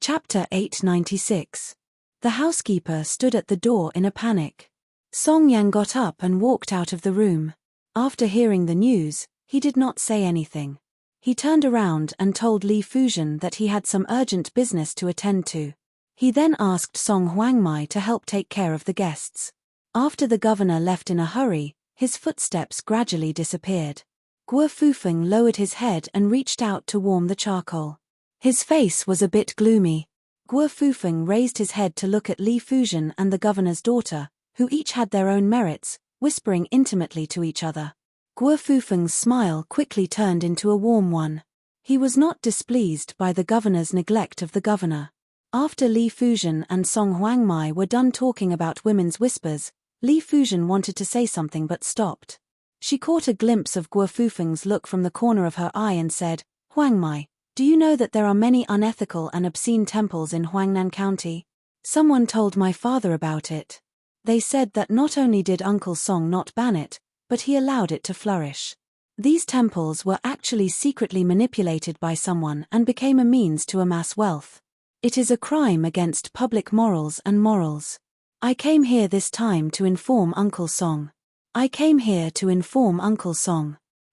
Chapter 896. The housekeeper stood at the door in a panic. Song Yang got up and walked out of the room. After hearing the news, he did not say anything. He turned around and told Li Fuzhen that he had some urgent business to attend to. He then asked Song Huangmai to help take care of the guests. After the governor left in a hurry, his footsteps gradually disappeared. Guo Fufeng lowered his head and reached out to warm the charcoal. His face was a bit gloomy. Guo Fufeng raised his head to look at Li Fuzhen and the governor's daughter, who each had their own merits, whispering intimately to each other. Guo Fufeng's smile quickly turned into a warm one. He was not displeased by the governor's neglect of the governor. After Li Fuzhen and Song Huangmai were done talking about women's whispers, Li Fuzhen wanted to say something but stopped. She caught a glimpse of Guo Fufeng's look from the corner of her eye and said, "Huangmai, do you know that there are many unethical and obscene temples in Huangnan County? Someone told my father about it. They said that not only did Uncle Song not ban it, but he allowed it to flourish. These temples were actually secretly manipulated by someone and became a means to amass wealth. It is a crime against public morals and morals. I came here this time to inform Uncle Song.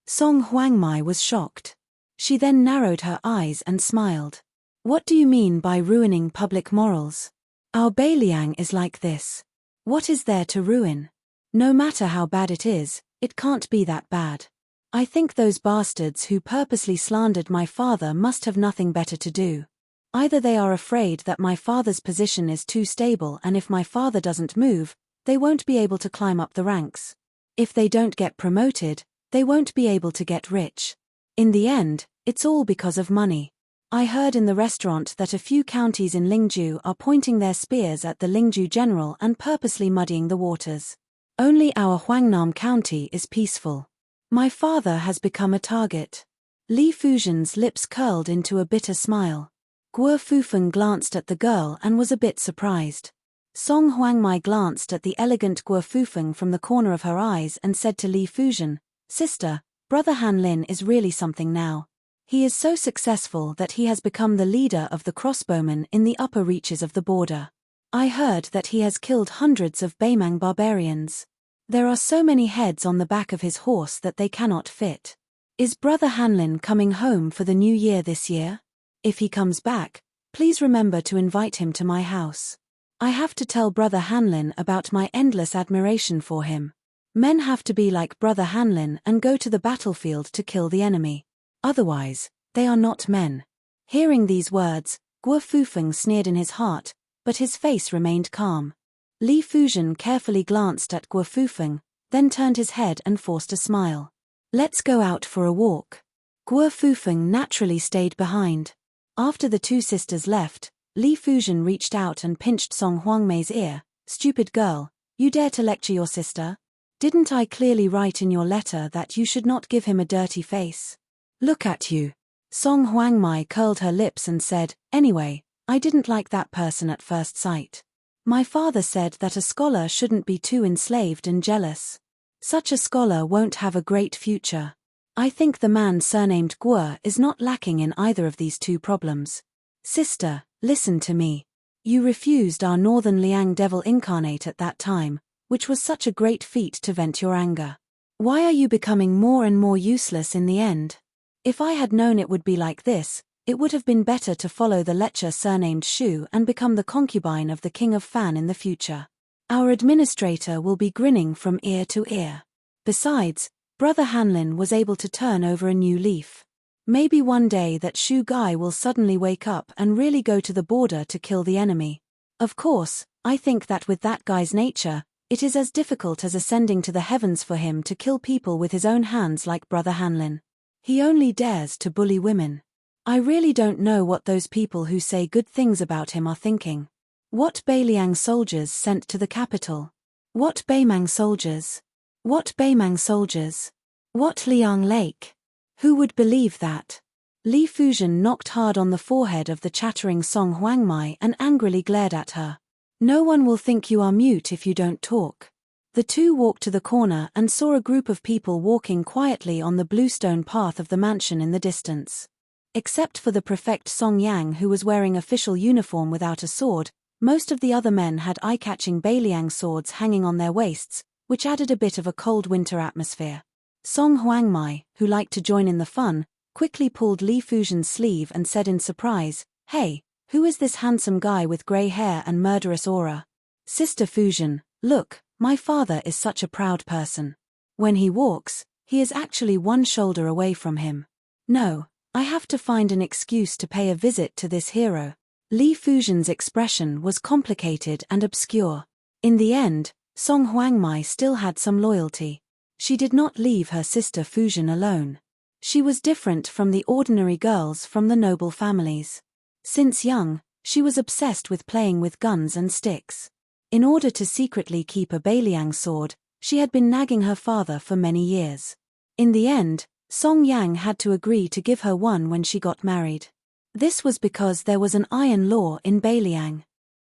Song Huangmai was shocked. She then narrowed her eyes and smiled. What do you mean by ruining public morals? Our Beiliang is like this. What is there to ruin? No matter how bad it can't be that bad. I think those bastards who purposely slandered my father must have nothing better to do. Either they are afraid that my father's position is too stable and if my father doesn't move, they won't be able to climb up the ranks. If they don't get promoted, they won't be able to get rich. In the end, it's all because of money. I heard in the restaurant that a few counties in Lingju are pointing their spears at the Lingju general and purposely muddying the waters. Only our Huangnam County is peaceful. My father has become a target." Li Fuzhen's lips curled into a bitter smile. Guo Fufeng glanced at the girl and was a bit surprised. Song Huangmai glanced at the elegant Guo Fufeng from the corner of her eyes and said to Li Fuzhen, "Sister, Brother Han Lin is really something now. He is so successful that he has become the leader of the crossbowmen in the upper reaches of the border. I heard that he has killed hundreds of Beimang barbarians. There are so many heads on the back of his horse that they cannot fit. Is Brother Han Lin coming home for the new year this year? If he comes back, please remember to invite him to my house. I have to tell Brother Han Lin about my endless admiration for him. Men have to be like Brother Han Lin and go to the battlefield to kill the enemy. Otherwise, they are not men." Hearing these words, Guo Fufeng sneered in his heart, but his face remained calm. Li Fuzhen carefully glanced at Guo Fufeng, then turned his head and forced a smile. "Let's go out for a walk." Guo Fufeng naturally stayed behind. After the two sisters left, Li Fuzhen reached out and pinched Song Huangmai's ear. "Stupid girl, you dare to lecture your sister? Didn't I clearly write in your letter that you should not give him a dirty face? Look at you." Song Huangmai curled her lips and said, "Anyway, I didn't like that person at first sight. My father said that a scholar shouldn't be too enslaved and jealous. Such a scholar won't have a great future. I think the man surnamed Guo is not lacking in either of these two problems. Sister, listen to me. You refused our Northern Liang devil incarnate at that time, which was such a great feat to vent your anger. Why are you becoming more and more useless in the end? If I had known it would be like this, it would have been better to follow the lecher surnamed Shu and become the concubine of the king of Fan in the future. Our administrator will be grinning from ear to ear. Besides, Brother Han Lin was able to turn over a new leaf. Maybe one day that Shu guy will suddenly wake up and really go to the border to kill the enemy. Of course, I think that with that guy's nature, it is as difficult as ascending to the heavens for him to kill people with his own hands like Brother Han Lin. He only dares to bully women. I really don't know what those people who say good things about him are thinking. What Beiliang soldiers sent to the capital? What Beimang soldiers? What Beimang soldiers? What Liang Lake? Who would believe that?" Li Fuzhen knocked hard on the forehead of the chattering Song Huangmai and angrily glared at her. "No one will think you are mute if you don't talk." The two walked to the corner and saw a group of people walking quietly on the bluestone path of the mansion in the distance. Except for the prefect Song Yang, who was wearing official uniform without a sword, most of the other men had eye-catching Beiliang swords hanging on their waists, which added a bit of a cold winter atmosphere. Song Huangmai, who liked to join in the fun, quickly pulled Li Fujian's sleeve and said in surprise, "Hey, who is this handsome guy with grey hair and murderous aura?" "Sister Fujian, look, my father is such a proud person. When he walks, he is actually one shoulder away from him. No, I have to find an excuse to pay a visit to this hero." Li Fujian's expression was complicated and obscure. In the end, Song Huangmai still had some loyalty. She did not leave her sister Fujian alone. She was different from the ordinary girls from the noble families. Since young, she was obsessed with playing with guns and sticks. In order to secretly keep a Beiliang sword, she had been nagging her father for many years. In the end, Song Yang had to agree to give her one when she got married. This was because there was an iron law in Beiliang.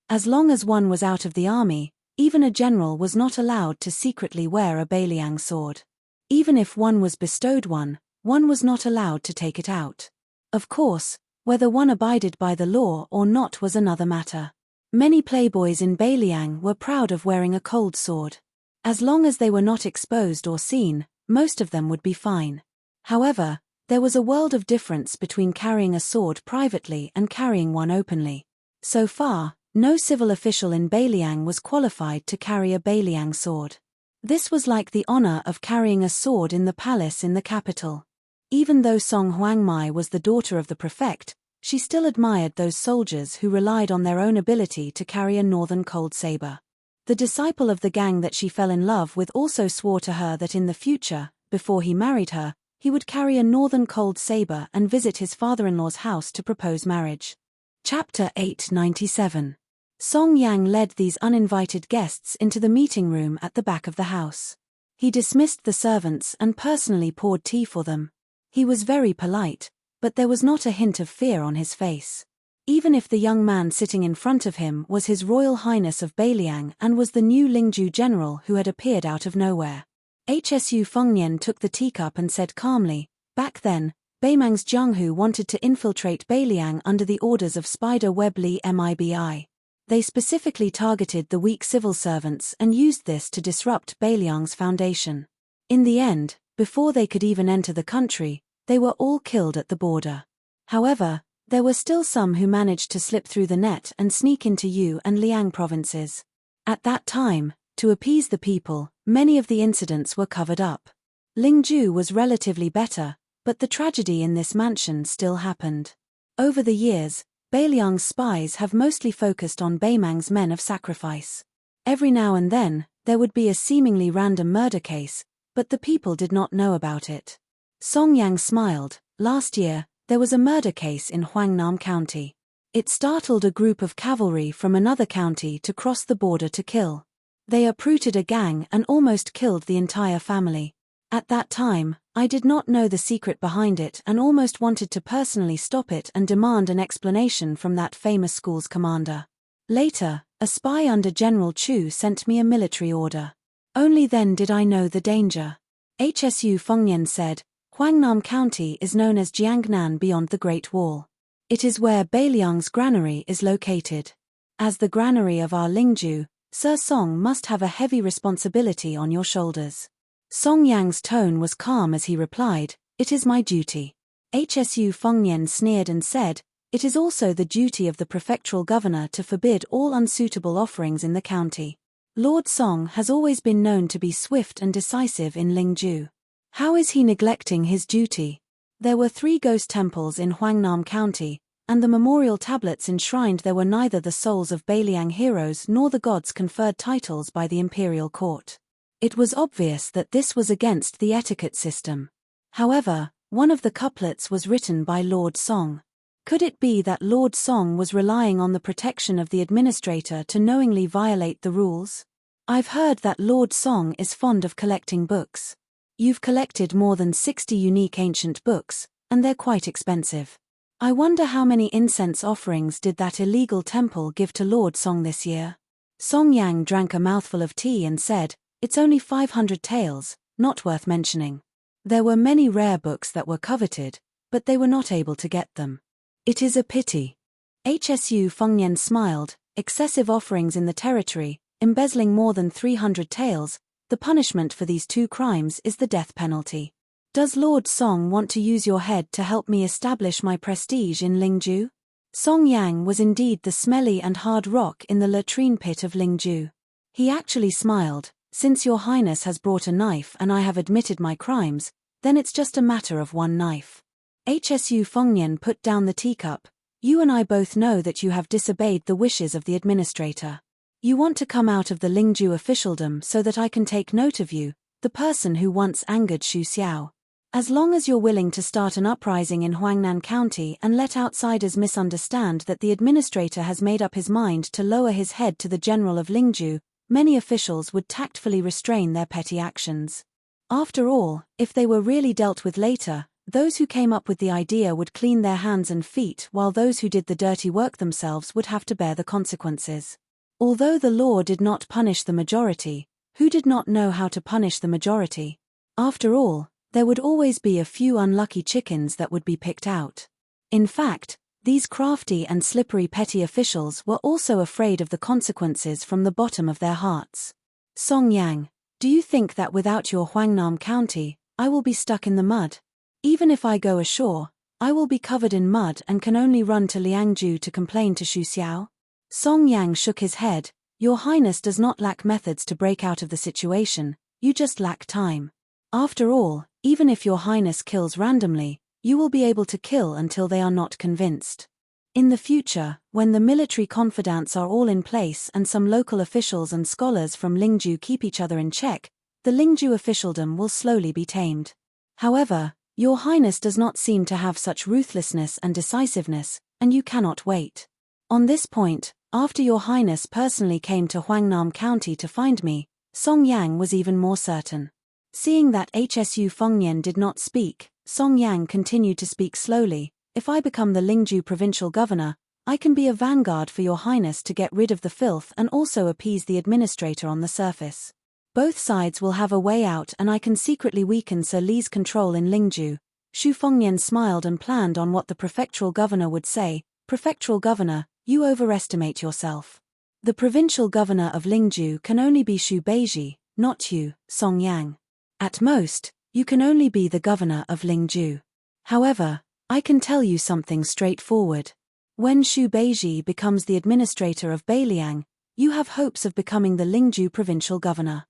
As long as one was out of the army, even a general was not allowed to secretly wear a Beiliang sword. Even if one was bestowed one was not allowed to take it out. Of course, whether one abided by the law or not was another matter. Many playboys in Beiliang were proud of wearing a cold sword. As long as they were not exposed or seen, most of them would be fine. However, there was a world of difference between carrying a sword privately and carrying one openly. So far, no civil official in Beiliang was qualified to carry a Beiliang sword. This was like the honor of carrying a sword in the palace in the capital. Even though Song Huangmai was the daughter of the prefect, she still admired those soldiers who relied on their own ability to carry a northern cold saber. The disciple of the gang that she fell in love with also swore to her that in the future, before he married her, he would carry a northern cold saber and visit his father-in-law's house to propose marriage. Chapter 897. Song Yang led these uninvited guests into the meeting room at the back of the house. He dismissed the servants and personally poured tea for them. He was very polite, but there was not a hint of fear on his face. Even if the young man sitting in front of him was His Royal Highness of Beiliang and was the new Lingju general who had appeared out of nowhere. Hsu Fengnian took the teacup and said calmly, "Back then, Beimang's Jianghu wanted to infiltrate Beiliang under the orders of Spider Web Li Mibi. They specifically targeted the weak civil servants and used this to disrupt Beiliang's foundation. In the end, before they could even enter the country, they were all killed at the border. However, there were still some who managed to slip through the net and sneak into Yu and Liang provinces. At that time, to appease the people, many of the incidents were covered up. Lingju was relatively better, but the tragedy in this mansion still happened. Over the years, Beiliang's spies have mostly focused on Beimang's men of sacrifice. Every now and then, there would be a seemingly random murder case, but the people did not know about it. Song Yang smiled. Last year, there was a murder case in Huangnam County. It startled a group of cavalry from another county to cross the border to kill. They uprooted a gang and almost killed the entire family. At that time, I did not know the secret behind it and almost wanted to personally stop it and demand an explanation from that famous school's commander. Later, a spy under General Chu sent me a military order. Only then did I know the danger. Hsu Fengnian said, Huangnam County is known as Jiangnan beyond the Great Wall. It is where Beiliang's granary is located. As the granary of our Lingju, Sir Song must have a heavy responsibility on your shoulders. Song Yang's tone was calm as he replied, "It is my duty." Hsu Fengnian sneered and said, "It is also the duty of the prefectural governor to forbid all unsuitable offerings in the county. Lord Song has always been known to be swift and decisive in Lingju. How is he neglecting his duty?" There were 3 ghost temples in Huangnam County, and the memorial tablets enshrined there were neither the souls of Beiliang heroes nor the gods conferred titles by the imperial court. It was obvious that this was against the etiquette system. However, one of the couplets was written by Lord Song. Could it be that Lord Song was relying on the protection of the administrator to knowingly violate the rules? I've heard that Lord Song is fond of collecting books. You've collected more than 60 unique ancient books, and they're quite expensive. I wonder how many incense offerings did that illegal temple give to Lord Song this year? Song Yang drank a mouthful of tea and said, "It's only 500 taels, not worth mentioning." There were many rare books that were coveted, but they were not able to get them. It is a pity. HSU Fengnian smiled. Excessive offerings in the territory, embezzling more than 300 taels, the punishment for these two crimes is the death penalty. Does Lord Song want to use your head to help me establish my prestige in Lingju? Song Yang was indeed the smelly and hard rock in the latrine pit of Lingju. He actually smiled. Since your highness has brought a knife and I have admitted my crimes, then it's just a matter of one knife. HSU Fengnian put down the teacup. You and I both know that you have disobeyed the wishes of the administrator. You want to come out of the Lingju officialdom so that I can take note of you, the person who once angered Xu Xiao. As long as you're willing to start an uprising in Huangnan County and let outsiders misunderstand that the administrator has made up his mind to lower his head to the general of Lingju, many officials would tactfully restrain their petty actions. After all, if they were really dealt with later, those who came up with the idea would clean their hands and feet while those who did the dirty work themselves would have to bear the consequences. Although the law did not punish the majority, who did not know how to punish the majority? After all, there would always be a few unlucky chickens that would be picked out. In fact, these crafty and slippery petty officials were also afraid of the consequences from the bottom of their hearts. Song Yang, do you think that without your Huangnam County, I will be stuck in the mud? Even if I go ashore, I will be covered in mud and can only run to Liangju to complain to Xu Xiao. Song Yang shook his head. Your Highness does not lack methods to break out of the situation, you just lack time. After all, even if your Highness kills randomly, you will be able to kill until they are not convinced. In the future, when the military confidants are all in place and some local officials and scholars from Lingju keep each other in check, the Lingju officialdom will slowly be tamed. However, your Highness does not seem to have such ruthlessness and decisiveness, and you cannot wait. On this point, after your Highness personally came to Huangnam County to find me, Song Yang was even more certain. Seeing that HSU Fengnian did not speak, Song Yang continued to speak slowly. If I become the Lingju provincial governor, I can be a vanguard for your Highness to get rid of the filth and also appease the administrator on the surface. Both sides will have a way out and I can secretly weaken Sir Li's control in Lingju. Xu Fengnian smiled and planned on what the prefectural governor would say. Prefectural governor, you overestimate yourself. The provincial governor of Lingju can only be Xu Beiji, not you, Song Yang. At most, you can only be the governor of Lingju. However, I can tell you something straightforward. When Xu Beiji becomes the administrator of Beiliang, you have hopes of becoming the Lingju provincial governor.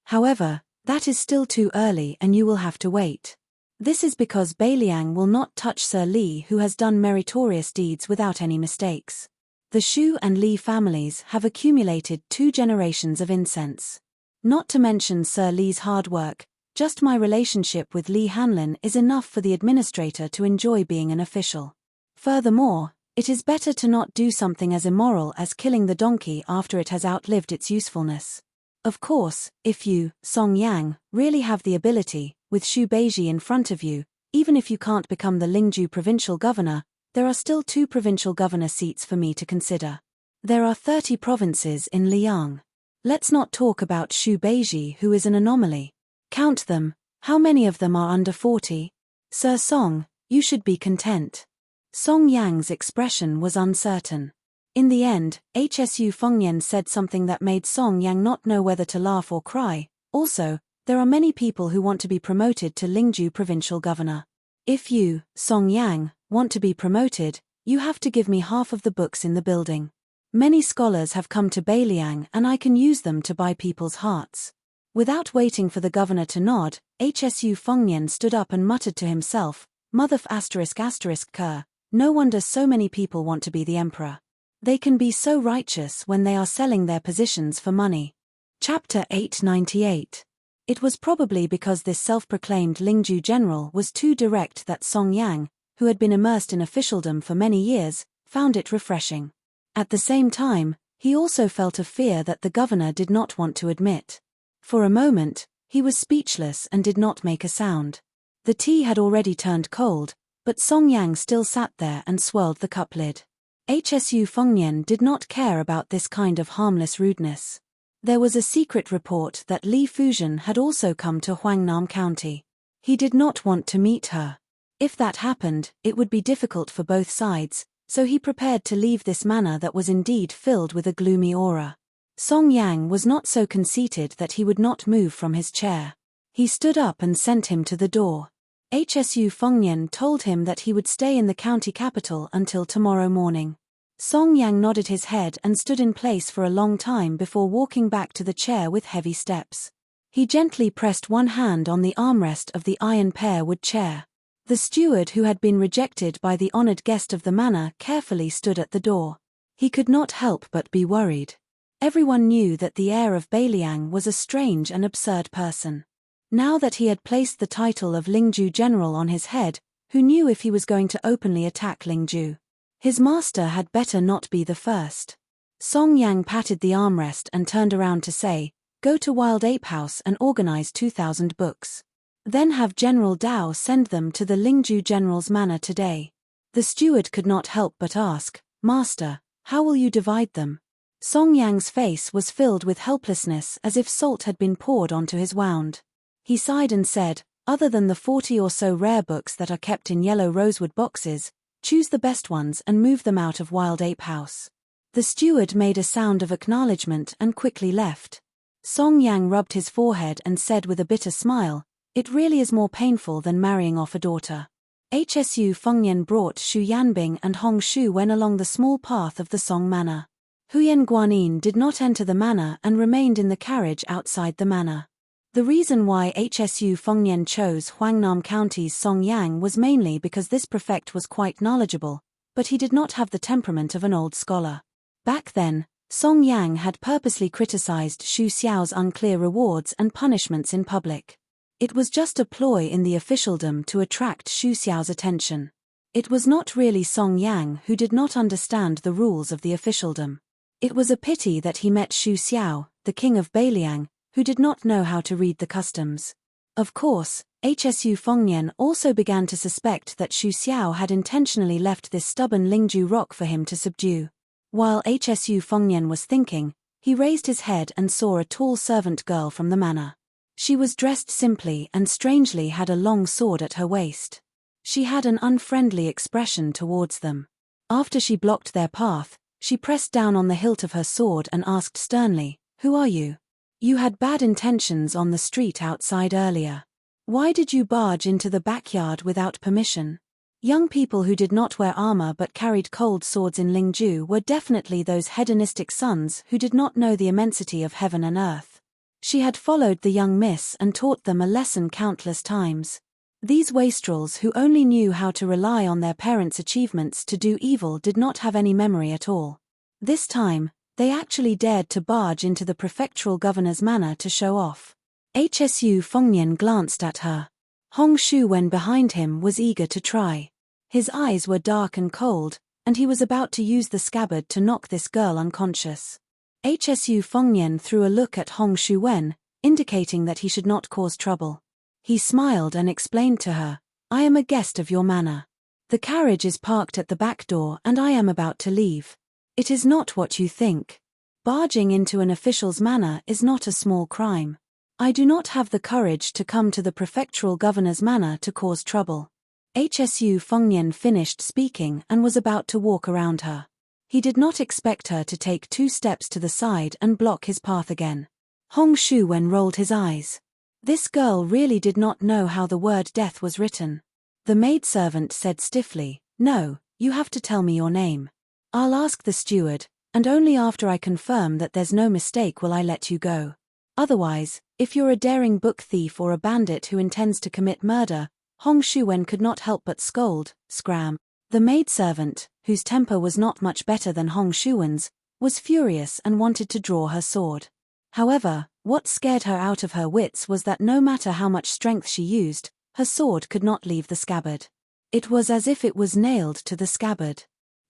However, that is still too early and you will have to wait. This is because Beiliang will not touch Sir Li, who has done meritorious deeds without any mistakes. The Xu and Li families have accumulated 2 generations of incense. Not to mention Sir Li's hard work, just my relationship with Li Hanlin is enough for the administrator to enjoy being an official. Furthermore, it is better to not do something as immoral as killing the donkey after it has outlived its usefulness. Of course, if you, Song Yang, really have the ability, with Xu Beiji in front of you, even if you can't become the Lingju provincial governor, there are still 2 provincial governor seats for me to consider. There are 30 provinces in Liang. Let's not talk about Xu Beiji, who is an anomaly. Count them, how many of them are under 40? Sir Song, you should be content. Song Yang's expression was uncertain. In the end, HSU Fengnian said something that made Song Yang not know whether to laugh or cry. Also, there are many people who want to be promoted to Lingju provincial governor. If you, Song Yang, want to be promoted, you have to give me half of the books in the building. Many scholars have come to Beiliang and I can use them to buy people's hearts. Without waiting for the governor to nod, HSU Fengnian stood up and muttered to himself, Mother ****, no wonder so many people want to be the emperor. They can be so righteous when they are selling their positions for money. Chapter 898. It was probably because this self-proclaimed Lingju general was too direct that Song Yang, who had been immersed in officialdom for many years, found it refreshing. At the same time, he also felt a fear that the governor did not want to admit. For a moment, he was speechless and did not make a sound. The tea had already turned cold, but Song Yang still sat there and swirled the cup lid. HSU Fengnian did not care about this kind of harmless rudeness. There was a secret report that Li Fujian had also come to Huangnam County. He did not want to meet her. If that happened, it would be difficult for both sides, so he prepared to leave this manor that was indeed filled with a gloomy aura. Song Yang was not so conceited that he would not move from his chair. He stood up and sent him to the door. Hsu Fengnian told him that he would stay in the county capital until tomorrow morning. Song Yang nodded his head and stood in place for a long time before walking back to the chair with heavy steps. He gently pressed one hand on the armrest of the iron pear-wood chair. The steward who had been rejected by the honored guest of the manor carefully stood at the door. He could not help but be worried. Everyone knew that the heir of Beiliang was a strange and absurd person. Now that he had placed the title of Lingju General on his head, who knew if he was going to openly attack Lingju? His master had better not be the first. Song Yang patted the armrest and turned around to say, "Go to Wild Ape House and organize 2,000 books. Then have General Dao send them to the Lingju General's manor today." The steward could not help but ask, "Master, how will you divide them?" Song Yang's face was filled with helplessness as if salt had been poured onto his wound. He sighed and said, "Other than the 40 or so rare books that are kept in yellow rosewood boxes, choose the best ones and move them out of Wild Ape House." The steward made a sound of acknowledgement and quickly left. Song Yang rubbed his forehead and said with a bitter smile, "It really is more painful than marrying off a daughter." Hsu Fengnian brought Xu Yanbing and Hong Shu Wen along the small path of the Song Manor. Huyen Guanyin did not enter the manor and remained in the carriage outside the manor. The reason why Hsu Fengnian chose Huangnam County's Song Yang was mainly because this prefect was quite knowledgeable, but he did not have the temperament of an old scholar. Back then, Song Yang had purposely criticized Xu Xiao's unclear rewards and punishments in public. It was just a ploy in the officialdom to attract Xu Xiao's attention. It was not really Song Yang who did not understand the rules of the officialdom. It was a pity that he met Xu Xiao, the king of Beiliang, who did not know how to read the customs. Of course, Hsu Fengnian also began to suspect that Xu Xiao had intentionally left this stubborn Lingju rock for him to subdue. While Hsu Fengnian was thinking, he raised his head and saw a tall servant girl from the manor. She was dressed simply and strangely had a long sword at her waist. She had an unfriendly expression towards them. After she blocked their path, she pressed down on the hilt of her sword and asked sternly, "Who are you? You had bad intentions on the street outside earlier. Why did you barge into the backyard without permission?" Young people who did not wear armor but carried cold swords in Lingju were definitely those hedonistic sons who did not know the immensity of heaven and earth. She had followed the young miss and taught them a lesson countless times. These wastrels who only knew how to rely on their parents' achievements to do evil did not have any memory at all. This time, they actually dared to barge into the prefectural governor's manor to show off. Hsu Fengnian glanced at her. Hong Shu Wen behind him was eager to try. His eyes were dark and cold, and he was about to use the scabbard to knock this girl unconscious. Hsu Fengnian threw a look at Hong Shu Wen, indicating that he should not cause trouble. He smiled and explained to her, "I am a guest of your manor. The carriage is parked at the back door and I am about to leave. It is not what you think. Barging into an official's manor is not a small crime. I do not have the courage to come to the prefectural governor's manor to cause trouble." Hsu Fengnian finished speaking and was about to walk around her. He did not expect her to take 2 steps to the side and block his path again. Hong Shu Wen rolled his eyes. This girl really did not know how the word death was written. The maidservant said stiffly, "No, you have to tell me your name. I'll ask the steward, and only after I confirm that there's no mistake will I let you go. Otherwise, if you're a daring book thief or a bandit who intends to commit murder," Hong Shu Wen could not help but scold, "Scram." The maidservant, whose temper was not much better than Hong Shu Wen's, was furious and wanted to draw her sword. However, what scared her out of her wits was that no matter how much strength she used, her sword could not leave the scabbard. It was as if it was nailed to the scabbard.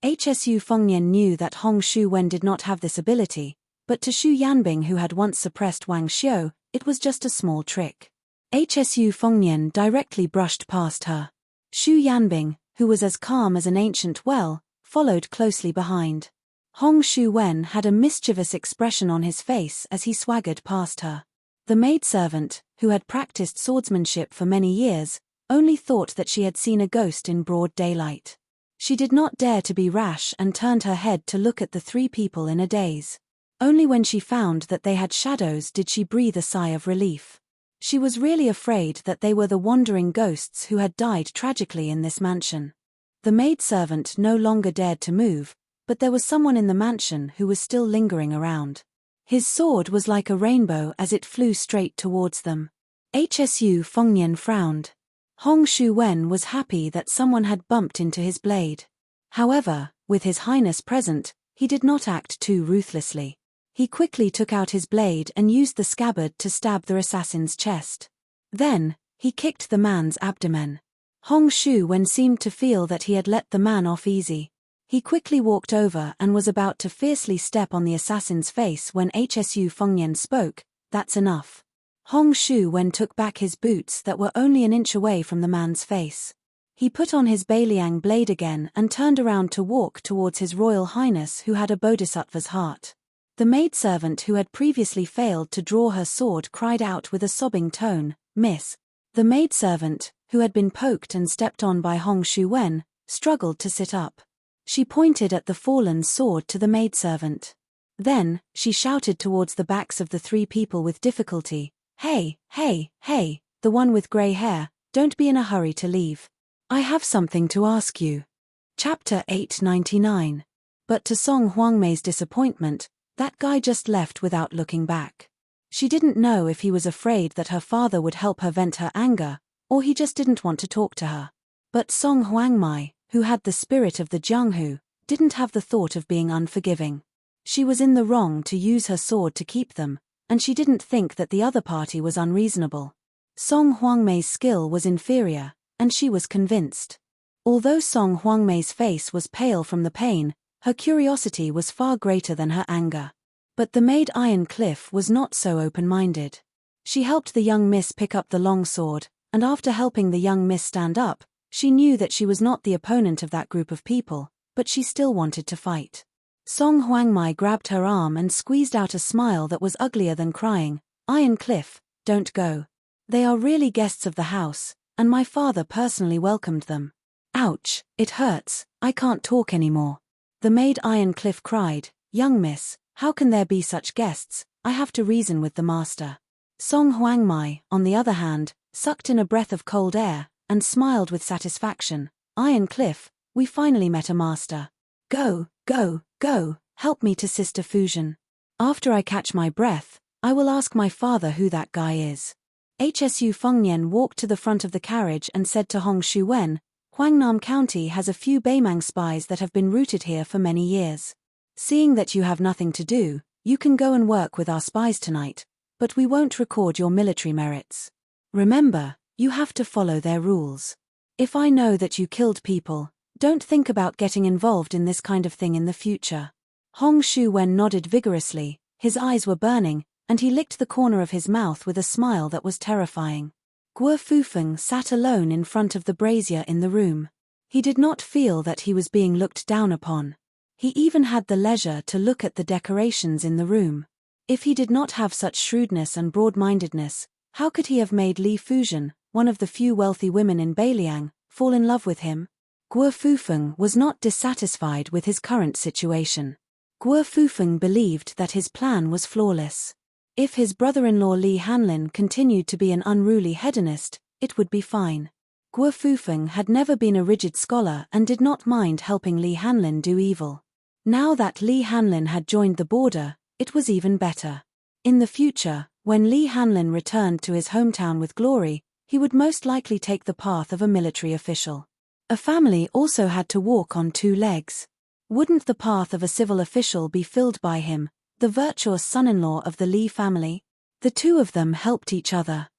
Hsu Fengnian knew that Hong Shu Wen did not have this ability, but to Xu Yanbing, who had once suppressed Wang Xiu, it was just a small trick. Hsu Fengnian directly brushed past her. Xu Yanbing, who was as calm as an ancient well, followed closely behind. Hong Shu Wen had a mischievous expression on his face as he swaggered past her. The maidservant, who had practiced swordsmanship for many years, only thought that she had seen a ghost in broad daylight. She did not dare to be rash and turned her head to look at the three people in a daze. Only when she found that they had shadows did she breathe a sigh of relief. She was really afraid that they were the wandering ghosts who had died tragically in this mansion. The maidservant no longer dared to move, but there was someone in the mansion who was still lingering around. His sword was like a rainbow as it flew straight towards them. Hsu Fengnian frowned. Hong Shu-wen was happy that someone had bumped into his blade. However, with His Highness present, he did not act too ruthlessly. He quickly took out his blade and used the scabbard to stab the assassin's chest. Then, he kicked the man's abdomen. Hong Shu-wen seemed to feel that he had let the man off easy. He quickly walked over and was about to fiercely step on the assassin's face when Hsu Fengnian spoke, "That's enough." Hong Shu-wen took back his boots that were only an inch away from the man's face. He put on his Beiliang blade again and turned around to walk towards His Royal Highness who had a bodhisattva's heart. The maidservant who had previously failed to draw her sword cried out with a sobbing tone, "Miss." The maidservant, who had been poked and stepped on by Hong Shu-wen, struggled to sit up. She pointed at the fallen sword to the maidservant. Then, she shouted towards the backs of the three people with difficulty, "Hey, hey, hey, the one with grey hair, don't be in a hurry to leave. I have something to ask you." Chapter 899. But to Song Huangmei's disappointment, that guy just left without looking back. She didn't know if he was afraid that her father would help her vent her anger, or he just didn't want to talk to her. But Song Huangmei, who had the spirit of the Jianghu, didn't have the thought of being unforgiving. She was in the wrong to use her sword to keep them, and she didn't think that the other party was unreasonable. Song Huangmei's skill was inferior, and she was convinced. Although Song Huangmei's face was pale from the pain, her curiosity was far greater than her anger. But the maid Iron Cliff was not so open-minded. She helped the young miss pick up the long sword, and after helping the young miss stand up, she knew that she was not the opponent of that group of people, but she still wanted to fight. Song Huangmei grabbed her arm and squeezed out a smile that was uglier than crying, "Iron Cliff, don't go. They are really guests of the house, and my father personally welcomed them." "Ouch, it hurts, I can't talk anymore." The maid Iron Cliff cried, "Young miss, how can there be such guests? I have to reason with the master." Song Huangmei, on the other hand, sucked in a breath of cold air, and smiled with satisfaction, "Iron Cliff, we finally met a master. Go, go, go, help me to Sister Fusion. After I catch my breath, I will ask my father who that guy is." Hsu Fengnian walked to the front of the carriage and said to Hong Shu-wen, "Huangnam County has a few Beimang spies that have been rooted here for many years. Seeing that you have nothing to do, you can go and work with our spies tonight, but we won't record your military merits. Remember, you have to follow their rules. If I know that you killed people, don't think about getting involved in this kind of thing in the future." Hong Shu-wen nodded vigorously, his eyes were burning, and he licked the corner of his mouth with a smile that was terrifying. Guo Fufeng sat alone in front of the brazier in the room. He did not feel that he was being looked down upon. He even had the leisure to look at the decorations in the room. If he did not have such shrewdness and broad-mindedness, how could he have made Li Fusion, one of the few wealthy women in Beiliang, fall in love with him? Guo Fufeng was not dissatisfied with his current situation. Guo Fufeng believed that his plan was flawless. If his brother-in-law Li Hanlin continued to be an unruly hedonist, it would be fine. Guo Fufeng had never been a rigid scholar and did not mind helping Li Hanlin do evil. Now that Li Hanlin had joined the border, it was even better. In the future, when Li Hanlin returned to his hometown with glory, he would most likely take the path of a military official. A family also had to walk on two legs. Wouldn't the path of a civil official be filled by him, the virtuous son-in-law of the Li family? The two of them helped each other.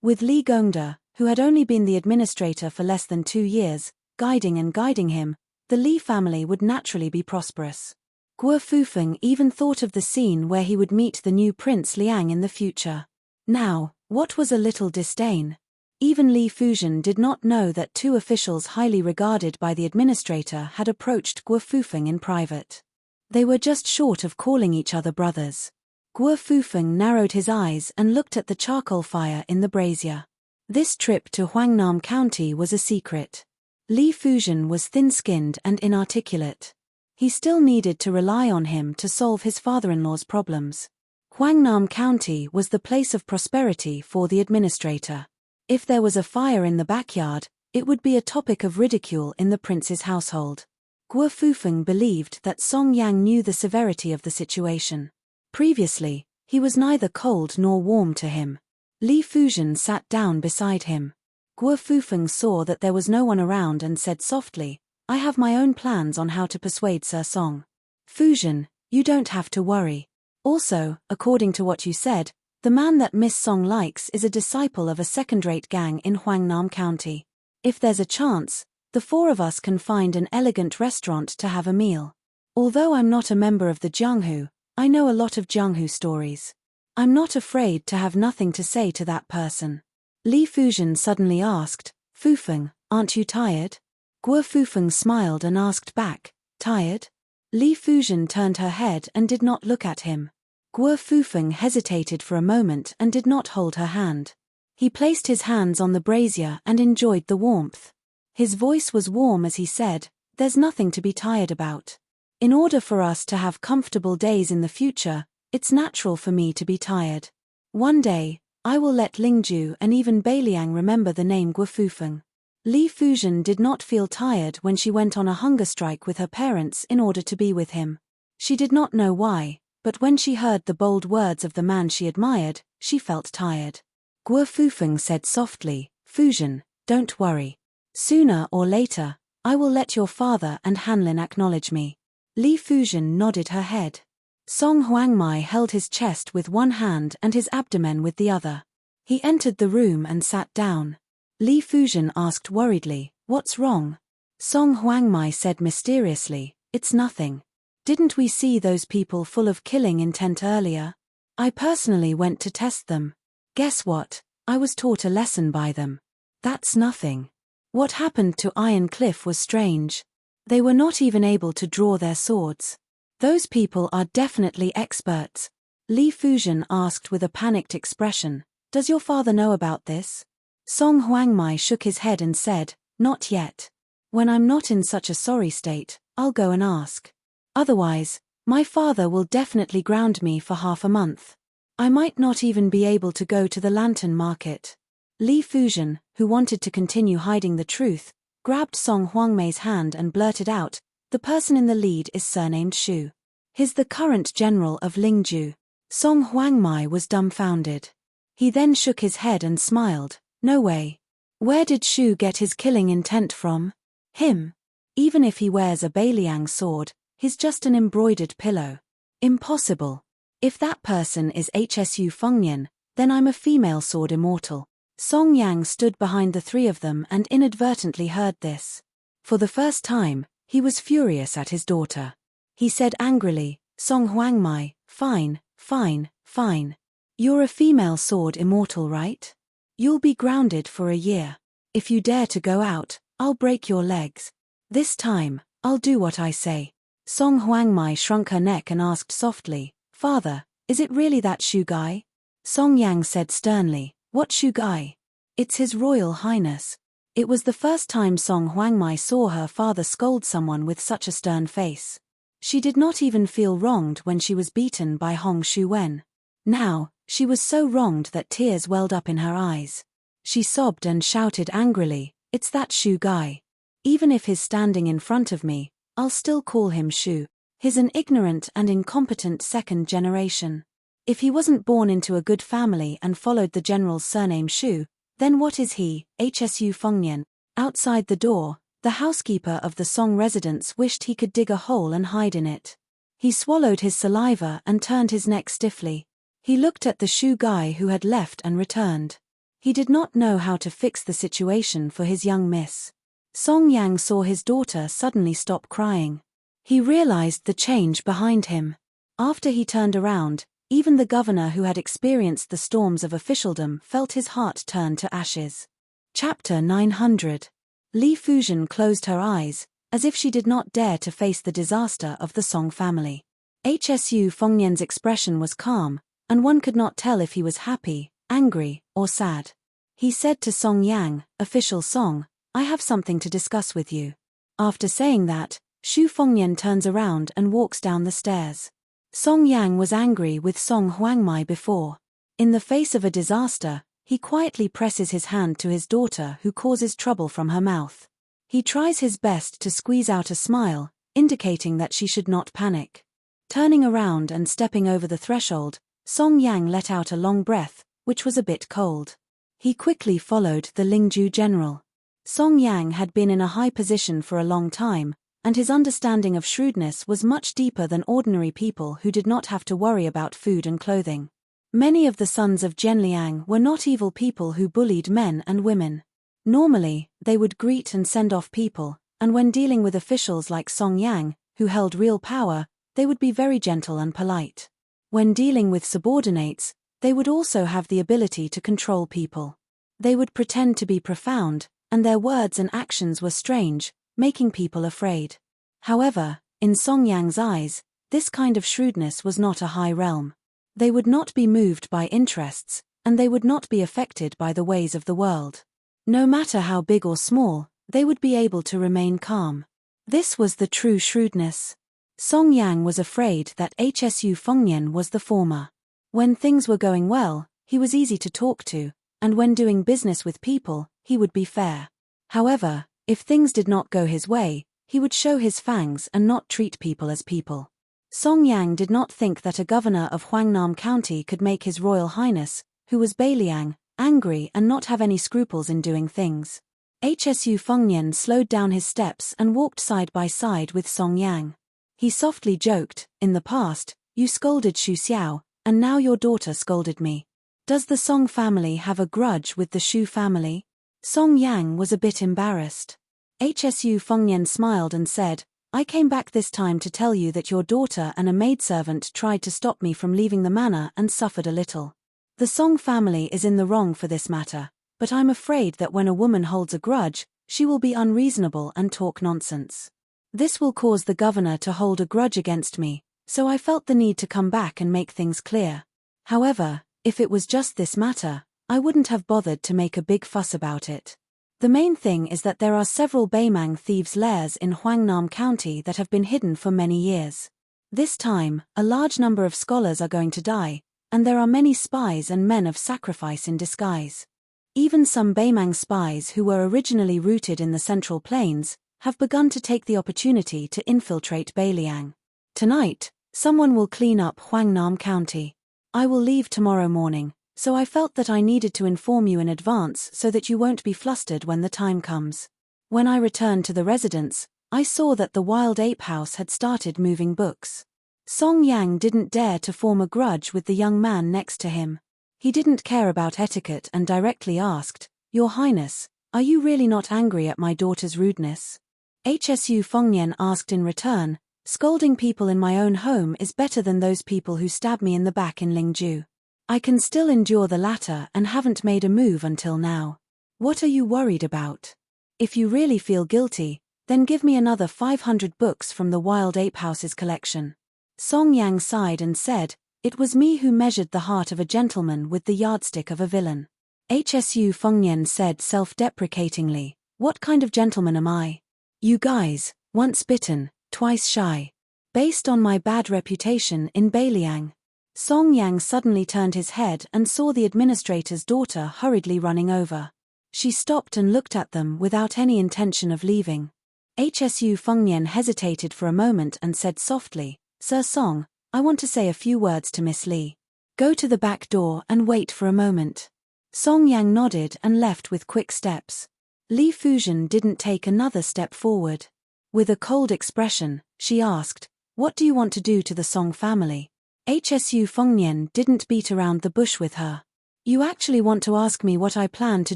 With Li Gongda, who had only been the administrator for less than 2 years, guiding him, the Li family would naturally be prosperous. Guo Fufeng even thought of the scene where he would meet the new Prince Liang in the future. Now, what was a little disdain? Even Li Fusion did not know that two officials highly regarded by the administrator had approached Guo Fufeng in private. They were just short of calling each other brothers. Guo Fufeng narrowed his eyes and looked at the charcoal fire in the brazier. This trip to Huangnam County was a secret. Li Fuzhen was thin-skinned and inarticulate. He still needed to rely on him to solve his father-in-law's problems. Huangnam County was the place of prosperity for the administrator. If there was a fire in the backyard, it would be a topic of ridicule in the prince's household. Guo Fufeng believed that Song Yang knew the severity of the situation. Previously, he was neither cold nor warm to him. Li Fuzhen sat down beside him. Guo Fufeng saw that there was no one around and said softly, "I have my own plans on how to persuade Sir Song. Fuzhen, you don't have to worry. Also, according to what you said, the man that Miss Song likes is a disciple of a second-rate gang in Huangnam County. If there's a chance, the four of us can find an elegant restaurant to have a meal. Although I'm not a member of the Jianghu, I know a lot of Jianghu stories. I'm not afraid to have nothing to say to that person." Li Fuzhen suddenly asked, "Fufeng, aren't you tired?" Guo Fufeng smiled and asked back, "Tired?" Li Fuzhen turned her head and did not look at him. Guo Fufeng hesitated for a moment and did not hold her hand. He placed his hands on the brazier and enjoyed the warmth. His voice was warm as he said, "There's nothing to be tired about. In order for us to have comfortable days in the future, it's natural for me to be tired. One day, I will let Lingju and even Beiliang remember the name Guo Fufeng." Li Fuzhen did not feel tired when she went on a hunger strike with her parents in order to be with him. She did not know why, but when she heard the bold words of the man she admired, she felt tired. Guo Fufeng said softly, "Fuzhen, don't worry. Sooner or later, I will let your father and Hanlin acknowledge me." Li Fuzhen nodded her head. Song Huangmai held his chest with one hand and his abdomen with the other. He entered the room and sat down. Li Fuzhen asked worriedly, "What's wrong?" Song Huangmai said mysteriously, "It's nothing. Didn't we see those people full of killing intent earlier? I personally went to test them. Guess what? I was taught a lesson by them. That's nothing. What happened to Iron Cliff was strange. They were not even able to draw their swords. Those people are definitely experts." Li Fuzhen asked with a panicked expression, "Does your father know about this?" Song Huangmai shook his head and said, "Not yet. When I'm not in such a sorry state, I'll go and ask. Otherwise, my father will definitely ground me for half a month. I might not even be able to go to the lantern market." Li Fuzhen, who wanted to continue hiding the truth, grabbed Song Huangmai's hand and blurted out, "The person in the lead is surnamed Shu. He's the current general of Lingju." Song Huangmai was dumbfounded. He then shook his head and smiled, "No way. Where did Shu get his killing intent from? Him. Even if he wears a Beiliang sword, he's just an embroidered pillow. Impossible. If that person is Hsu Fengnian, then I'm a female sword immortal." Song Yang stood behind the three of them and inadvertently heard this. For the first time, he was furious at his daughter. He said angrily, "Song Huangmai, fine, fine, fine. You're a female sword immortal, right? You'll be grounded for a year. If you dare to go out, I'll break your legs. This time, I'll do what I say." Song Huangmai shrunk her neck and asked softly, "Father, is it really that Shu guy?" Song Yang said sternly, "What Shu guy?" "It's His Royal Highness." It was the first time Song Huangmai saw her father scold someone with such a stern face. She did not even feel wronged when she was beaten by Hong Shuwen. Now, she was so wronged that tears welled up in her eyes. She sobbed and shouted angrily, "It's that Shu guy. Even if he's standing in front of me, I'll still call him Shu. He's an ignorant and incompetent second generation. If he wasn't born into a good family and followed the general's surname Shu, then what is he, Hsu Fengnian?" Outside the door, the housekeeper of the Song residence wished he could dig a hole and hide in it. He swallowed his saliva and turned his neck stiffly. He looked at the Shu guy who had left and returned. He did not know how to fix the situation for his young miss. Song Yang saw his daughter suddenly stop crying. He realized the change behind him. After he turned around, even the governor who had experienced the storms of officialdom felt his heart turn to ashes. Chapter 900. Li Fuzhen closed her eyes, as if she did not dare to face the disaster of the Song family. Hsu Fengnian's expression was calm, and one could not tell if he was happy, angry, or sad. He said to Song Yang, "Official Song, I have something to discuss with you." After saying that, Xu Fengnian turns around and walks down the stairs. Song Yang was angry with Song Huangmai before. In the face of a disaster, he quietly presses his hand to his daughter who causes trouble from her mouth. He tries his best to squeeze out a smile, indicating that she should not panic. Turning around and stepping over the threshold, Song Yang let out a long breath, which was a bit cold. He quickly followed the Lingju general. Song Yang had been in a high position for a long time, and his understanding of shrewdness was much deeper than ordinary people who did not have to worry about food and clothing. Many of the sons of Zhenliang were not evil people who bullied men and women. Normally, they would greet and send off people, and when dealing with officials like Song Yang, who held real power, they would be very gentle and polite. When dealing with subordinates, they would also have the ability to control people. They would pretend to be profound, and their words and actions were strange, making people afraid. However, in Song Yang's eyes, this kind of shrewdness was not a high realm. They would not be moved by interests, and they would not be affected by the ways of the world. No matter how big or small, they would be able to remain calm. This was the true shrewdness. Song Yang was afraid that Hsu Fengnian was the former. When things were going well, he was easy to talk to, and when doing business with people, he would be fair. However, if things did not go his way, he would show his fangs and not treat people as people. Song Yang did not think that a governor of Huangnam County could make His Royal Highness, who was Beiliang, angry and not have any scruples in doing things. Hsu Fengnian slowed down his steps and walked side by side with Song Yang. He softly joked, "In the past, you scolded Xu Xiao, and now your daughter scolded me. Does the Song family have a grudge with the Xu family?" Song Yang was a bit embarrassed. Hsu Fengnian smiled and said, "I came back this time to tell you that your daughter and a maidservant tried to stop me from leaving the manor and suffered a little. The Song family is in the wrong for this matter, but I'm afraid that when a woman holds a grudge, she will be unreasonable and talk nonsense. This will cause the governor to hold a grudge against me, so I felt the need to come back and make things clear. However, if it was just this matter, I wouldn't have bothered to make a big fuss about it. The main thing is that there are several Beimang thieves' lairs in Huangnam County that have been hidden for many years. This time, a large number of scholars are going to die, and there are many spies and men of sacrifice in disguise. Even some Beimang spies who were originally rooted in the Central Plains have begun to take the opportunity to infiltrate Beiliang. Tonight, someone will clean up Huangnam County. I will leave tomorrow morning, so I felt that I needed to inform you in advance so that you won't be flustered when the time comes." When I returned to the residence, I saw that the Wild Ape House had started moving books. Song Yang didn't dare to form a grudge with the young man next to him. He didn't care about etiquette and directly asked, "Your Highness, are you really not angry at my daughter's rudeness?" Hsu Fengnian asked in return, "Scolding people in my own home is better than those people who stab me in the back in Lingju. I can still endure the latter and haven't made a move until now. What are you worried about? If you really feel guilty, then give me another 500 books from the Wild Ape House's collection." Song Yang sighed and said, "It was me who measured the heart of a gentleman with the yardstick of a villain." Hsu Fengnian said self-deprecatingly, "What kind of gentleman am I? You guys, once bitten, twice shy. Based on my bad reputation in Beiliang." Song Yang suddenly turned his head and saw the administrator's daughter hurriedly running over. She stopped and looked at them without any intention of leaving. Hsu Fengnian hesitated for a moment and said softly, "Sir Song, I want to say a few words to Miss Li. Go to the back door and wait for a moment." Song Yang nodded and left with quick steps. Li Fuzhen didn't take another step forward. With a cold expression, she asked, "What do you want to do to the Song family?" Hsu Fengnian didn't beat around the bush with her. "You actually want to ask me what I plan to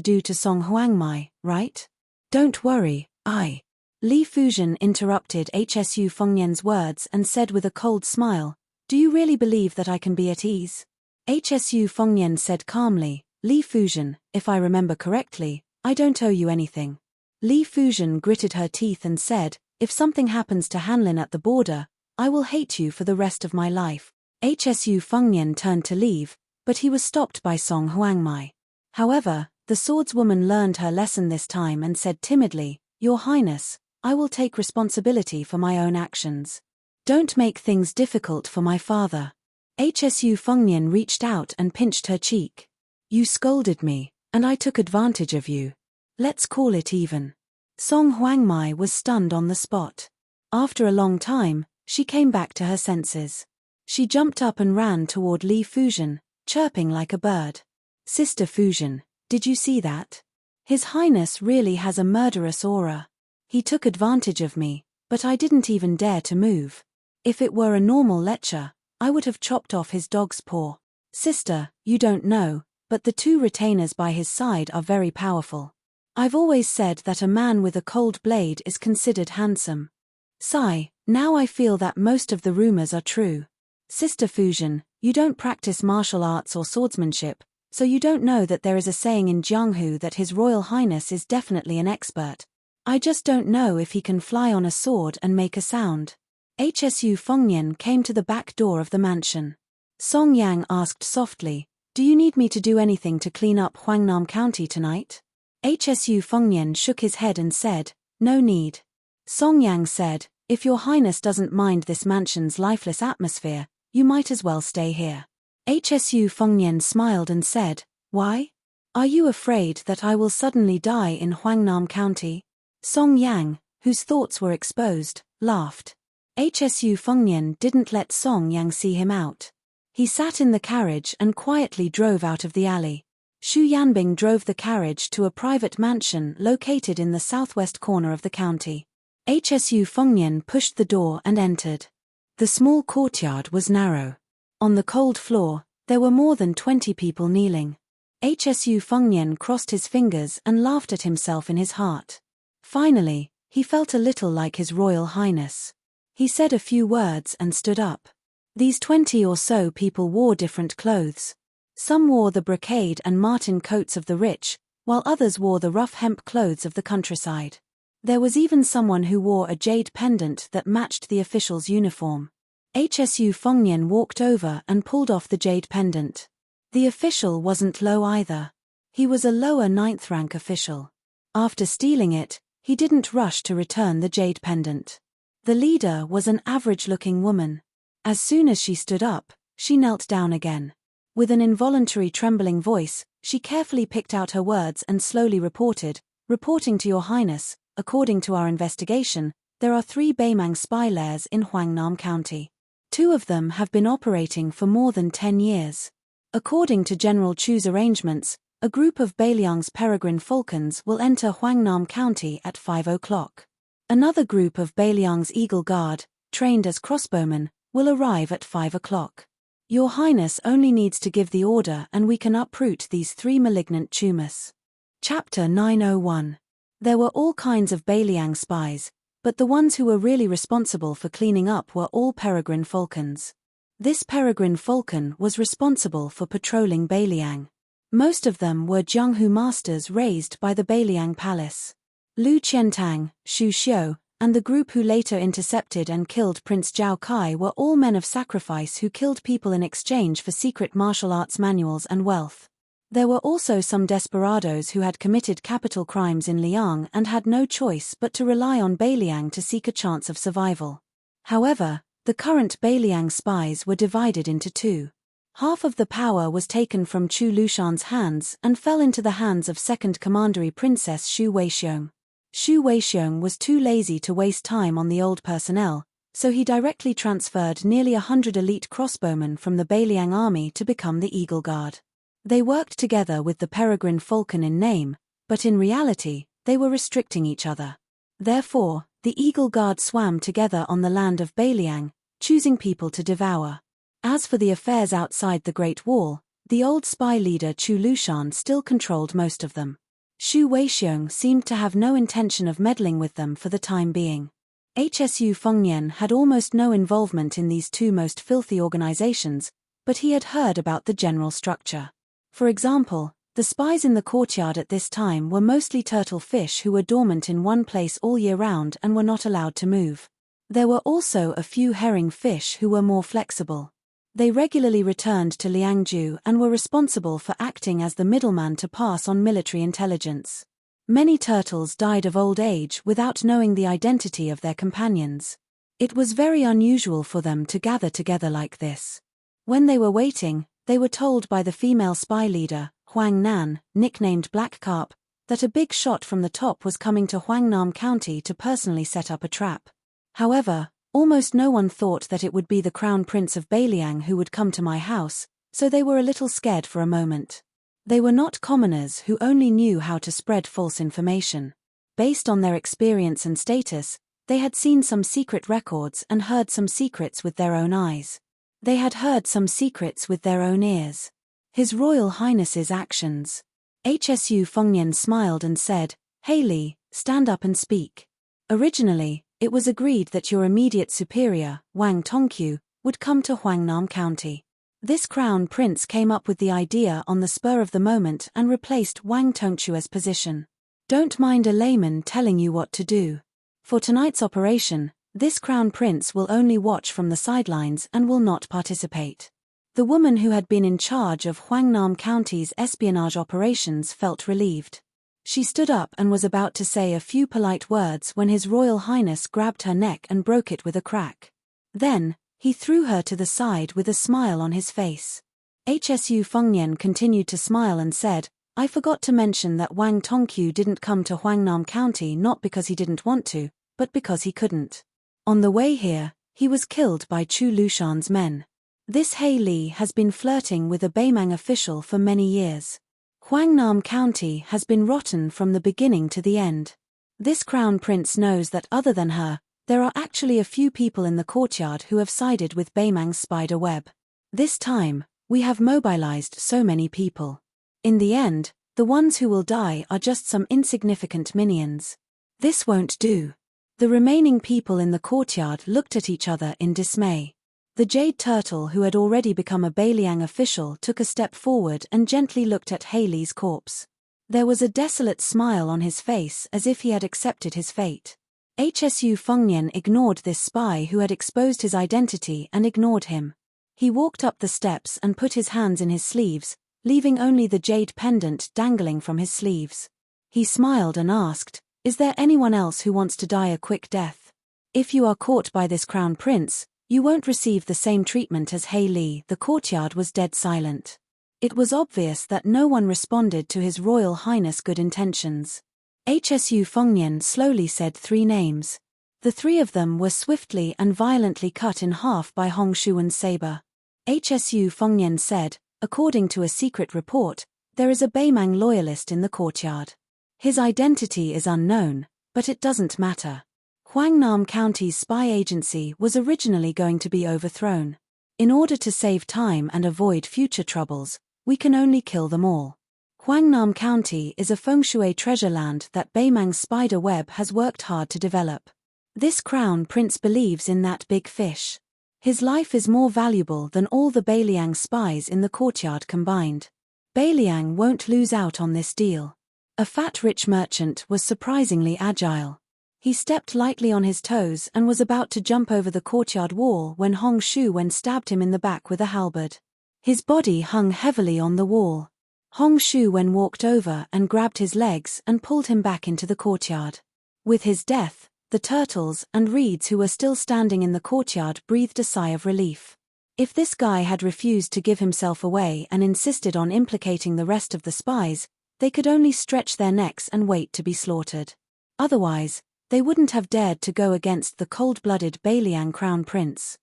do to Song Huangmai, right? Don't worry, Li Fuzhen interrupted Hsu Fengnian's words and said with a cold smile, "Do you really believe that I can be at ease?" Hsu Fengnian said calmly, "Li Fuzhen, if I remember correctly, I don't owe you anything." Li Fuzhen gritted her teeth and said, "If something happens to Hanlin at the border, I will hate you for the rest of my life." Hsu Fengnian turned to leave, but he was stopped by Song Huangmai. However, The swordswoman learned her lesson this time and said timidly, "Your Highness, I will take responsibility for my own actions. Don't make things difficult for my father." Hsu Fengnian reached out and pinched her cheek. "You scolded me, and I took advantage of you. Let's call it even." Song Huangmai was stunned on the spot. After a long time, she came back to her senses. She jumped up and ran toward Li Fujian, chirping like a bird. "Sister Fujian, did you see that? His Highness really has a murderous aura. He took advantage of me, but I didn't even dare to move. If it were a normal lecher, I would have chopped off his dog's paw. Sister, you don't know, but the two retainers by his side are very powerful. I've always said that a man with a cold blade is considered handsome. Sigh, now I feel that most of the rumors are true. Sister Fujian, you don't practice martial arts or swordsmanship, so you don't know that there is a saying in Jianghu that His Royal Highness is definitely an expert. I just don't know if he can fly on a sword and make a sound." Hsu Fengnian came to the back door of the mansion. Song Yang asked softly, "Do you need me to do anything to clean up Huangnam County tonight?" Hsu Fengnian shook his head and said, "No need." Song Yang said, "If your Highness doesn't mind this mansion's lifeless atmosphere, you might as well stay here." Hsu Fengnian smiled and said, "Why? Are you afraid that I will suddenly die in Huangnam County?" Song Yang, whose thoughts were exposed, laughed. Hsu Fengnian didn't let Song Yang see him out. He sat in the carriage and quietly drove out of the alley. Xu Yanbing drove the carriage to a private mansion located in the southwest corner of the county. Hsu Fengnian pushed the door and entered. The small courtyard was narrow. On the cold floor, there were more than 20 people kneeling. Hsu Fengnian crossed his fingers and laughed at himself in his heart. Finally, he felt a little like His Royal Highness. He said a few words and stood up. These 20 or so people wore different clothes. Some wore the brocade and marten coats of the rich, while others wore the rough hemp clothes of the countryside. There was even someone who wore a jade pendant that matched the official's uniform. Hsu Fengnian walked over and pulled off the jade pendant. The official wasn't low either. He was a lower 9th rank official. After stealing it, he didn't rush to return the jade pendant. The leader was an average-looking woman. As soon as she stood up, she knelt down again. With an involuntary trembling voice, she carefully picked out her words and slowly reporting to Your Highness, according to our investigation, there are 3 Beimang spy lairs in Huangnam County. 2 of them have been operating for more than 10 years. According to General Chu's arrangements, a group of Beiliang's peregrine falcons will enter Huangnam County at 5 o'clock. Another group of Beiliang's Eagle Guard, trained as crossbowmen, will arrive at 5 o'clock. Your Highness only needs to give the order and we can uproot these 3 malignant tumors. Chapter 901. There were all kinds of Beiliang spies, but the ones who were really responsible for cleaning up were all peregrine falcons. This peregrine falcon was responsible for patrolling Beiliang. Most of them were Jianghu masters raised by the Beiliang Palace. Lu Qiantang, Xu Xiu, and the group who later intercepted and killed Prince Zhao Kai were all men of sacrifice who killed people in exchange for secret martial arts manuals and wealth. There were also some desperados who had committed capital crimes in Liang and had no choice but to rely on Beiliang to seek a chance of survival. However, the current Beiliang spies were divided into 2. Half of the power was taken from Chu Lushan's hands and fell into the hands of Second Commandery Princess Xu Weixiong. Xu Weixiong was too lazy to waste time on the old personnel, so he directly transferred nearly 100 elite crossbowmen from the Beiliang army to become the Eagle Guard. They worked together with the Peregrine Falcon in name, but in reality, they were restricting each other. Therefore, the Eagle Guard swam together on the land of Beiliang, choosing people to devour. As for the affairs outside the Great Wall, the old spy leader Chu Lushan still controlled most of them. Xu Weixiong seemed to have no intention of meddling with them for the time being. Hsu Fengnian had almost no involvement in these 2 most filthy organizations, but he had heard about the general structure. For example, the spies in the courtyard at this time were mostly turtle fish who were dormant in one place all year round and were not allowed to move. There were also a few herring fish who were more flexible. They regularly returned to Liangju and were responsible for acting as the middleman to pass on military intelligence. Many turtles died of old age without knowing the identity of their companions. It was very unusual for them to gather together like this. When they were waiting, they were told by the female spy leader, Huang Nan, nicknamed Black Carp, that a big shot from the top was coming to Huangnam County to personally set up a trap. However, almost no one thought that it would be the Crown Prince of Beiliang who would come to my house, so they were a little scared for a moment. They were not commoners who only knew how to spread false information. Based on their experience and status, they had seen some secret records and heard some secrets with their own eyes. They had heard some secrets with their own ears. His Royal Highness's actions. Hsu Fengnian smiled and said, "Hey Li, stand up and speak. Originally, it was agreed that your immediate superior, Wang Tongqiu, would come to Huangnam County. This crown prince came up with the idea on the spur of the moment and replaced Wang Tongqiu's position. Don't mind a layman telling you what to do. For tonight's operation, this crown prince will only watch from the sidelines and will not participate." The woman who had been in charge of Huangnam County's espionage operations felt relieved. She stood up and was about to say a few polite words when His Royal Highness grabbed her neck and broke it with a crack. Then, he threw her to the side with a smile on his face. Hsu Fengnian continued to smile and said, "I forgot to mention that Wang Tongqiu didn't come to Huangnam County not because he didn't want to, but because he couldn't. On the way here, he was killed by Chu Lushan's men. This He Li has been flirting with a Beimang official for many years. Huangnam County has been rotten from the beginning to the end. This crown prince knows that other than her, there are actually a few people in the courtyard who have sided with Beimang's spider web. This time, we have mobilized so many people. In the end, the ones who will die are just some insignificant minions. This won't do." The remaining people in the courtyard looked at each other in dismay. The jade turtle who had already become a Beiliang official took a step forward and gently looked at Haley's corpse. There was a desolate smile on his face as if he had accepted his fate. Hsu Fengnian ignored this spy who had exposed his identity and ignored him. He walked up the steps and put his hands in his sleeves, leaving only the jade pendant dangling from his sleeves. He smiled and asked, "Is there anyone else who wants to die a quick death? If you are caught by this crown prince, you won't receive the same treatment as He Li." The courtyard was dead silent. It was obvious that no one responded to His Royal Highness' good intentions. Hsu Fengnian slowly said 3 names. The 3 of them were swiftly and violently cut in half by Hong Shuan's saber. Hsu Fengnian said, "According to a secret report, there is a Beimang loyalist in the courtyard. His identity is unknown, but it doesn't matter. Huangnam County's spy agency was originally going to be overthrown. In order to save time and avoid future troubles, we can only kill them all. Huangnam County is a fengshui treasure land that Beimang's spider web has worked hard to develop. This crown prince believes in that big fish. His life is more valuable than all the Beiliang spies in the courtyard combined. Beiliang won't lose out on this deal." A fat rich merchant was surprisingly agile. He stepped lightly on his toes and was about to jump over the courtyard wall when Hong Shuwen stabbed him in the back with a halberd. His body hung heavily on the wall. Hong Shuwen walked over and grabbed his legs and pulled him back into the courtyard. With his death, the turtles and reeds who were still standing in the courtyard breathed a sigh of relief. If this guy had refused to give himself away and insisted on implicating the rest of the spies, they could only stretch their necks and wait to be slaughtered. Otherwise, they wouldn't have dared to go against the cold-blooded Beiliang crown prince.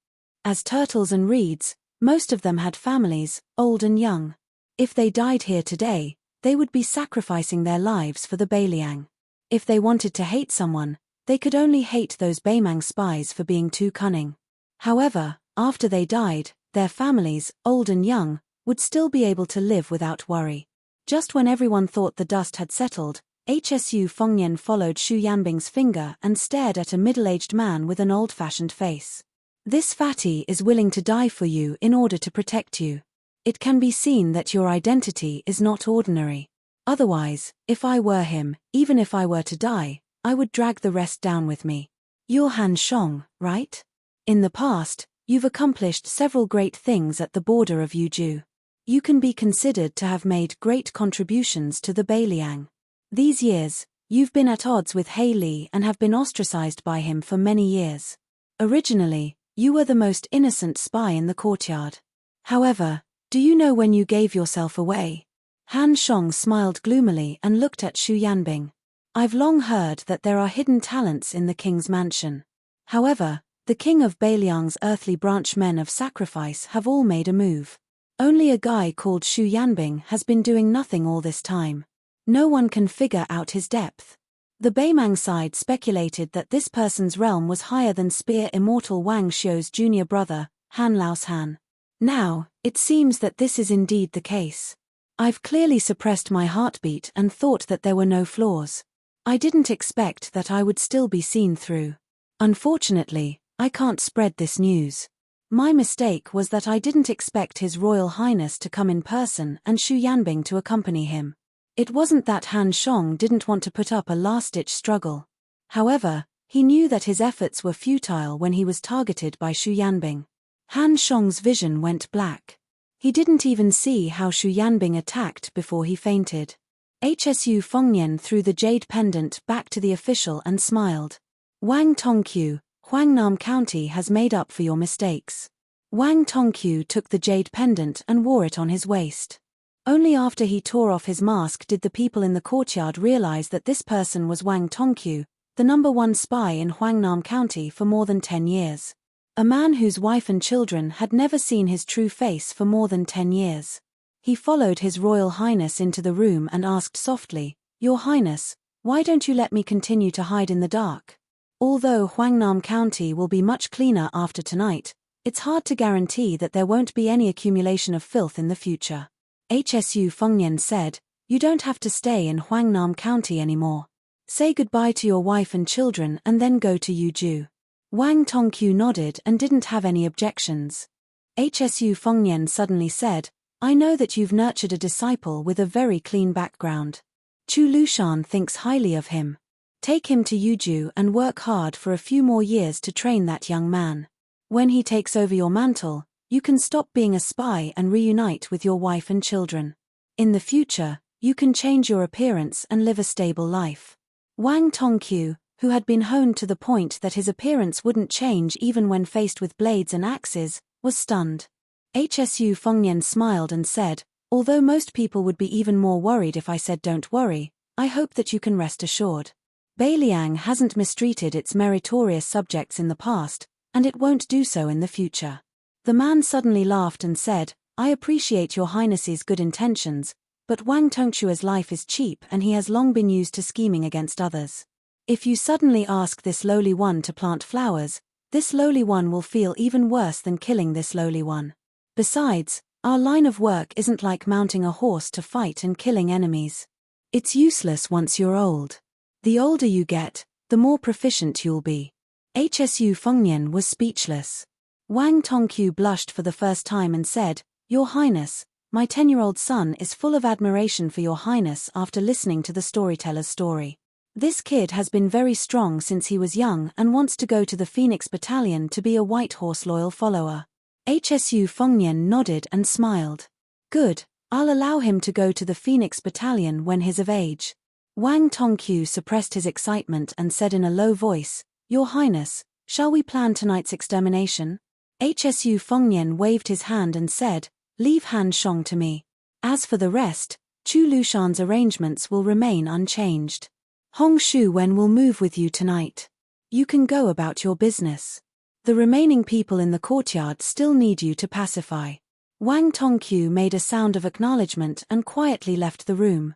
As turtles and reeds, most of them had families, old and young. If they died here today, they would be sacrificing their lives for the Beiliang. If they wanted to hate someone, they could only hate those Beimang spies for being too cunning. However, after they died, their families, old and young, would still be able to live without worry. Just when everyone thought the dust had settled, Hsu Fengnian followed Xu Yanbing's finger and stared at a middle-aged man with an old-fashioned face. "This fatty is willing to die for you in order to protect you. It can be seen that your identity is not ordinary. Otherwise, if I were him, even if I were to die, I would drag the rest down with me. You're Han Shong, right? In the past, You've accomplished several great things at the border of Yuju. You can be considered to have made great contributions to the Beiliang. These years, you've been at odds with He Li and have been ostracized by him for many years. Originally, you were the most innocent spy in the courtyard. However, do you know when you gave yourself away? Han Shong smiled gloomily and looked at Xu Yanbing. I've long heard that there are hidden talents in the king's mansion. However, the king of Beiliang's earthly branch men of sacrifice have all made a move. Only a guy called Xu Yanbing has been doing nothing all this time. No one can figure out his depth. The Beimang side speculated that this person's realm was higher than Spear Immortal Wang Xiu's junior brother, Han Laoshan. Now, it seems that this is indeed the case. I've clearly suppressed my heartbeat and thought that there were no flaws. I didn't expect that I would still be seen through. Unfortunately, I can't spread this news. My mistake was that I didn't expect His Royal Highness to come in person and Xu Yanbing to accompany him. It wasn't that Han Shong didn't want to put up a last-ditch struggle. However, he knew that his efforts were futile when he was targeted by Xu Yanbing. Han Shong's vision went black. He didn't even see how Xu Yanbing attacked before he fainted. Hsu Fengnian threw the jade pendant back to the official and smiled. Wang Tongqiu, Huangnam County has made up for your mistakes. Wang Tongqiu took the jade pendant and wore it on his waist. Only after he tore off his mask did the people in the courtyard realize that this person was Wang Tongqiu, the #1 spy in Huangnam County for more than 10 years. A man whose wife and children had never seen his true face for more than 10 years. He followed His Royal Highness into the room and asked softly, "Your Highness, why don't you let me continue to hide in the dark? Although Huangnam County will be much cleaner after tonight, it's hard to guarantee that there won't be any accumulation of filth in the future." Hsu Fengnian said, "You don't have to stay in Huangnam County anymore. Say goodbye to your wife and children and then go to Yuju." Wang Tongqiu nodded and didn't have any objections. Hsu Fengnian suddenly said, "I know that you've nurtured a disciple with a very clean background. Chu Lushan thinks highly of him. Take him to Yuju and work hard for a few more years to train that young man. When he takes over your mantle, you can stop being a spy and reunite with your wife and children. In the future, you can change your appearance and live a stable life." Wang Tongqiu, who had been honed to the point that his appearance wouldn't change even when faced with blades and axes, was stunned. Hsu Fengnian smiled and said, "Although most people would be even more worried if I said don't worry, I hope that you can rest assured. Beiliang hasn't mistreated its meritorious subjects in the past, and it won't do so in the future." The man suddenly laughed and said, "I appreciate your Highness's good intentions, but Wang Tongqiu's life is cheap and he has long been used to scheming against others. If you suddenly ask this lowly one to plant flowers, this lowly one will feel even worse than killing this lowly one. Besides, our line of work isn't like mounting a horse to fight and killing enemies. It's useless once you're old. The older you get, the more proficient you'll be." Hsu Fengnian was speechless. Wang Tongqiu blushed for the first time and said, "Your Highness, my 10-year-old son is full of admiration for your Highness after listening to the storyteller's story. This kid has been very strong since he was young and wants to go to the Phoenix Battalion to be a White Horse loyal follower." Hsu Fengnian nodded and smiled. "Good, I'll allow him to go to the Phoenix Battalion when he's of age." Wang Tongqiu suppressed his excitement and said in a low voice, "Your Highness, shall we plan tonight's extermination?" Hsu Fengnian waved his hand and said, "Leave Han Shong to me. As for the rest, Chu Lushan's arrangements will remain unchanged. Hong Shu Wen will move with you tonight. You can go about your business. The remaining people in the courtyard still need you to pacify." Wang Tongqiu made a sound of acknowledgement and quietly left the room.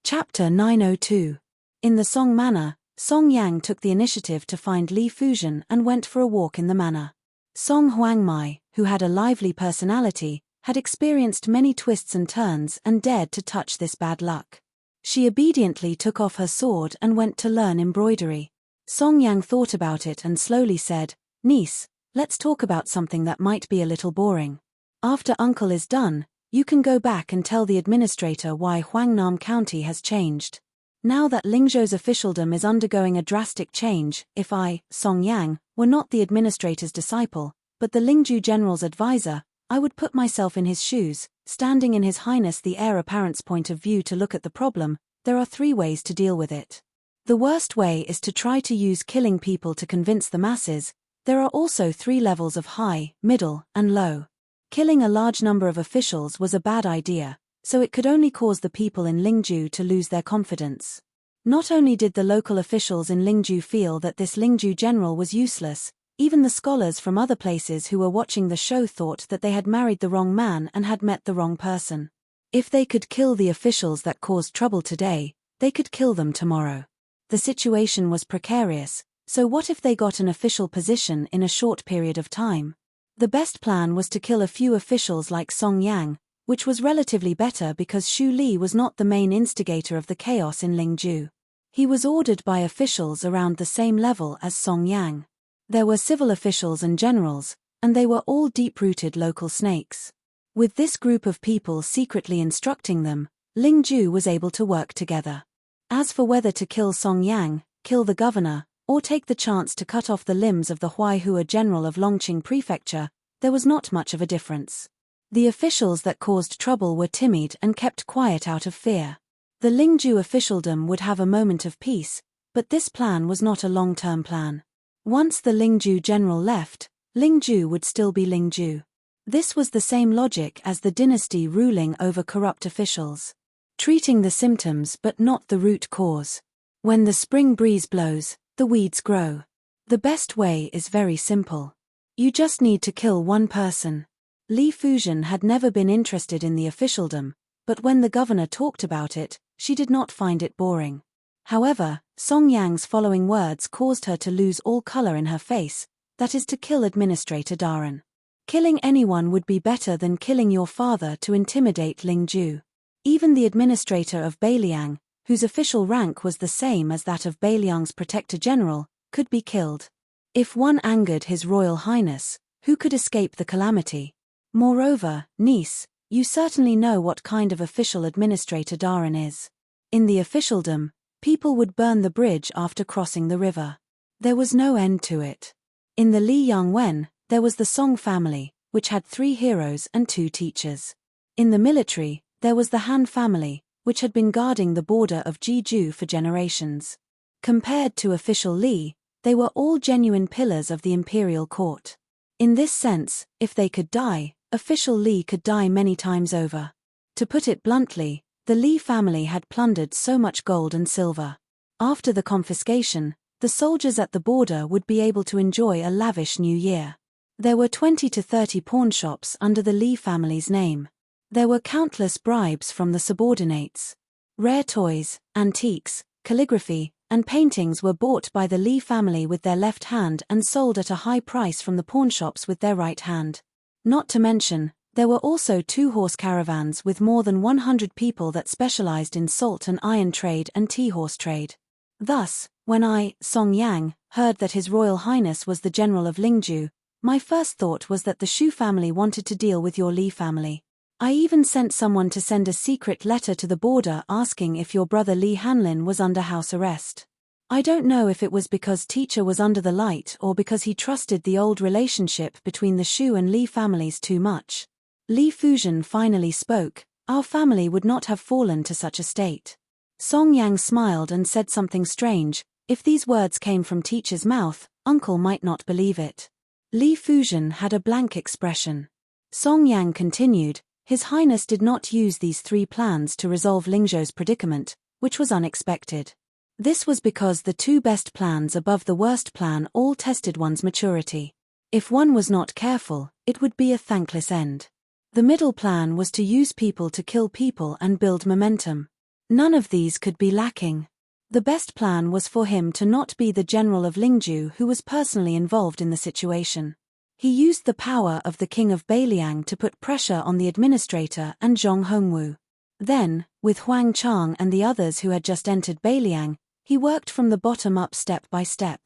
Chapter 902. In the Song Manor, Song Yang took the initiative to find Li Fuzhen and went for a walk in the manor. Song Huangmai, who had a lively personality, had experienced many twists and turns and dared to touch this bad luck. She obediently took off her sword and went to learn embroidery. Song Yang thought about it and slowly said, "Niece, let's talk about something that might be a little boring. After Uncle is done, you can go back and tell the administrator why Huangnam County has changed. Now that Lingzhou's officialdom is undergoing a drastic change, if I, Song Yang, were not the administrator's disciple, but the Lingju general's advisor, I would put myself in his shoes, standing in His Highness the heir apparent's point of view to look at the problem. There are 3 ways to deal with it. The worst way is to try to use killing people to convince the masses. There are also 3 levels of high, middle, and low. Killing a large number of officials was a bad idea, so it could only cause the people in Lingju to lose their confidence. Not only did the local officials in Lingju feel that this Lingju general was useless, even the scholars from other places who were watching the show thought that they had married the wrong man and had met the wrong person. If they could kill the officials that caused trouble today, they could kill them tomorrow. The situation was precarious, so what if they got an official position in a short period of time? The best plan was to kill a few officials like Song Yang, which was relatively better because Xu Li was not the main instigator of the chaos in Lingju. He was ordered by officials around the same level as Song Yang. There were civil officials and generals, and they were all deep-rooted local snakes. With this group of people secretly instructing them, Lingju was able to work together. As for whether to kill Song Yang, kill the governor, or take the chance to cut off the limbs of the Huaihua general of Longqing Prefecture, there was not much of a difference. The officials that caused trouble were timid and kept quiet out of fear. The Lingju officialdom would have a moment of peace, but this plan was not a long-term plan. Once the Lingju general left, Lingju would still be Lingju. This was the same logic as the dynasty ruling over corrupt officials. Treating the symptoms but not the root cause. When the spring breeze blows, the weeds grow. The best way is very simple. You just need to kill one person. Li Fuzhen had never been interested in the officialdom, but when the governor talked about it, she did not find it boring. However, Song Yang's following words caused her to lose all color in her face, that is to kill Administrator Daran. Killing anyone would be better than killing your father to intimidate Lingju. Even the administrator of Beiliang, whose official rank was the same as that of Beiliang's protector general, could be killed. If one angered His Royal Highness, who could escape the calamity? Moreover, niece, you certainly know what kind of official Administrator Daran is. In the officialdom, people would burn the bridge after crossing the river. There was no end to it. In the Li Yangwen, there was the Song family, which had 3 heroes and 2 teachers. In the military, there was the Han family, which had been guarding the border of Jeju for generations. Compared to official Li, they were all genuine pillars of the imperial court. In this sense, if they could die, official Li could die many times over. To put it bluntly, the Li family had plundered so much gold and silver. After the confiscation, the soldiers at the border would be able to enjoy a lavish new year. There were 20 to 30 pawnshops under the Li family's name. There were countless bribes from the subordinates. Rare toys, antiques, calligraphy, and paintings were bought by the Li family with their left hand and sold at a high price from the pawnshops with their right hand. Not to mention, there were also 2-horse caravans with more than 100 people that specialized in salt and iron trade and tea-horse trade. Thus, when I, Song Yang, heard that His Royal Highness was the general of Lingju, my first thought was that the Shu family wanted to deal with your Li family. I even sent someone to send a secret letter to the border asking if your brother Li Hanlin was under house arrest. I don't know if it was because teacher was under the light or because he trusted the old relationship between the Shu and Li families too much. Li Fuzhen finally spoke. Our family would not have fallen to such a state. Song Yang smiled and said something strange. If these words came from teacher's mouth, uncle might not believe it. Li Fuzhen had a blank expression. Song Yang continued. His Highness did not use these 3 plans to resolve Lingzhou's predicament, which was unexpected. This was because the 2 best plans above the worst plan all tested one's maturity. If one was not careful, it would be a thankless end. The middle plan was to use people to kill people and build momentum. None of these could be lacking. The best plan was for him to not be the general of Lingju who was personally involved in the situation. He used the power of the king of Beiliang to put pressure on the administrator and Zhong Hongwu. Then, with Huang Chang and the others who had just entered Beiliang, he worked from the bottom up step by step.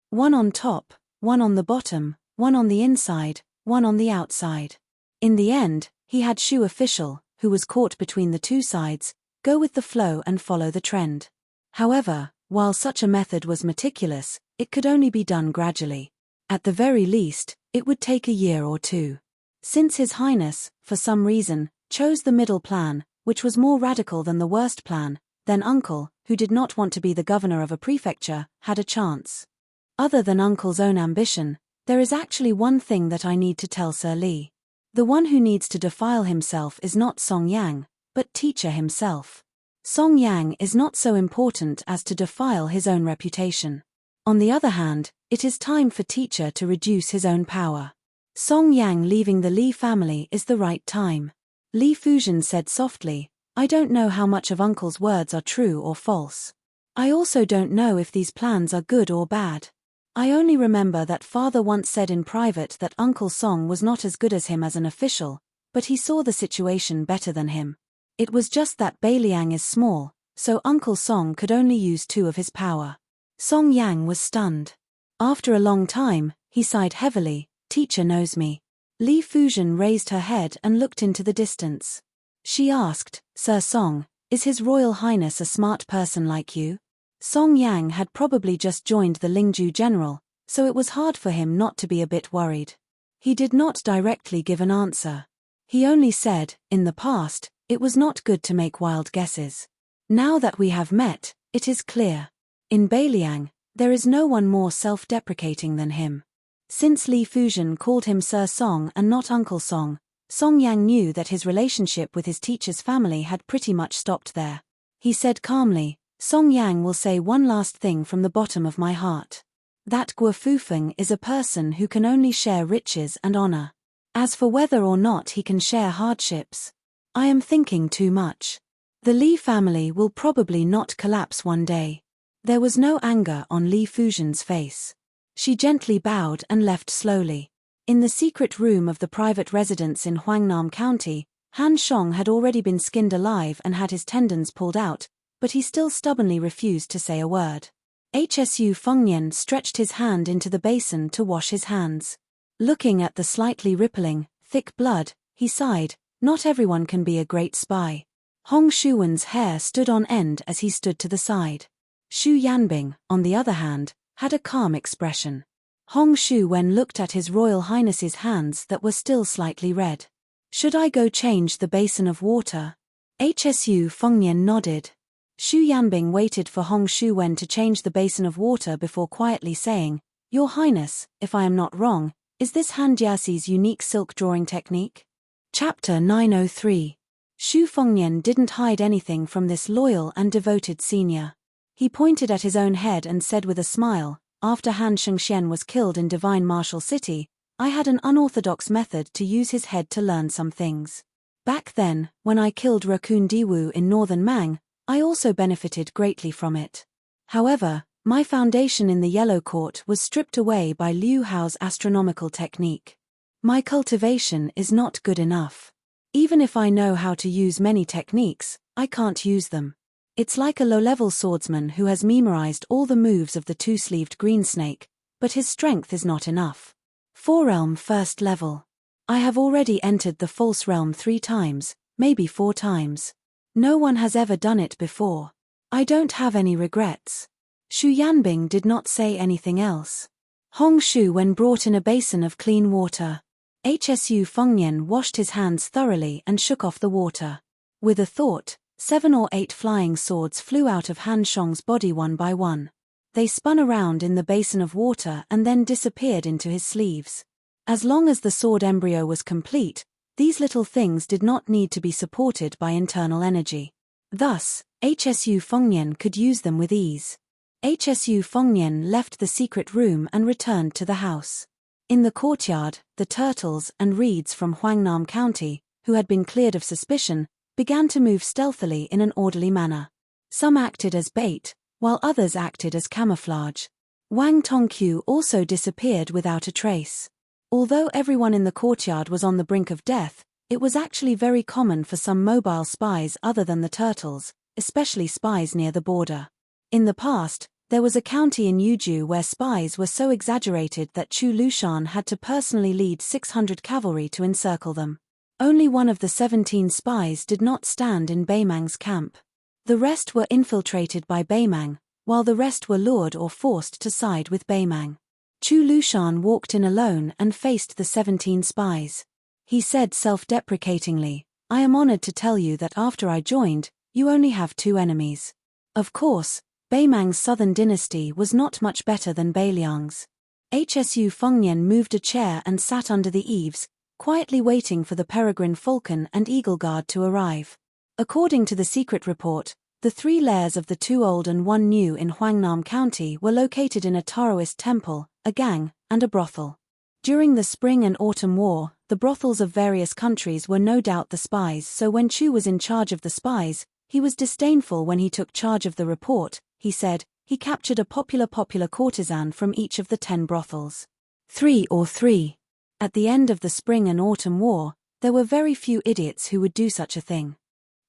One on top, one on the bottom, one on the inside, one on the outside. In the end, he had Shu official, who was caught between the 2 sides, go with the flow and follow the trend. However, while such a method was meticulous, it could only be done gradually. At the very least, It would take a year or two. Since His Highness, for some reason, chose the middle plan, which was more radical than the worst plan, then Uncle, who did not want to be the governor of a prefecture, had a chance. Other than Uncle's own ambition, there is actually one thing that I need to tell Sir Li. The one who needs to defile himself is not Song Yang, but teacher himself. Song Yang is not so important as to defile his own reputation. On the other hand, it is time for teacher to reduce his own power. Song Yang leaving the Li family is the right time. Li Fujian said softly, I don't know how much of Uncle's words are true or false. I also don't know if these plans are good or bad. I only remember that father once said in private that Uncle Song was not as good as him as an official, but he saw the situation better than him. It was just that Beiliang is small, so Uncle Song could only use 2 of his power. Song Yang was stunned. After a long time, he sighed heavily, teacher knows me. Li Fujian raised her head and looked into the distance. She asked, Sir Song, is His Royal Highness a smart person like you? Song Yang had probably just joined the Lingju general, so it was hard for him not to be a bit worried. He did not directly give an answer. He only said, in the past, it was not good to make wild guesses. Now that we have met, it is clear. In Beiliang, there is no one more self-deprecating than him. Since Li Fujian called him Sir Song and not Uncle Song, Song Yang knew that his relationship with his teacher's family had pretty much stopped there. He said calmly, Song Yang will say one last thing from the bottom of my heart. That Guo Fufeng is a person who can only share riches and honor. As for whether or not he can share hardships, I am thinking too much. The Li family will probably not collapse one day. There was no anger on Li Fujian's face. She gently bowed and left slowly. In the secret room of the private residence in Huangnam County, Han Shong had already been skinned alive and had his tendons pulled out, but he still stubbornly refused to say a word. Hsu Fengnian stretched his hand into the basin to wash his hands. Looking at the slightly rippling, thick blood, he sighed, not everyone can be a great spy. Hong Shuwen's hair stood on end as he stood to the side. Xu Yanbing, on the other hand, had a calm expression. Hong Shuwen looked at His Royal Highness's hands that were still slightly red. Should I go change the basin of water? Hsu Fengnian nodded. Xu Yanbing waited for Hong Shuwen to change the basin of water before quietly saying, Your Highness, if I am not wrong, is this Han Jiaxi's unique silk drawing technique? Chapter 903. Xu Fengnian didn't hide anything from this loyal and devoted senior. He pointed at his own head and said with a smile, after Han Shengxian was killed in Divine Martial City, I had an unorthodox method to use his head to learn some things. Back then, when I killed Raccoon Diwu in northern Mang, I also benefited greatly from it. However, my foundation in the Yellow Court was stripped away by Liu Hao's astronomical technique. My cultivation is not good enough. Even if I know how to use many techniques, I can't use them. It's like a low-level swordsman who has memorized all the moves of the two-sleeved green snake, but his strength is not enough. 4 Realm First Level. I have already entered the False Realm 3 times, maybe 4 times. No one has ever done it before. I don't have any regrets. Xu Yanbing did not say anything else. Hong Shuwen brought in a basin of clean water. Hsu Fengnian washed his hands thoroughly and shook off the water. With a thought, 7 or 8 flying swords flew out of Han Shong's body one by one. They spun around in the basin of water and then disappeared into his sleeves. As long as the sword embryo was complete, these little things did not need to be supported by internal energy. Thus, Hsu Fengnian could use them with ease. Hsu Fengnian left the secret room and returned to the house. In the courtyard, the turtles and reeds from Huangnam County, who had been cleared of suspicion, began to move stealthily in an orderly manner. Some acted as bait, while others acted as camouflage. Wang Tongqiu also disappeared without a trace. Although everyone in the courtyard was on the brink of death, it was actually very common for some mobile spies other than the turtles, especially spies near the border. In the past, there was a county in Yuju where spies were so exaggerated that Chu Lushan had to personally lead 600 cavalry to encircle them. Only one of the 17 spies did not stand in Beimang's camp. The rest were infiltrated by Beimang, while the rest were lured or forced to side with Beimang. Chu Lushan walked in alone and faced the 17 spies. He said self-deprecatingly, "I am honored to tell you that after I joined, you only have 2 enemies." Of course, Beimang's southern dynasty was not much better than Beiliang's. Hsu Fengnian moved a chair and sat under the eaves, quietly waiting for the peregrine falcon and eagle guard to arrive. According to the secret report, the 3 lairs of the 2 old and 1 new in Huangnam County were located in a Taoist temple, a gang, and a brothel. During the Spring and Autumn War, the brothels of various countries were no doubt the spies, so when Chu was in charge of the spies, he was disdainful when he took charge of the report. He said, he captured a popular courtesan from each of the 10 brothels. 3 or 3. At the end of the Spring and Autumn War, there were very few idiots who would do such a thing.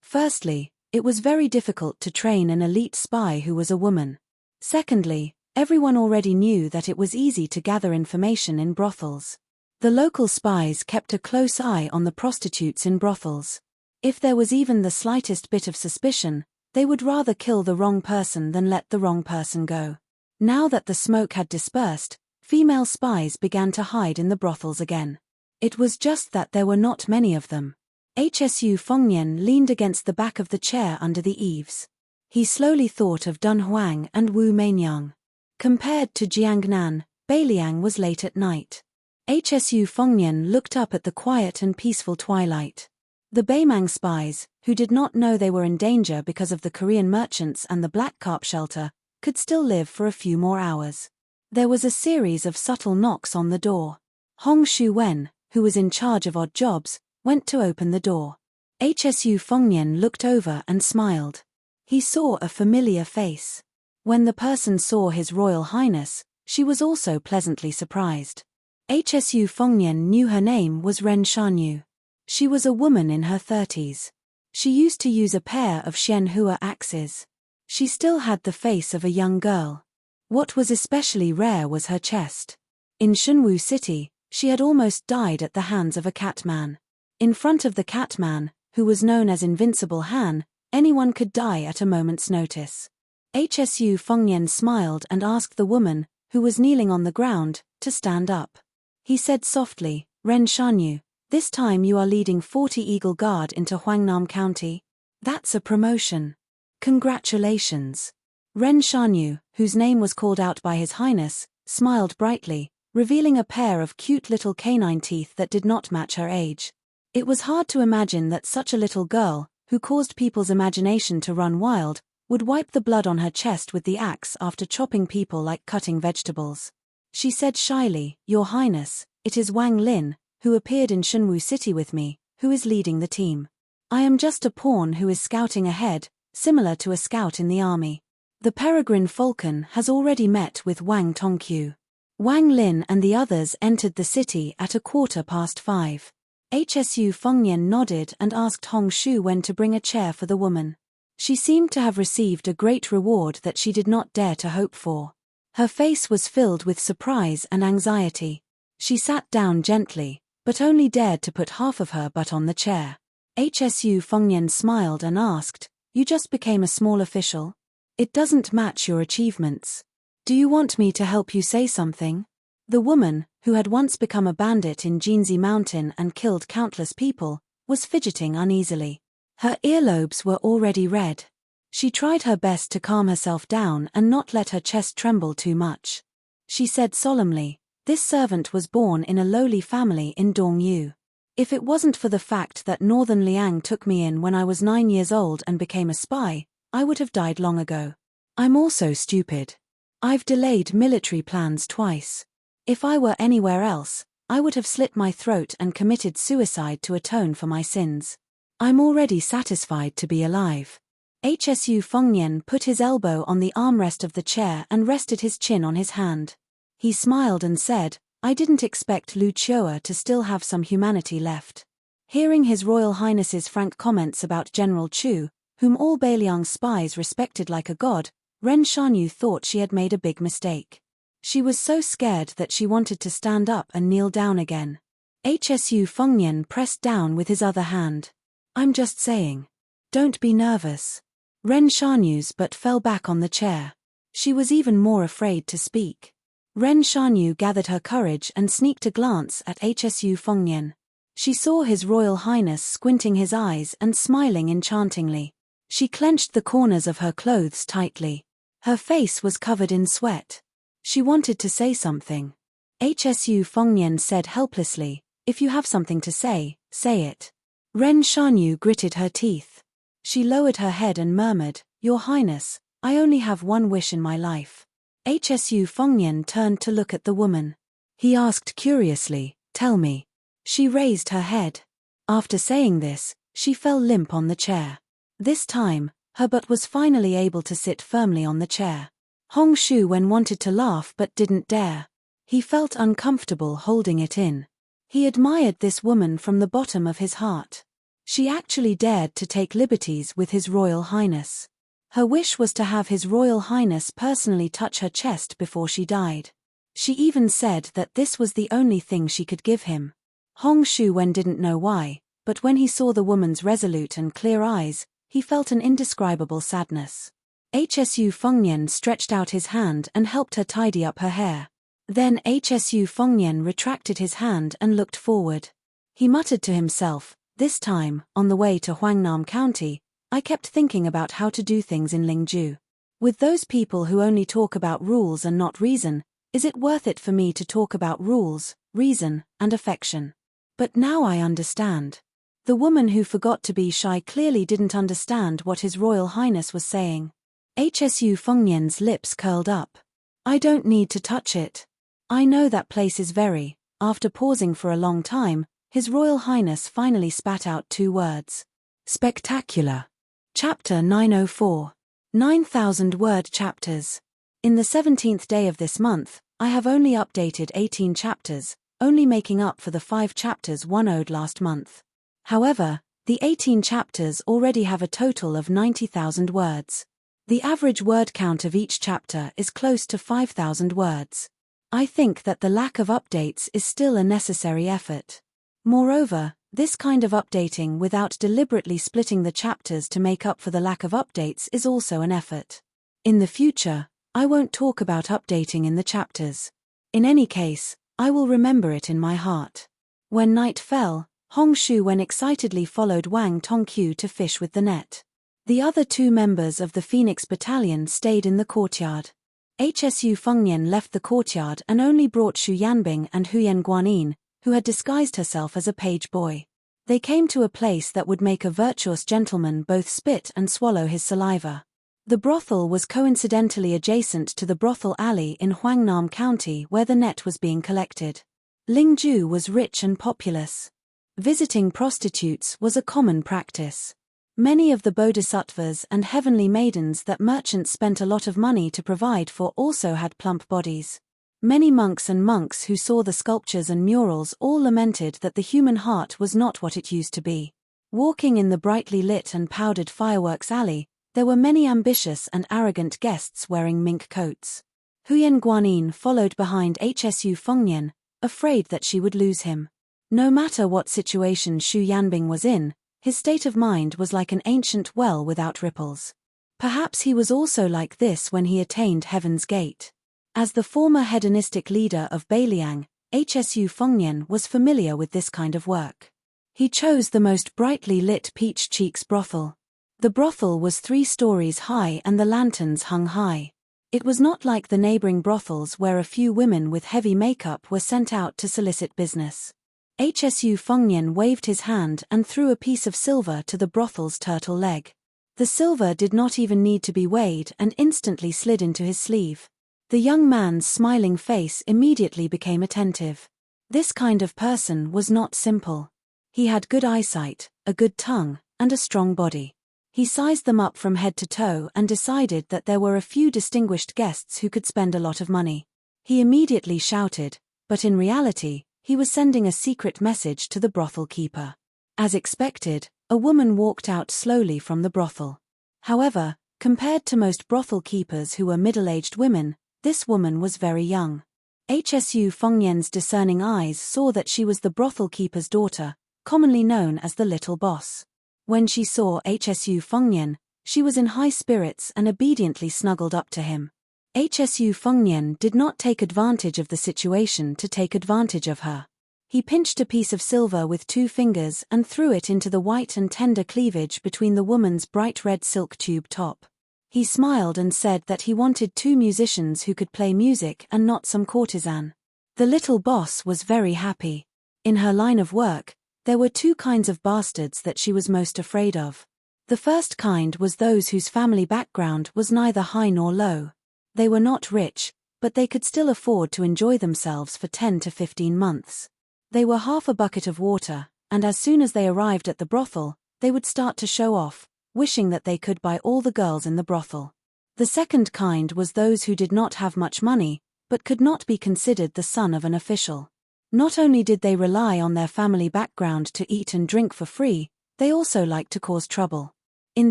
Firstly, it was very difficult to train an elite spy who was a woman. Secondly, everyone already knew that it was easy to gather information in brothels. The local spies kept a close eye on the prostitutes in brothels. If there was even the slightest bit of suspicion, they would rather kill the wrong person than let the wrong person go. Now that the smoke had dispersed, female spies began to hide in the brothels again. It was just that there were not many of them. Hsu Fengnian leaned against the back of the chair under the eaves. He slowly thought of Dun Huang and Wu Meinyang. Compared to Jiangnan, Beiliang was late at night. Hsu Fengnian looked up at the quiet and peaceful twilight. The Beimang spies, who did not know they were in danger because of the Korean merchants and the black carp shelter, could still live for a few more hours. There was a series of subtle knocks on the door. Hong Shuwen, who was in charge of odd jobs, went to open the door. Hsu Fengnian looked over and smiled. He saw a familiar face. When the person saw His Royal Highness, she was also pleasantly surprised. Hsu Fengnian knew her name was Ren Shanyu. She was a woman in her 30s. She used to use a pair of Xianhua axes. She still had the face of a young girl. What was especially rare was her chest. In Shunwu City, she had almost died at the hands of a catman. In front of the catman, who was known as Invincible Han, anyone could die at a moment's notice. Hsu Fengnian smiled and asked the woman, who was kneeling on the ground, to stand up. He said softly, "Ren Shanyu, this time you are leading 40 Eagle Guard into Huangnam County. That's a promotion. Congratulations." Ren Shanyu, whose name was called out by His Highness, smiled brightly, revealing a pair of cute little canine teeth that did not match her age. It was hard to imagine that such a little girl, who caused people's imagination to run wild, would wipe the blood on her chest with the axe after chopping people like cutting vegetables. She said shyly, "Your Highness, it is Wang Lin, who appeared in Shunwu City with me, who is leading the team. I am just a pawn who is scouting ahead, similar to a scout in the army. The peregrine falcon has already met with Wang Tongqiu." Wang Lin and the others entered the city at 5:15. Hsu Fengnian nodded and asked Hong Shuwen to bring a chair for the woman. She seemed to have received a great reward that she did not dare to hope for. Her face was filled with surprise and anxiety. She sat down gently, but only dared to put half of her butt on the chair. Hsu Fengnian smiled and asked, "You just became a small official? It doesn't match your achievements. Do you want me to help you say something?" The woman, who had once become a bandit in Jinzi Mountain and killed countless people, was fidgeting uneasily. Her earlobes were already red. She tried her best to calm herself down and not let her chest tremble too much. She said solemnly, "This servant was born in a lowly family in Dongyu. If it wasn't for the fact that Northern Liang took me in when I was 9 years old and became a spy, I would have died long ago. I'm also stupid. I've delayed military plans twice. If I were anywhere else, I would have slit my throat and committed suicide to atone for my sins. I'm already satisfied to be alive." Hsu Fengnian put his elbow on the armrest of the chair and rested his chin on his hand. He smiled and said, "I didn't expect Lu Chioa to still have some humanity left." Hearing His Royal Highness's frank comments about General Chu, whom all Beiliang's spies respected like a god, Ren Shanyu thought she had made a big mistake. She was so scared that she wanted to stand up and kneel down again. Hsu Fengnian pressed down with his other hand. "I'm just saying. Don't be nervous." Ren Shanyu's butt fell back on the chair. She was even more afraid to speak. Ren Shanyu gathered her courage and sneaked a glance at Hsu Fengnian. She saw His Royal Highness squinting his eyes and smiling enchantingly. She clenched the corners of her clothes tightly. Her face was covered in sweat. She wanted to say something. Hsu Fengnian said helplessly, "If you have something to say, say it." Ren Shanyu gritted her teeth. She lowered her head and murmured, "Your Highness, I only have one wish in my life." Hsu Fengnian turned to look at the woman. He asked curiously, "Tell me." She raised her head. After saying this, she fell limp on the chair. This time, her butt was finally able to sit firmly on the chair. Hong Shuwen wanted to laugh but didn't dare. He felt uncomfortable holding it in. He admired this woman from the bottom of his heart. She actually dared to take liberties with His Royal Highness. Her wish was to have His Royal Highness personally touch her chest before she died. She even said that this was the only thing she could give him. Hong Shuwen didn't know why, but when he saw the woman's resolute and clear eyes, he felt an indescribable sadness. Hsu Fengnian stretched out his hand and helped her tidy up her hair. Then Hsu Fengnian retracted his hand and looked forward. He muttered to himself, "This time, on the way to Huangnam County, I kept thinking about how to do things in Lingju. With those people who only talk about rules and not reason, is it worth it for me to talk about rules, reason, and affection? But now I understand." The woman who forgot to be shy clearly didn't understand what His Royal Highness was saying. Hsu Fengnian's lips curled up. "I don't need to touch it. I know that place is very..." After pausing for a long time, His Royal Highness finally spat out 2 words. "Spectacular." Chapter 904. 9,000-word chapters. In the 17th day of this month, I have only updated 18 chapters, only making up for the 5 chapters one owed last month. However, the 18 chapters already have a total of 90,000 words. The average word count of each chapter is close to 5,000 words. I think that the lack of updates is still a necessary effort. Moreover, this kind of updating without deliberately splitting the chapters to make up for the lack of updates is also an effort. In the future, I won't talk about updating in the chapters. In any case, I will remember it in my heart. When night fell, Hong Shuwen excitedly followed Wang Tongqiu to fish with the net. The other 2 members of the Phoenix Battalion stayed in the courtyard. Hsu Fengnian left the courtyard and only brought Xu Yanbing and Huyen Guanyin, who had disguised herself as a page boy. They came to a place that would make a virtuous gentleman both spit and swallow his saliva. The brothel was coincidentally adjacent to the brothel alley in Huangnam County where the net was being collected. Lingju was rich and populous. Visiting prostitutes was a common practice. Many of the bodhisattvas and heavenly maidens that merchants spent a lot of money to provide for also had plump bodies. Many monks who saw the sculptures and murals all lamented that the human heart was not what it used to be. Walking in the brightly lit and powdered fireworks alley, there were many ambitious and arrogant guests wearing mink coats. Huyen Guanyin followed behind Hsu Fengnian, afraid that she would lose him. No matter what situation Xu Yanbing was in, his state of mind was like an ancient well without ripples. Perhaps he was also like this when he attained Heaven's Gate. As the former hedonistic leader of Beiliang, Hsu Fengnian was familiar with this kind of work. He chose the most brightly lit Peach Cheeks brothel. The brothel was 3 stories high and the lanterns hung high. It was not like the neighboring brothels where a few women with heavy makeup were sent out to solicit business. Hsu Fengnian waved his hand and threw a piece of silver to the brothel's turtle leg. The silver did not even need to be weighed and instantly slid into his sleeve. The young man's smiling face immediately became attentive. This kind of person was not simple. He had good eyesight, a good tongue, and a strong body. He sized them up from head to toe and decided that there were a few distinguished guests who could spend a lot of money. He immediately shouted, but in reality, he was sending a secret message to the brothel keeper. As expected, a woman walked out slowly from the brothel. However, compared to most brothel keepers who were middle-aged women, this woman was very young. Hsu Fengnian's discerning eyes saw that she was the brothel keeper's daughter, commonly known as the Little Boss. When she saw Hsu Fengnian, she was in high spirits and obediently snuggled up to him. Hsu Fengnian did not take advantage of the situation to take advantage of her. He pinched a piece of silver with 2 fingers and threw it into the white and tender cleavage between the woman's bright red silk tube top. He smiled and said that he wanted 2 musicians who could play music and not some courtesan. The little boss was very happy. In her line of work, there were 2 kinds of bastards that she was most afraid of. The first kind was those whose family background was neither high nor low. They were not rich, but they could still afford to enjoy themselves for 10 to 15 months. They were half a bucket of water, and as soon as they arrived at the brothel, they would start to show off, wishing that they could buy all the girls in the brothel. The second kind was those who did not have much money, but could not be considered the son of an official. Not only did they rely on their family background to eat and drink for free, they also liked to cause trouble. In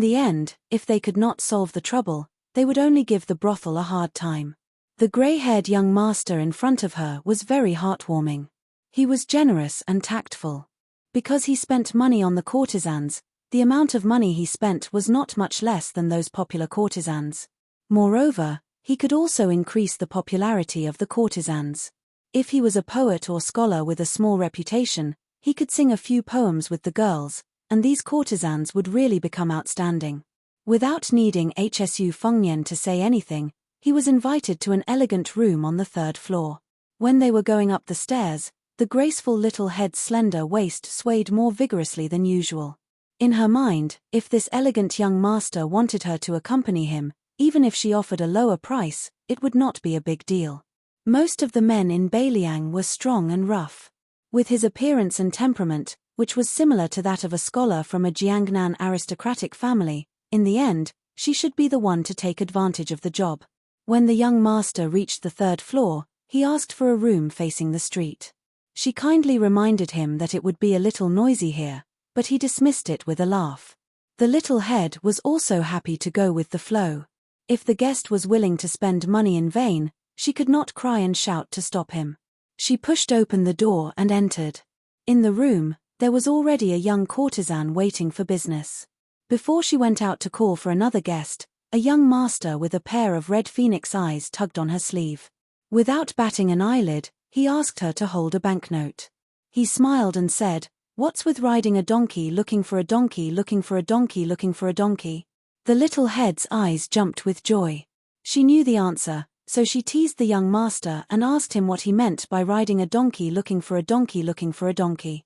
the end, if they could not solve the trouble, they would only give the brothel a hard time. The grey-haired young master in front of her was very heartwarming. He was generous and tactful. Because he spent money on the courtesans, the amount of money he spent was not much less than those popular courtesans. Moreover, he could also increase the popularity of the courtesans. If he was a poet or scholar with a small reputation, he could sing a few poems with the girls, and these courtesans would really become outstanding. Without needing Hsu Fengnian to say anything, he was invited to an elegant room on the 3rd floor. When they were going up the stairs, the graceful little head's slender waist swayed more vigorously than usual. In her mind, if this elegant young master wanted her to accompany him, even if she offered a lower price, it would not be a big deal. Most of the men in Beiliang were strong and rough. With his appearance and temperament, which was similar to that of a scholar from a Jiangnan aristocratic family, in the end, she should be the one to take advantage of the job. When the young master reached the 3rd floor, he asked for a room facing the street. She kindly reminded him that it would be a little noisy here, but he dismissed it with a laugh. The little head was also happy to go with the flow. If the guest was willing to spend money in vain, she could not cry and shout to stop him. She pushed open the door and entered. In the room, there was already a young courtesan waiting for business. Before she went out to call for another guest, a young master with a pair of red phoenix eyes tugged on her sleeve. Without batting an eyelid, he asked her to hold a banknote. He smiled and said, "What's with riding a donkey looking for a donkey looking for a donkey looking for a donkey?" The little head's eyes jumped with joy. She knew the answer, so she teased the young master and asked him what he meant by riding a donkey looking for a donkey looking for a donkey.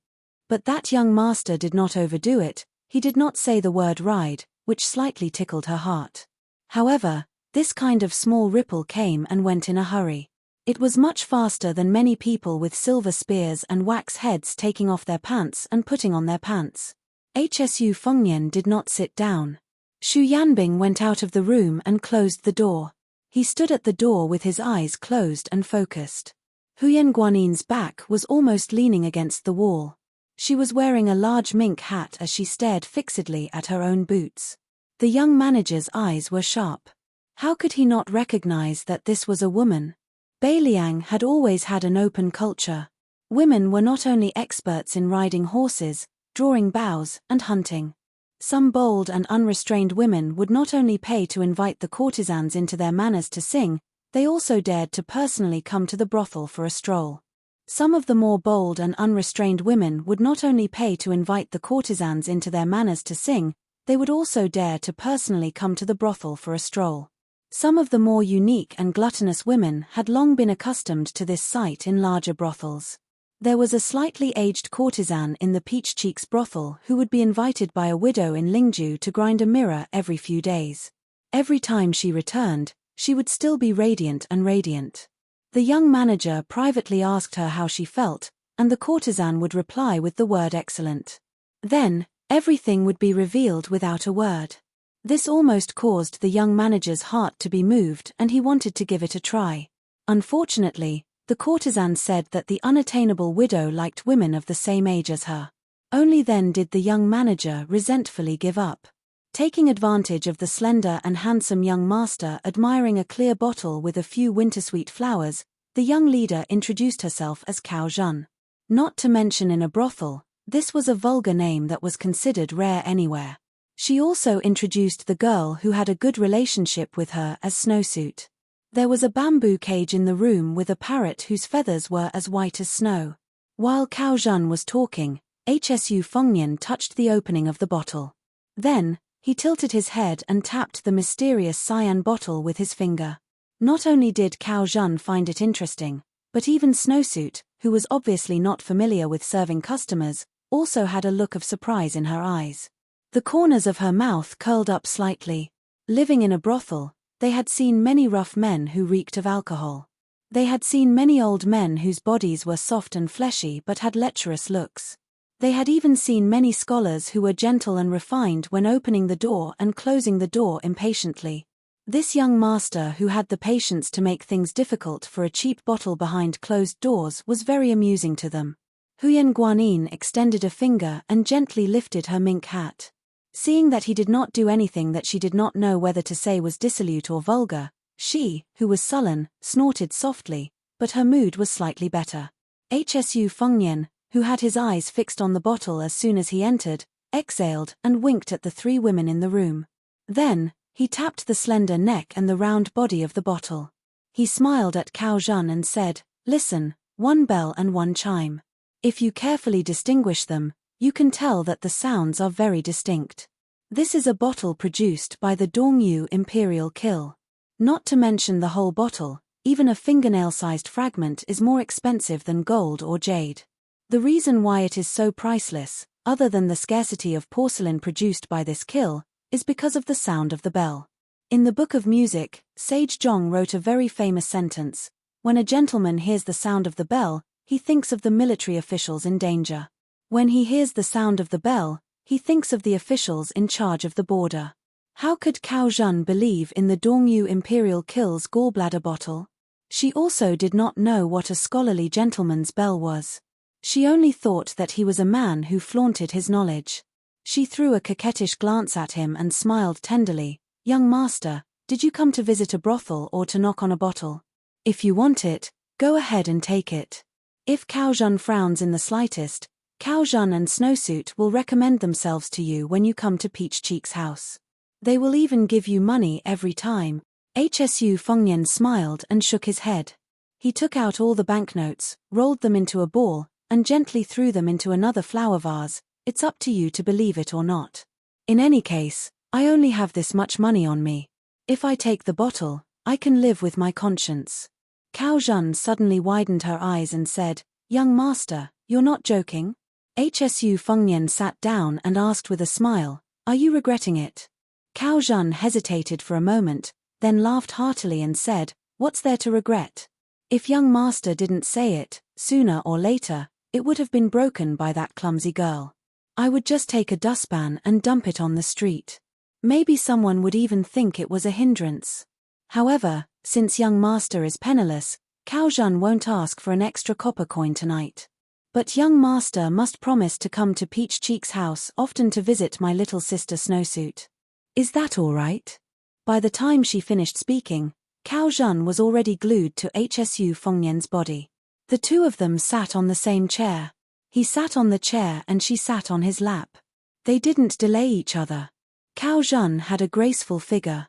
But that young master did not overdo it. He did not say the word ride, which slightly tickled her heart. However, this kind of small ripple came and went in a hurry. It was much faster than many people with silver spears and wax heads taking off their pants and putting on their pants. Hsu Fengnian did not sit down. Xu Yanbing went out of the room and closed the door. He stood at the door with his eyes closed and focused. Huyen Guanin's back was almost leaning against the wall. She was wearing a large mink hat as she stared fixedly at her own boots. The young manager's eyes were sharp. How could he not recognize that this was a woman? Beiliang had always had an open culture. Women were not only experts in riding horses, drawing bows, and hunting. Some bold and unrestrained women would not only pay to invite the courtesans into their manors to sing, they also dared to personally come to the brothel for a stroll. Some of the more bold and unrestrained women would not only pay to invite the courtesans into their manors to sing, they would also dare to personally come to the brothel for a stroll. Some of the more unique and gluttonous women had long been accustomed to this sight in larger brothels. There was a slightly aged courtesan in the Peach Cheeks brothel who would be invited by a widow in Lingju to grind a mirror every few days. Every time she returned, she would still be radiant and radiant. The young manager privately asked her how she felt, and the courtesan would reply with the word excellent. Then, everything would be revealed without a word. This almost caused the young manager's heart to be moved and he wanted to give it a try. Unfortunately, the courtesan said that the unattainable widow liked women of the same age as her. Only then did the young manager resentfully give up. Taking advantage of the slender and handsome young master admiring a clear bottle with a few wintersweet flowers, the young leader introduced herself as Cao Zhen. Not to mention in a brothel, this was a vulgar name that was considered rare anywhere. She also introduced the girl who had a good relationship with her as Snowsuit. There was a bamboo cage in the room with a parrot whose feathers were as white as snow. While Cao Zhen was talking, Hsu Fengnian touched the opening of the bottle. Then, he tilted his head and tapped the mysterious cyan bottle with his finger. Not only did Cao Zhen find it interesting, but even Snowsuit, who was obviously not familiar with serving customers, also had a look of surprise in her eyes. The corners of her mouth curled up slightly. Living in a brothel, they had seen many rough men who reeked of alcohol. They had seen many old men whose bodies were soft and fleshy but had lecherous looks. They had even seen many scholars who were gentle and refined when opening the door and closing the door impatiently. This young master who had the patience to make things difficult for a cheap bottle behind closed doors was very amusing to them. Huyen Guanyin extended a finger and gently lifted her mink hat. Seeing that he did not do anything that she did not know whether to say was dissolute or vulgar, she, who was sullen, snorted softly, but her mood was slightly better. Hsu Fengnian, who had his eyes fixed on the bottle as soon as he entered, exhaled and winked at the three women in the room. Then, he tapped the slender neck and the round body of the bottle. He smiled at Cao Zhen and said, "Listen, one bell and one chime. If you carefully distinguish them, you can tell that the sounds are very distinct. This is a bottle produced by the Dongyu Imperial Kill. Not to mention the whole bottle, even a fingernail-sized fragment is more expensive than gold or jade. The reason why it is so priceless, other than the scarcity of porcelain produced by this kill, is because of the sound of the bell. In the Book of Music, Sage Zhong wrote a very famous sentence: when a gentleman hears the sound of the bell, he thinks of the military officials in danger. When he hears the sound of the bell, he thinks of the officials in charge of the border." How could Cao Zhen believe in the Dongyu Imperial Kill's gallbladder bottle? She also did not know what a scholarly gentleman's bell was. She only thought that he was a man who flaunted his knowledge. She threw a coquettish glance at him and smiled tenderly. "Young master, did you come to visit a brothel or to knock on a bottle? If you want it, go ahead and take it." If Cao Zhen frowns in the slightest, Cao Zhen and Snowsuit will recommend themselves to you when you come to Peach Cheek's house. They will even give you money every time. Hsu Fengnian smiled and shook his head. He took out all the banknotes, rolled them into a ball, and gently threw them into another flower vase. "It's up to you to believe it or not. In any case, I only have this much money on me. If I take the bottle, I can live with my conscience." Cao Zhen suddenly widened her eyes and said, "Young master, you're not joking?" Hsu Fengnian sat down and asked with a smile, "Are you regretting it?" Cao Zhen hesitated for a moment, then laughed heartily and said, "What's there to regret? If young master didn't say it, sooner or later, it would have been broken by that clumsy girl. I would just take a dustpan and dump it on the street. Maybe someone would even think it was a hindrance. However, since young master is penniless, Cao Zhen won't ask for an extra copper coin tonight. But young master must promise to come to Peach Cheek's house often to visit my little sister Snowsuit. Is that all right?" By the time she finished speaking, Cao Zhen was already glued to Hsu Fengnian's body. The two of them sat on the same chair. He sat on the chair and she sat on his lap. They didn't delay each other. Cao Zhen had a graceful figure.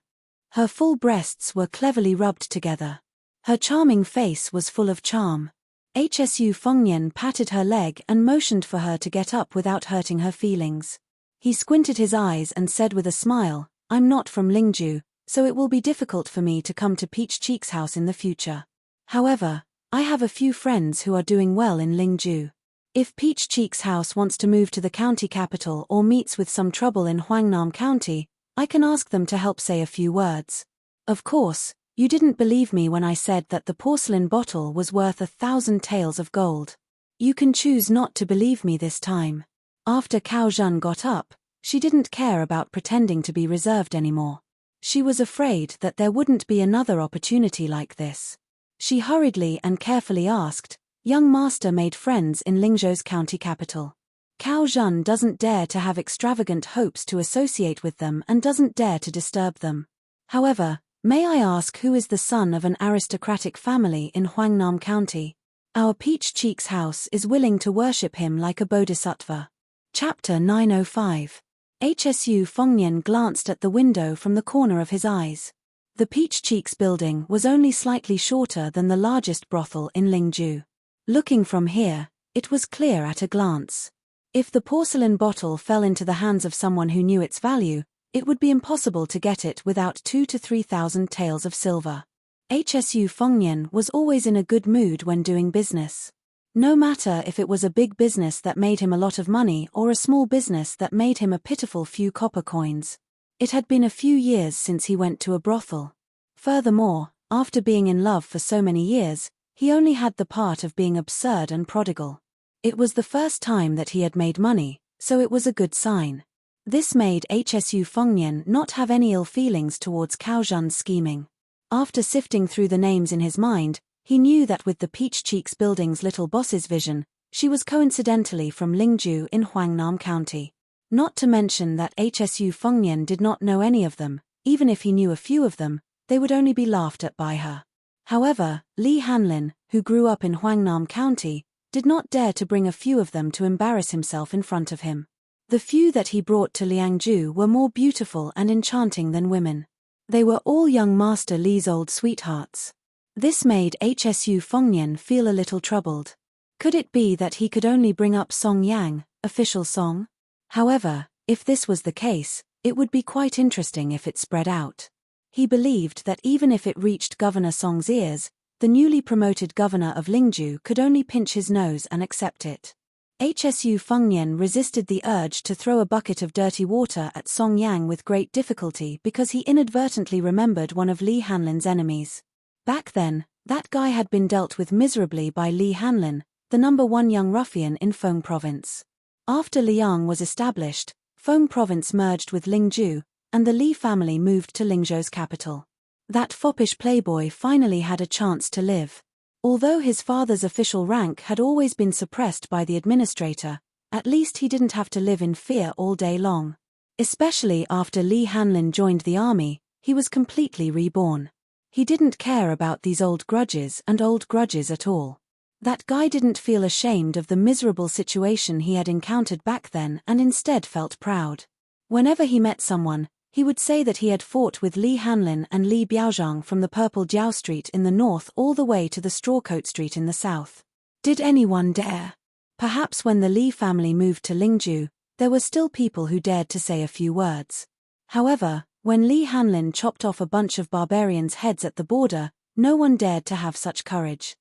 Her full breasts were cleverly rubbed together. Her charming face was full of charm. Hsu Fengnian patted her leg and motioned for her to get up without hurting her feelings. He squinted his eyes and said with a smile, "I'm not from Lingju, so it will be difficult for me to come to Peach Cheek's house in the future. However, I have a few friends who are doing well in Lingju. If Peach Cheek's house wants to move to the county capital or meets with some trouble in Huangnam County, I can ask them to help say a few words. Of course, you didn't believe me when I said that the porcelain bottle was worth 1,000 taels of gold. You can choose not to believe me this time." After Cao Zhen got up, she didn't care about pretending to be reserved anymore. She was afraid that there wouldn't be another opportunity like this. She hurriedly and carefully asked, "Young master made friends in Lingzhou's county capital. Cao Zhen doesn't dare to have extravagant hopes to associate with them and doesn't dare to disturb them. However, may I ask who is the son of an aristocratic family in Huangnam County? Our Peach Cheek's house is willing to worship him like a bodhisattva." Chapter 905. Hsu Fengnian glanced at the window from the corner of his eyes. The Peach Cheeks building was only slightly shorter than the largest brothel in Lingju. Looking from here, it was clear at a glance. If the porcelain bottle fell into the hands of someone who knew its value, it would be impossible to get it without 2,000 to 3,000 taels of silver. Hsu Fengnian was always in a good mood when doing business. No matter if it was a big business that made him a lot of money or a small business that made him a pitiful few copper coins. It had been a few years since he went to a brothel. Furthermore, after being in love for so many years, he only had the part of being absurd and prodigal. It was the first time that he had made money, so it was a good sign. This made Hsu Fengnian not have any ill feelings towards Cao Zhan's scheming. After sifting through the names in his mind, he knew that with the Peach Cheeks building's little boss's vision, she was coincidentally from Lingju in Huangnam County. Not to mention that Hsu Fengnian did not know any of them. Even if he knew a few of them, they would only be laughed at by her. However, Li Hanlin, who grew up in Huangnam County, did not dare to bring a few of them to embarrass himself in front of him. The few that he brought to Liangju were more beautiful and enchanting than women. They were all young Master Li's old sweethearts. This made Hsu Fengnian feel a little troubled. Could it be that he could only bring up Song Yang, official song? However, if this was the case, it would be quite interesting if it spread out. He believed that even if it reached Governor Song's ears, the newly promoted governor of Lingju could only pinch his nose and accept it. Hsu Fengnian resisted the urge to throw a bucket of dirty water at Song Yang with great difficulty because he inadvertently remembered one of Li Hanlin's enemies. Back then, that guy had been dealt with miserably by Li Hanlin, the #1 young ruffian in Feng Province. After Liang was established, Feng Province merged with Lingju, and the Li family moved to Lingzhou's capital. That foppish playboy finally had a chance to live. Although his father's official rank had always been suppressed by the administrator, at least he didn't have to live in fear all day long. Especially after Li Hanlin joined the army, he was completely reborn. He didn't care about these old grudges at all. That guy didn't feel ashamed of the miserable situation he had encountered back then and instead felt proud. Whenever he met someone, he would say that he had fought with Li Hanlin and Li Biaozhang from the Purple Jiao Street in the north all the way to the Strawcoat Street in the south. Did anyone dare? Perhaps when the Li family moved to Lingju, there were still people who dared to say a few words. However, when Li Hanlin chopped off a bunch of barbarians' heads at the border, no one dared to have such courage.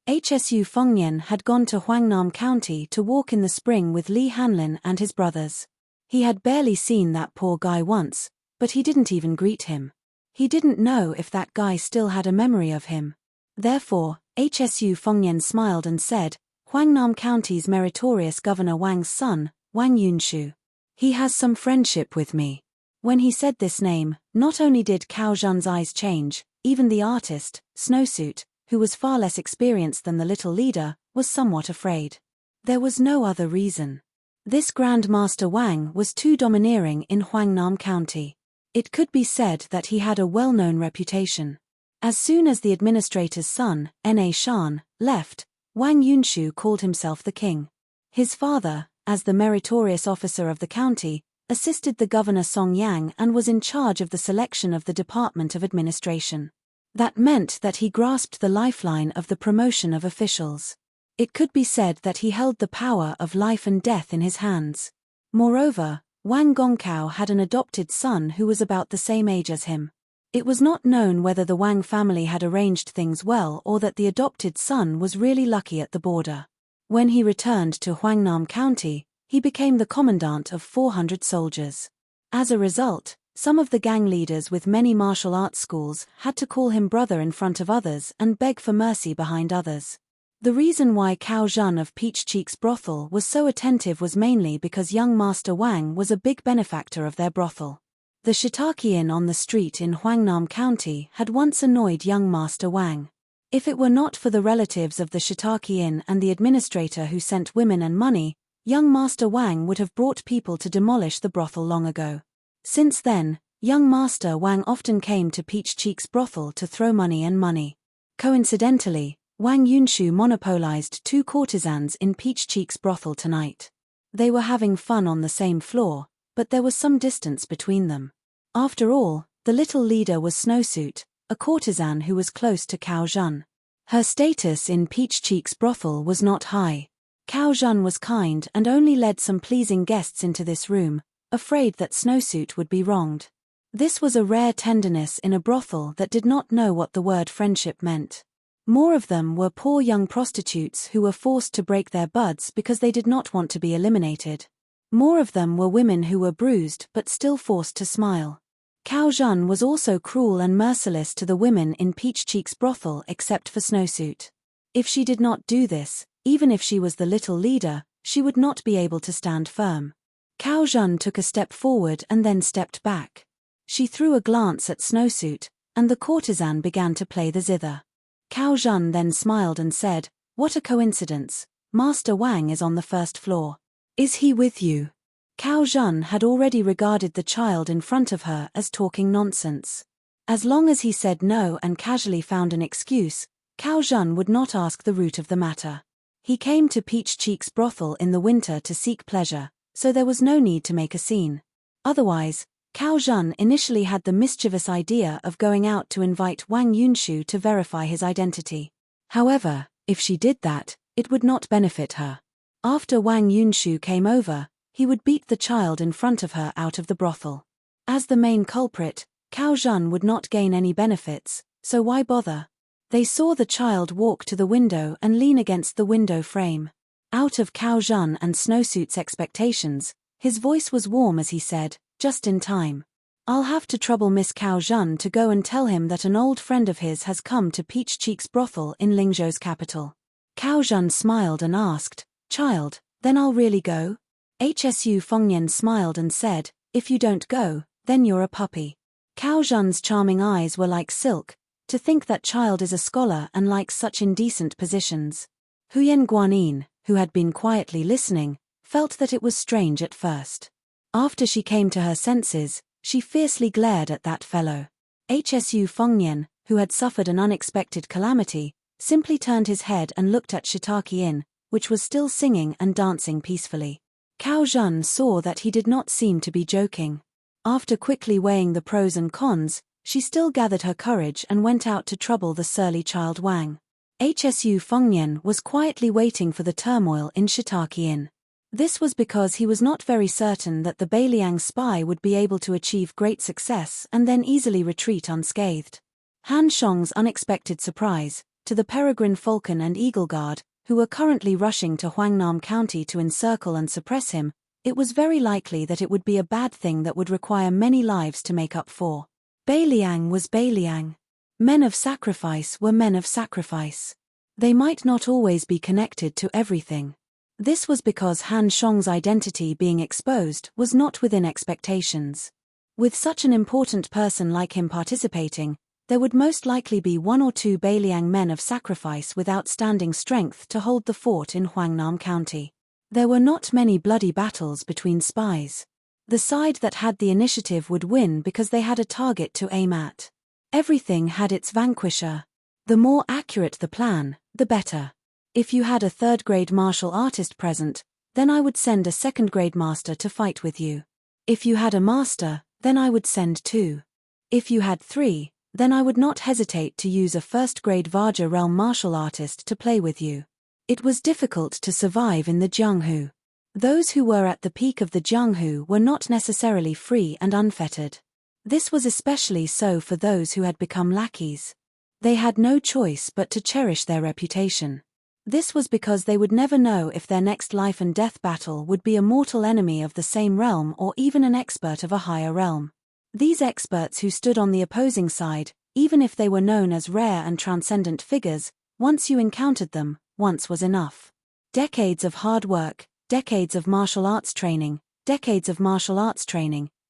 Hsu Fengnian had gone to Huangnam County to walk in the spring with Li Hanlin and his brothers. He had barely seen that poor guy once, but he didn't even greet him. He didn't know if that guy still had a memory of him. Therefore, Hsu Fengnian smiled and said, "Huangnam County's meritorious Governor Wang's son, Wang Yunshu. He has some friendship with me." When he said this name, not only did Cao Zhan's eyes change, even the artist, Snowsuit, who was far less experienced than the little leader, was somewhat afraid. There was no other reason. This Grand Master Wang was too domineering in Huangnam County. It could be said that he had a well-known reputation. As soon as the administrator's son, Na Shan, left, Wang Yunshu called himself the king. His father, as the meritorious officer of the county, assisted the governor Song Yang and was in charge of the selection of the Department of Administration. That meant that he grasped the lifeline of the promotion of officials. It could be said that he held the power of life and death in his hands. Moreover, Wang Gongkao had an adopted son who was about the same age as him. It was not known whether the Wang family had arranged things well or that the adopted son was really lucky at the border. When he returned to Huangnam County, he became the commandant of 400 soldiers. As a result, some of the gang leaders with many martial arts schools had to call him brother in front of others and beg for mercy behind others. The reason why Cao Zhan of Peach Cheeks brothel was so attentive was mainly because young Master Wang was a big benefactor of their brothel. The Shiitake Inn on the street in Huangnam County had once annoyed young Master Wang. If it were not for the relatives of the Shiitake Inn and the administrator who sent women and money, young Master Wang would have brought people to demolish the brothel long ago. Since then, young Master Wang often came to Peach Cheeks brothel to throw money and money. Coincidentally, Wang Yunshu monopolized 2 courtesans in Peach Cheeks brothel tonight. They were having fun on the same floor, but there was some distance between them. After all, the little leader was Snowsuit, a courtesan who was close to Cao Zhen. Her status in Peach Cheek's brothel was not high. Cao Zhen was kind and only led some pleasing guests into this room, afraid that Snowsuit would be wronged. This was a rare tenderness in a brothel that did not know what the word friendship meant. More of them were poor young prostitutes who were forced to break their buds because they did not want to be eliminated. More of them were women who were bruised but still forced to smile. Cao Zhen was also cruel and merciless to the women in Peach Cheek's brothel except for Snowsuit. If she did not do this, even if she was the little leader, she would not be able to stand firm. Cao Zhen took a step forward and then stepped back. She threw a glance at Snowsuit, and the courtesan began to play the zither. Cao Zhen then smiled and said, "What a coincidence, Master Wang is on the first floor. Is he with you?" Cao Zhen had already regarded the child in front of her as talking nonsense. As long as he said no and casually found an excuse, Cao Zhen would not ask the root of the matter. He came to Peach Cheek's brothel in the winter to seek pleasure, so there was no need to make a scene. Otherwise, Cao Zhen initially had the mischievous idea of going out to invite Wang Yunshu to verify his identity. However, if she did that, it would not benefit her. After Wang Yunshu came over, he would beat the child in front of her out of the brothel. As the main culprit, Cao Zhen would not gain any benefits, so why bother? They saw the child walk to the window and lean against the window frame. Out of Cao Zhen and Snowsuit's expectations, his voice was warm as he said, "Just in time. I'll have to trouble Miss Cao Zhen to go and tell him that an old friend of his has come to Peach Cheek's brothel in Lingzhou's capital." Cao Zhen smiled and asked, "Child, then I'll really go?" Hsu Fengyan smiled and said, "If you don't go, then you're a puppy." Cao Zhen's charming eyes were like silk. To think that child is a scholar and likes such indecent positions. Huyen Guanyin, who had been quietly listening, felt that it was strange at first. After she came to her senses, she fiercely glared at that fellow. Hsu Fengyan, who had suffered an unexpected calamity, simply turned his head and looked at Shiitake Inn, which was still singing and dancing peacefully. Cao Zhen saw that he did not seem to be joking. After quickly weighing the pros and cons, she still gathered her courage and went out to trouble the surly child Wang. Hsu Fengyan was quietly waiting for the turmoil in Shiitake Inn. This was because he was not very certain that the Beiliang spy would be able to achieve great success and then easily retreat unscathed. Han Shong's unexpected surprise, to the Peregrine Falcon and Eagle Guard, who were currently rushing to Huangnam County to encircle and suppress him, it was very likely that it would be a bad thing that would require many lives to make up for. Beiliang was Beiliang. Men of sacrifice were men of sacrifice. They might not always be connected to everything. This was because Han Shong's identity being exposed was not within expectations. With such an important person like him participating, there would most likely be one or two Beiliang men of sacrifice with outstanding strength to hold the fort in Huangnam County. There were not many bloody battles between spies. The side that had the initiative would win because they had a target to aim at. Everything had its vanquisher. The more accurate the plan, the better. If you had a third-grade martial artist present, then I would send a second-grade master to fight with you. If you had a master, then I would send 2. If you had 3, then I would not hesitate to use a first-grade Vajra realm martial artist to play with you. It was difficult to survive in the Jianghu. Those who were at the peak of the Jianghu were not necessarily free and unfettered. This was especially so for those who had become lackeys. They had no choice but to cherish their reputation. This was because they would never know if their next life and death battle would be a mortal enemy of the same realm or even an expert of a higher realm. These experts who stood on the opposing side, even if they were known as rare and transcendent figures, once you encountered them, once was enough. Decades of hard work, decades of martial arts training,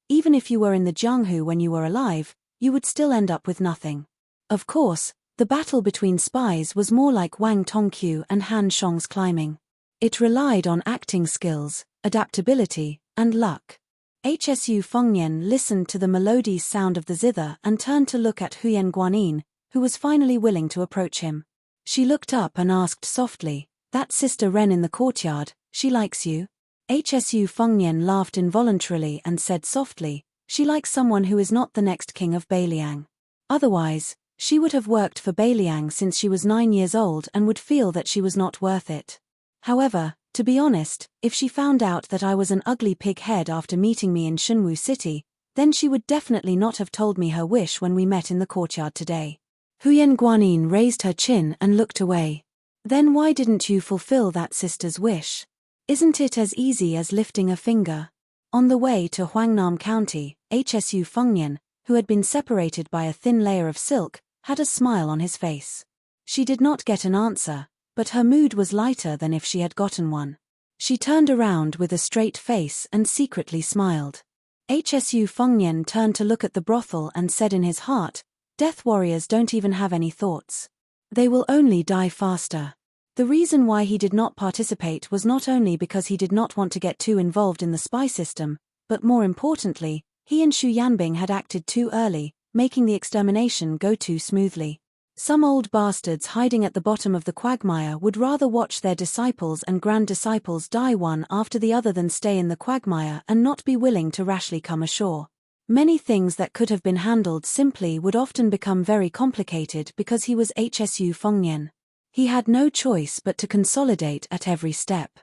even if you were in the Jianghu when you were alive, you would still end up with nothing. Of course, the battle between spies was more like Wang Tongqiu and Han Shong's climbing. It relied on acting skills, adaptability, and luck. Hsu Fengyan listened to the melodious sound of the zither and turned to look at Huyen Guanyin, who was finally willing to approach him. She looked up and asked softly, "That Sister Ren in the courtyard, she likes you?" Hsu Fengyan laughed involuntarily and said softly, "She likes someone who is not the next king of Beiliang. Otherwise, She would have worked for Beiliang since she was 9 years old and would feel that she was not worth it. However, to be honest, if she found out that I was an ugly pig head after meeting me in Shunwu City, then she would definitely not have told me her wish when we met in the courtyard today. Huyen Guanyin raised her chin and looked away. Then why didn't you fulfill that sister's wish? Isn't it as easy as lifting a finger? On the way to Huangnam County, HSU Fengnian, who had been separated by a thin layer of silk, had a smile on his face. She did not get an answer, but her mood was lighter than if she had gotten one. She turned around with a straight face and secretly smiled. HSU Fengnian turned to look at the brothel and said in his heart, "Death warriors don't even have any thoughts. They will only die faster." The reason why he did not participate was not only because he did not want to get too involved in the spy system, but more importantly, he and Xu Yanbing had acted too early, making the extermination go too smoothly. Some old bastards hiding at the bottom of the quagmire would rather watch their disciples and grand-disciples die one after the other than stay in the quagmire and not be willing to rashly come ashore. Many things that could have been handled simply would often become very complicated because he was HSU Fengnian. He had no choice but to consolidate at every step.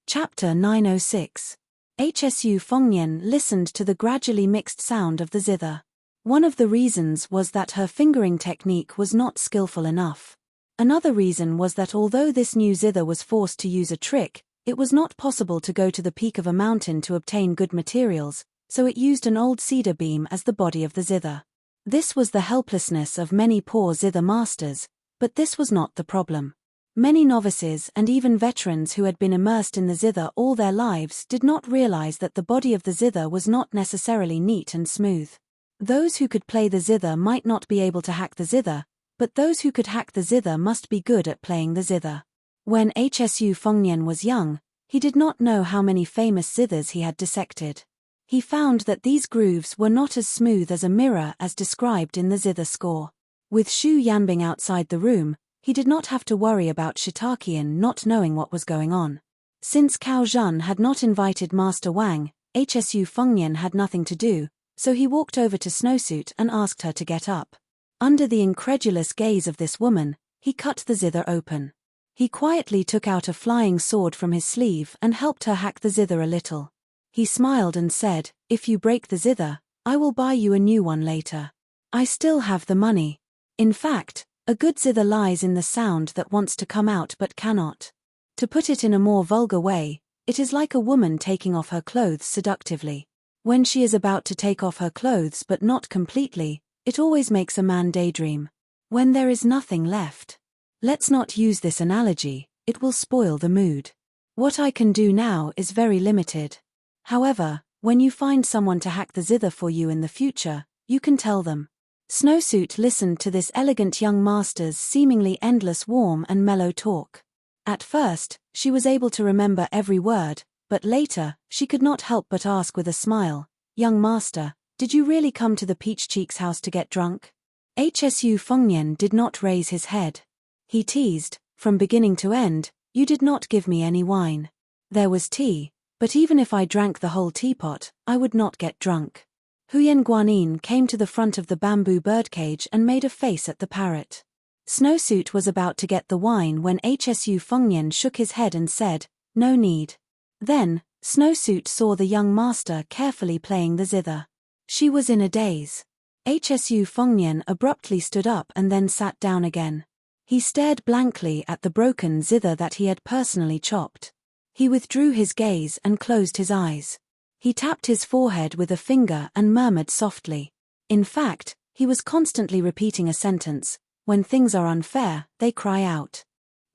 Chapter 906. HSU Fengnian listened to the gradually mixed sound of the zither. One of the reasons was that her fingering technique was not skillful enough. Another reason was that although this new zither was forced to use a trick, it was not possible to go to the peak of a mountain to obtain good materials, so it used an old cedar beam as the body of the zither. This was the helplessness of many poor zither masters, but this was not the problem. Many novices and even veterans who had been immersed in the zither all their lives did not realize that the body of the zither was not necessarily neat and smooth. Those who could play the zither might not be able to hack the zither, but those who could hack the zither must be good at playing the zither. When HSU Fengnian was young, he did not know how many famous zithers he had dissected. He found that these grooves were not as smooth as a mirror as described in the zither score. With Xu Yanbing outside the room, he did not have to worry about Shitakian not knowing what was going on. Since Cao Zhen had not invited Master Wang, HSU Fengnian had nothing to do, so he walked over to Snowsuit and asked her to get up. Under the incredulous gaze of this woman, he cut the zither open. He quietly took out a flying sword from his sleeve and helped her hack the zither a little. He smiled and said, "If you break the zither, I will buy you a new one later. I still have the money." In fact, a good zither lies in the sound that wants to come out but cannot. To put it in a more vulgar way, it is like a woman taking off her clothes seductively. When she is about to take off her clothes but not completely, it always makes a man daydream. When there is nothing left. Let's not use this analogy, it will spoil the mood. What I can do now is very limited. However, when you find someone to hack the zither for you in the future, you can tell them. Snowsuit listened to this elegant young master's seemingly endless warm and mellow talk. At first, she was able to remember every word, but later, she could not help but ask with a smile, "Young master, did you really come to the Peach Cheek's house to get drunk?" HSU Fengnian did not raise his head. He teased, "From beginning to end, you did not give me any wine. There was tea, but even if I drank the whole teapot, I would not get drunk." Huyen Guanyin came to the front of the bamboo birdcage and made a face at the parrot. Snowsuit was about to get the wine when HSU Fengnian shook his head and said, "No need." Then, Snowsuit saw the young master carefully playing the zither. She was in a daze. HSU Fengnian abruptly stood up and then sat down again. He stared blankly at the broken zither that he had personally chopped. He withdrew his gaze and closed his eyes. He tapped his forehead with a finger and murmured softly. In fact, he was constantly repeating a sentence, "When things are unfair, they cry out."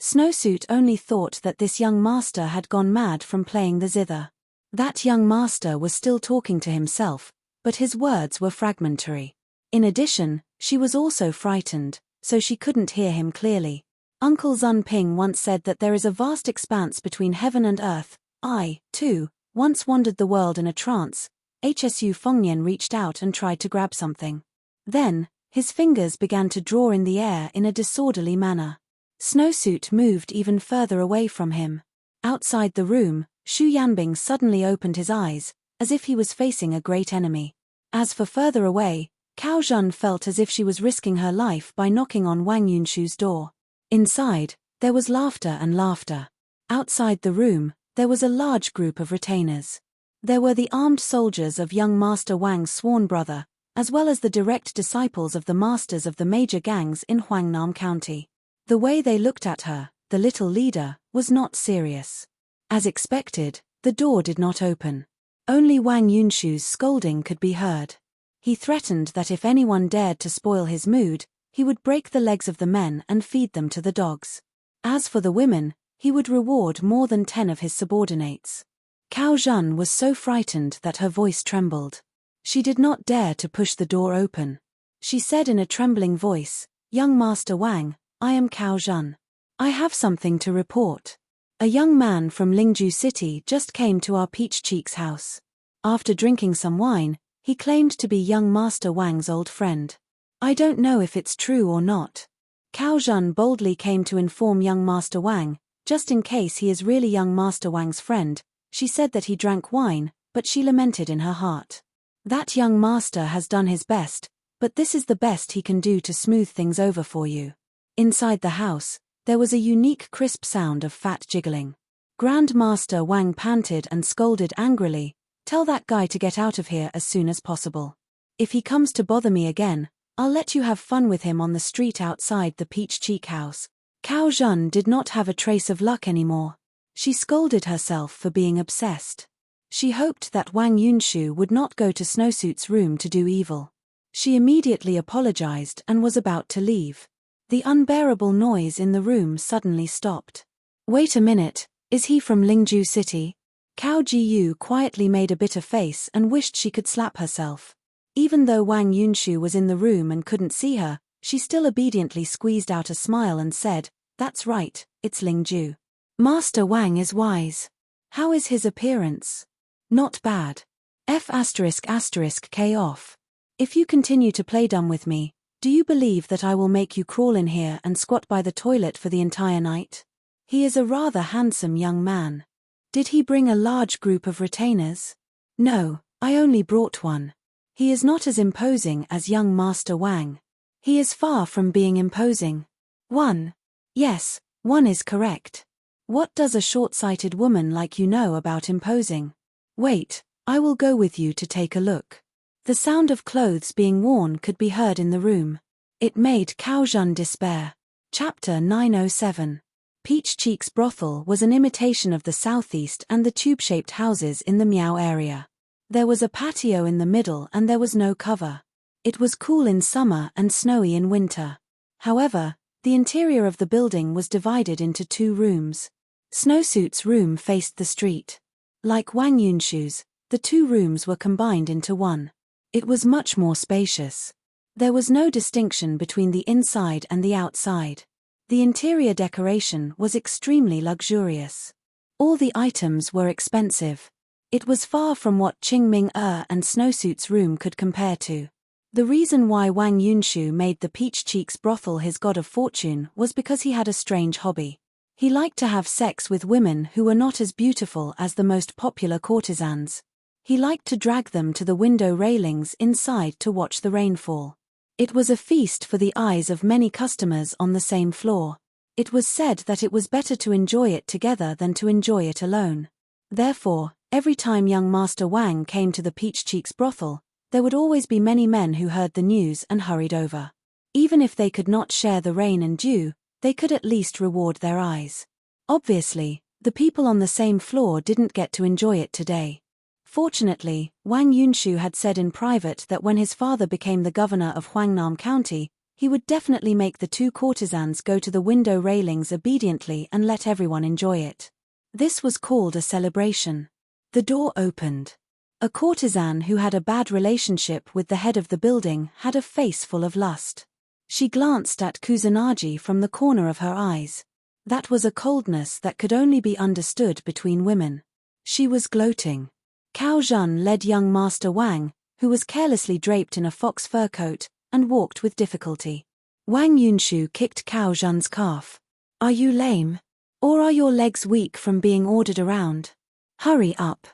Snowsuit only thought that this young master had gone mad from playing the zither. That young master was still talking to himself, but his words were fragmentary. In addition, she was also frightened, so she couldn't hear him clearly. Uncle Zun Ping once said that there is a vast expanse between heaven and earth. I, too, once wandered the world in a trance. HSU Fengnian reached out and tried to grab something. Then, his fingers began to draw in the air in a disorderly manner. Snowsuit moved even further away from him. Outside the room, Xu Yanbing suddenly opened his eyes, as if he was facing a great enemy. As for further away, Cao Zhen felt as if she was risking her life by knocking on Wang Yunshu's door. Inside, there was laughter and laughter. Outside the room, there was a large group of retainers. There were the armed soldiers of young Master Wang's sworn brother, as well as the direct disciples of the masters of the major gangs in Huangnam County. The way they looked at her, the little leader, was not serious. As expected, the door did not open. Only Wang Yunshu's scolding could be heard. He threatened that if anyone dared to spoil his mood, he would break the legs of the men and feed them to the dogs. As for the women, he would reward more than 10 of his subordinates. Cao Zhen was so frightened that her voice trembled. She did not dare to push the door open. She said in a trembling voice, "Young Master Wang, I am Cao Zhen. I have something to report. A young man from Lingju City just came to our Peach Cheek's house. After drinking some wine, he claimed to be young Master Wang's old friend. I don't know if it's true or not." Cao Zhen boldly came to inform young Master Wang, just in case he is really young Master Wang's friend. She said that he drank wine, but she lamented in her heart. That young master has done his best, but this is the best he can do to smooth things over for you. Inside the house, there was a unique crisp sound of fat jiggling. Grand Master Wang panted and scolded angrily, "Tell that guy to get out of here as soon as possible. If he comes to bother me again, I'll let you have fun with him on the street outside the Peach Cheek house." Cao Zhen did not have a trace of luck anymore. She scolded herself for being obsessed. She hoped that Wang Yunshu would not go to Snowsuit's room to do evil. She immediately apologized and was about to leave. The unbearable noise in the room suddenly stopped. "Wait a minute, is he from Lingju City?" Cao Jiyu quietly made a bitter face and wished she could slap herself. Even though Wang Yunshu was in the room and couldn't see her, she still obediently squeezed out a smile and said, "That's right, it's Lingju. Master Wang is wise. How is his appearance?" "Not bad. K off. If you continue to play dumb with me, do you believe that I will make you crawl in here and squat by the toilet for the entire night?" He is a rather handsome young man. Did he bring a large group of retainers? No, I only brought one. He is not as imposing as young Master Wang. He is far from being imposing. One. Yes, one is correct. What does a short-sighted woman like you know about imposing? Wait, I will go with you to take a look. The sound of clothes being worn could be heard in the room. It made Cao Zhen despair. Chapter 907. Peach Cheek's brothel was an imitation of the southeast and the tube-shaped houses in the Miao area. There was a patio in the middle and there was no cover. It was cool in summer and snowy in winter. However, the interior of the building was divided into 2 rooms. Snowsuit's room faced the street. Like Wang Yunshu's, the 2 rooms were combined into one. It was much more spacious. There was no distinction between the inside and the outside. The interior decoration was extremely luxurious. All the items were expensive. It was far from what Qingming and Snowsuit's room could compare to. The reason why Wang Yunshu made the Peach Cheek's brothel his god of fortune was because he had a strange hobby. He liked to have sex with women who were not as beautiful as the most popular courtesans. He liked to drag them to the window railings inside to watch the rainfall. It was a feast for the eyes of many customers on the same floor. It was said that it was better to enjoy it together than to enjoy it alone. Therefore, every time young Master Wang came to the Peach Cheek's brothel, there would always be many men who heard the news and hurried over. Even if they could not share the rain and dew, they could at least reward their eyes. Obviously, the people on the same floor didn't get to enjoy it today. Fortunately, Wang Yunshu had said in private that when his father became the governor of Huangnam County, he would definitely make the 2 courtesans go to the window railings obediently and let everyone enjoy it. This was called a celebration. The door opened. A courtesan who had a bad relationship with the head of the building had a face full of lust. She glanced at Kusanagi from the corner of her eyes. That was a coldness that could only be understood between women. She was gloating. Cao Zhen led young Master Wang, who was carelessly draped in a fox fur coat, and walked with difficulty. Wang Yunshu kicked Cao Zhen's calf. "Are you lame? Or are your legs weak from being ordered around? Hurry up.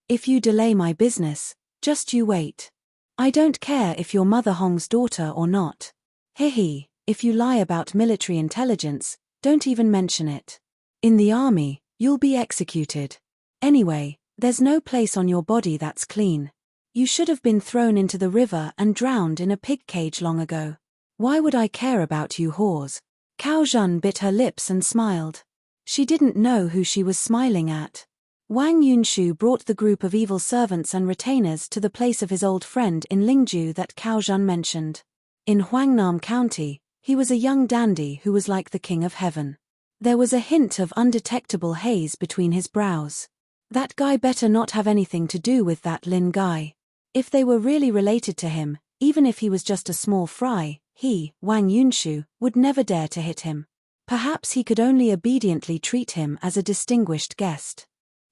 If you delay my business, just you wait." I don't care if you're Mother Hong's daughter or not. Hehe, if you lie about military intelligence, don't even mention it. In the army, you'll be executed. Anyway, there's no place on your body that's clean. You should have been thrown into the river and drowned in a pig cage long ago. Why would I care about you whores? Cao Zhen bit her lips and smiled. She didn't know who she was smiling at. Wang Yunshu brought the group of evil servants and retainers to the place of his old friend in Lingju that Cao Zhen mentioned. In Huangnam County, he was a young dandy who was like the king of heaven. There was a hint of undetectable haze between his brows. That guy better not have anything to do with that Lin guy. If they were really related to him, even if he was just a small fry, he, Wang Yunshu, would never dare to hit him. Perhaps he could only obediently treat him as a distinguished guest.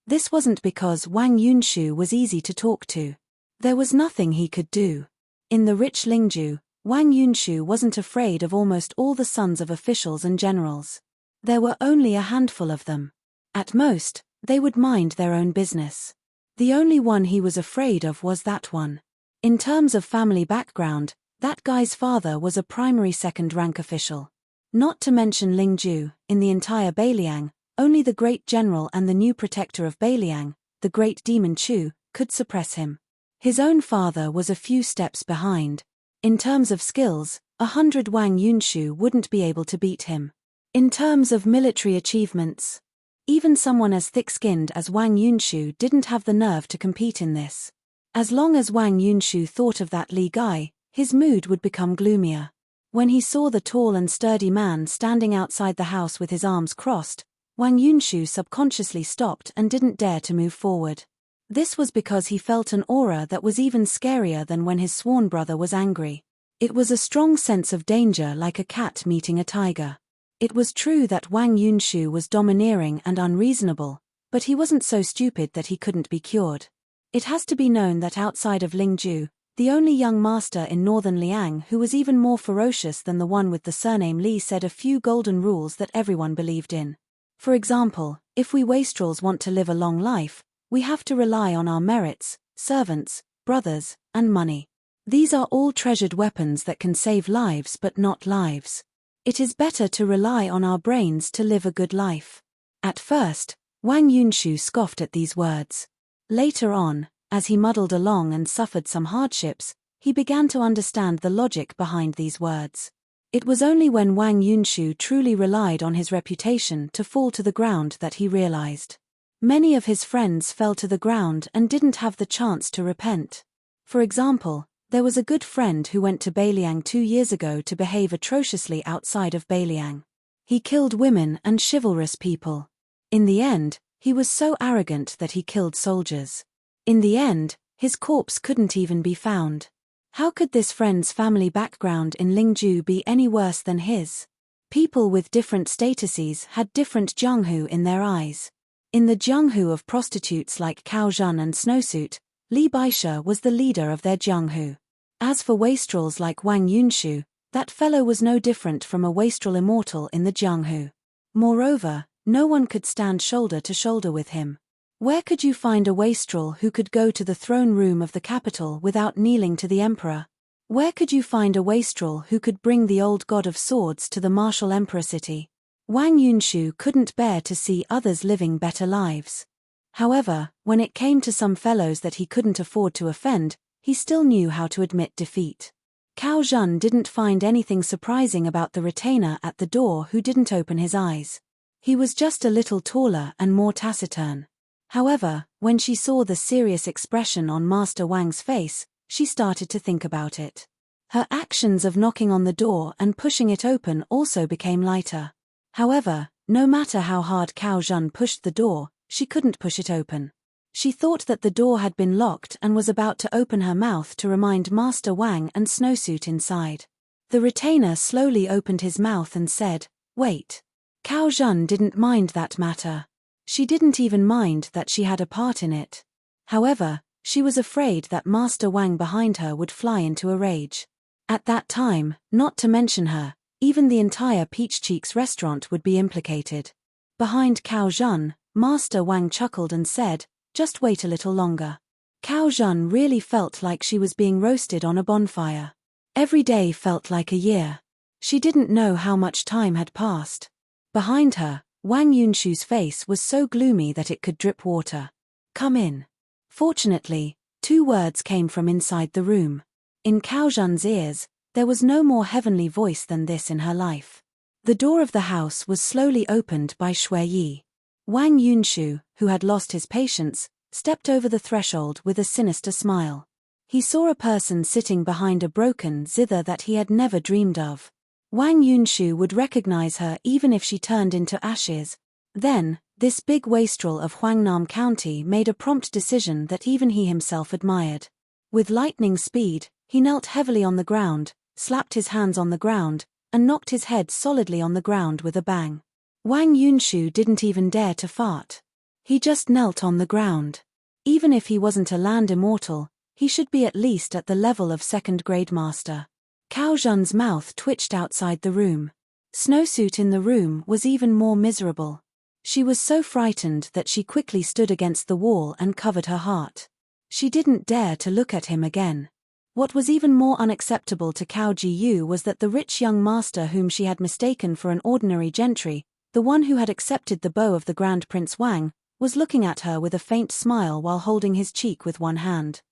This wasn't because Wang Yunshu was easy to talk to. There was nothing he could do. In the rich Lingju, Wang Yunshu wasn't afraid of almost all the sons of officials and generals. There were only a handful of them. At most, they would mind their own business. The only one he was afraid of was that one. In terms of family background, that guy's father was a primary second-rank official. Not to mention Lingju, in the entire Beiliang, only the great general and the new protector of Beiliang, the great demon Chu, could suppress him. His own father was a few steps behind. In terms of skills, 100 Wang Yunshu wouldn't be able to beat him. In terms of military achievements, even someone as thick-skinned as Wang Yunshu didn't have the nerve to compete in this. As long as Wang Yunshu thought of that Li guy, his mood would become gloomier. When he saw the tall and sturdy man standing outside the house with his arms crossed, Wang Yunshu subconsciously stopped and didn't dare to move forward. This was because he felt an aura that was even scarier than when his sworn brother was angry. It was a strong sense of danger, like a cat meeting a tiger. It was true that Wang Yunshu was domineering and unreasonable, but he wasn't so stupid that he couldn't be cured. It has to be known that outside of Lingju, the only young master in northern Liang who was even more ferocious than the one with the surname Li said a few golden rules that everyone believed in. For example, if we wastrels want to live a long life, we have to rely on our merits, servants, brothers, and money. These are all treasured weapons that can save lives but not lives. It is better to rely on our brains to live a good life. At first, Wang Yunshu scoffed at these words. Later on, as he muddled along and suffered some hardships, he began to understand the logic behind these words. It was only when Wang Yunshu truly relied on his reputation to fall to the ground that he realized. Many of his friends fell to the ground and didn't have the chance to repent. For example, there was a good friend who went to Beiliang 2 years ago to behave atrociously outside of Beiliang. He killed women and chivalrous people. In the end, he was so arrogant that he killed soldiers. In the end, his corpse couldn't even be found. How could this friend's family background in Lingju be any worse than his? People with different statuses had different jianghu in their eyes. In the jianghu of prostitutes like Cao Zhen and Snowsuit, Li Baisha was the leader of their jianghu. As for wastrels like Wang Yunshu, that fellow was no different from a wastrel immortal in the jianghu. Moreover, no one could stand shoulder to shoulder with him. Where could you find a wastrel who could go to the throne room of the capital without kneeling to the emperor? Where could you find a wastrel who could bring the old god of swords to the martial emperor city? Wang Yunshu couldn't bear to see others living better lives. However, when it came to some fellows that he couldn't afford to offend, he still knew how to admit defeat. Cao Zhen didn't find anything surprising about the retainer at the door who didn't open his eyes. He was just a little taller and more taciturn. However, when she saw the serious expression on Master Wang's face, she started to think about it. Her actions of knocking on the door and pushing it open also became lighter. However, no matter how hard Cao Zhen pushed the door, she couldn't push it open. She thought that the door had been locked and was about to open her mouth to remind Master Wang and Snowsuit inside. The retainer slowly opened his mouth and said, "Wait." Cao Zhen didn't mind that matter. She didn't even mind that she had a part in it. However, she was afraid that Master Wang behind her would fly into a rage. At that time, not to mention her, even the entire Peach Cheeks restaurant would be implicated. Behind Cao Zhen, Master Wang chuckled and said, "Just wait a little longer." Cao Zhen really felt like she was being roasted on a bonfire. Every day felt like a year. She didn't know how much time had passed. Behind her, Wang Yunshu's face was so gloomy that it could drip water. "Come in." Fortunately, 2 words came from inside the room. In Cao Zhen's ears, there was no more heavenly voice than this in her life. The door of the house was slowly opened by Shui Yi. Wang Yunshu, who had lost his patience, stepped over the threshold with a sinister smile. He saw a person sitting behind a broken zither that he had never dreamed of. Wang Yunshu would recognize her even if she turned into ashes. Then, this big wastrel of Huangnam County made a prompt decision that even he himself admired. With lightning speed, he knelt heavily on the ground, slapped his hands on the ground, and knocked his head solidly on the ground with a bang. Wang Yunshu didn't even dare to fart. He just knelt on the ground. Even if he wasn't a land immortal, he should be at least at the level of 2nd grade master. Cao Zhen's mouth twitched outside the room. Snowsuit in the room was even more miserable. She was so frightened that she quickly stood against the wall and covered her heart. She didn't dare to look at him again. What was even more unacceptable to Cao Jiyu was that the rich young master whom she had mistaken for an ordinary gentry, the one who had accepted the bow of the Grand Prince Wang, was looking at her with a faint smile while holding his cheek with one hand.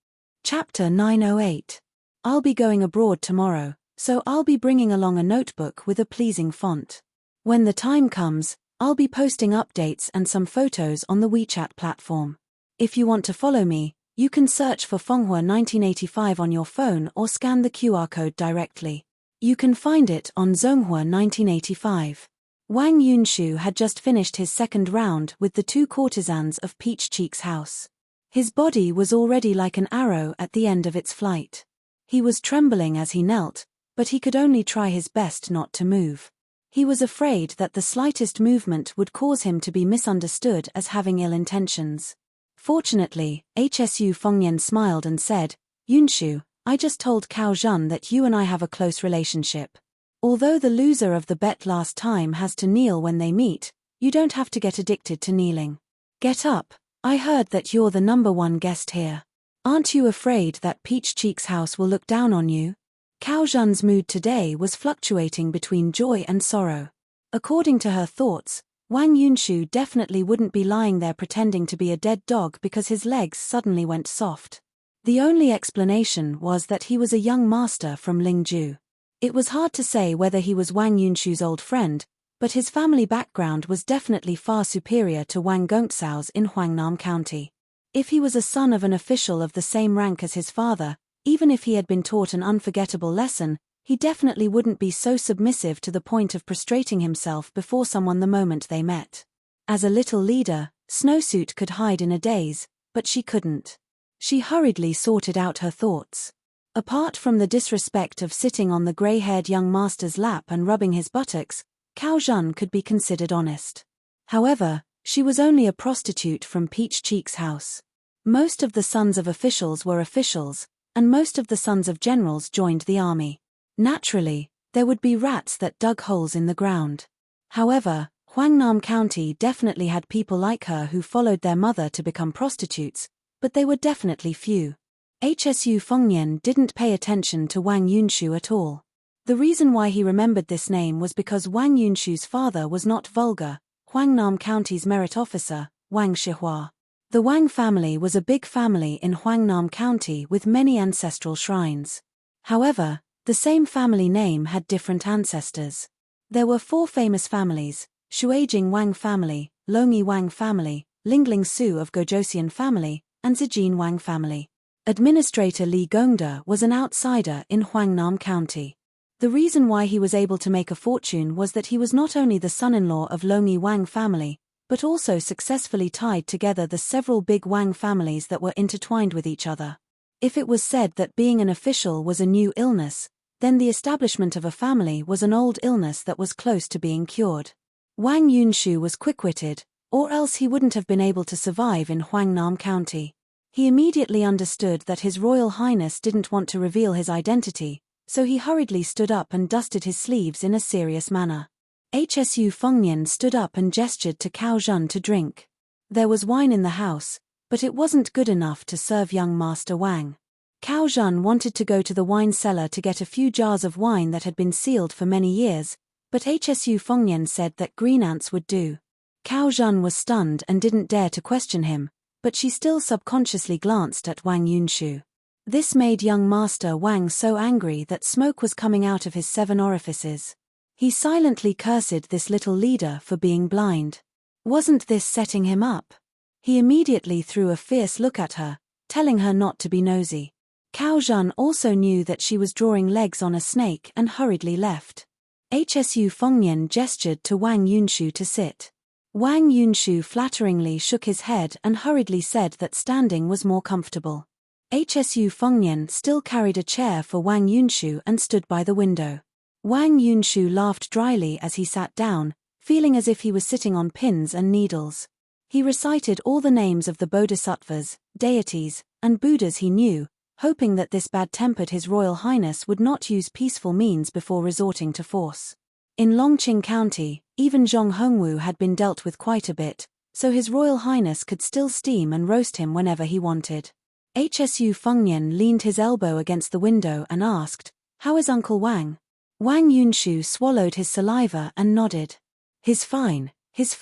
Chapter 908. I'll be going abroad tomorrow, so I'll be bringing along a notebook with a pleasing font. When the time comes, I'll be posting updates and some photos on the WeChat platform. If you want to follow me, you can search for Fenghua 1985 on your phone or scan the QR code directly. You can find it on Zonghua 1985. Wang Yunshu had just finished his 2nd round with the 2 courtesans of Peach Cheek's house. His body was already like an arrow at the end of its flight. He was trembling as he knelt, but he could only try his best not to move. He was afraid that the slightest movement would cause him to be misunderstood as having ill intentions. Fortunately, Hsu Fengyan smiled and said, "Yunshu, I just told Cao Zhen that you and I have a close relationship. Although the loser of the bet last time has to kneel when they meet, you don't have to get addicted to kneeling. Get up, I heard that you're the #1 guest here. Aren't you afraid that Peach Cheek's house will look down on you?" Cao Zhen's mood today was fluctuating between joy and sorrow. According to her thoughts, Wang Yunshu definitely wouldn't be lying there pretending to be a dead dog because his legs suddenly went soft. The only explanation was that he was a young master from Lingju. It was hard to say whether he was Wang Yunshu's old friend, but his family background was definitely far superior to Wang Gongcao's in Huangnam County. If he was a son of an official of the same rank as his father, even if he had been taught an unforgettable lesson, he definitely wouldn't be so submissive to the point of prostrating himself before someone the moment they met. As a little leader, Snowsuit could hide in a daze, but she couldn't. She hurriedly sorted out her thoughts. Apart from the disrespect of sitting on the grey-haired young master's lap and rubbing his buttocks, Cao Zhen could be considered honest. However, she was only a prostitute from Peach Cheek's house. Most of the sons of officials were officials, and most of the sons of generals joined the army. Naturally, there would be rats that dug holes in the ground. However, Huangnam County definitely had people like her who followed their mother to become prostitutes, but they were definitely few. Hsu Fengyan didn't pay attention to Wang Yunshu at all. The reason why he remembered this name was because Wang Yunshu's father was not vulgar, Huangnam County's merit officer, Wang Shihua. The Wang family was a big family in Huangnam County with many ancestral shrines. However, the same family name had different ancestors. There were 4 famous families: Shuijing Wang family, Longi Wang family, Lingling Su of Gojosian family, and Zijin Wang family. Administrator Li Gongda was an outsider in Huangnam County. The reason why he was able to make a fortune was that he was not only the son-in-law of Longi Wang family, but also successfully tied together the several big Wang families that were intertwined with each other. If it was said that being an official was a new illness, then the establishment of a family was an old illness that was close to being cured. Wang Yunshu was quick-witted, or else he wouldn't have been able to survive in Huangnam County. He immediately understood that His Royal Highness didn't want to reveal his identity, so he hurriedly stood up and dusted his sleeves in a serious manner. Hsu Fengyan stood up and gestured to Cao Zhen to drink. There was wine in the house, But it wasn't good enough to serve young Master Wang. Cao Zhen wanted to go to the wine cellar to get a few jars of wine that had been sealed for many years, but Hsu Fengnian said that green ants would do. Cao Zhen was stunned and didn't dare to question him, but she still subconsciously glanced at Wang Yunshu. This made young Master Wang so angry that smoke was coming out of his 7 orifices. He silently cursed this little leader for being blind. Wasn't this setting him up? He immediately threw a fierce look at her, telling her not to be nosy. Cao Zhen also knew that she was drawing legs on a snake and hurriedly left. Hsu Fengnian gestured to Wang Yunshu to sit. Wang Yunshu flatteringly shook his head and hurriedly said that standing was more comfortable. Hsu Fengnian still carried a chair for Wang Yunshu and stood by the window. Wang Yunshu laughed dryly as he sat down, feeling as if he was sitting on pins and needles. He recited all the names of the bodhisattvas, deities, and Buddhas he knew, hoping that this bad-tempered His Royal Highness would not use peaceful means before resorting to force. In Longqing County, even Zhong Hongwu had been dealt with quite a bit, so His Royal Highness could still steam and roast him whenever he wanted. Hsu Fengnian leaned his elbow against the window and asked, "How is Uncle Wang?" Wang Yunshu swallowed his saliva and nodded. He's fine. Hsu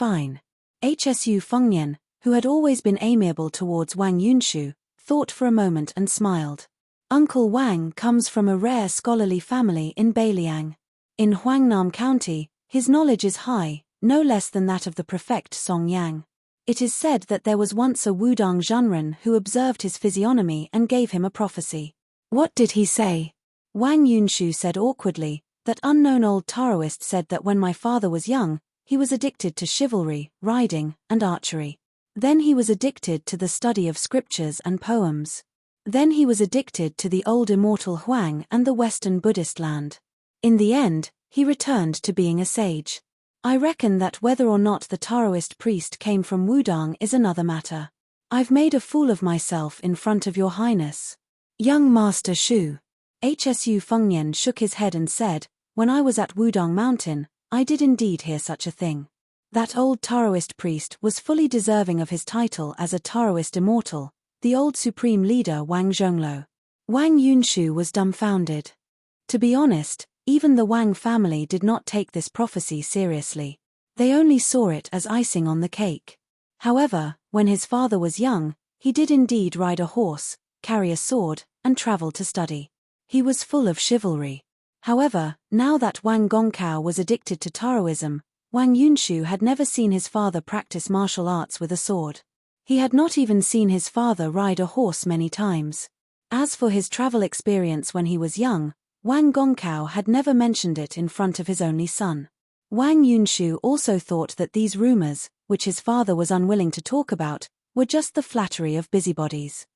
Fengnian, who had always been amiable towards Wang Yunshu, thought for a moment and smiled. Uncle Wang comes from a rare scholarly family in Beiliang. In Huangnam County, his knowledge is high, no less than that of the prefect Song Yang. It is said that there was once a Wudang Zhenren who observed his physiognomy and gave him a prophecy. What did he say? Wang Yunshu said awkwardly, that unknown old Taoist said that when my father was young, he was addicted to chivalry, riding, and archery. Then he was addicted to the study of scriptures and poems. Then he was addicted to the old immortal Huang and the Western Buddhist land. In the end, he returned to being a sage. I reckon that whether or not the Taoist priest came from Wudang is another matter. I've made a fool of myself in front of your highness. Young Master Shu. Hsu Fengnian shook his head and said, when I was at Wudang Mountain, I did indeed hear such a thing. That old Taoist priest was fully deserving of his title as a Taoist immortal, the old supreme leader Wang Zhonglo. Wang Yunshu was dumbfounded. To be honest, even the Wang family did not take this prophecy seriously. They only saw it as icing on the cake. However, when his father was young, he did indeed ride a horse, carry a sword, and travel to study. He was full of chivalry. However, now that Wang Gongkao was addicted to Taoism, Wang Yunshu had never seen his father practice martial arts with a sword. He had not even seen his father ride a horse many times. As for his travel experience when he was young, Wang Gongkao had never mentioned it in front of his only son. Wang Yunshu also thought that these rumors, which his father was unwilling to talk about, were just the flattery of busybodies.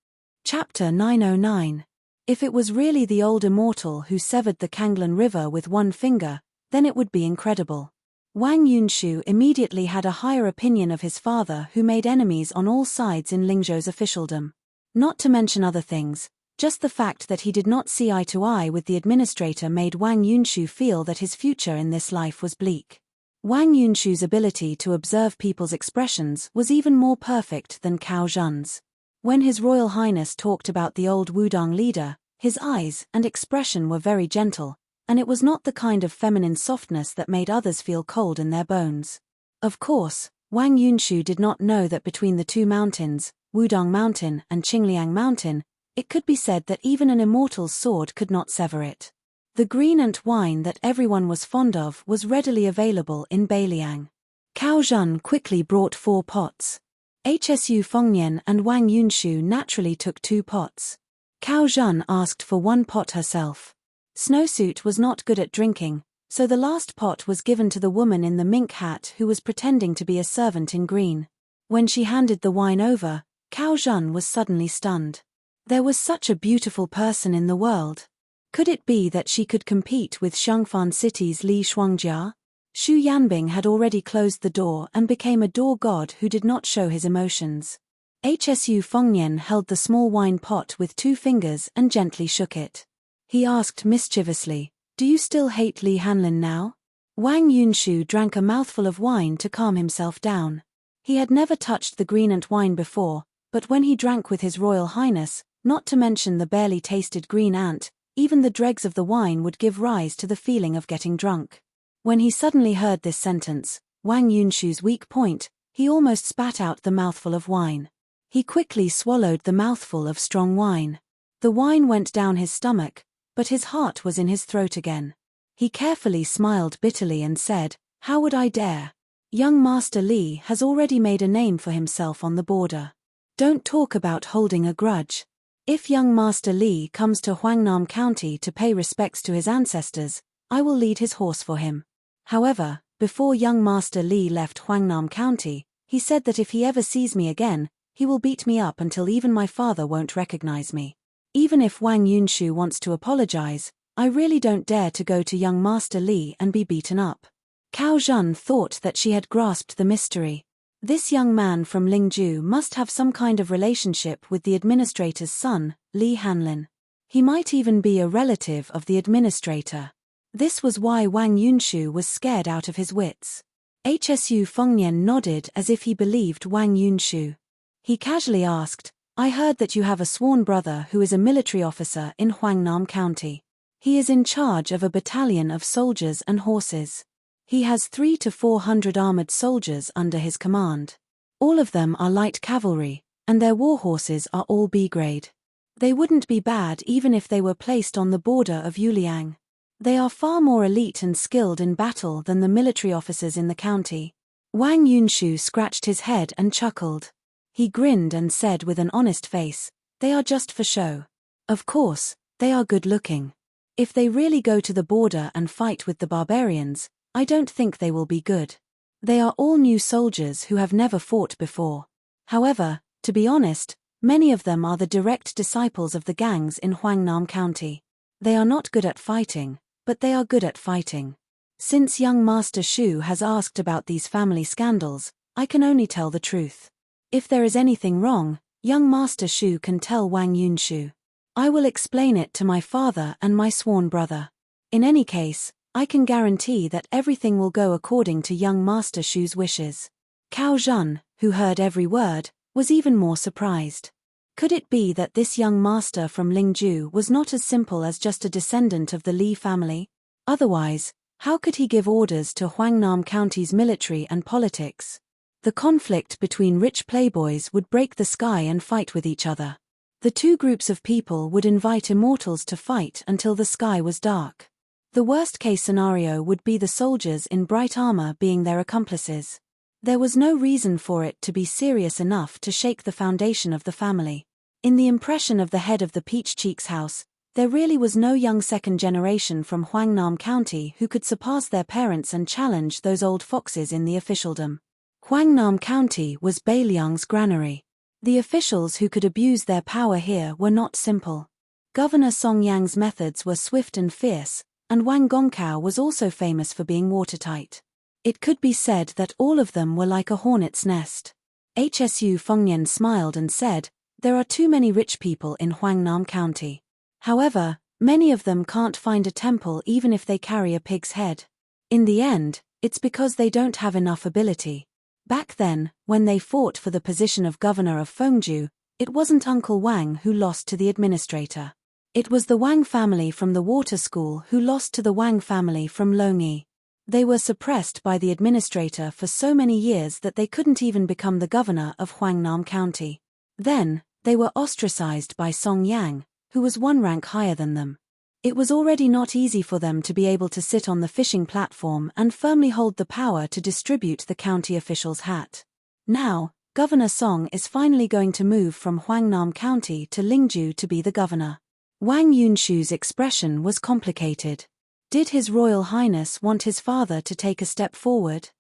Chapter 909. If it was really the old immortal who severed the Kanglan River with one finger, then it would be incredible. Wang Yunshu immediately had a higher opinion of his father, who made enemies on all sides in Lingzhou's officialdom. Not to mention other things, just the fact that he did not see eye to eye with the administrator made Wang Yunshu feel that his future in this life was bleak. Wang Yunshu's ability to observe people's expressions was even more perfect than Cao Zhen's. When His Royal Highness talked about the old Wudang leader, his eyes and expression were very gentle, and it was not the kind of feminine softness that made others feel cold in their bones. Of course, Wang Yunshu did not know that between the two mountains, Wudang Mountain and Qingliang Mountain, it could be said that even an immortal's sword could not sever it. The green ant wine that everyone was fond of was readily available in Beiliang. Cao Zhen quickly brought 4 pots. Hsu Fengnian and Wang Yunshu naturally took 2 pots. Cao Zhen asked for 1 pot herself. Snowsuit was not good at drinking, so the last pot was given to the woman in the mink hat who was pretending to be a servant in green. When she handed the wine over, Cao Zhen was suddenly stunned. There was such a beautiful person in the world. Could it be that she could compete with Xiangfan City's Li Shuangjia? Xu Yanbing had already closed the door and became a door god who did not show his emotions. Hsu Fengnian held the small wine pot with 2 fingers and gently shook it. He asked mischievously, "Do you still hate Li Hanlin now?" Wang Yunshu drank a mouthful of wine to calm himself down. He had never touched the green ant wine before, But when he drank with his Royal Highness, not to mention the barely tasted green ant, even the dregs of the wine would give rise to the feeling of getting drunk. When he suddenly heard this sentence, Wang Yunshu's weak point, he almost spat out the mouthful of wine. He quickly swallowed the mouthful of strong wine. The wine went down his stomach, but his heart was in his throat again. He carefully smiled bitterly and said, "How would I dare? Young Master Li has already made a name for himself on the border. Don't talk about holding a grudge. If young Master Li comes to Huangnam County to pay respects to his ancestors, I will lead his horse for him." However, before young Master Li left Huangnam County, he said that if he ever sees me again, he will beat me up until even my father won't recognize me. Even if Wang Yunshu wants to apologize, I really don't dare to go to young Master Li and be beaten up. Cao Zhen thought that she had grasped the mystery. This young man from Lingju must have some kind of relationship with the administrator's son, Li Hanlin. He might even be a relative of the administrator. This was why Wang Yunshu was scared out of his wits. Hsu Fengnian nodded as if he believed Wang Yunshu. He casually asked, "I heard that you have a sworn brother who is a military officer in Huangnam County. He is in charge of a battalion of soldiers and horses. He has 300 to 400 armored soldiers under his command. All of them are light cavalry, and their war horses are all B grade. They wouldn't be bad even if they were placed on the border of Yuliang. They are far more elite and skilled in battle than the military officers in the county." Wang Yunshu scratched his head and chuckled. He grinned and said with an honest face, "They are just for show. Of course, they are good-looking. If they really go to the border and fight with the barbarians, I don't think they will be good. They are all new soldiers who have never fought before. However, to be honest, many of them are the direct disciples of the gangs in Huangnam County. They are not good at fighting, but they are good at fighting. Since young Master Shu has asked about these family scandals, I can only tell the truth. If there is anything wrong, young Master Shu can tell Wang Yunshu. I will explain it to my father and my sworn brother. In any case, I can guarantee that everything will go according to young Master Shu's wishes." Cao Zhen, who heard every word, was even more surprised. Could it be that this young master from Lingju was not as simple as just a descendant of the Li family? Otherwise, how could he give orders to Huangnam County's military and politics? The conflict between rich playboys would break the sky and fight with each other. The two groups of people would invite immortals to fight until the sky was dark. The worst-case scenario would be the soldiers in bright armor being their accomplices. There was no reason for it to be serious enough to shake the foundation of the family. In the impression of the head of the Peach Cheeks house, there really was no young second generation from Huangnam County who could surpass their parents and challenge those old foxes in the officialdom. Huangnam County was Beiliang's granary. The officials who could abuse their power here were not simple. Governor Song Yang's methods were swift and fierce, and Wang Gongkao was also famous for being watertight. It could be said that all of them were like a hornet's nest. Hsu Fengnian smiled and said, "There are too many rich people in Huangnam County. However, many of them can't find a temple even if they carry a pig's head. In the end, it's because they don't have enough ability. Back then, when they fought for the position of governor of Fengju, it wasn't Uncle Wang who lost to the administrator. It was the Wang family from the water school who lost to the Wang family from Longyi. They were suppressed by the administrator for so many years that they couldn't even become the governor of Huangnam County. Then, they were ostracized by Song Yang, who was one rank higher than them. It was already not easy for them to be able to sit on the fishing platform and firmly hold the power to distribute the county official's hat. Now, Governor Song is finally going to move from Huangnam County to Lingju to be the governor. Wang Yunshu's expression was complicated. Did His Royal Highness want his father to take a step forward?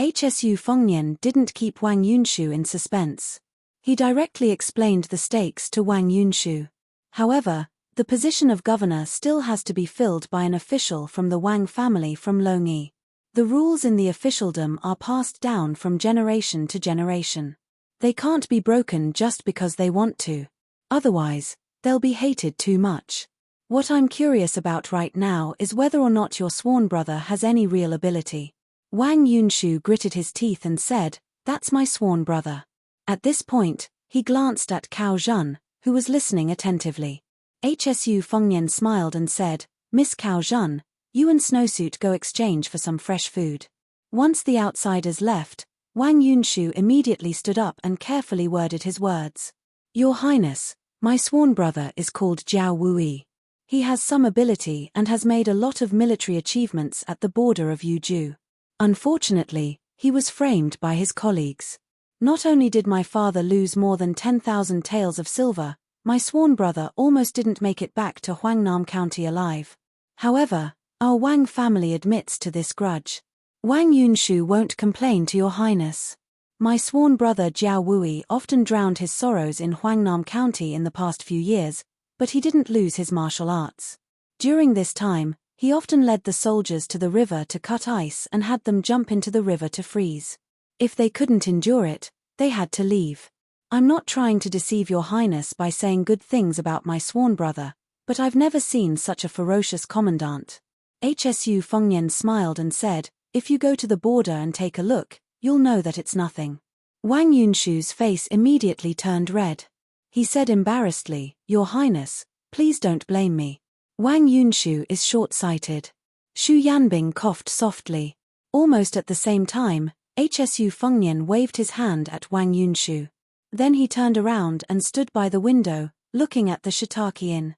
Hsu Fengnian didn't keep Wang Yunshu in suspense. He directly explained the stakes to Wang Yunshu. However, the position of governor still has to be filled by an official from the Wang family from Longyi. The rules in the officialdom are passed down from generation to generation. They can't be broken just because they want to. Otherwise, they'll be hated too much. What I'm curious about right now is whether or not your sworn brother has any real ability." Wang Yunshu gritted his teeth and said, "That's my sworn brother." At this point, He glanced at Cao Zhen, who was listening attentively. Hsu Fengnian smiled and said, Miss Cao Zhen, you and Snowsuit go exchange for some fresh food. Once the outsiders left, Wang Yunshu immediately stood up and carefully worded his words. Your Highness, my sworn brother is called Jiao Wui. He has some ability and has made a lot of military achievements at the border of Yuju. Unfortunately, he was framed by his colleagues. Not only did my father lose more than 10,000 taels of silver, my sworn brother almost didn't make it back to Huangnam County alive. However, our Wang family admits to this grudge. Wang Yunshu won't complain to your highness. My sworn brother Jiao Wui often drowned his sorrows in Huangnam County in the past few years, but he didn't lose his martial arts. During this time, he often led the soldiers to the river to cut ice and had them jump into the river to freeze. If they couldn't endure it, they had to leave. I'm not trying to deceive your highness by saying good things about my sworn brother, but I've never seen such a ferocious commandant. Hsu Fengnian smiled and said, if you go to the border and take a look, you'll know that it's nothing. Wang Yunshu's face immediately turned red. He said embarrassedly, Your Highness, please don't blame me. Wang Yunshu is short-sighted. Xu Yanbing coughed softly. Almost at the same time, Hsu Fengnian waved his hand at Wang Yunshu. Then he turned around and stood by the window, looking at the Shiitake Inn.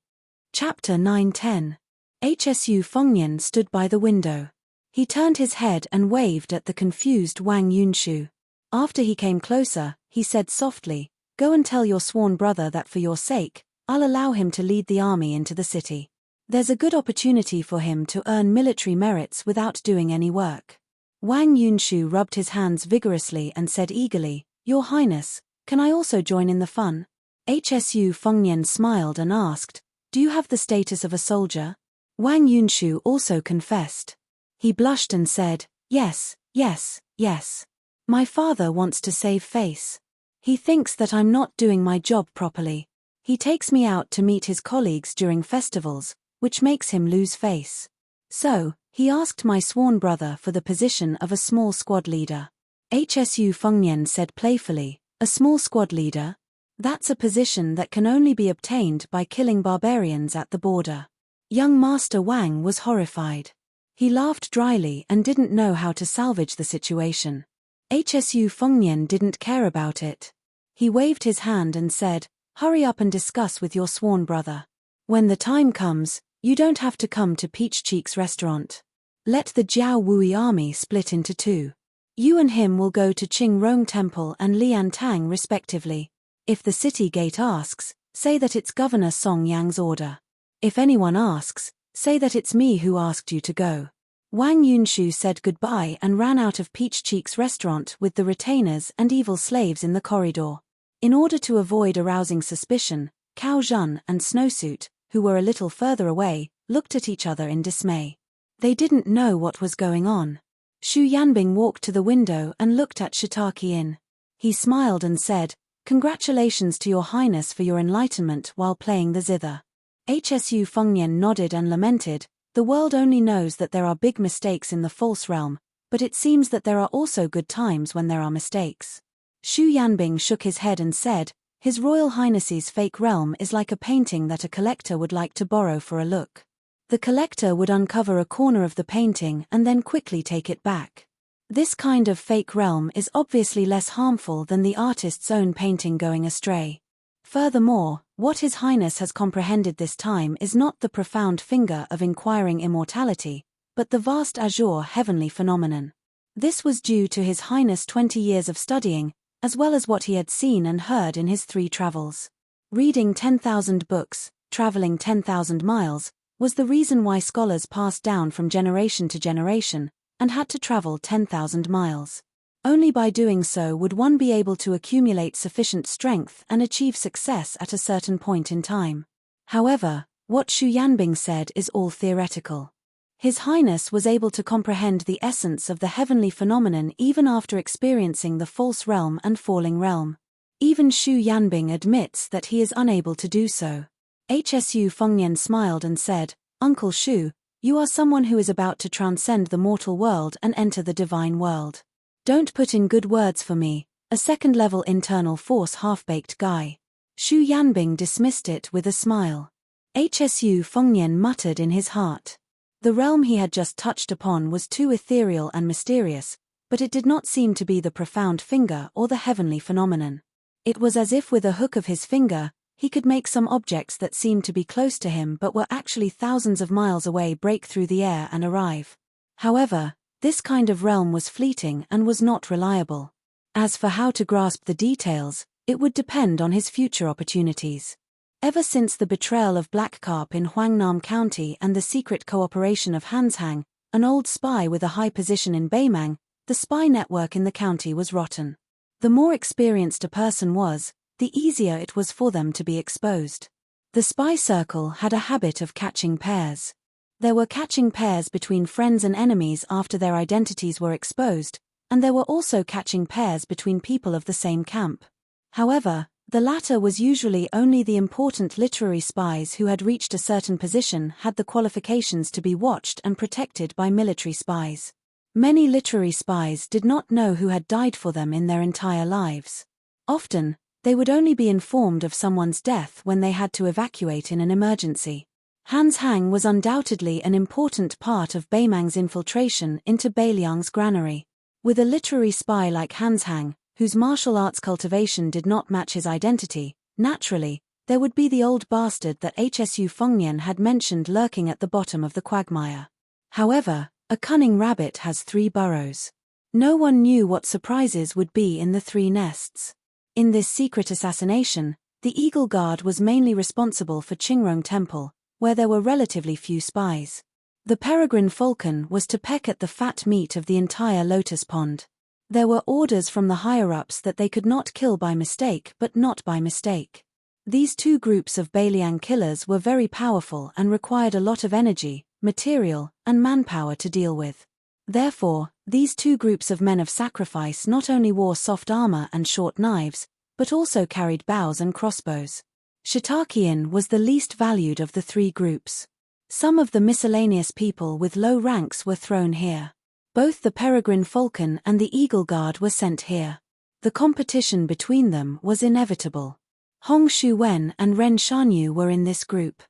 Chapter 9-10. Hsu Fengnian stood by the window. He turned his head and waved at the confused Wang Yunshu. After he came closer, he said softly, Go and tell your sworn brother that for your sake, I'll allow him to lead the army into the city. There's a good opportunity for him to earn military merits without doing any work. Wang Yunshu rubbed his hands vigorously and said eagerly, Your Highness, can I also join in the fun? Hsu Fengnian smiled and asked, Do you have the status of a soldier? Wang Yunshu also confessed. He blushed and said, Yes, yes, yes. My father wants to save face. He thinks that I'm not doing my job properly. He takes me out to meet his colleagues during festivals, which makes him lose face. So, he asked my sworn brother for the position of a small squad leader. Hsu Fengnian said playfully, A small squad leader? That's a position that can only be obtained by killing barbarians at the border. Young Master Wang was horrified. He laughed dryly and didn't know how to salvage the situation. Hsu Fengnian didn't care about it. He waved his hand and said, Hurry up and discuss with your sworn brother. When the time comes, you don't have to come to Peach Cheek's restaurant. Let the Jiao Wui army split into two. You and him will go to Qing Rong Temple and Liantang respectively. If the city gate asks, say that it's Governor Song Yang's order. If anyone asks, say that it's me who asked you to go. Wang Yunshu said goodbye and ran out of Peach Cheek's restaurant with the retainers and evil slaves in the corridor. In order to avoid arousing suspicion, Cao Zhen and Snowsuit, who were a little further away, looked at each other in dismay. They didn't know what was going on. Xu Yanbing walked to the window and looked at Shiitake Inn. He smiled and said, Congratulations to your highness for your enlightenment while playing the zither. Hsu Fengnian nodded and lamented, The world only knows that there are big mistakes in the false realm, but it seems that there are also good times when there are mistakes. Xu Yanbing shook his head and said, His Royal Highness's fake realm is like a painting that a collector would like to borrow for a look. The collector would uncover a corner of the painting and then quickly take it back. This kind of fake realm is obviously less harmful than the artist's own painting going astray. Furthermore, what His Highness has comprehended this time is not the profound finger of inquiring immortality, but the vast azure heavenly phenomenon. This was due to His Highness' 20 years of studying, as well as what he had seen and heard in his 3 travels. Reading 10,000 books, traveling 10,000 miles, was the reason why scholars passed down from generation to generation, and had to travel 10,000 miles. Only by doing so would one be able to accumulate sufficient strength and achieve success at a certain point in time. However, what Xu Yanbing said is all theoretical. His Highness was able to comprehend the essence of the heavenly phenomenon even after experiencing the false realm and falling realm. Even Xu Yanbing admits that he is unable to do so. Hsu Fengnian smiled and said, Uncle Xu, you are someone who is about to transcend the mortal world and enter the divine world. Don't put in good words for me, A second-level internal force half-baked guy. Xu Yanbing dismissed it with a smile. Hsu Fengnian muttered in his heart. The realm he had just touched upon was too ethereal and mysterious, but it did not seem to be the profound finger or the heavenly phenomenon. It was as if with a hook of his finger, he could make some objects that seemed to be close to him but were actually thousands of miles away break through the air and arrive. However, this kind of realm was fleeting and was not reliable. As for how to grasp the details, it would depend on his future opportunities. Ever since the betrayal of Black Carp in Huangnam County and the secret cooperation of Hanshang, an old spy with a high position in Beimang, the spy network in the county was rotten. The more experienced a person was, the easier it was for them to be exposed. The spy circle had a habit of catching pairs. There were catching pairs between friends and enemies after their identities were exposed, and there were also catching pairs between people of the same camp. However, the latter was usually only the important literary spies who had reached a certain position had the qualifications to be watched and protected by military spies. Many literary spies did not know who had died for them in their entire lives. Often, they would only be informed of someone's death when they had to evacuate in an emergency. Hanshang was undoubtedly an important part of Beimang's infiltration into Beiliang's granary. With a literary spy like Hanshang, whose martial arts cultivation did not match his identity, naturally, there would be the old bastard that Hsu Fengnian had mentioned lurking at the bottom of the quagmire. However, a cunning rabbit has 3 burrows. No one knew what surprises would be in the 3 nests. In this secret assassination, the Eagle Guard was mainly responsible for Qingrong Temple, where there were relatively few spies. The peregrine falcon was to peck at the fat meat of the entire lotus pond. There were orders from the higher-ups that they could not kill by mistake but not by mistake. These 2 groups of Beiliang killers were very powerful and required a lot of energy, material, and manpower to deal with. Therefore, these 2 groups of men of sacrifice not only wore soft armor and short knives, but also carried bows and crossbows. Shiitake-in was the least valued of the 3 groups. Some of the miscellaneous people with low ranks were thrown here. Both the peregrine falcon and the Eagle Guard were sent here. The competition between them was inevitable. Hong Shuwen and Ren Shanyu were in this group.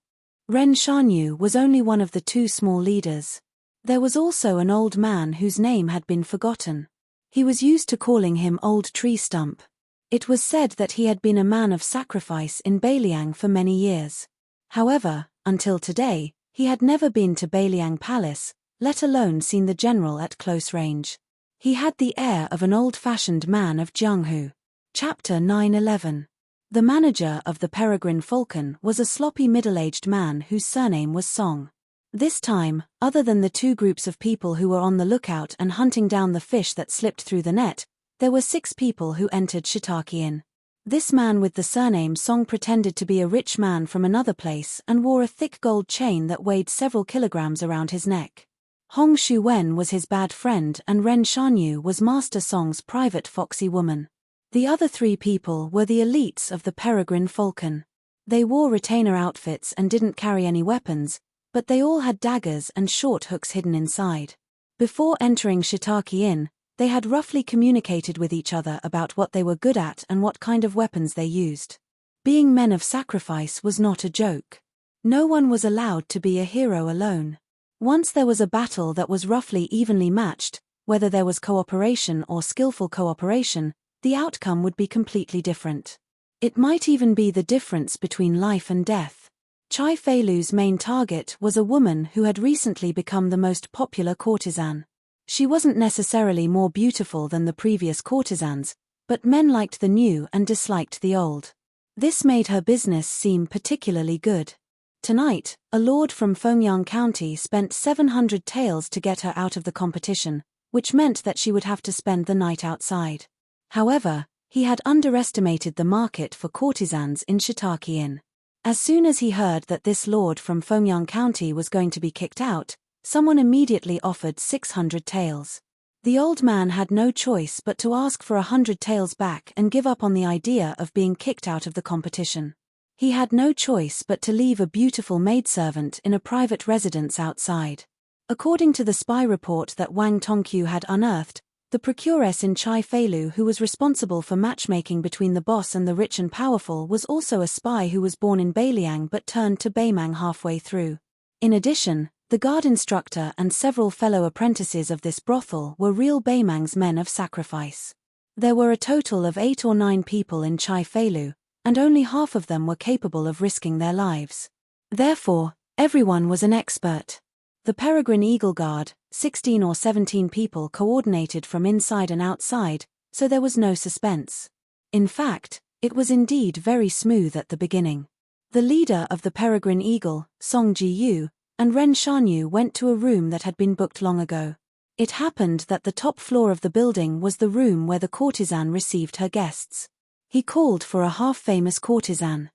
Ren Shanyu was only one of the 2 small leaders. There was also an old man whose name had been forgotten. He was used to calling him Old Tree Stump. It was said that he had been a man of sacrifice in Beiliang for many years. However, until today, he had never been to Beiliang Palace, let alone seen the general at close range. He had the air of an old-fashioned man of Jianghu. Chapter 911. The manager of the Peregrine Falcon was a sloppy middle-aged man whose surname was Song. This time, other than the 2 groups of people who were on the lookout and hunting down the fish that slipped through the net, there were 6 people who entered Shiitake-in. This man with the surname Song pretended to be a rich man from another place and wore a thick gold chain that weighed several kilograms around his neck. Hong Shuwen was his bad friend and Ren Shanyu was Master Song's private foxy woman. The other 3 people were the elites of the Peregrine Falcon. They wore retainer outfits and didn't carry any weapons, but they all had daggers and short hooks hidden inside. Before entering Shiitake-in, they had roughly communicated with each other about what they were good at and what kind of weapons they used. Being men of sacrifice was not a joke. No one was allowed to be a hero alone. Once there was a battle that was roughly evenly matched, whether there was cooperation or skillful cooperation, the outcome would be completely different. It might even be the difference between life and death. Chai Feilu's main target was a woman who had recently become the most popular courtesan. She wasn't necessarily more beautiful than the previous courtesans, but men liked the new and disliked the old. This made her business seem particularly good. Tonight, a lord from Fengyang County spent 700 taels to get her out of the competition, which meant that she would have to spend the night outside. However, he had underestimated the market for courtesans in Shiitake-in. As soon as he heard that this lord from Fengyang County was going to be kicked out, someone immediately offered 600 taels. The old man had no choice but to ask for 100 taels back and give up on the idea of being kicked out of the competition. He had no choice but to leave a beautiful maidservant in a private residence outside. According to the spy report that Wang Tongqiu had unearthed, The procuress in Chai Feilu who was responsible for matchmaking between the boss and the rich and powerful was also a spy who was born in Beiliang but turned to Beimang halfway through. In addition, the guard instructor and several fellow apprentices of this brothel were real Beimang's men of sacrifice. There were a total of 8 or 9 people in Chai Feilu, and only half of them were capable of risking their lives. Therefore, everyone was an expert. The Peregrine Eagle Guard, 16 or 17 people coordinated from inside and outside, so there was no suspense. In fact, it was indeed very smooth at the beginning. The leader of the Peregrine Eagle, Song Ji-yu, and Ren Shanyu went to a room that had been booked long ago. It happened that the top floor of the building was the room where the courtesan received her guests. He called for a half-famous courtesan.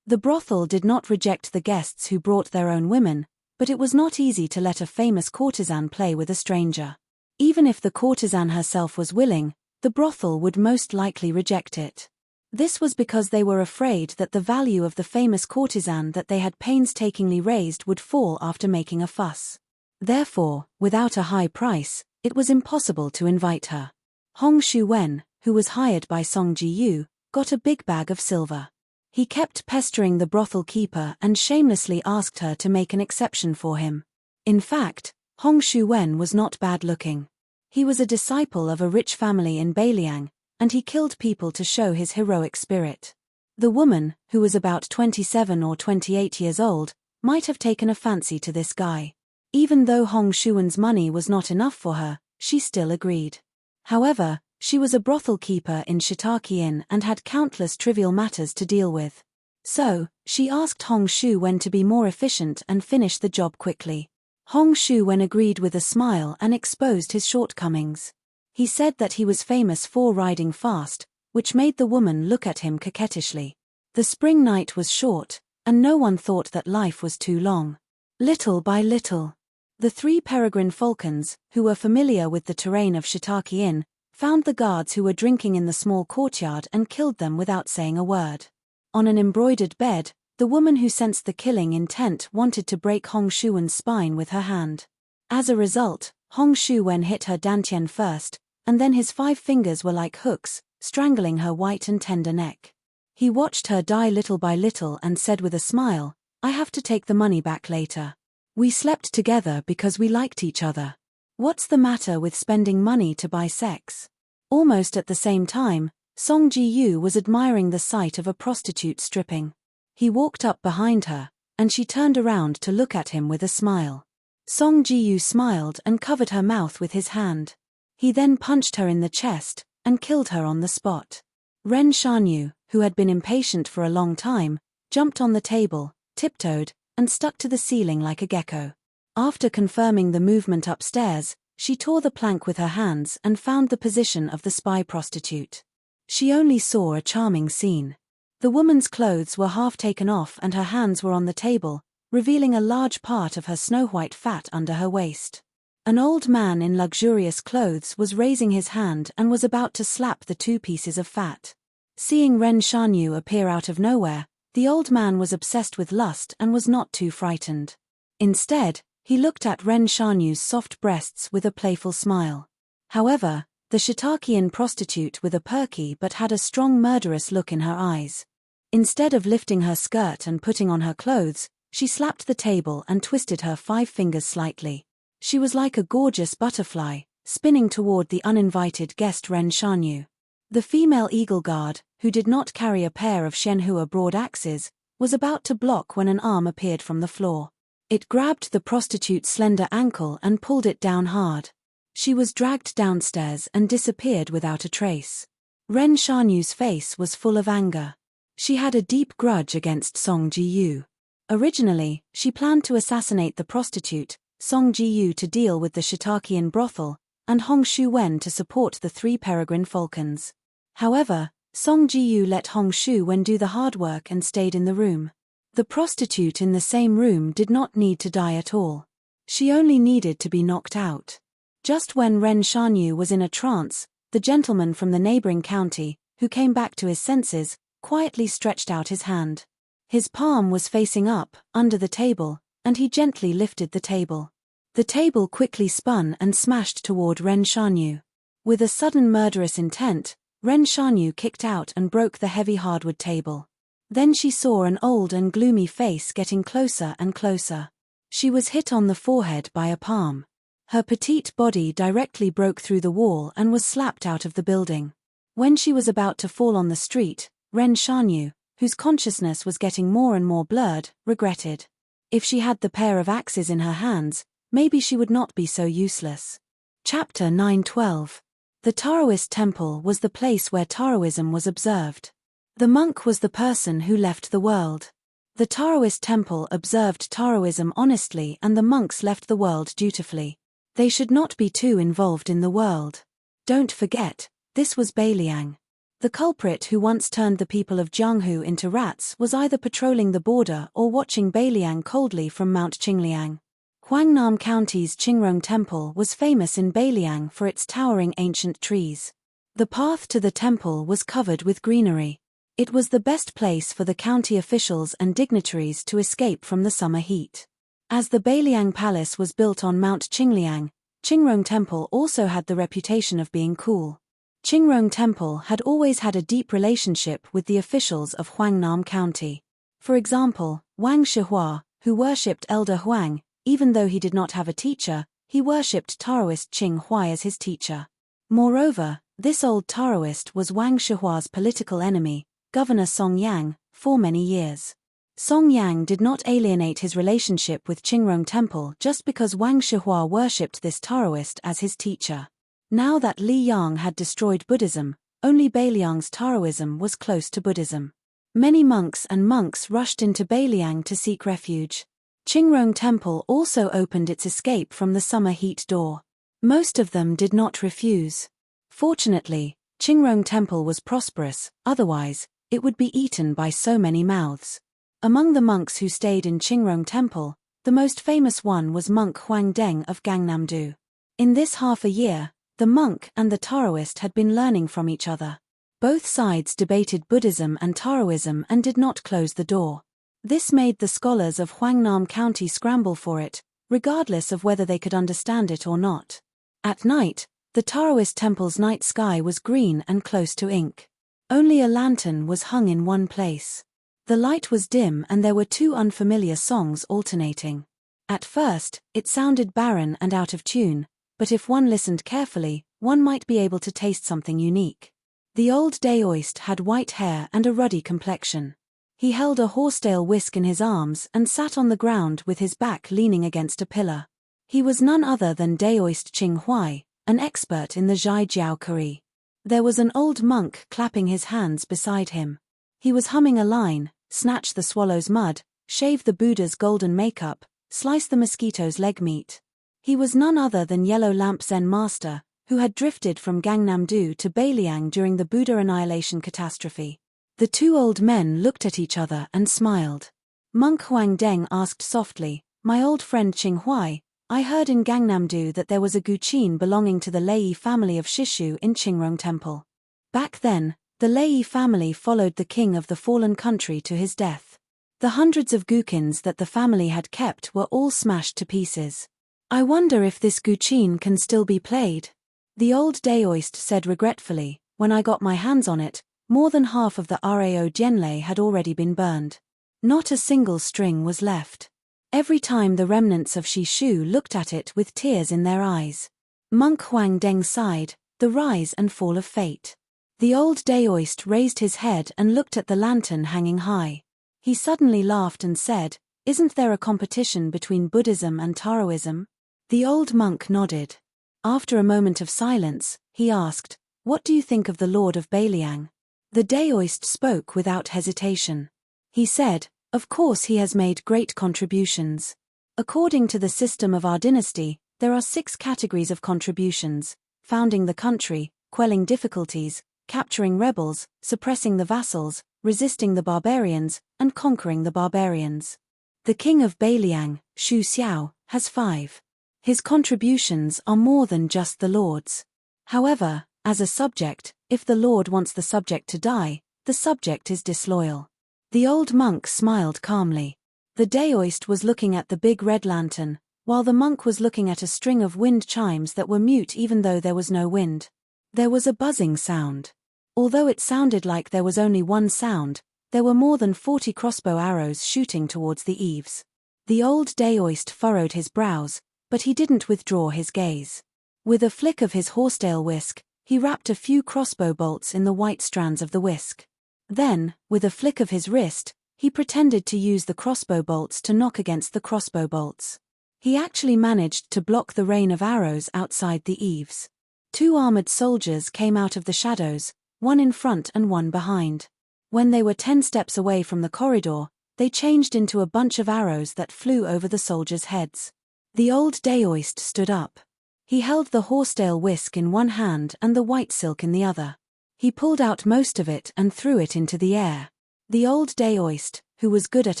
The brothel did not reject the guests who brought their own women, but it was not easy to let a famous courtesan play with a stranger. Even if the courtesan herself was willing, the brothel would most likely reject it. This was because they were afraid that the value of the famous courtesan that they had painstakingly raised would fall after making a fuss. Therefore, without a high price, it was impossible to invite her. Hong Shu-wen, who was hired by Song Ji-yu, got a big bag of silver. He kept pestering the brothel keeper and shamelessly asked her to make an exception for him. In fact, Hong Shu-wen was not bad-looking. He was a disciple of a rich family in Beiliang, and he killed people to show his heroic spirit. The woman, who was about 27 or 28 years old, might have taken a fancy to this guy. Even though Hong Shu-wen's money was not enough for her, she still agreed. However, she was a brothel keeper in Shiitake Inn and had countless trivial matters to deal with. So, she asked Hong Shu-wen to be more efficient and finish the job quickly. Hong Shu-wen agreed with a smile and exposed his shortcomings. He said that he was famous for riding fast, which made the woman look at him coquettishly. The spring night was short, and no one thought that life was too long. Little by little, the 3 peregrine falcons, who were familiar with the terrain of Shiitake Inn, found the guards who were drinking in the small courtyard and killed them without saying a word. On an embroidered bed, the woman who sensed the killing intent wanted to break Hong Shu-wen's spine with her hand. As a result, Hong Shu-wen hit her dantian first, and then his 5 fingers were like hooks, strangling her white and tender neck. He watched her die little by little and said with a smile, "I have to take the money back later. We slept together because we liked each other. What's the matter with spending money to buy sex?" Almost at the same time, Song Ji-yu was admiring the sight of a prostitute stripping. He walked up behind her, and she turned around to look at him with a smile. Song Ji-yu smiled and covered her mouth with his hand. He then punched her in the chest, and killed her on the spot. Ren Shanyu, who had been impatient for a long time, jumped on the table, tiptoed, and stuck to the ceiling like a gecko. After confirming the movement upstairs, she tore the plank with her hands and found the position of the spy prostitute. She only saw a charming scene. The woman's clothes were half taken off and her hands were on the table, revealing a large part of her snow-white fat under her waist. An old man in luxurious clothes was raising his hand and was about to slap the 2 pieces of fat. Seeing Ren Shanyu appear out of nowhere, the old man was obsessed with lust and was not too frightened. Instead, he looked at Ren Shanyu's soft breasts with a playful smile. However, the Shiitake Inn prostitute with a perky but had a strong murderous look in her eyes. Instead of lifting her skirt and putting on her clothes, she slapped the table and twisted her 5 fingers slightly. She was like a gorgeous butterfly, spinning toward the uninvited guest Ren Shanyu. The female eagle guard, who did not carry a pair of Shenhua broad axes, was about to block when an arm appeared from the floor. It grabbed the prostitute's slender ankle and pulled it down hard. She was dragged downstairs and disappeared without a trace. Ren Shanyu's face was full of anger. She had a deep grudge against Song Ji-yu. Originally, she planned to assassinate the prostitute, Song Ji-yu to deal with the Shiitake Inn brothel, and Hong Shu-wen to support the 3 peregrine falcons. However, Song Ji-yu let Hong Shu-wen do the hard work and stayed in the room. The prostitute in the same room did not need to die at all. She only needed to be knocked out. Just when Ren Shanyu was in a trance, the gentleman from the neighboring county, who came back to his senses, quietly stretched out his hand. His palm was facing up, under the table, and he gently lifted the table. The table quickly spun and smashed toward Ren Shanyu. With a sudden murderous intent, Ren Shanyu kicked out and broke the heavy hardwood table. Then she saw an old and gloomy face getting closer and closer. She was hit on the forehead by a palm. Her petite body directly broke through the wall and was slapped out of the building. When she was about to fall on the street, Ren Shanyu, whose consciousness was getting more and more blurred, regretted. If she had the pair of axes in her hands, maybe she would not be so useless. Chapter 9:12. The Taoist temple was the place where Taoism was observed. The monk was the person who left the world. The Taoist temple observed Taoism honestly and the monks left the world dutifully. They should not be too involved in the world. Don't forget, this was Beiliang. The culprit who once turned the people of Jianghu into rats was either patrolling the border or watching Beiliang coldly from Mount Qingliang. Huangnam County's Qingrong Temple was famous in Beiliang for its towering ancient trees. The path to the temple was covered with greenery. It was the best place for the county officials and dignitaries to escape from the summer heat. As the Beiliang Palace was built on Mount Qingliang, Qingrong Temple also had the reputation of being cool. Qingrong Temple had always had a deep relationship with the officials of Huangnam County. For example, Wang Shihua, who worshipped Elder Huang, even though he did not have a teacher, he worshipped Taoist Qing Huai as his teacher. Moreover, this old Taoist was Wang Shihua's political enemy, Governor Song Yang, for many years. Song Yang did not alienate his relationship with Qingrong Temple just because Wang Shihua worshipped this Taoist as his teacher. Now that Li Yang had destroyed Buddhism, only Beiliang's Taoism was close to Buddhism. Many monks rushed into Beiliang to seek refuge. Qingrong Temple also opened its escape from the summer heat door. Most of them did not refuse. Fortunately, Qingrong Temple was prosperous, otherwise, it would be eaten by so many mouths. Among the monks who stayed in Qingrong Temple, the most famous one was monk Huang Deng of Gangnam-do. In this half a year, the monk and the Taoist had been learning from each other. Both sides debated Buddhism and Taoism and did not close the door. This made the scholars of Huangnam County scramble for it, regardless of whether they could understand it or not. At night, the Taoist temple's night sky was green and close to ink. Only a lantern was hung in one place. The light was dim and there were two unfamiliar songs alternating. At first, it sounded barren and out of tune, but if one listened carefully, one might be able to taste something unique. The old Daoist had white hair and a ruddy complexion. He held a horsetail whisk in his arms and sat on the ground with his back leaning against a pillar. He was none other than Daoist Qing Huai, an expert in the Zhai Jiao Kuri. There was an old monk clapping his hands beside him. He was humming a line: snatch the swallow's mud, shave the Buddha's golden makeup, slice the mosquito's leg meat. He was none other than Yellow Lamp Zen Master, who had drifted from Gangnam-do to Beiliang during the Buddha annihilation catastrophe. The two old men looked at each other and smiled. Monk Huang Deng asked softly, "My old friend Qing Huai, I heard in Gangnam-do that there was a guqin belonging to the Lei family of Shishu in Qingrong Temple. Back then, the Lei family followed the king of the fallen country to his death. The hundreds of guqins that the family had kept were all smashed to pieces. I wonder if this guqin can still be played." The old Daoist said regretfully, "When I got my hands on it, more than half of the Rao Jianlei had already been burned. Not a single string was left. Every time the remnants of Shishu looked at it with tears in their eyes." Monk Huang Deng sighed, the rise and fall of fate. The old Daoist raised his head and looked at the lantern hanging high. He suddenly laughed and said, "Isn't there a competition between Buddhism and Taoism?" The old monk nodded. After a moment of silence, he asked, "What do you think of the Lord of Beiliang?" The Daoist spoke without hesitation. He said, "Of course he has made great contributions. According to the system of our dynasty, there are 6 categories of contributions: founding the country, quelling difficulties, capturing rebels, suppressing the vassals, resisting the barbarians, and conquering the barbarians. The king of Beiliang, Shu Xiao, has 5. His contributions are more than just the lord's. However, as a subject, if the lord wants the subject to die, the subject is disloyal." The old monk smiled calmly. The Daoist was looking at the big red lantern, while the monk was looking at a string of wind chimes that were mute even though there was no wind. There was a buzzing sound. Although it sounded like there was only one sound, there were more than 40 crossbow arrows shooting towards the eaves. The old Daoist furrowed his brows, but he didn't withdraw his gaze. With a flick of his horsetail whisk, he wrapped a few crossbow bolts in the white strands of the whisk. Then, with a flick of his wrist, he pretended to use the crossbow bolts to knock against the crossbow bolts. He actually managed to block the rain of arrows outside the eaves. 2 armored soldiers came out of the shadows, one in front and one behind. When they were 10 steps away from the corridor, they changed into a bunch of arrows that flew over the soldiers' heads. The old Daoist stood up. He held the horsetail whisk in one hand and the white silk in the other. He pulled out most of it and threw it into the air. The old Daoist, who was good at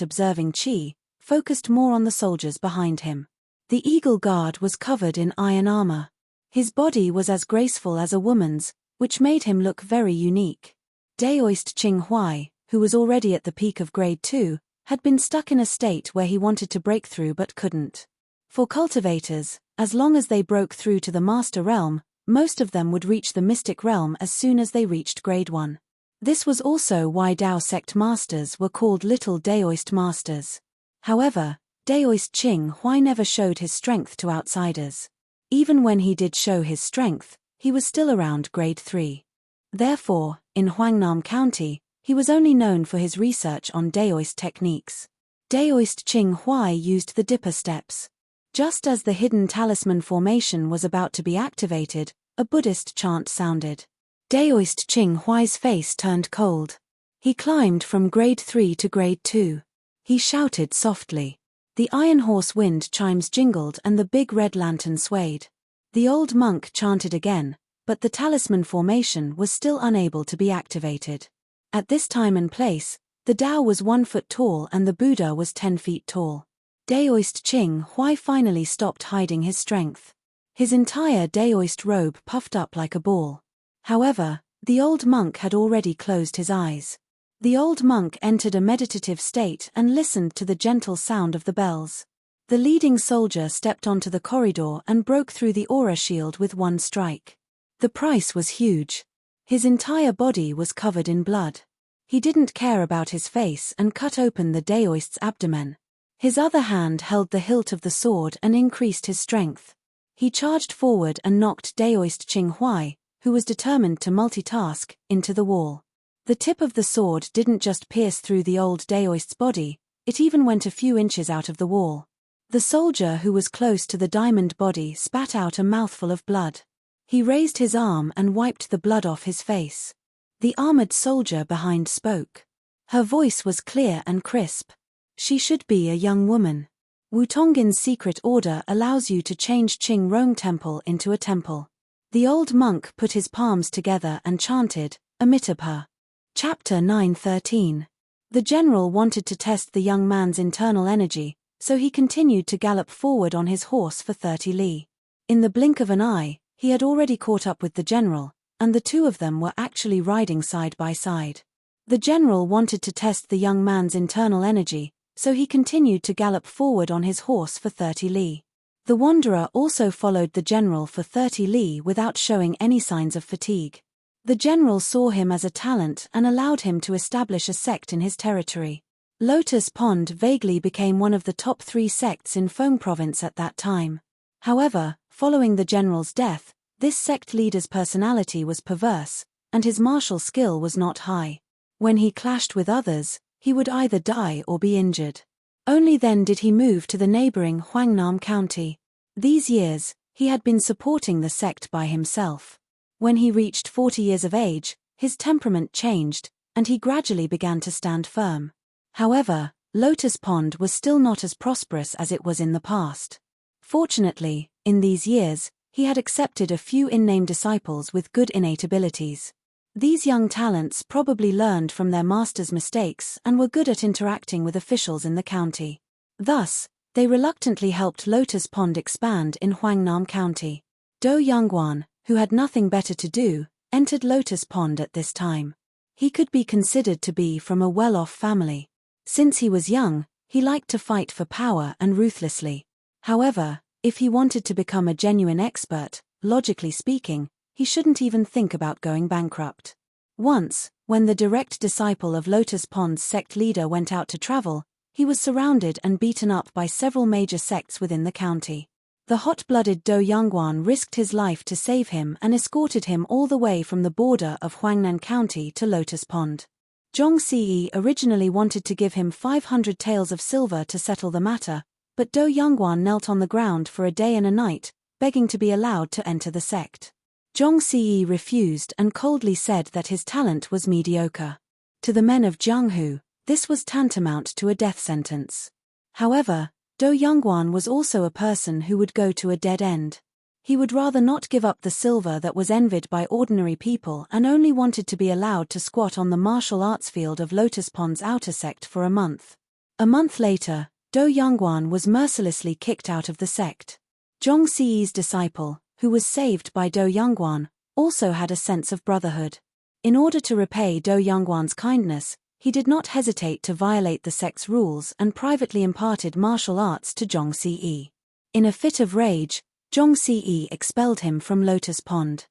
observing chi, focused more on the soldiers behind him. The Eagle Guard was covered in iron armor. His body was as graceful as a woman's, which made him look very unique. Daoist Ching Huai, who was already at the peak of grade 2, had been stuck in a state where he wanted to break through but couldn't. For cultivators, as long as they broke through to the Master Realm, most of them would reach the Mystic Realm as soon as they reached grade 1. This was also why Dao Sect Masters were called Little Daoist Masters. However, Daoist Ching Huai never showed his strength to outsiders. Even when he did show his strength, he was still around grade 3. Therefore, in Huangnam County, he was only known for his research on Daoist techniques. Daoist Ching Huai used the Dipper steps. Just as the hidden talisman formation was about to be activated, a Buddhist chant sounded. Daoist Ching Huai's face turned cold. He climbed from grade 3 to grade 2. He shouted softly. The iron horse wind chimes jingled and the big red lantern swayed. The old monk chanted again, but the talisman formation was still unable to be activated. At this time and place, the Tao was 1 foot tall and the Buddha was 10 feet tall. Daoist Ching Huai finally stopped hiding his strength. His entire Daoist robe puffed up like a ball. However, the old monk had already closed his eyes. The old monk entered a meditative state and listened to the gentle sound of the bells. The leading soldier stepped onto the corridor and broke through the aura shield with one strike. The price was huge. His entire body was covered in blood. He didn't care about his face and cut open the Daoist's abdomen. His other hand held the hilt of the sword and increased his strength. He charged forward and knocked Daoist Ching Huai, who was determined to multitask, into the wall. The tip of the sword didn't just pierce through the old Daoist's body, it even went a few inches out of the wall. The soldier who was close to the diamond body spat out a mouthful of blood. He raised his arm and wiped the blood off his face. The armored soldier behind spoke. Her voice was clear and crisp. She should be a young woman. Wutongin's secret order allows you to change Qing Rong Temple into a temple. The old monk put his palms together and chanted, Amitabha. Chapter 9:13. The general wanted to test the young man's internal energy, so he continued to gallop forward on his horse for 30 li. In the blink of an eye, he had already caught up with the general, and the two of them were actually riding side by side. The general wanted to test the young man's internal energy, so he continued to gallop forward on his horse for 30 li. The wanderer also followed the general for 30 li without showing any signs of fatigue. The general saw him as a talent and allowed him to establish a sect in his territory. Lotus Pond vaguely became one of the top 3 sects in Feng Province at that time. However, following the general's death, this sect leader's personality was perverse, and his martial skill was not high. When he clashed with others, he would either die or be injured. Only then did he move to the neighboring Huangnam County. These years, he had been supporting the sect by himself. When he reached 40 years of age, his temperament changed, and he gradually began to stand firm. However, Lotus Pond was still not as prosperous as it was in the past. Fortunately, in these years, he had accepted a few in-name disciples with good innate abilities. These young talents probably learned from their master's mistakes and were good at interacting with officials in the county. Thus, they reluctantly helped Lotus Pond expand in Huangnam County. Do Yangguan, who had nothing better to do, entered Lotus Pond at this time. He could be considered to be from a well-off family. Since he was young, he liked to fight for power and ruthlessly. However, if he wanted to become a genuine expert, logically speaking, he shouldn't even think about going bankrupt. Once, when the direct disciple of Lotus Pond's sect leader went out to travel, he was surrounded and beaten up by several major sects within the county. The hot-blooded Do Youngwan risked his life to save him and escorted him all the way from the border of Huangnan County to Lotus Pond. Zhong Ce originally wanted to give him 500 taels of silver to settle the matter, but Do Youngwan knelt on the ground for a day and a night, begging to be allowed to enter the sect. Zhong Ce refused and coldly said that his talent was mediocre. To the men of Jianghu, this was tantamount to a death sentence. However, Do Youngwan was also a person who would go to a dead end. He would rather not give up the silver that was envied by ordinary people and only wanted to be allowed to squat on the martial arts field of Lotus Pond's outer sect for a month. A month later, Do Youngwan was mercilessly kicked out of the sect. Zhong Ce's disciple, who was saved by Do Youngwan, also had a sense of brotherhood. In order to repay Do Youngwan's kindness, he did not hesitate to violate the sect's rules and privately imparted martial arts to Zhong Ce. In a fit of rage, Zhong Ce expelled him from Lotus Pond.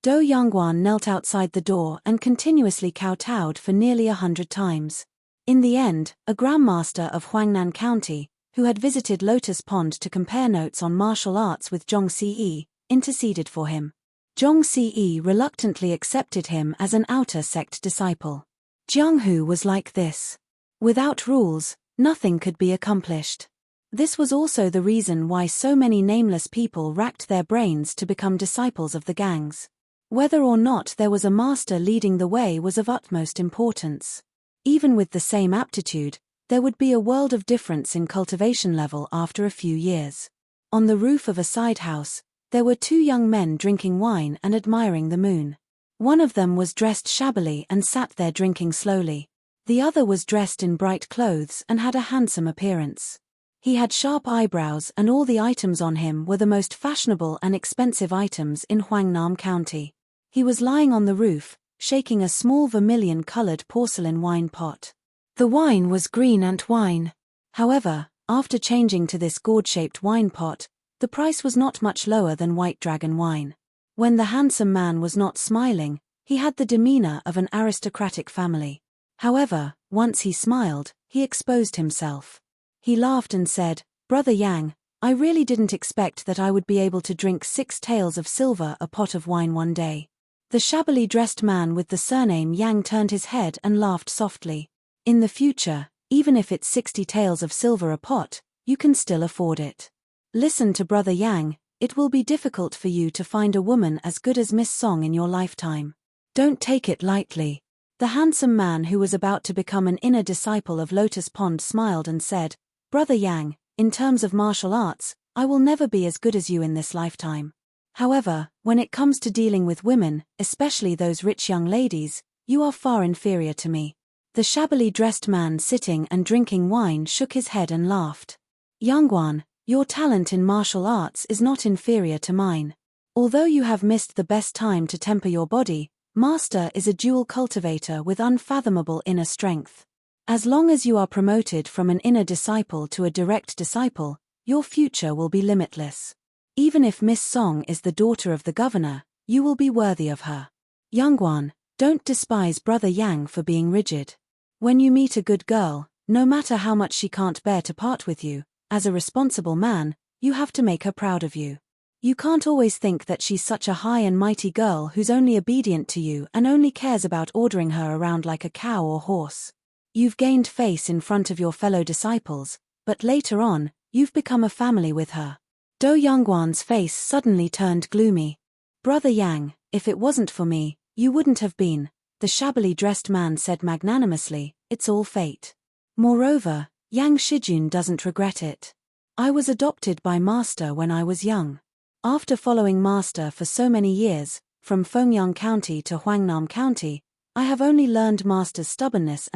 Do Youngwan knelt outside the door and continuously kowtowed for nearly 100 times. In the end, a grandmaster of Huangnan County, who had visited Lotus Pond to compare notes on martial arts with Zhong Ce, interceded for him. Zhong Ce reluctantly accepted him as an outer sect disciple. Jianghu was like this. Without rules, nothing could be accomplished. This was also the reason why so many nameless people racked their brains to become disciples of the gangs. Whether or not there was a master leading the way was of utmost importance. Even with the same aptitude, there would be a world of difference in cultivation level after a few years. On the roof of a side house, there were two young men drinking wine and admiring the moon. One of them was dressed shabbily and sat there drinking slowly. The other was dressed in bright clothes and had a handsome appearance. He had sharp eyebrows and all the items on him were the most fashionable and expensive items in Huangnan County. He was lying on the roof, shaking a small vermilion-colored porcelain wine pot. The wine was green ant wine. However, after changing to this gourd-shaped wine pot, the price was not much lower than white dragon wine. When the handsome man was not smiling, he had the demeanor of an aristocratic family. However, once he smiled, he exposed himself. He laughed and said, "Brother Yang, I really didn't expect that I would be able to drink 6 taels of silver a pot of wine one day." The shabbily dressed man with the surname Yang turned his head and laughed softly. "In the future, even if it's 60 taels of silver a pot, you can still afford it. Listen to Brother Yang, it will be difficult for you to find a woman as good as Miss Song in your lifetime. Don't take it lightly." The handsome man who was about to become an inner disciple of Lotus Pond smiled and said, "Brother Yang, in terms of martial arts, I will never be as good as you in this lifetime. However, when it comes to dealing with women, especially those rich young ladies, you are far inferior to me." The shabbily dressed man sitting and drinking wine shook his head and laughed. "Youngwan, your talent in martial arts is not inferior to mine. Although you have missed the best time to temper your body, Master is a dual cultivator with unfathomable inner strength. As long as you are promoted from an inner disciple to a direct disciple, your future will be limitless. Even if Miss Song is the daughter of the governor, you will be worthy of her. Youngwan, don't despise Brother Yang for being rigid. When you meet a good girl, no matter how much she can't bear to part with you, as a responsible man, you have to make her proud of you. You can't always think that she's such a high and mighty girl who's only obedient to you and only cares about ordering her around like a cow or horse. You've gained face in front of your fellow disciples, but later on, you've become a family with her." Do Youngwan's face suddenly turned gloomy. "Brother Yang, if it wasn't for me, you wouldn't have been," the shabbily dressed man said magnanimously. "It's all fate. Moreover, Yang Shijun doesn't regret it. I was adopted by Master when I was young. After following Master for so many years, from Fengyang County to Huangnan County, I have only learned Master's stubbornness.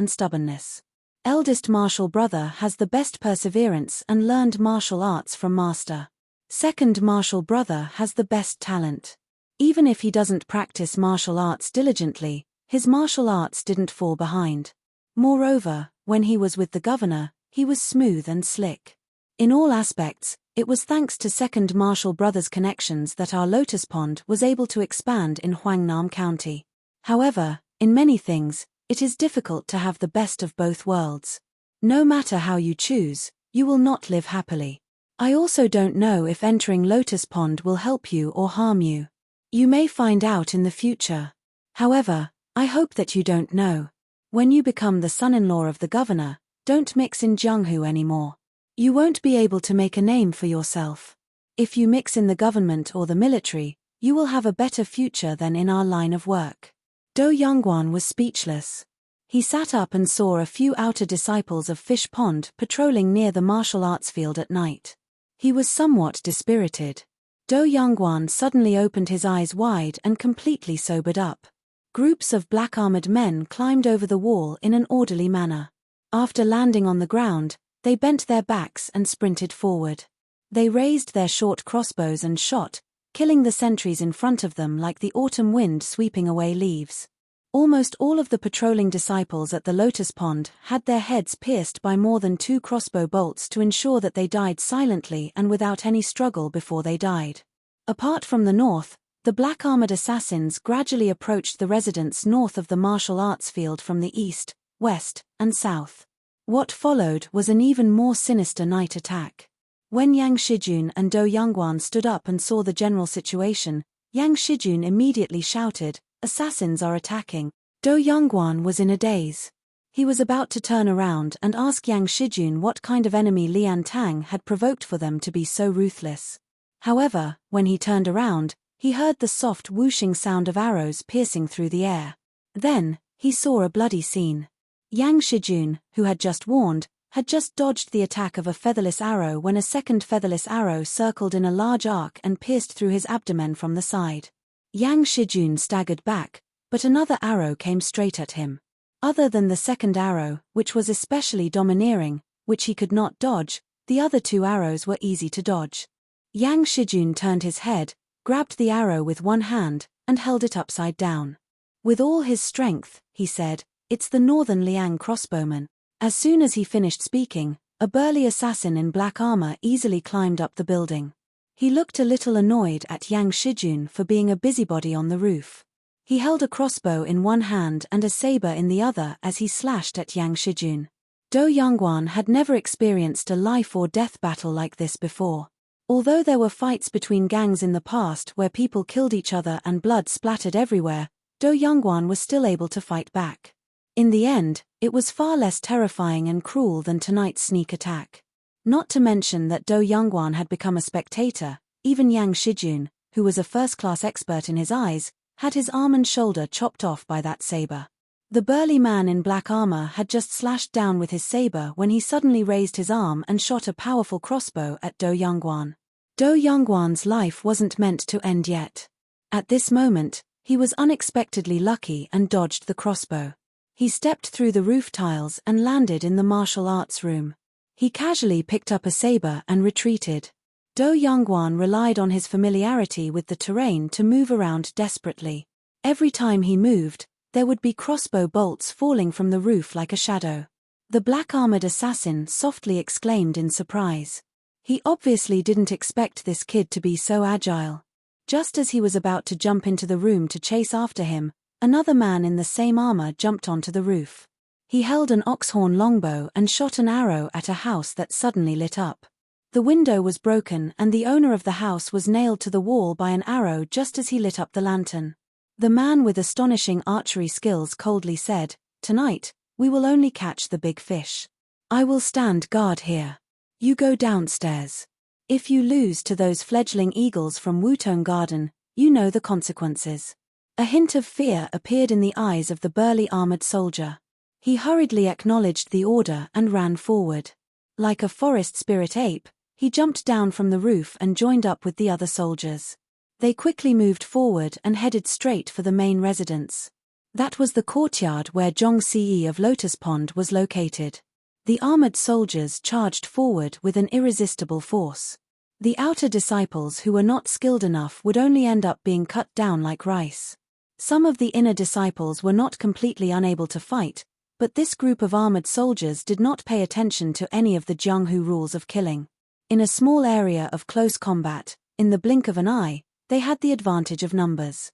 Eldest martial brother has the best perseverance and learned martial arts from Master. Second martial brother has the best talent. Even if he doesn't practice martial arts diligently, his martial arts didn't fall behind. Moreover, when he was with the governor, he was smooth and slick. In all aspects, It was thanks to Second Marshall Brothers' connections that our Lotus Pond was able to expand in Hwangnam County. However, in many things, it is difficult to have the best of both worlds. No matter how you choose, you will not live happily. I also don't know if entering Lotus Pond will help you or harm you. You may find out in the future. However, I hope that you don't know. When you become the son-in-law of the governor, don't mix in Jungho anymore. You won't be able to make a name for yourself. If you mix in the government or the military, you will have a better future than in our line of work. Do Youngwan was speechless. He sat up and saw a few outer disciples of Fish Pond patrolling near the martial arts field at night. He was somewhat dispirited. Do Youngwan suddenly opened his eyes wide and completely sobered up. Groups of black-armored men climbed over the wall in an orderly manner. After landing on the ground, they bent their backs and sprinted forward. They raised their short crossbows and shot, killing the sentries in front of them like the autumn wind sweeping away leaves. Almost all of the patrolling disciples at the Lotus Pond had their heads pierced by more than 2 crossbow bolts to ensure that they died silently and without any struggle before they died. Apart from the north, the black-armored assassins gradually approached the residents north of the martial arts field from the east, west, and south. What followed was an even more sinister night attack. When Yang Shijun and Do Youngwan stood up and saw the general situation, Yang Shijun immediately shouted, "Assassins are attacking." Do Youngwan was in a daze. He was about to turn around and ask Yang Shijun what kind of enemy Lian Tang had provoked for them to be so ruthless. However, when he turned around, he heard the soft whooshing sound of arrows piercing through the air. Then, he saw a bloody scene. Yang Shijun, who had just warned, had just dodged the attack of a featherless arrow when a second featherless arrow circled in a large arc and pierced through his abdomen from the side. Yang Shijun staggered back, but another arrow came straight at him. Other than the second arrow, which was especially domineering, which he could not dodge, the other 2 arrows were easy to dodge. Yang Shijun turned his head, grabbed the arrow with one hand, and held it upside down. With all his strength, he said, "It's the Northern Liang crossbowman." As soon as he finished speaking, a burly assassin in black armor easily climbed up the building. He looked a little annoyed at Yang Shijun for being a busybody on the roof. He held a crossbow in one hand and a saber in the other as he slashed at Yang Shijun. Do Youngwan had never experienced a life-or-death battle like this before. Although there were fights between gangs in the past where people killed each other and blood splattered everywhere, Do Youngwan was still able to fight back. In the end, it was far less terrifying and cruel than tonight's sneak attack. Not to mention that Do Youngwan had become a spectator, even Yang Shijun, who was a first-class expert in his eyes, had his arm and shoulder chopped off by that saber. The burly man in black armor had just slashed down with his saber when he suddenly raised his arm and shot a powerful crossbow at Do Youngwan. Do Youngwan's life wasn't meant to end yet. At this moment, he was unexpectedly lucky and dodged the crossbow. He stepped through the roof tiles and landed in the martial arts room. He casually picked up a saber and retreated. Do Youngwan relied on his familiarity with the terrain to move around desperately. Every time he moved, there would be crossbow bolts falling from the roof like a shadow. The black-armored assassin softly exclaimed in surprise. He obviously didn't expect this kid to be so agile. Just as he was about to jump into the room to chase after him, another man in the same armor jumped onto the roof. He held an oxhorn longbow and shot an arrow at a house that suddenly lit up. The window was broken and the owner of the house was nailed to the wall by an arrow just as he lit up the lantern. The man with astonishing archery skills coldly said, "Tonight, we will only catch the big fish. I will stand guard here. You go downstairs. If you lose to those fledgling eagles from Wutong Garden, you know the consequences." A hint of fear appeared in the eyes of the burly armored soldier. He hurriedly acknowledged the order and ran forward. Like a forest spirit ape, he jumped down from the roof and joined up with the other soldiers. They quickly moved forward and headed straight for the main residence. That was the courtyard where Zhong Ce of Lotus Pond was located. The armored soldiers charged forward with an irresistible force. The outer disciples who were not skilled enough would only end up being cut down like rice. Some of the inner disciples were not completely unable to fight, but this group of armored soldiers did not pay attention to any of the Jungho rules of killing. In a small area of close combat, in the blink of an eye, they had the advantage of numbers.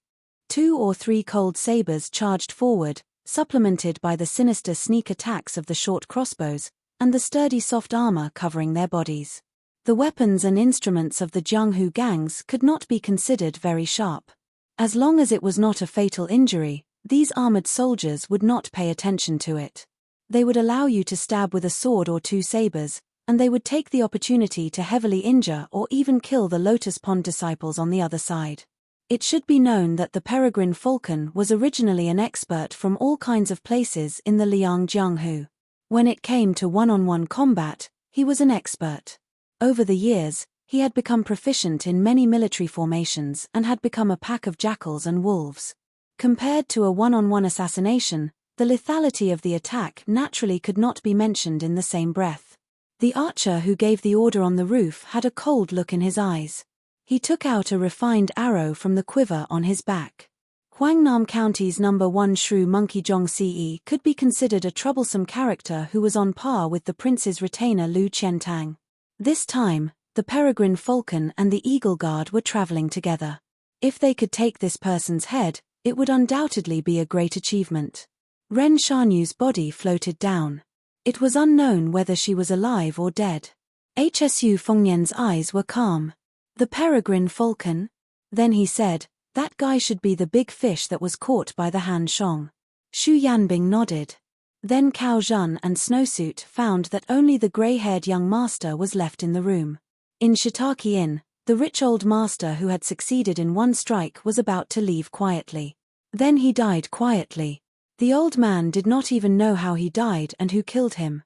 2 or 3 cold sabers charged forward, supplemented by the sinister sneak attacks of the short crossbows, and the sturdy soft armor covering their bodies. The weapons and instruments of the Jianghu gangs could not be considered very sharp. As long as it was not a fatal injury, these armored soldiers would not pay attention to it. They would allow you to stab with a sword or 2 sabers, and they would take the opportunity to heavily injure or even kill the Lotus Pond disciples on the other side. It should be known that the peregrine falcon was originally an expert from all kinds of places in the Liang Jianghu. When it came to one-on-one combat, he was an expert. Over the years, he had become proficient in many military formations and had become a pack of jackals and wolves. Compared to a one-on-one assassination, the lethality of the attack naturally could not be mentioned in the same breath. The archer who gave the order on the roof had a cold look in his eyes. He took out a refined arrow from the quiver on his back. Huangnam County's number 1 shrew monkey Zhong Ce could be considered a troublesome character who was on par with the prince's retainer Lu Qiantang. This time, the peregrine falcon and the eagle guard were traveling together. If they could take this person's head, it would undoubtedly be a great achievement. Ren Shanyu's body floated down. It was unknown whether she was alive or dead. Hsu Fengnian's eyes were calm. The peregrine falcon? Then he said, that guy should be the big fish that was caught by the Han Shong. Xu Yanbing nodded. Then Cao Zhen and Snowsuit found that only the grey-haired young master was left in the room. In Shiitake Inn, the rich old master who had succeeded in one strike was about to leave quietly. Then he died quietly. The old man did not even know how he died and who killed him.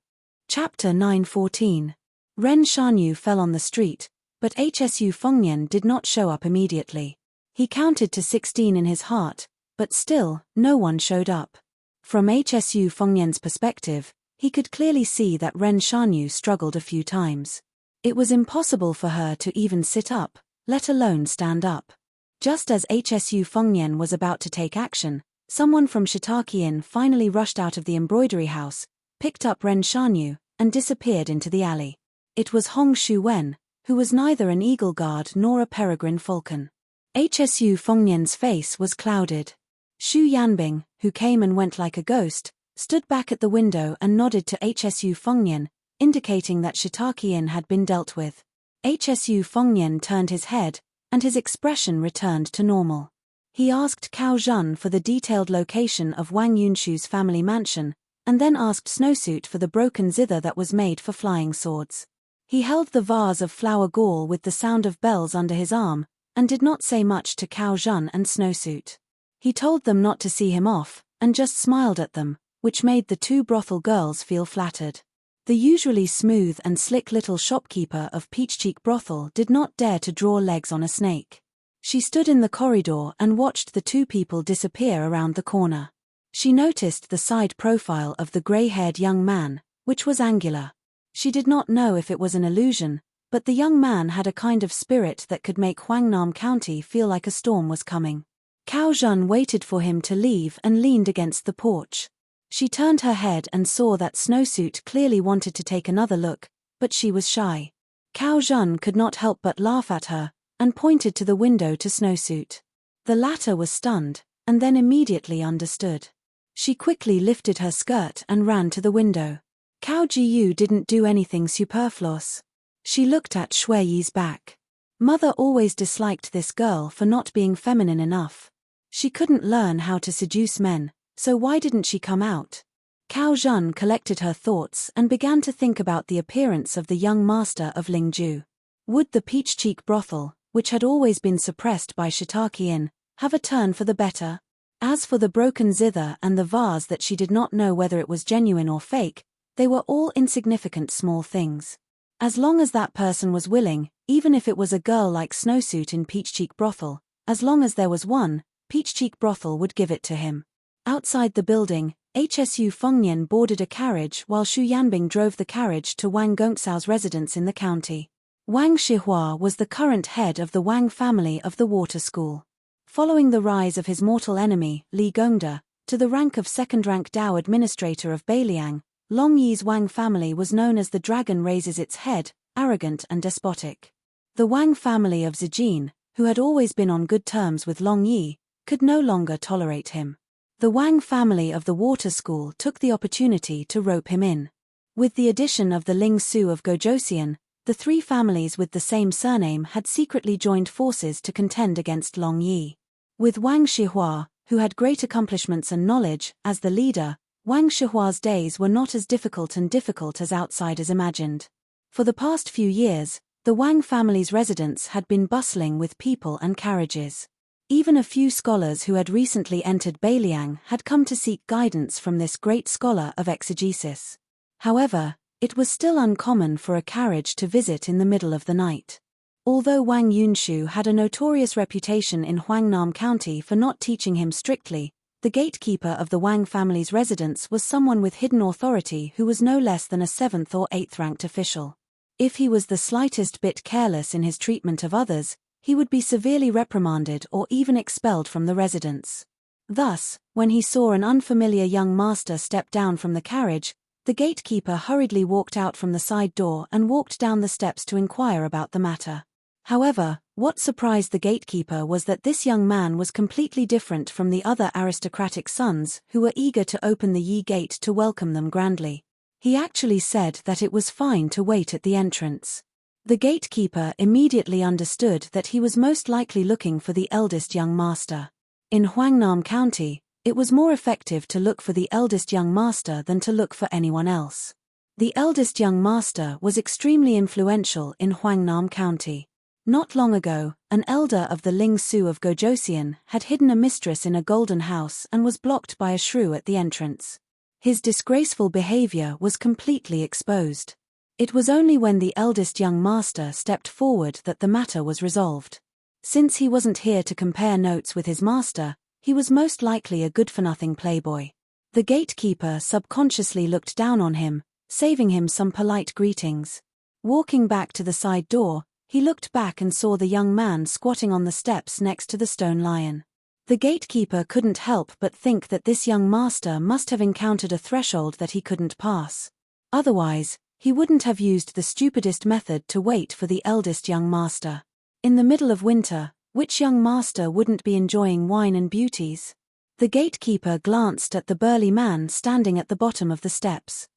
Chapter 9:14. Ren Shanyu fell on the street, but Hsu Fengnian did not show up immediately. He counted to 16 in his heart, but still, no one showed up. From Hsu Fengnian's perspective, he could clearly see that Ren Shanyu struggled a few times. It was impossible for her to even sit up, let alone stand up. Just as Hsu Fengnian was about to take action, someone from Shiitake Inn finally rushed out of the embroidery house, picked up Ren Shanyu, and disappeared into the alley. It was Hong Shuwen, who was neither an eagle guard nor a peregrine falcon. Hsu Fengnian's face was clouded. Xu Yanbing, who came and went like a ghost, stood back at the window and nodded to Hsu Fengnian, indicating that Shiitake Inn had been dealt with. Hsu Fengnian turned his head, and his expression returned to normal. He asked Cao Zhen for the detailed location of Wang Yunshu's family mansion, and then asked Snowsuit for the broken zither that was made for flying swords. He held the vase of flower gall with the sound of bells under his arm, and did not say much to Cao Zhen and Snowsuit. He told them not to see him off, and just smiled at them, which made the 2 brothel girls feel flattered. The usually smooth and slick little shopkeeper of Peachcheek Brothel did not dare to draw legs on a snake. She stood in the corridor and watched the 2 people disappear around the corner. She noticed the side profile of the grey-haired young man, which was angular. She did not know if it was an illusion, but the young man had a kind of spirit that could make Huangnam County feel like a storm was coming. Cao Zhen waited for him to leave and leaned against the porch. She turned her head and saw that Snowsuit clearly wanted to take another look, but she was shy. Cao Zhen could not help but laugh at her, and pointed to the window to Snowsuit. The latter was stunned, and then immediately understood. She quickly lifted her skirt and ran to the window. Cao Jiyu didn't do anything superfluous. She looked at Shui Yi's back. Mother always disliked this girl for not being feminine enough. She couldn't learn how to seduce men, so why didn't she come out? Cao Zhen collected her thoughts and began to think about the appearance of the young master of Lingju. Would the Peachcheek Brothel, which had always been suppressed by Shiitake Inn, have a turn for the better? As for the broken zither and the vase that she did not know whether it was genuine or fake, they were all insignificant small things. As long as that person was willing, even if it was a girl like Snowsuit in Peachcheek Brothel, as long as there was one, Peachcheek Brothel would give it to him. Outside the building, Hsu Fengnian boarded a carriage while Xu Yanbing drove the carriage to Wang Gongcao's residence in the county. Wang Shihua was the current head of the Wang family of the water school. Following the rise of his mortal enemy, Li Gongda, to the rank of second-rank Dao administrator of Beiliang, Long Yi's Wang family was known as the dragon raises its head, arrogant and despotic. The Wang family of Zijin, who had always been on good terms with Long Yi, could no longer tolerate him. The Wang family of the water school took the opportunity to rope him in. With the addition of the Ling Su of Gojosian, the three families with the same surname had secretly joined forces to contend against Long Yi. With Wang Shihua, who had great accomplishments and knowledge, as the leader, Wang Shihua's days were not as difficult as outsiders imagined. For the past few years, the Wang family's residence had been bustling with people and carriages. Even a few scholars who had recently entered Beiliang had come to seek guidance from this great scholar of exegesis. However, it was still uncommon for a carriage to visit in the middle of the night. Although Wang Yunshu had a notorious reputation in Huangnam County for not teaching him strictly, the gatekeeper of the Wang family's residence was someone with hidden authority who was no less than a 7th or 8th ranked official. If he was the slightest bit careless in his treatment of others, he would be severely reprimanded or even expelled from the residence. Thus, when he saw an unfamiliar young master step down from the carriage, the gatekeeper hurriedly walked out from the side door and walked down the steps to inquire about the matter. However, what surprised the gatekeeper was that this young man was completely different from the other aristocratic sons who were eager to open the Yi gate to welcome them grandly. He actually said that it was fine to wait at the entrance. The gatekeeper immediately understood that he was most likely looking for the eldest young master. In Huangnam County, it was more effective to look for the eldest young master than to look for anyone else. The eldest young master was extremely influential in Huangnam County. Not long ago, an elder of the Ling Su of Gojosian had hidden a mistress in a golden house and was blocked by a shrew at the entrance. His disgraceful behavior was completely exposed. It was only when the eldest young master stepped forward that the matter was resolved. Since he wasn't here to compare notes with his master, he was most likely a good-for-nothing playboy. The gatekeeper subconsciously looked down on him, saving him some polite greetings. Walking back to the side door, he looked back and saw the young man squatting on the steps next to the stone lion. The gatekeeper couldn't help but think that this young master must have encountered a threshold that he couldn't pass. Otherwise, he wouldn't have used the stupidest method to wait for the eldest young master. In the middle of winter, which young master wouldn't be enjoying wine and beauties? The gatekeeper glanced at the burly man standing at the bottom of the steps.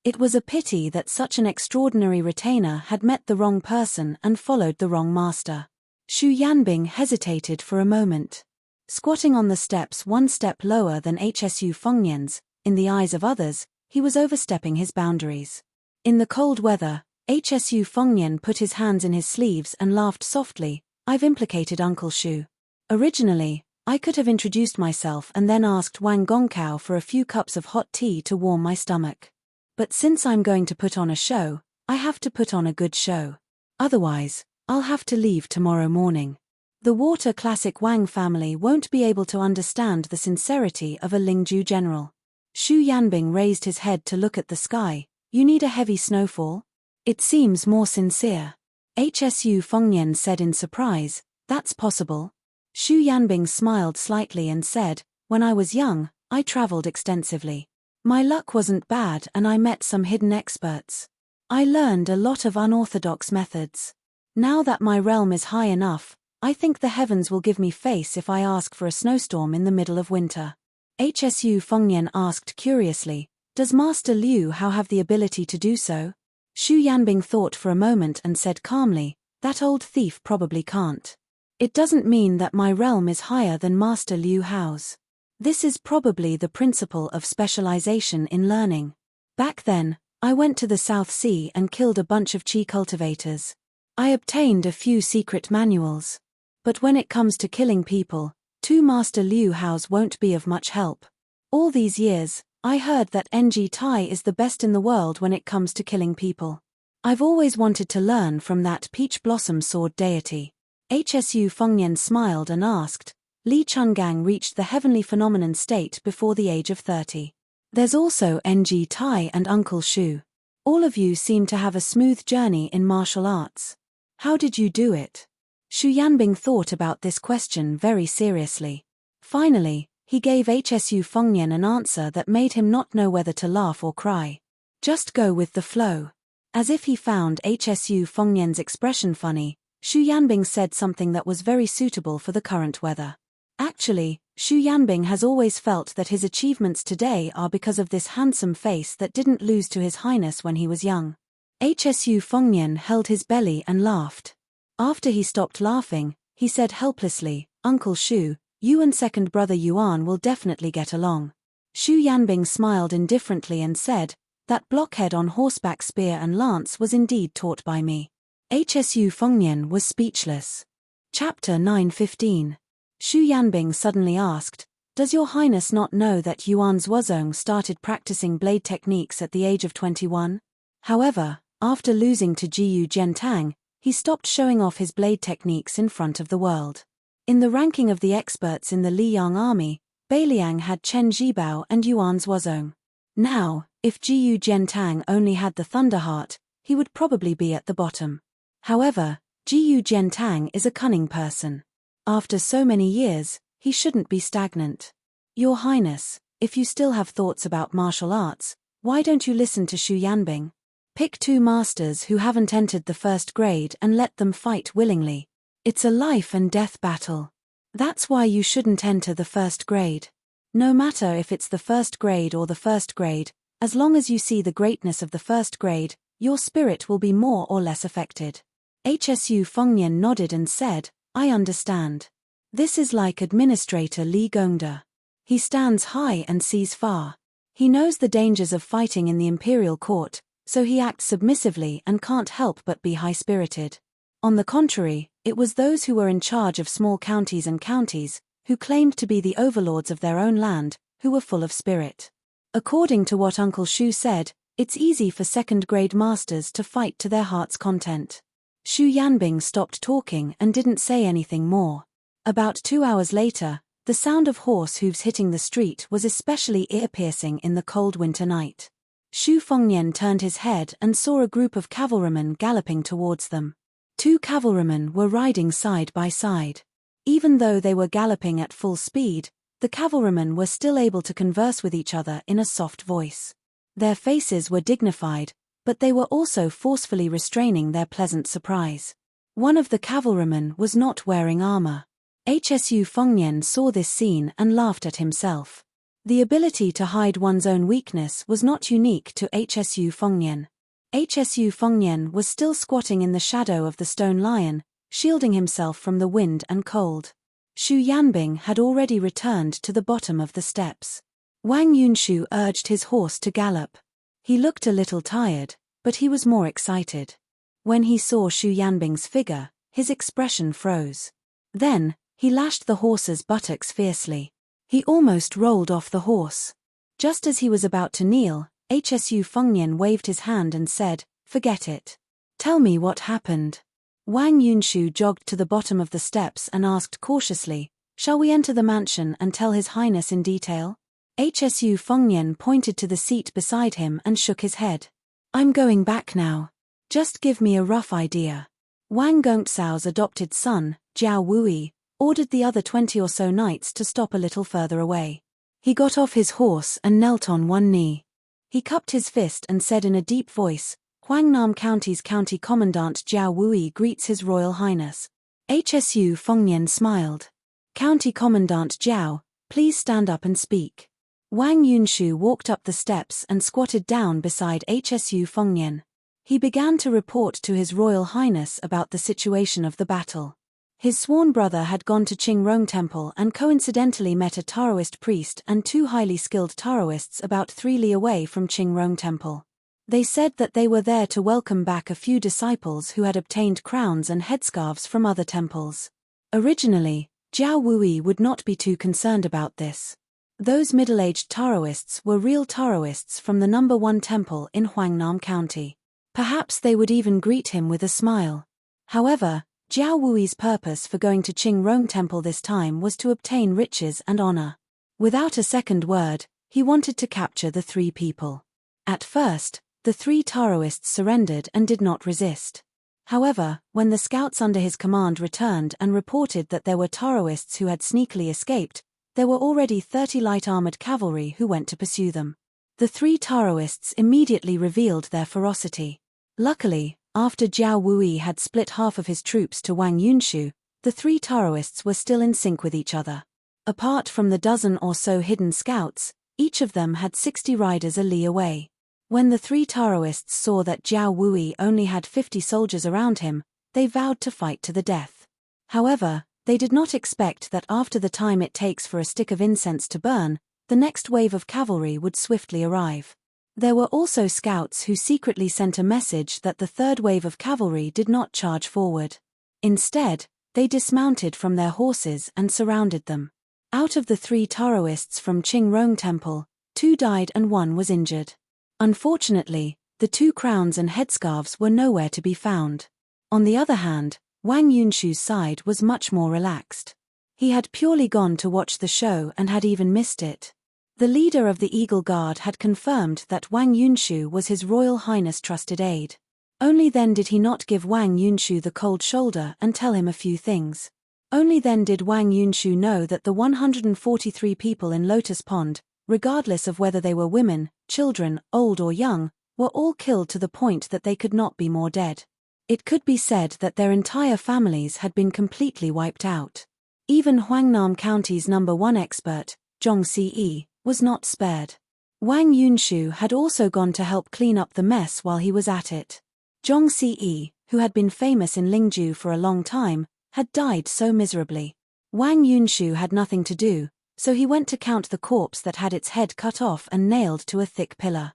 It was a pity that such an extraordinary retainer had met the wrong person and followed the wrong master. Xu Yanbing hesitated for a moment. Squatting on the steps one step lower than Hsu Fengnian's, in the eyes of others, he was overstepping his boundaries. In the cold weather, Hsu Fengnian put his hands in his sleeves and laughed softly. I've implicated Uncle Xu. Originally, I could have introduced myself and then asked Wang Gongkao for a few cups of hot tea to warm my stomach. But since I'm going to put on a show, I have to put on a good show. Otherwise, I'll have to leave tomorrow morning. The water classic Wang family won't be able to understand the sincerity of a Lingju general. Xu Yanbing raised his head to look at the sky. You need a heavy snowfall? It seems more sincere. Hsu Fengnian said in surprise, that's possible. Xu Yanbing smiled slightly and said, when I was young, I traveled extensively. My luck wasn't bad and I met some hidden experts. I learned a lot of unorthodox methods. Now that my realm is high enough, I think the heavens will give me face if I ask for a snowstorm in the middle of winter. Hsu Fengnian asked curiously, does Master Liu Hao have the ability to do so? Xu Yanbing thought for a moment and said calmly, that old thief probably can't. It doesn't mean that my realm is higher than Master Liu Hao's. This is probably the principle of specialization in learning. Back then, I went to the South Sea and killed a bunch of chi cultivators. I obtained a few secret manuals. But when it comes to killing people, two Master Liu Hao's won't be of much help. All these years, I heard that NG Tai is the best in the world when it comes to killing people. I've always wanted to learn from that peach blossom sword deity. Hsu Fengnian smiled and asked, Li Chungang reached the heavenly phenomenon state before the age of 30. There's also NG Tai and Uncle Xu. All of you seem to have a smooth journey in martial arts. How did you do it? Xu Yanbing thought about this question very seriously. Finally, he gave Hsu Fengnian an answer that made him not know whether to laugh or cry. Just go with the flow. As if he found Hsu Fengnian's expression funny, Xu Yanbing said something that was very suitable for the current weather. Actually, Xu Yanbing has always felt that his achievements today are because of this handsome face that didn't lose to His Highness when he was young. Hsu Fengnian held his belly and laughed. After he stopped laughing, he said helplessly, "Uncle Xu, you and second brother Yuan will definitely get along." Xu Yanbing smiled indifferently and said, "That blockhead on horseback spear and lance was indeed taught by me." Hsu Fengnian was speechless. Chapter 9:15. Xu Yanbing suddenly asked, "Does your highness not know that Yuan Zhuozong started practicing blade techniques at the age of 21? However, after losing to Jiyu Jiantang, he stopped showing off his blade techniques in front of the world. In the ranking of the experts in the Liyang army, Beiliang had Chen Zhibao and Yuan Zhuozong. Now, if Jiyu Jiantang only had the Thunder Heart, he would probably be at the bottom. However, Jiyu Jiantang is a cunning person. After so many years, he shouldn't be stagnant. Your Highness, if you still have thoughts about martial arts, why don't you listen to Xu Yanbing? Pick 2 masters who haven't entered the first grade and let them fight willingly. It's a life and death battle. That's why you shouldn't enter the first grade. No matter if it's the first grade or the first grade, as long as you see the greatness of the first grade, your spirit will be more or less affected." Hsu Fengnian nodded and said, "I understand. This is like Administrator Li Gongda. He stands high and sees far. He knows the dangers of fighting in the imperial court, so he acts submissively and can't help but be high-spirited. On the contrary, it was those who were in charge of small counties and counties, who claimed to be the overlords of their own land, who were full of spirit. According to what Uncle Xu said, it's easy for second-grade masters to fight to their heart's content." Xu Yanbing stopped talking and didn't say anything more. About 2 hours later, the sound of horse hooves hitting the street was especially ear-piercing in the cold winter night. Xu Fengnian turned his head and saw a group of cavalrymen galloping towards them. 2 cavalrymen were riding side by side. Even though they were galloping at full speed, the cavalrymen were still able to converse with each other in a soft voice. Their faces were dignified, but they were also forcefully restraining their pleasant surprise. One of the cavalrymen was not wearing armor. Hsu Fengnian saw this scene and laughed at himself. The ability to hide one's own weakness was not unique to Hsu Fengnian. Hsu Fengnian was still squatting in the shadow of the stone lion, shielding himself from the wind and cold. Xu Yanbing had already returned to the bottom of the steps. Wang Yunshu urged his horse to gallop. He looked a little tired, but he was more excited. When he saw Xu Yanbing's figure, his expression froze. Then, he lashed the horse's buttocks fiercely. He almost rolled off the horse. Just as he was about to kneel, Hsu Fengnian waved his hand and said, "Forget it. Tell me what happened." Wang Yunshu jogged to the bottom of the steps and asked cautiously, "Shall we enter the mansion and tell His Highness in detail?" Hsu Fengnian pointed to the seat beside him and shook his head. "I'm going back now. Just give me a rough idea." Wang Gongcao's adopted son, Jiao Wui, ordered the other 20 or so knights to stop a little further away. He got off his horse and knelt on one knee. He cupped his fist and said in a deep voice, "Huangnam County's County Commandant Jiao Wui greets His Royal Highness." Hsu Fengnian smiled. "County Commandant Jiao, please stand up and speak." Wang Yunshu walked up the steps and squatted down beside Hsu Fengnian. He began to report to His Royal Highness about the situation of the battle. His sworn brother had gone to Qingrong Temple and coincidentally met a Taoist priest and 2 highly skilled Taoists about 3 li away from Qingrong Temple. They said that they were there to welcome back a few disciples who had obtained crowns and headscarves from other temples. Originally, Jiao Wui would not be too concerned about this. Those middle-aged Taoists were real Taoists from the number 1 temple in Huangnam County. Perhaps they would even greet him with a smile. However, Jiao Wui's purpose for going to Qingrong Temple this time was to obtain riches and honor. Without a second word, he wanted to capture the 3 people. At first, the 3 Taoists surrendered and did not resist. However, when the scouts under his command returned and reported that there were Taoists who had sneakily escaped, there were already 30 light-armored cavalry who went to pursue them. The 3 Taoists immediately revealed their ferocity. Luckily, after Jiao Wui had split half of his troops to Wang Yunshu, the three Taoists were still in sync with each other. Apart from the dozen or so hidden scouts, each of them had 60 riders a li away. When the three Taoists saw that Jiao Wui only had 50 soldiers around him, they vowed to fight to the death. However, they did not expect that after the time it takes for a stick of incense to burn, the next wave of cavalry would swiftly arrive. There were also scouts who secretly sent a message that the third wave of cavalry did not charge forward. Instead, they dismounted from their horses and surrounded them. Out of the three Taoists from Qingrong Temple, 2 died and 1 was injured. Unfortunately, the 2 crowns and headscarves were nowhere to be found. On the other hand, Wang Yunshu's side was much more relaxed. He had purely gone to watch the show and had even missed it. The leader of the Eagle Guard had confirmed that Wang Yunshu was His Royal Highness' trusted aide. Only then did he not give Wang Yunshu the cold shoulder and tell him a few things. Only then did Wang Yunshu know that the 143 people in Lotus Pond, regardless of whether they were women, children, old or young, were all killed to the point that they could not be more dead. It could be said that their entire families had been completely wiped out. Even Huangnam County's #1 expert, Zhong Ce, was not spared. Wang Yunshu had also gone to help clean up the mess while he was at it. Zhong Ce, who had been famous in Lingju for a long time, had died so miserably. Wang Yunshu had nothing to do, so he went to count the corpse that had its head cut off and nailed to a thick pillar.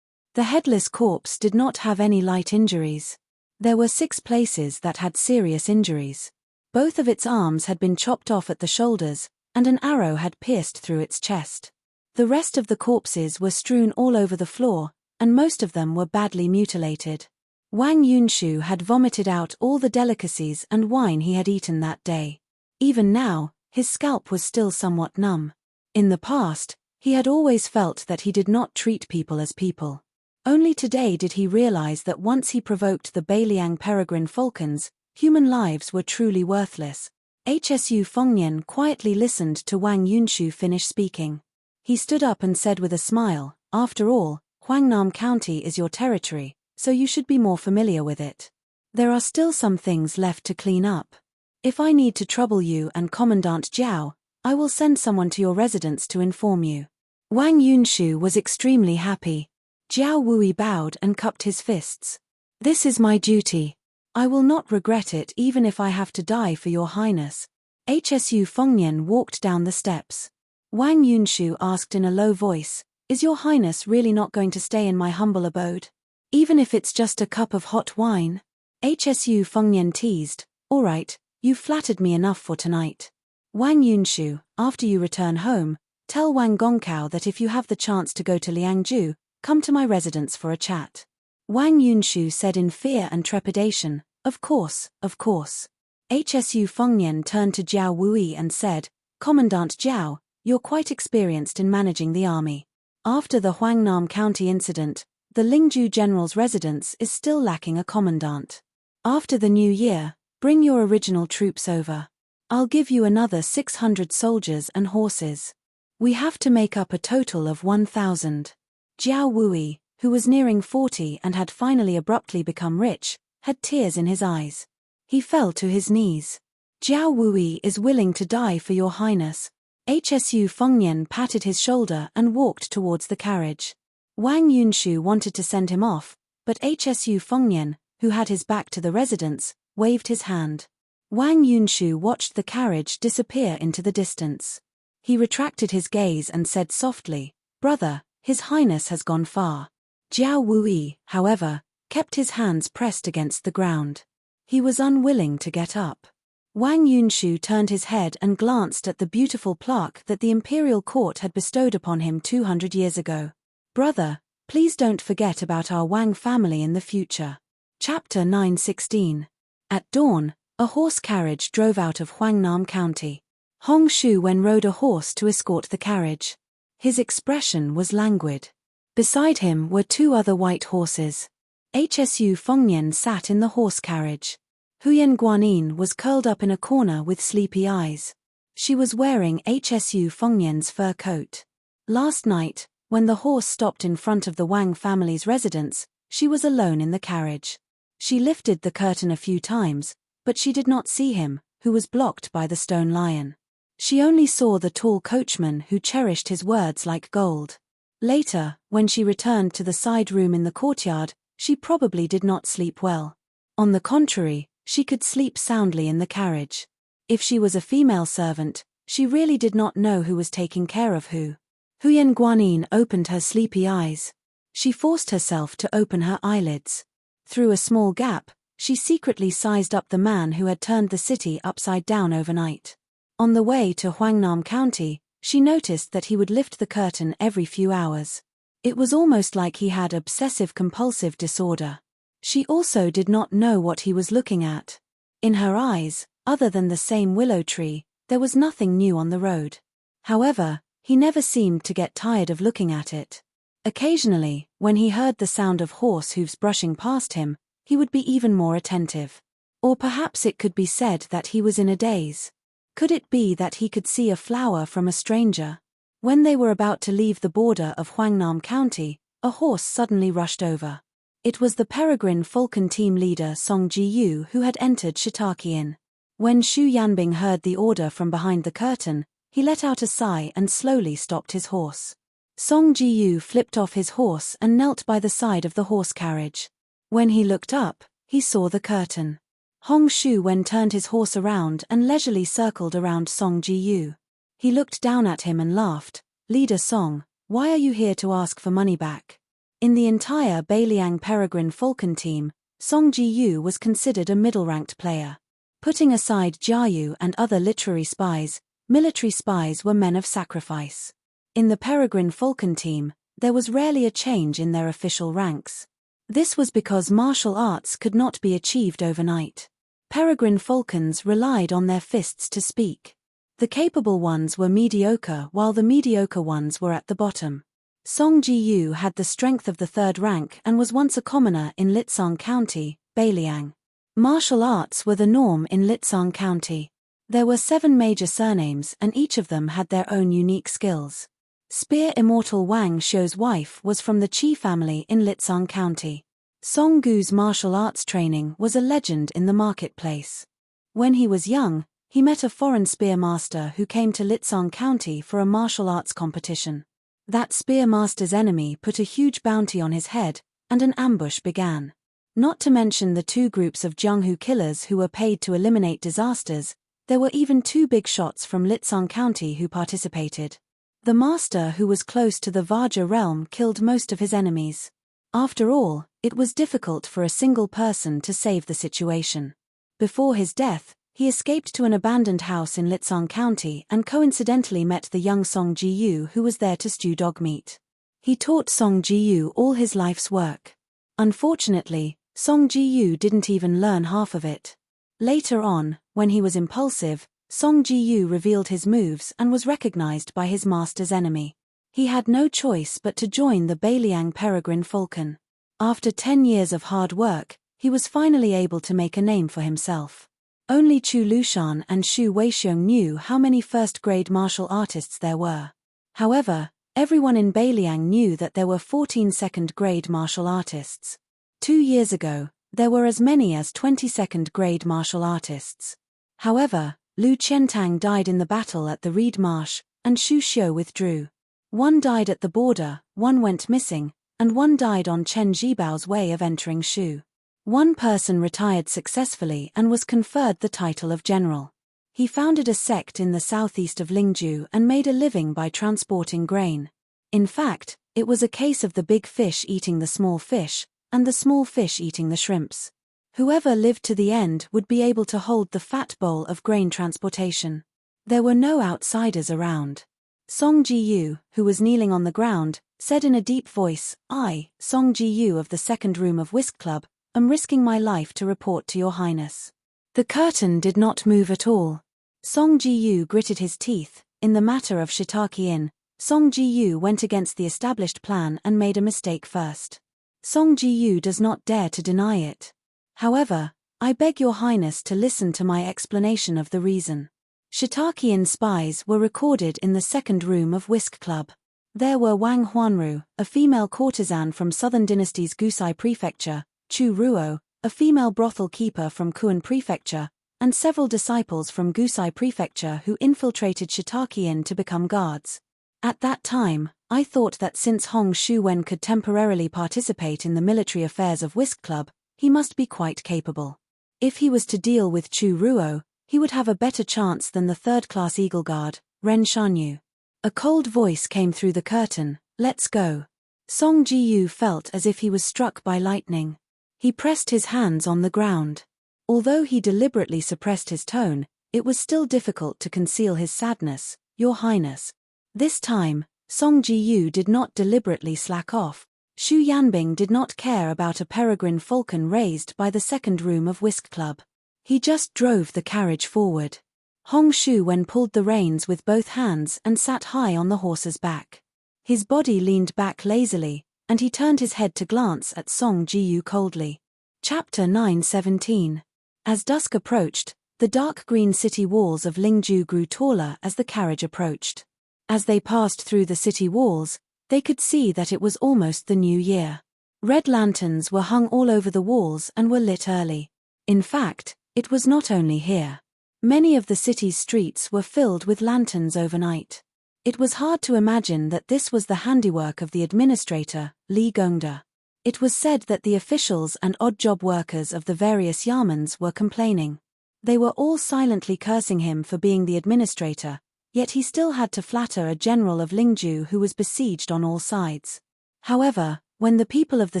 The headless corpse did not have any light injuries. There were 6 places that had serious injuries. Both of its arms had been chopped off at the shoulders, and an arrow had pierced through its chest. The rest of the corpses were strewn all over the floor, and most of them were badly mutilated. Wang Yunshu had vomited out all the delicacies and wine he had eaten that day. Even now, his scalp was still somewhat numb. In the past, he had always felt that he did not treat people as people. Only today did he realize that once he provoked the Beiliang peregrine falcons, human lives were truly worthless. Hsu Fengnian quietly listened to Wang Yunshu finish speaking. He stood up and said with a smile, "After all, Huangnam County is your territory, so you should be more familiar with it. There are still some things left to clean up. If I need to trouble you and Commandant Jiao, I will send someone to your residence to inform you." Wang Yunshu was extremely happy. Jiao Wui bowed and cupped his fists. "This is my duty. I will not regret it even if I have to die for your highness." Hsu Fengnian walked down the steps. Wang Yunshu asked in a low voice, "Is your highness really not going to stay in my humble abode? Even if it's just a cup of hot wine?" Hsu Fengnian teased, "All right, you've flattered me enough for tonight. Wang Yunshu, after you return home, tell Wang Gongkao that if you have the chance to go to Liangju, come to my residence for a chat." Wang Yunshu said in fear and trepidation, "Of course, of course." Hsu Fengnian turned to Jiao Wui and said, "Commandant Jiao, you're quite experienced in managing the army. After the Huangnam County incident, the Lingju general's residence is still lacking a commandant. After the new year, bring your original troops over. I'll give you another 600 soldiers and horses. We have to make up a total of 1,000. Jiao Wui, who was nearing 40 and had finally abruptly become rich, had tears in his eyes. He fell to his knees. "Jiao Wui is willing to die for your highness." Hsu Fengnian patted his shoulder and walked towards the carriage. Wang Yunshu wanted to send him off, but Hsu Fengnian, who had his back to the residence, waved his hand. Wang Yunshu watched the carriage disappear into the distance. He retracted his gaze and said softly, "Brother, His Highness has gone far." Jiao Wui, however, kept his hands pressed against the ground. He was unwilling to get up. Wang Yunshu turned his head and glanced at the beautiful plaque that the imperial court had bestowed upon him 200 years ago. "Brother, please don't forget about our Wang family in the future." Chapter 9:16. At dawn, a horse carriage drove out of Huangnam County. Hong Shuwen rode a horse to escort the carriage. His expression was languid. Beside him were 2 other white horses. Hsu Fengnian sat in the horse carriage. Huyen Guanyin was curled up in a corner with sleepy eyes. She was wearing Hsu Fengnian's fur coat. Last night, when the horse stopped in front of the Wang family's residence, she was alone in the carriage. She lifted the curtain a few times, but she did not see him, who was blocked by the stone lion. She only saw the tall coachman who cherished his words like gold. Later, when she returned to the side room in the courtyard, she probably did not sleep well. On the contrary, she could sleep soundly in the carriage. If she was a female servant, she really did not know who was taking care of who. Huyen Guanyin opened her sleepy eyes. She forced herself to open her eyelids. Through a small gap, she secretly sized up the man who had turned the city upside down overnight. On the way to Huangnam County, she noticed that he would lift the curtain every few hours. It was almost like he had obsessive-compulsive disorder. She also did not know what he was looking at. In her eyes, other than the same willow tree, there was nothing new on the road. However, he never seemed to get tired of looking at it. Occasionally, when he heard the sound of horse hooves brushing past him, he would be even more attentive. Or perhaps it could be said that he was in a daze. Could it be that he could see a flower from a stranger? When they were about to leave the border of Huangnam County, a horse suddenly rushed over. It was the Peregrine Falcon team leader Song Ji-yu who had entered Shiitake Inn. When Xu Yanbing heard the order from behind the curtain, he let out a sigh and slowly stopped his horse. Song Ji-yu flipped off his horse and knelt by the side of the horse carriage. When he looked up, he saw the curtain. Hong Shu Wen turned his horse around and leisurely circled around Song Ji-yu. He looked down at him and laughed. "Leader Song, why are you here to ask for money back?" In the entire Beiliang Peregrine Falcon team, Song Ji-yu was considered a middle-ranked player. Putting aside Jiayu and other literary spies, military spies were men of sacrifice. In the Peregrine Falcon team, there was rarely a change in their official ranks. This was because martial arts could not be achieved overnight. Peregrine Falcons relied on their fists to speak. The capable ones were mediocre while the mediocre ones were at the bottom. Song Ji-yu had the strength of the third rank and was once a commoner in Litsang County, Beiliang. Martial arts were the norm in Litsang County. There were 7 major surnames and each of them had their own unique skills. Spear Immortal Wang Shou's wife was from the Qi family in Litsang County. Song Gu's martial arts training was a legend in the marketplace. When he was young, he met a foreign spear master who came to Litsang County for a martial arts competition. That spear master's enemy put a huge bounty on his head, and an ambush began. Not to mention the 2 groups of Jianghu killers who were paid to eliminate disasters, there were even 2 big shots from Litsang County who participated. The master who was close to the Vaja realm killed most of his enemies. After all, it was difficult for a single person to save the situation. Before his death, he escaped to an abandoned house in Litsang County and coincidentally met the young Song Ji-yu who was there to stew dog meat. He taught Song Ji-yu all his life's work. Unfortunately, Song Ji-yu didn't even learn half of it. Later on, when he was impulsive, Song Ji-yu revealed his moves and was recognized by his master's enemy. He had no choice but to join the Beiliang Peregrine Falcon. After 10 years of hard work, he was finally able to make a name for himself. Only Chu Lushan and Xu Weixiong knew how many first-grade martial artists there were. However, everyone in Beiliang knew that there were 14 second-grade martial artists. 2 years ago, there were as many as 20 second-grade martial artists. However, Lu Qiantang died in the battle at the Reed Marsh, and Xu Xiu withdrew. One died at the border, one went missing, and one died on Chen Jibao's way of entering Shu. One person retired successfully and was conferred the title of general. He founded a sect in the southeast of Lingju and made a living by transporting grain. In fact, it was a case of the big fish eating the small fish, and the small fish eating the shrimps. Whoever lived to the end would be able to hold the fat bowl of grain transportation. There were no outsiders around. Song Ji-yu, who was kneeling on the ground, said in a deep voice, "I, Song Ji-yu of the second room of Whisk Club, am risking my life to report to your highness." The curtain did not move at all. Song Ji-yu gritted his teeth. In the matter of Shiitake Inn, Song Ji-yu went against the established plan and made a mistake first. Song Ji-yu does not dare to deny it. However, I beg your highness to listen to my explanation of the reason. Shiitake Inn spies were recorded in the second room of Whisk Club. There were Wang Huanru, a female courtesan from Southern Dynasty's Gusai Prefecture, Chu Ruo, a female brothel keeper from Kuan Prefecture, and several disciples from Gusai Prefecture who infiltrated Shiitake Inn to become guards. At that time, I thought that since Hong Shu-wen could temporarily participate in the military affairs of Whisk Club, he must be quite capable. If he was to deal with Chu Ruo, he would have a better chance than the third-class Eagle Guard, Ren Shanyu. A cold voice came through the curtain, "Let's go." Song Ji-yu felt as if he was struck by lightning. He pressed his hands on the ground. Although he deliberately suppressed his tone, it was still difficult to conceal his sadness. "Your Highness." This time, Song Ji-yu did not deliberately slack off. Xu Yanbing did not care about a peregrine falcon raised by the second room of Whisk Club. He just drove the carriage forward. Hong Shu-wen pulled the reins with both hands and sat high on the horse's back. His body leaned back lazily, and he turned his head to glance at Song Ji-yu coldly. Chapter 9:17. As dusk approached, the dark green city walls of Lingju grew taller as the carriage approached. As they passed through the city walls, they could see that it was almost the new year. Red lanterns were hung all over the walls and were lit early. In fact, it was not only here. Many of the city's streets were filled with lanterns overnight. It was hard to imagine that this was the handiwork of the administrator, Li Gongda. It was said that the officials and odd-job workers of the various yamens were complaining. They were all silently cursing him for being the administrator, yet he still had to flatter a general of Lingju who was besieged on all sides. However, when the people of the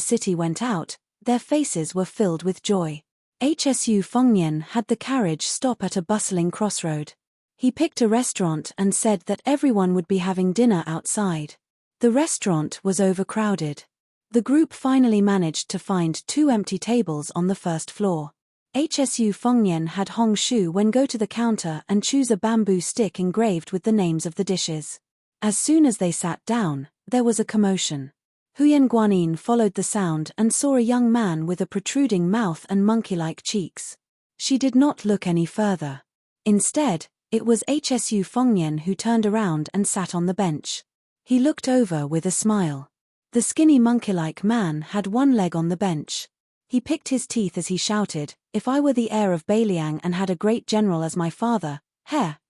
city went out, their faces were filled with joy. Hsu Fengnian had the carriage stop at a bustling crossroad. He picked a restaurant and said that everyone would be having dinner outside. The restaurant was overcrowded. The group finally managed to find 2 empty tables on the first floor. Hsu Fengnian had Hong Shu-wen go to the counter and choose a bamboo stick engraved with the names of the dishes. As soon as they sat down, there was a commotion. Huyen Guanyin followed the sound and saw a young man with a protruding mouth and monkey-like cheeks. She did not look any further. Instead, it was Hsu Fengnian who turned around and sat on the bench. He looked over with a smile. The skinny monkey-like man had one leg on the bench. He picked his teeth as he shouted, "If I were the heir of Beiliang and had a great general as my father,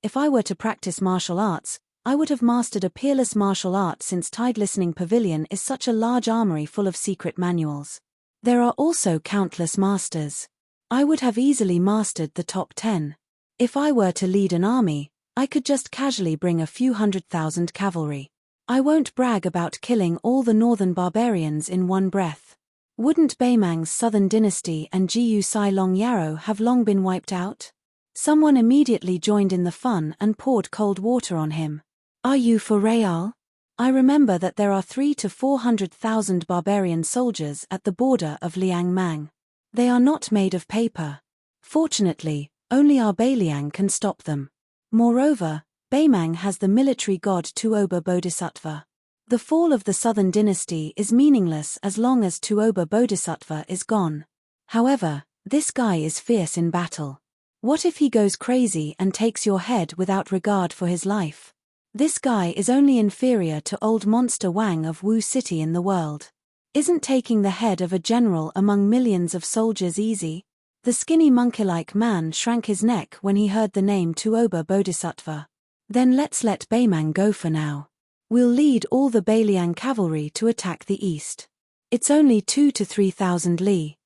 if I were to practice martial arts, I would have mastered a peerless martial art since Tide Listening Pavilion is such a large armory full of secret manuals. There are also countless masters. I would have easily mastered the top 10. If I were to lead an army, I could just casually bring a few 100,000 cavalry. I won't brag about killing all the northern barbarians in one breath. Wouldn't Beimang's southern dynasty and Jiyu Sai Long Yarrow have long been wiped out?" Someone immediately joined in the fun and poured cold water on him. "Are you for real? I remember that there are 300,000 to 400,000 barbarian soldiers at the border of Liangmang. They are not made of paper. Fortunately, only our Beiliang can stop them. Moreover, Beimang has the military god Tuoba Bodhisattva. The fall of the southern dynasty is meaningless as long as Tuoba Bodhisattva is gone. However, this guy is fierce in battle. What if he goes crazy and takes your head without regard for his life? This guy is only inferior to old monster Wang of Wu City in the world. Isn't taking the head of a general among millions of soldiers easy?" The skinny monkey-like man shrank his neck when he heard the name Tuoba Bodhisattva. "Then let's let Beimang go for now. We'll lead all the Beiliang cavalry to attack the east. It's only 2,000 to 3,000 li.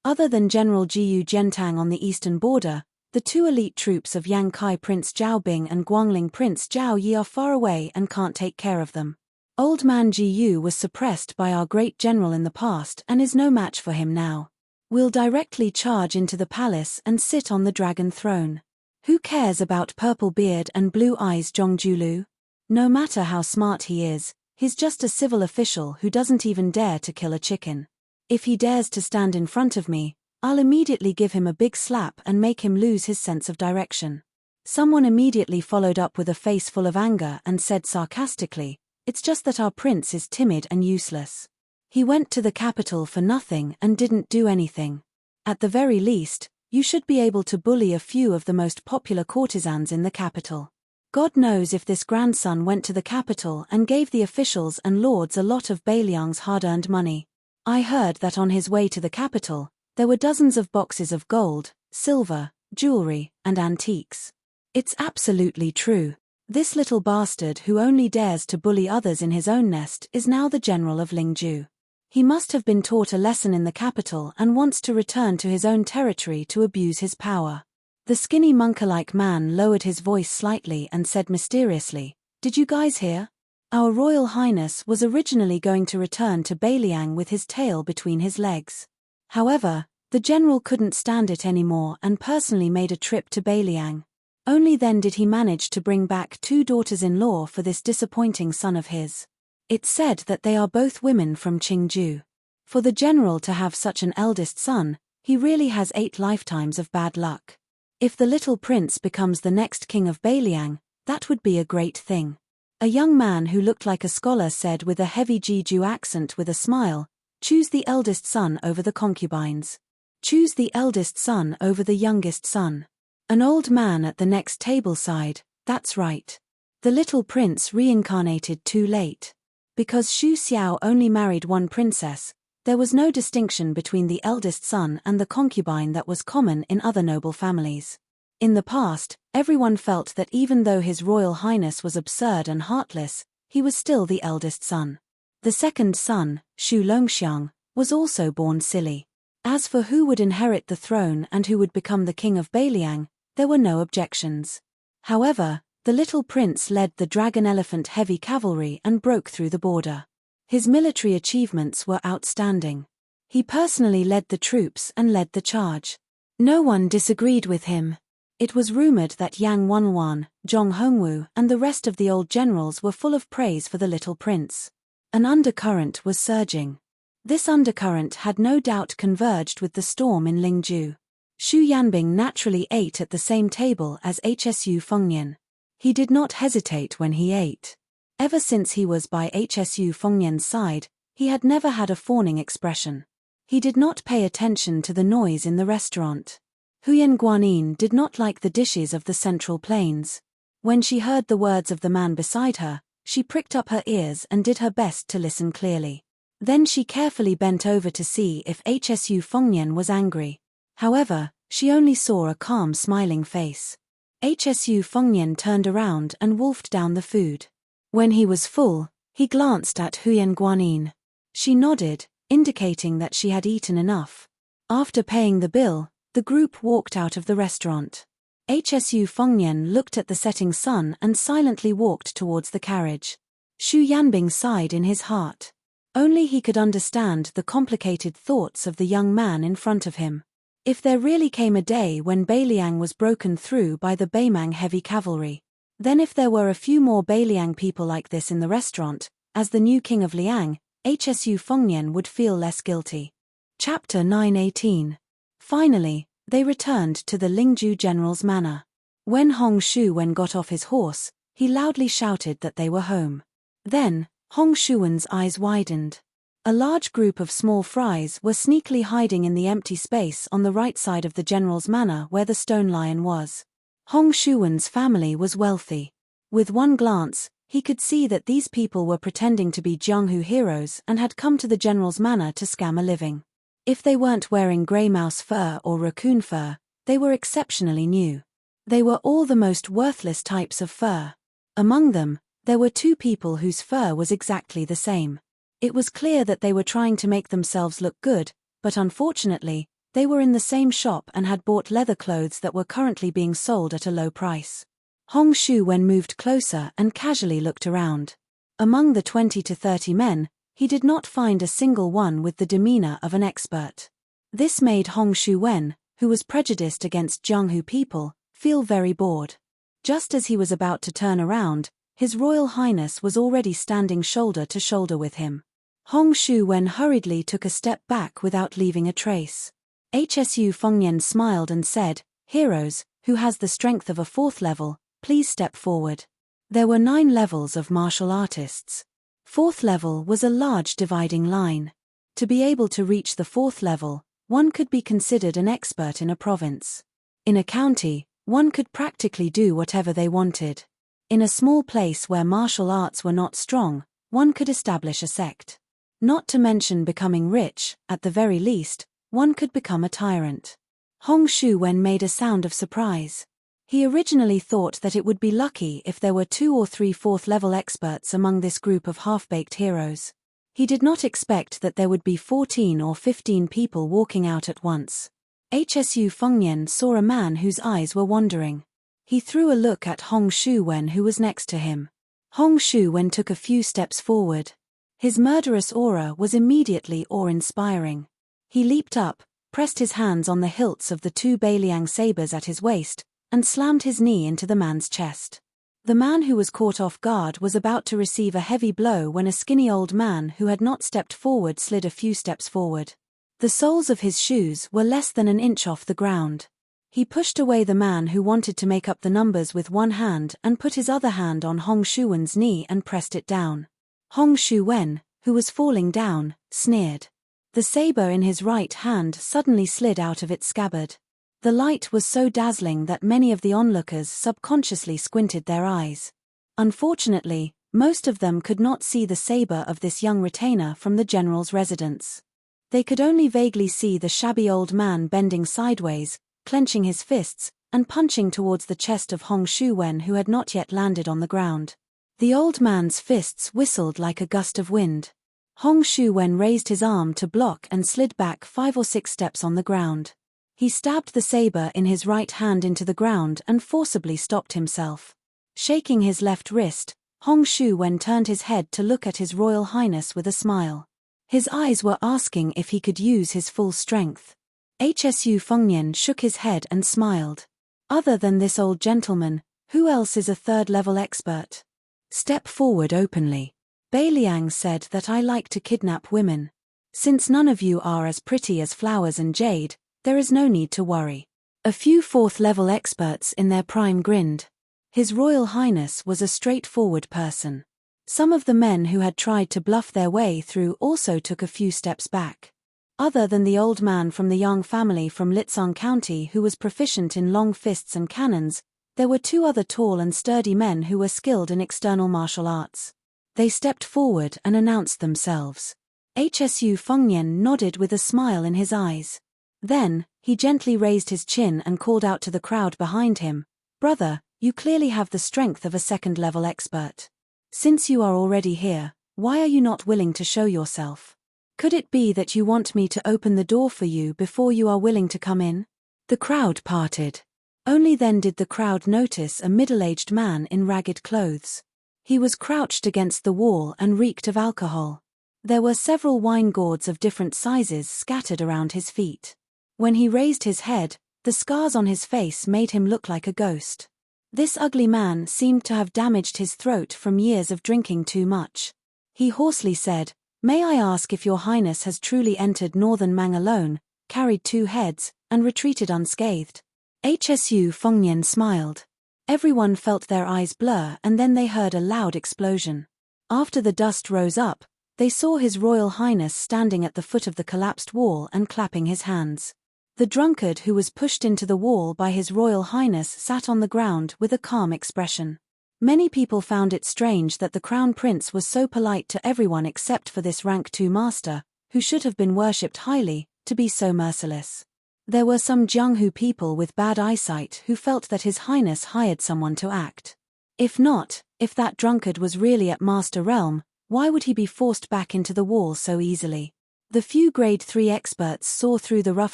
Other than General Jiyu Gentang on the eastern border, the 2 elite troops of Yang Kai Prince Zhao Bing and Guangling Prince Zhao Yi are far away and can't take care of them. Old man Jiyu was suppressed by our great general in the past and is no match for him now. We'll directly charge into the palace and sit on the dragon throne. Who cares about purple beard and blue eyes Zhongjulu? No matter how smart he is, he's just a civil official who doesn't even dare to kill a chicken. If he dares to stand in front of me, I'll immediately give him a big slap and make him lose his sense of direction." Someone immediately followed up with a face full of anger and said sarcastically, "It's just that our prince is timid and useless. He went to the capital for nothing and didn't do anything. At the very least, you should be able to bully a few of the most popular courtesans in the capital. God knows if this grandson went to the capital and gave the officials and lords a lot of Beiliang's hard-earned money. I heard that on his way to the capital, There were dozens of boxes of gold, silver, jewelry, and antiques. It's absolutely true. This little bastard who only dares to bully others in his own nest is now the general of Lingju. He must have been taught a lesson in the capital and wants to return to his own territory to abuse his power. The skinny monk-like man lowered his voice slightly and said mysteriously, "Did you guys hear? Our Royal Highness was originally going to return to Beiliang with his tail between his legs. However, the general couldn't stand it anymore and personally made a trip to Beiliang. Only then did he manage to bring back 2 daughters-in-law for this disappointing son of his. It's said that they are both women from Qingju. For the general to have such an eldest son, he really has 8 lifetimes of bad luck. If the little prince becomes the next king of Beiliang, that would be a great thing." A young man who looked like a scholar said with a heavy Jeju accent with a smile, "Choose the eldest son over the concubines. Choose the eldest son over the youngest son." An old man at the next table sighed, "That's right. The little prince reincarnated too late. Because Xu Xiao only married one princess, there was no distinction between the eldest son and the concubine that was common in other noble families. In the past, everyone felt that even though His Royal Highness was absurd and heartless, he was still the eldest son. The second son, Xu Longxiang, was also born silly. As for who would inherit the throne and who would become the king of Beiliang, there were no objections. However, the little prince led the dragon-elephant heavy cavalry and broke through the border. His military achievements were outstanding. He personally led the troops and led the charge. No one disagreed with him. It was rumored that Yang Wanwan, Zhong Hongwu, and the rest of the old generals were full of praise for the little prince. An undercurrent was surging. This undercurrent had no doubt converged with the storm in Lingju. Xu Yanbing naturally ate at the same table as Hsu Fengnian. He did not hesitate when he ate. Ever since he was by Hsu Fengnian's side, he had never had a fawning expression. He did not pay attention to the noise in the restaurant. Huyan Guanyin did not like the dishes of the Central Plains. When she heard the words of the man beside her, she pricked up her ears and did her best to listen clearly. Then she carefully bent over to see if Hsu Fengnian was angry. However, she only saw a calm smiling face. Hsu Fengnian turned around and wolfed down the food. When he was full, he glanced at Huyan Guanyin. She nodded, indicating that she had eaten enough. After paying the bill, the group walked out of the restaurant. Hsu Fengnian looked at the setting sun and silently walked towards the carriage. Xu Yanbing sighed in his heart. Only he could understand the complicated thoughts of the young man in front of him. If there really came a day when Beiliang was broken through by the Beimang heavy cavalry, then if there were a few more Beiliang people like this in the restaurant, as the new king of Liang, Hsu Fengnian would feel less guilty. Chapter 9:18. Finally, they returned to the Lingju general's manor. When Hong Shuwen got off his horse, he loudly shouted that they were home. Then, Hong Shuwen's eyes widened. A large group of small fries were sneakily hiding in the empty space on the right side of the general's manor where the stone lion was. Hong Shuwen's family was wealthy. With one glance, he could see that these people were pretending to be Jianghu heroes and had come to the general's manor to scam a living. If they weren't wearing grey mouse fur or raccoon fur, they were exceptionally new. They were all the most worthless types of fur. Among them, there were 2 people whose fur was exactly the same. It was clear that they were trying to make themselves look good, but unfortunately, they were in the same shop and had bought leather clothes that were currently being sold at a low price. Hong Shuwen moved closer and casually looked around. Among the 20 to 30 men, he did not find a single one with the demeanor of an expert. This made Hong Shuwen, who was prejudiced against Jianghu people, feel very bored. Just as he was about to turn around, His Royal Highness was already standing shoulder to shoulder with him. Hong Shuwen hurriedly took a step back without leaving a trace. Hsu Fengnian smiled and said, "Heroes, who has the strength of a 4th level, please step forward." There were 9 levels of martial artists. 4th level was a large dividing line. To be able to reach the 4th level, one could be considered an expert in a province. In a county, one could practically do whatever they wanted. In a small place where martial arts were not strong, one could establish a sect. Not to mention becoming rich, at the very least, one could become a tyrant. Hong Shu-wen made a sound of surprise. He originally thought that it would be lucky if there were 2 or 3 fourth-level experts among this group of half-baked heroes. He did not expect that there would be 14 or 15 people walking out at once. Hsu Fengyan saw a man whose eyes were wandering. He threw a look at Hong Shu-wen, who was next to him. Hong Shu-wen took a few steps forward. His murderous aura was immediately awe-inspiring. He leaped up, pressed his hands on the hilts of the 2 Beiliang sabers at his waist, and slammed his knee into the man's chest. The man who was caught off guard was about to receive a heavy blow when a skinny old man who had not stepped forward slid a few steps forward. The soles of his shoes were less than an inch off the ground. He pushed away the man who wanted to make up the numbers with one hand and put his other hand on Hong Shu-wen's knee and pressed it down. Hong Shu-wen, who was falling down, sneered. The saber in his right hand suddenly slid out of its scabbard. The light was so dazzling that many of the onlookers subconsciously squinted their eyes. Unfortunately, most of them could not see the saber of this young retainer from the general's residence. They could only vaguely see the shabby old man bending sideways, clenching his fists, and punching towards the chest of Hong Shu-wen, who had not yet landed on the ground. The old man's fists whistled like a gust of wind. Hong Shu-wen raised his arm to block and slid back 5 or 6 steps on the ground. He stabbed the saber in his right hand into the ground and forcibly stopped himself. Shaking his left wrist, Hong Shu-wen turned his head to look at His Royal Highness with a smile. His eyes were asking if he could use his full strength. Hsu Fengyan shook his head and smiled. Other than this old gentleman, who else is a third-level expert? Step forward openly. Beiliang said that I like to kidnap women. Since none of you are as pretty as flowers and jade, there is no need to worry. A few fourth-level experts in their prime grinned. His Royal Highness was a straightforward person. Some of the men who had tried to bluff their way through also took a few steps back. Other than the old man from the Yang family from Litsang County who was proficient in long fists and cannons, there were 2 other tall and sturdy men who were skilled in external martial arts. They stepped forward and announced themselves. Hsu Fengyan nodded with a smile in his eyes. Then, he gently raised his chin and called out to the crowd behind him, "Brother, you clearly have the strength of a second-level expert. Since you are already here, why are you not willing to show yourself? Could it be that you want me to open the door for you before you are willing to come in?" The crowd parted. Only then did the crowd notice a middle-aged man in ragged clothes. He was crouched against the wall and reeked of alcohol. There were several wine gourds of different sizes scattered around his feet. When he raised his head, the scars on his face made him look like a ghost. This ugly man seemed to have damaged his throat from years of drinking too much. He hoarsely said, "May I ask if your highness has truly entered northern Mang alone, carried 2 heads, and retreated unscathed?" Hsu Fengyan smiled. Everyone felt their eyes blur and then they heard a loud explosion. After the dust rose up, they saw His Royal Highness standing at the foot of the collapsed wall and clapping his hands. The drunkard who was pushed into the wall by His Royal Highness sat on the ground with a calm expression. Many people found it strange that the Crown Prince was so polite to everyone except for this rank 2 master, who should have been worshipped highly, to be so merciless. There were some Jianghu people with bad eyesight who felt that His Highness hired someone to act. If not, if that drunkard was really at Master Realm, why would he be forced back into the wall so easily? The few Grade 3 experts saw through the rough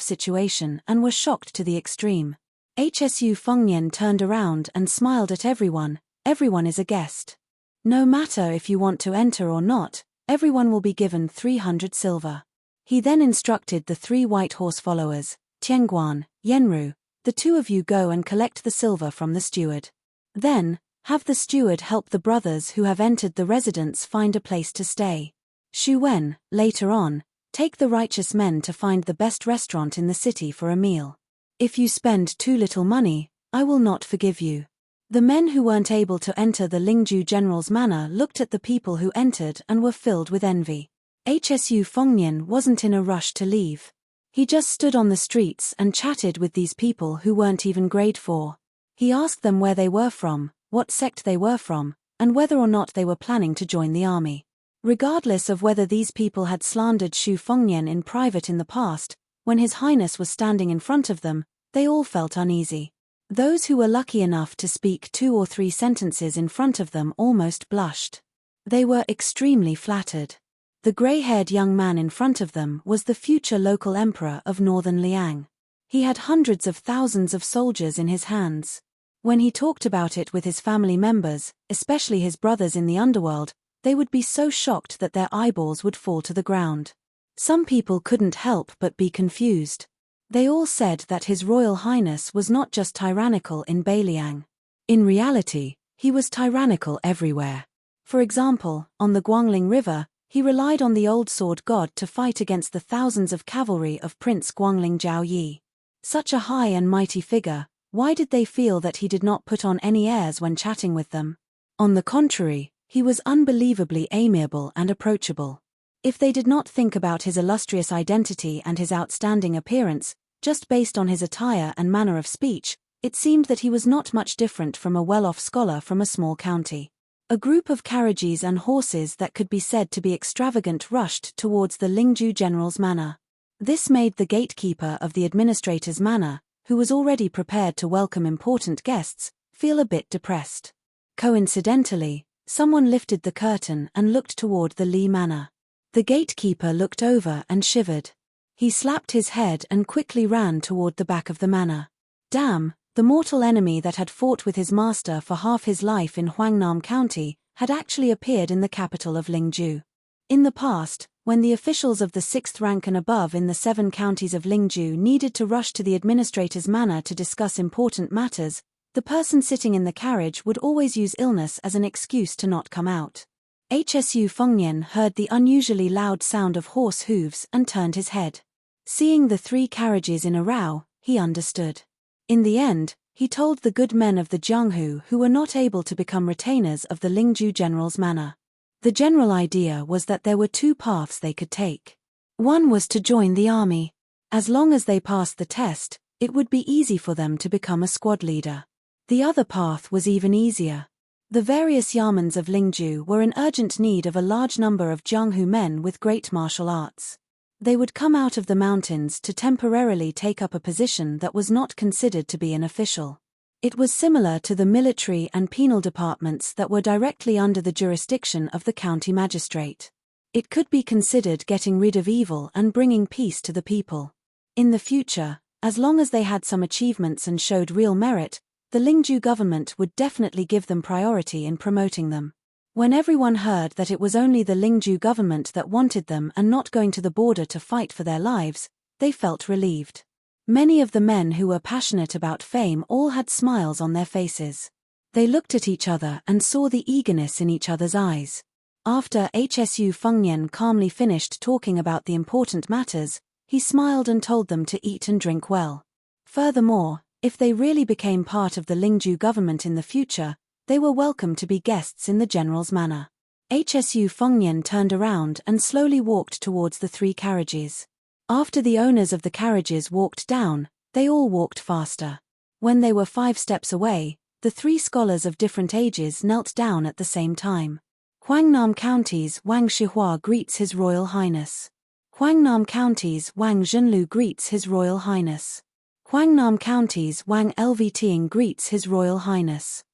situation and were shocked to the extreme. Hsu Fengyan turned around and smiled at everyone. "Everyone is a guest. No matter if you want to enter or not, everyone will be given 300 silver." He then instructed the 3 white horse followers, Tianguan, Yenru, "The 2 of you go and collect the silver from the steward. Then, have the steward help the brothers who have entered the residence find a place to stay. Xu Wen, later on, take the righteous men to find the best restaurant in the city for a meal. If you spend too little money, I will not forgive you." The men who weren't able to enter the Lingju general's manor looked at the people who entered and were filled with envy. Hsu Fengyan wasn't in a rush to leave. He just stood on the streets and chatted with these people who weren't even grade 4. He asked them where they were from, what sect they were from, and whether or not they were planning to join the army. Regardless of whether these people had slandered Xu Fengyan in private in the past, When His Highness was standing in front of them, they all felt uneasy. Those who were lucky enough to speak 2 or 3 sentences in front of them almost blushed. They were extremely flattered. The grey-haired young man in front of them was the future local emperor of northern Liang. He had hundreds of thousands of soldiers in his hands. When he talked about it with his family members, especially his brothers in the underworld, they would be so shocked that their eyeballs would fall to the ground. Some people couldn't help but be confused. They all said that His Royal Highness was not just tyrannical in Beiliang. In reality, he was tyrannical everywhere. For example, on the Guangling River, he relied on the old sword god to fight against the thousands of cavalry of Prince Guangling Zhao Yi. Such a high and mighty figure, why did they feel that he did not put on any airs when chatting with them? On the contrary, he was unbelievably amiable and approachable. If they did not think about his illustrious identity and his outstanding appearance, just based on his attire and manner of speech, it seemed that he was not much different from a well-off scholar from a small county. A group of carriages and horses that could be said to be extravagant rushed towards the Lingju general's manor. This made the gatekeeper of the administrator's manor, who was already prepared to welcome important guests, feel a bit depressed. Coincidentally, someone lifted the curtain and looked toward the Li manor. The gatekeeper looked over and shivered. He slapped his head and quickly ran toward the back of the manor. Damn! The mortal enemy that had fought with his master for half his life in Huangnam County had actually appeared in the capital of Lingju. In the past, when the officials of the 6th rank and above in the 7 counties of Lingju needed to rush to the administrator's manor to discuss important matters, the person sitting in the carriage would always use illness as an excuse to not come out. Hsu Fengnian heard the unusually loud sound of horse hooves and turned his head. Seeing the 3 carriages in a row, he understood. In the end, he told the good men of the Jianghu who were not able to become retainers of the Lingju general's manor. The general idea was that there were 2 paths they could take. One was to join the army. As long as they passed the test, it would be easy for them to become a squad leader. The other path was even easier. The various yamans of Lingju were in urgent need of a large number of Jianghu men with great martial arts. They would come out of the mountains to temporarily take up a position that was not considered to be an official. It was similar to the military and penal departments that were directly under the jurisdiction of the county magistrate. It could be considered getting rid of evil and bringing peace to the people. In the future, as long as they had some achievements and showed real merit, the Lingju government would definitely give them priority in promoting them. When everyone heard that it was only the Lingju government that wanted them and not going to the border to fight for their lives, they felt relieved. Many of the men who were passionate about fame all had smiles on their faces. They looked at each other and saw the eagerness in each other's eyes. After Hsu Fengnian calmly finished talking about the important matters, he smiled and told them to eat and drink well. Furthermore, if they really became part of the Lingju government in the future, they were welcome to be guests in the general's manor. Hsu Fengnian turned around and slowly walked towards the 3 carriages. After the owners of the carriages walked down, they all walked faster. When they were 5 steps away, the 3 scholars of different ages knelt down at the same time. Huangnam County's Wang Shihua greets His Royal Highness. Huangnam County's Wang Zhenlu greets His Royal Highness. Huangnam County's Wang Lvting greets His Royal Highness.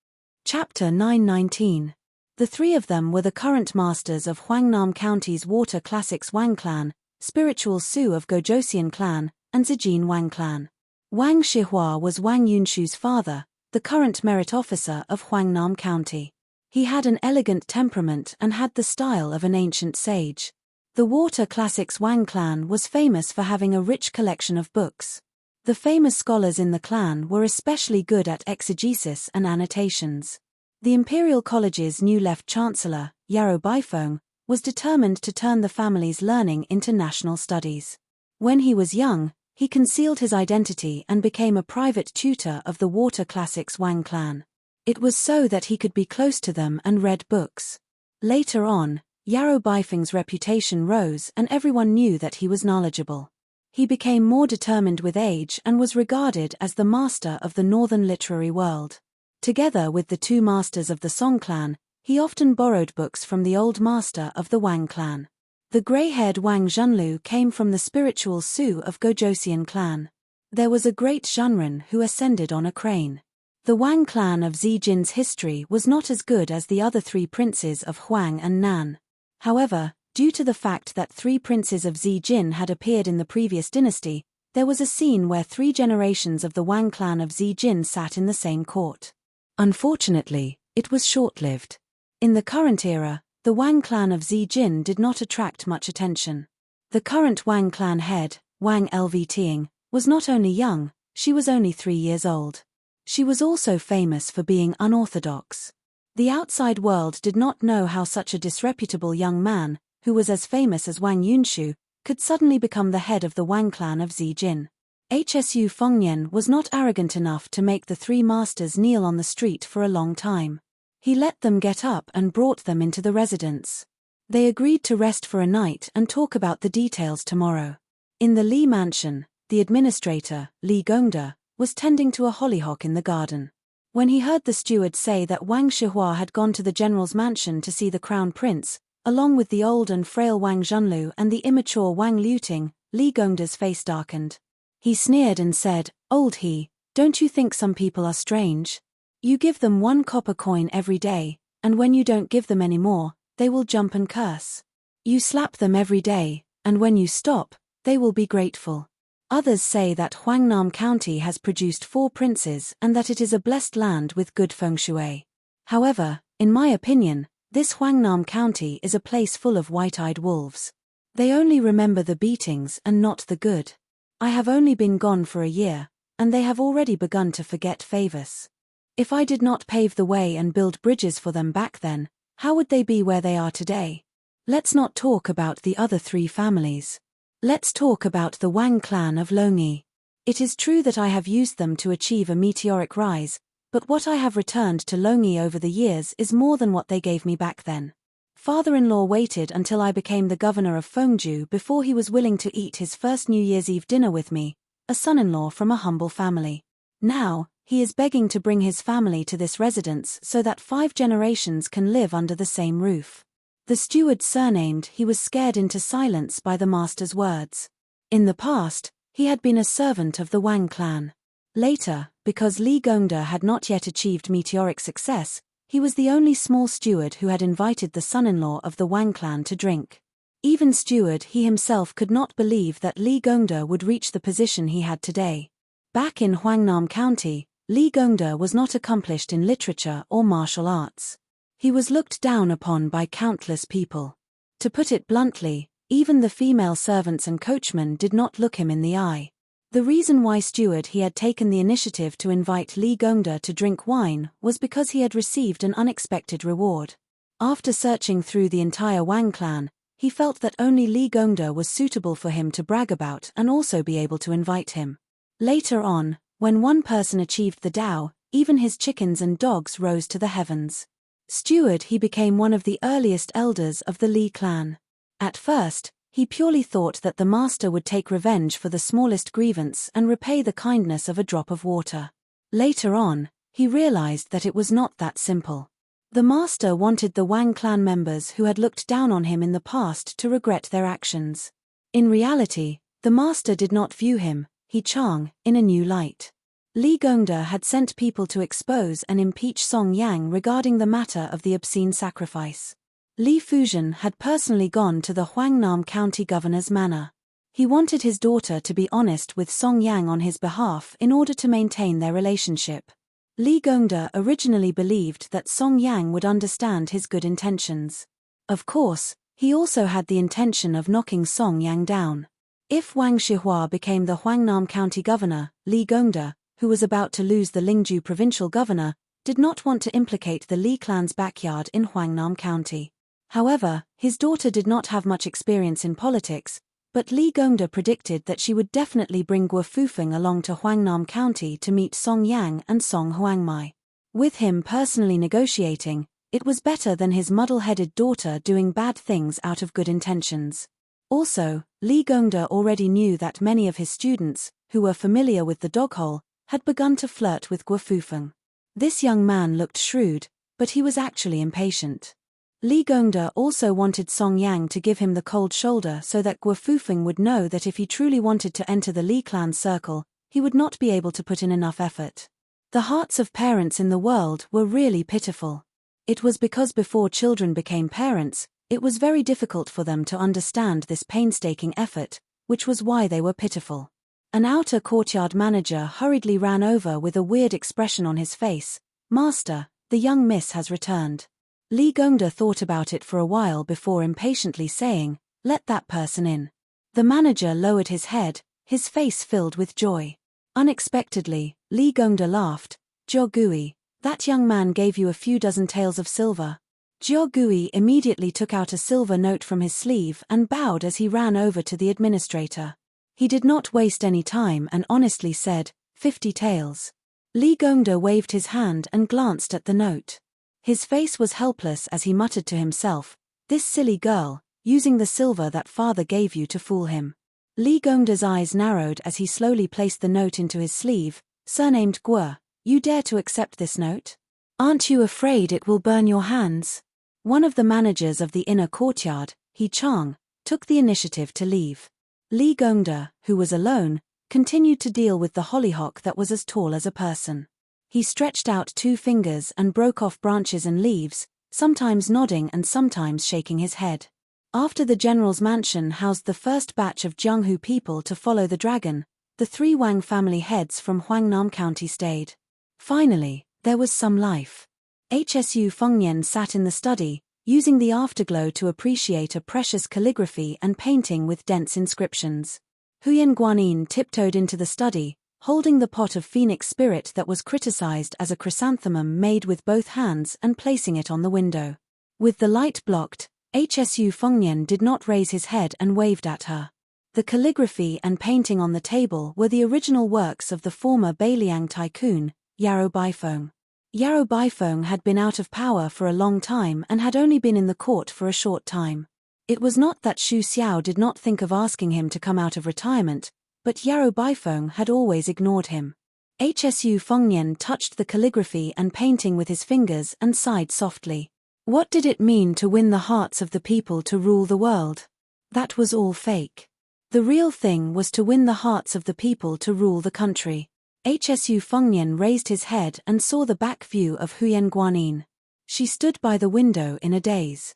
Chapter 919. The 3 of them were the current masters of Huangnam County's Water Classics Wang clan, Spiritual Su of Gojosian clan, and Zijin Wang clan. Wang Shihua was Wang Yunshu's father, the current merit officer of Huangnam County. He had an elegant temperament and had the style of an ancient sage. The Water Classics Wang clan was famous for having a rich collection of books. The famous scholars in the clan were especially good at exegesis and annotations. The Imperial College's new left chancellor, Yarrow Baifeng, was determined to turn the family's learning into national studies. When he was young, he concealed his identity and became a private tutor of the Water Classics Wang clan. It was so that he could be close to them and read books. Later on, Yarrow Baifeng's reputation rose and everyone knew that he was knowledgeable. He became more determined with age and was regarded as the master of the northern literary world. Together with the 2 masters of the Song clan, he often borrowed books from the old master of the Wang clan. The grey-haired Wang Zhenlu came from the spiritual Su of Gojosian clan. There was a great Zhenren who ascended on a crane. The Wang clan of Zijin's history was not as good as the other three princes of Huang and Nan. However, due to the fact that three princes of Zijin had appeared in the previous dynasty, there was a scene where 3 generations of the Wang clan of Zijin sat in the same court. Unfortunately, it was short-lived. In the current era, the Wang clan of Zijin did not attract much attention. The current Wang clan head, Wang Lvting, was not only young, she was only 3 years old. She was also famous for being unorthodox. The outside world did not know how such a disreputable young man, who was as famous as Wang Yunshu, could suddenly become the head of the Wang clan of Zijin. Hsu Fengnian was not arrogant enough to make the 3 masters kneel on the street for a long time. He let them get up and brought them into the residence. They agreed to rest for a night and talk about the details tomorrow. In the Li mansion, the administrator, Li Gongda, was tending to a hollyhock in the garden. When he heard the steward say that Wang Shihua had gone to the general's mansion to see the crown prince, along with the old and frail Wang Zhenlu and the immature Wang Liuting, Li Gongda's face darkened. He sneered and said, "Old he, don't you think some people are strange? You give them 1 copper coin every day, and when you don't give them any more, they will jump and curse. You slap them every day, and when you stop, they will be grateful." Others say that Huangnam County has produced 4 princes and that it is a blessed land with good feng shui. However, in my opinion, this Huangnam County is a place full of white-eyed wolves. They only remember the beatings and not the good. I have only been gone for a year, and they have already begun to forget favors. If I did not pave the way and build bridges for them back then, how would they be where they are today? Let's not talk about the other 3 families. Let's talk about the Wang clan of Longyi. It is true that I have used them to achieve a meteoric rise, but what I have returned to Longyi over the years is more than what they gave me back then. Father-in-law waited until I became the governor of Fengju before he was willing to eat his first New Year's Eve dinner with me, a son-in-law from a humble family. Now, he is begging to bring his family to this residence so that 5 generations can live under the same roof. The steward surnamed he was scared into silence by the master's words. In the past, he had been a servant of the Wang clan. Later, because Li Gongda had not yet achieved meteoric success, he was the only small steward who had invited the son-in-law of the Wang clan to drink. Even steward he himself could not believe that Li Gongda would reach the position he had today. Back in Huangnam County, Li Gongda was not accomplished in literature or martial arts. He was looked down upon by countless people. To put it bluntly, even the female servants and coachmen did not look him in the eye. The reason why steward he had taken the initiative to invite Li Gongda to drink wine was because he had received an unexpected reward. After searching through the entire Wang clan, he felt that only Li Gongda was suitable for him to brag about and also be able to invite him. Later on, when one person achieved the Tao, even his chickens and dogs rose to the heavens. Steward he became one of the earliest elders of the Li clan. At first, he purely thought that the master would take revenge for the smallest grievance and repay the kindness of a drop of water. Later on, he realized that it was not that simple. The master wanted the Wang clan members who had looked down on him in the past to regret their actions. In reality, the master did not view him, He Chang, in a new light. Li Gongda had sent people to expose and impeach Song Yang regarding the matter of the obscene sacrifice. Li Fuzhen had personally gone to the Huangnam County governor's manor. He wanted his daughter to be honest with Song Yang on his behalf in order to maintain their relationship. Li Gongda originally believed that Song Yang would understand his good intentions. Of course, he also had the intention of knocking Song Yang down. If Wang Shihua became the Huangnam County governor, Li Gongda, who was about to lose the Lingju provincial governor, did not want to implicate the Li clan's backyard in Huangnam County. However, his daughter did not have much experience in politics, but Li Gongda predicted that she would definitely bring Guo Fufeng along to Huangnam County to meet Song Yang and Song Huangmai. With him personally negotiating, it was better than his muddle-headed daughter doing bad things out of good intentions. Also, Li Gongda already knew that many of his students, who were familiar with the doghole, had begun to flirt with Guo Fufeng. This young man looked shrewd, but he was actually impatient. Li Gongda also wanted Song Yang to give him the cold shoulder so that Guo Fufeng would know that if he truly wanted to enter the Li clan's circle, he would not be able to put in enough effort. The hearts of parents in the world were really pitiful. It was because before children became parents, it was very difficult for them to understand this painstaking effort, which was why they were pitiful. An outer courtyard manager hurriedly ran over with a weird expression on his face. "Master, the young miss has returned." Li Gongda thought about it for a while before impatiently saying, "Let that person in." The manager lowered his head, his face filled with joy. Unexpectedly, Li Gongda laughed. "Jiao Gui, that young man gave you a few dozen taels of silver." Jiao Gui immediately took out a silver note from his sleeve and bowed as he ran over to the administrator. He did not waste any time and honestly said, 50 taels. Li Gongda waved his hand and glanced at the note. His face was helpless as he muttered to himself, "This silly girl, using the silver that father gave you to fool him." Li Gongda's eyes narrowed as he slowly placed the note into his sleeve. "Surnamed Guo, you dare to accept this note? Aren't you afraid it will burn your hands?" One of the managers of the inner courtyard, He Chang, took the initiative to leave. Li Gongda, who was alone, continued to deal with the hollyhock that was as tall as a person. He stretched out 2 fingers and broke off branches and leaves, sometimes nodding and sometimes shaking his head. After the general's mansion housed the first batch of Jianghu people to follow the dragon, the 3 Wang family heads from Huangnam County stayed. Finally, there was some life. Hsu Fengnian sat in the study, using the afterglow to appreciate a precious calligraphy and painting with dense inscriptions. Huyan Guanyin tiptoed into the study, holding the pot of phoenix spirit that was criticized as a chrysanthemum made with both hands and placing it on the window. With the light blocked, Hsu Fengnian did not raise his head and waved at her. The calligraphy and painting on the table were the original works of the former Beiliang tycoon, Yarou Baifeng. Yarou Baifeng had been out of power for a long time and had only been in the court for a short time. It was not that Xu Xiao did not think of asking him to come out of retirement, but Yarou Baifeng had always ignored him. Hsu Fengnian touched the calligraphy and painting with his fingers and sighed softly. What did it mean to win the hearts of the people to rule the world? That was all fake. The real thing was to win the hearts of the people to rule the country. Hsu Fengnian raised his head and saw the back view of Huyan Guanyin. She stood by the window in a daze.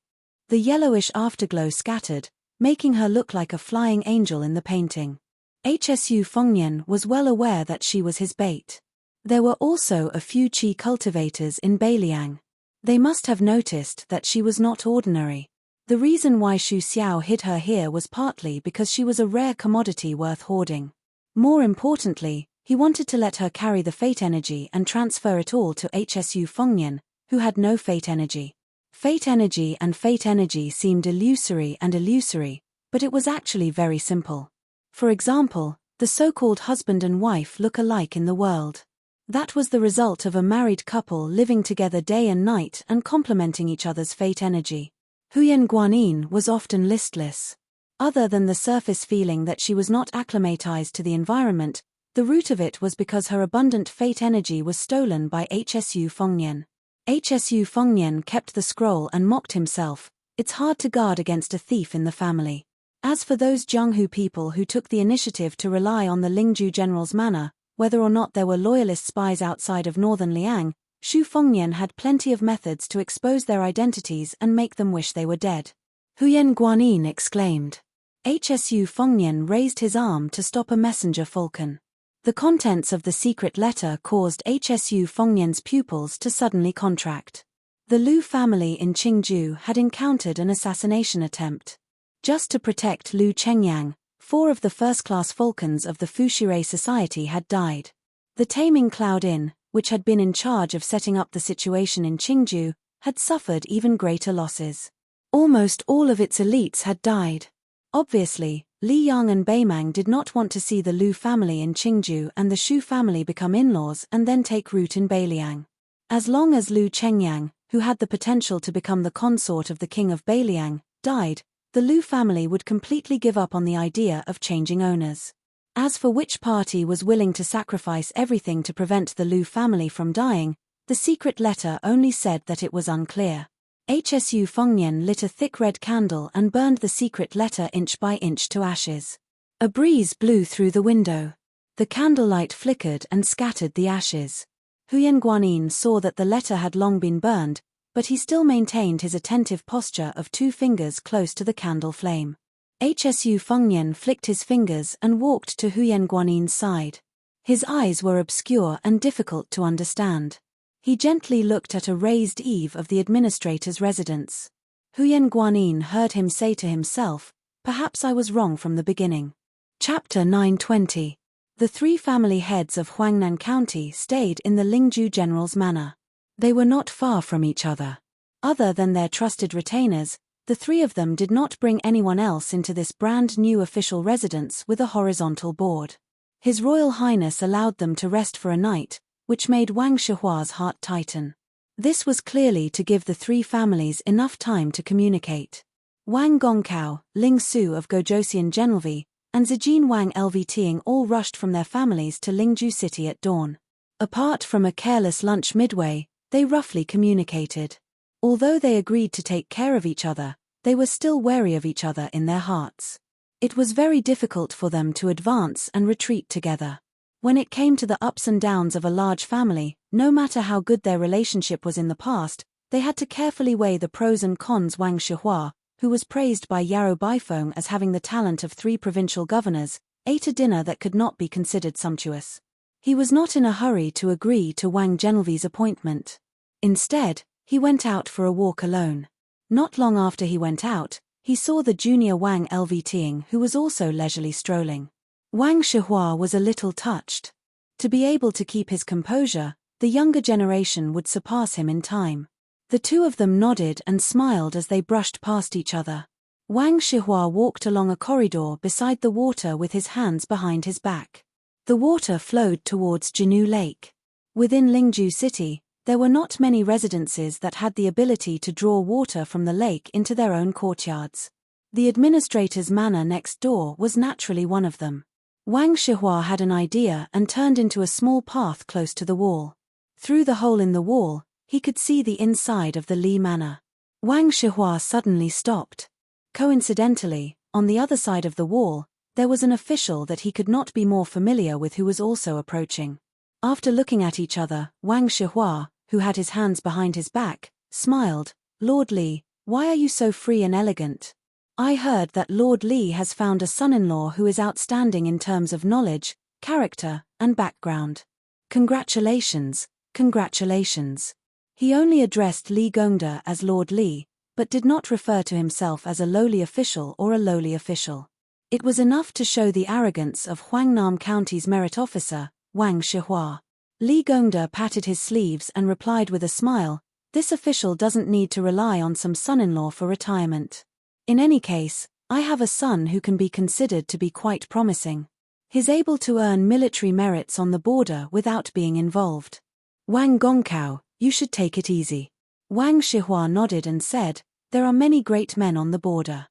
The yellowish afterglow scattered, making her look like a flying angel in the painting. Hsu Fengnian was well aware that she was his bait. There were also a few qi cultivators in Beiliang. They must have noticed that she was not ordinary. The reason why Xu Xiao hid her here was partly because she was a rare commodity worth hoarding. More importantly, he wanted to let her carry the fate energy and transfer it all to Hsu Fengnian, who had no fate energy. Fate energy seemed illusory, but it was actually very simple. For example, the so-called husband and wife look alike in the world. That was the result of a married couple living together day and night and complementing each other's fate energy. Huyan Guanyin was often listless. Other than the surface feeling that she was not acclimatized to the environment, the root of it was because her abundant fate energy was stolen by Hsu Fengnian. Hsu Fengnian kept the scroll and mocked himself. It's hard to guard against a thief in the family. As for those Jianghu people who took the initiative to rely on the Lingju general's manor, whether or not there were loyalist spies outside of northern Liang, Xu Fengnian had plenty of methods to expose their identities and make them wish they were dead. Huyan Guanyin exclaimed. Hsu Fengnian raised his arm to stop a messenger falcon. The contents of the secret letter caused Hsu Fengnian's pupils to suddenly contract. The Lu family in Qingju had encountered an assassination attempt. Just to protect Lu Chengyang, 4 of the first-class falcons of the Fushire Society had died. The Taming Cloud Inn, which had been in charge of setting up the situation in Qingju, had suffered even greater losses. Almost all of its elites had died. Obviously, Li Yang and Beimang did not want to see the Lu family in Qingju and the Shu family become in-laws and then take root in Beiliang. As long as Lu Chengyang, who had the potential to become the consort of the king of Beiliang, died, the Lu family would completely give up on the idea of changing owners. As for which party was willing to sacrifice everything to prevent the Lu family from dying, the secret letter only said that it was unclear. Hsu Fengnian lit a thick red candle and burned the secret letter inch by inch to ashes. A breeze blew through the window. The candlelight flickered and scattered the ashes. Huyen Guanyin saw that the letter had long been burned, but he still maintained his attentive posture of 2 fingers close to the candle flame. Hsu Fengnian flicked his fingers and walked to Huyen Guanyin's side. His eyes were obscure and difficult to understand. He gently looked at a raised eave of the administrator's residence. Huyen Guanyin heard him say to himself, "Perhaps I was wrong from the beginning." Chapter 920. The 3 family heads of Huangnan County stayed in the Lingju general's manor. They were not far from each other. Other than their trusted retainers, the 3 of them did not bring anyone else into this brand new official residence with a horizontal board. His Royal Highness allowed them to rest for a night, which made Wang Shihua's heart tighten. This was clearly to give the 3 families enough time to communicate. Wang Gongkao, Ling Su of Gojosian Generalvy, and Zijin Wang LVTing all rushed from their families to Lingju City at dawn. Apart from a careless lunch midway, they roughly communicated. Although they agreed to take care of each other, they were still wary of each other in their hearts. It was very difficult for them to advance and retreat together. When it came to the ups and downs of a large family, no matter how good their relationship was in the past, they had to carefully weigh the pros and cons. Wang Shihua, who was praised by Yarrow Baifeng as having the talent of 3 provincial governors, ate a dinner that could not be considered sumptuous. He was not in a hurry to agree to Wang Genelvy's appointment. Instead, he went out for a walk alone. Not long after he went out, he saw the junior Wang LVTing, who was also leisurely strolling. Wang Shihua was a little touched. To be able to keep his composure, the younger generation would surpass him in time. The 2 of them nodded and smiled as they brushed past each other. Wang Shihua walked along a corridor beside the water with his hands behind his back. The water flowed towards Jinu Lake. Within Lingju City, there were not many residences that had the ability to draw water from the lake into their own courtyards. The administrator's manor next door was naturally one of them. Wang Shihua had an idea and turned into a small path close to the wall. Through the hole in the wall, he could see the inside of the Li Manor. Wang Shihua suddenly stopped. Coincidentally, on the other side of the wall, there was an official that he could not be more familiar with who was also approaching. After looking at each other, Wang Shihua, who had his hands behind his back, smiled. "Lord Li, why are you so free and elegant? I heard that Lord Li has found a son-in-law who is outstanding in terms of knowledge, character, and background. Congratulations, congratulations." He only addressed Li Gongda as Lord Li, but did not refer to himself as a lowly official or a lowly official. It was enough to show the arrogance of Huangnam County's merit officer, Wang Shihua. Li Gongda patted his sleeves and replied with a smile, "This official doesn't need to rely on some son-in-law for retirement. In any case, I have a son who can be considered to be quite promising. He's able to earn military merits on the border without being involved. Wang Gongkao, you should take it easy." Wang Shihua nodded and said, "There are many great men on the border.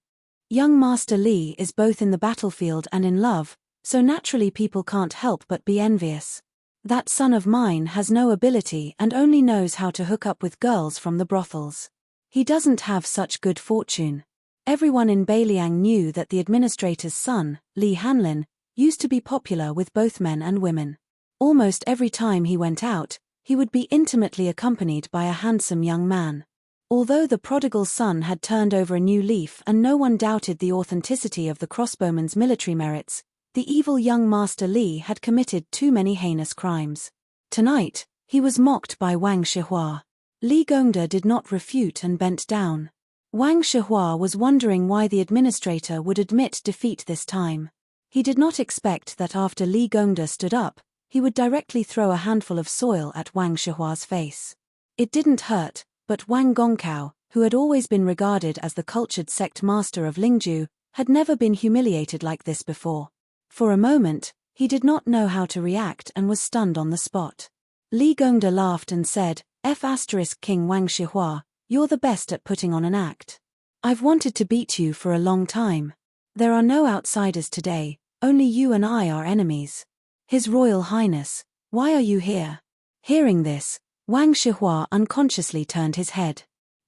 Young Master Li is both in the battlefield and in love, so naturally people can't help but be envious. That son of mine has no ability and only knows how to hook up with girls from the brothels. He doesn't have such good fortune." Everyone in Beiliang knew that the administrator's son, Li Hanlin, used to be popular with both men and women. Almost every time he went out, he would be intimately accompanied by a handsome young man. Although the prodigal son had turned over a new leaf and no one doubted the authenticity of the crossbowman's military merits, the evil young Master Li had committed too many heinous crimes. Tonight, he was mocked by Wang Shihua. Li Gongda did not refute and bent down. Wang Shihua was wondering why the administrator would admit defeat this time. He did not expect that after Li Gongda stood up, he would directly throw a handful of soil at Wang Shihua's face. It didn't hurt, but Wang Gongkao, who had always been regarded as the cultured sect master of Lingju, had never been humiliated like this before. For a moment, he did not know how to react and was stunned on the spot. Li Gongda laughed and said, King Wang Shihua, you're the best at putting on an act. I've wanted to beat you for a long time. There are no outsiders today, only you and I are enemies. His Royal Highness, why are you here? Hearing this, Wang Shihua unconsciously turned his head.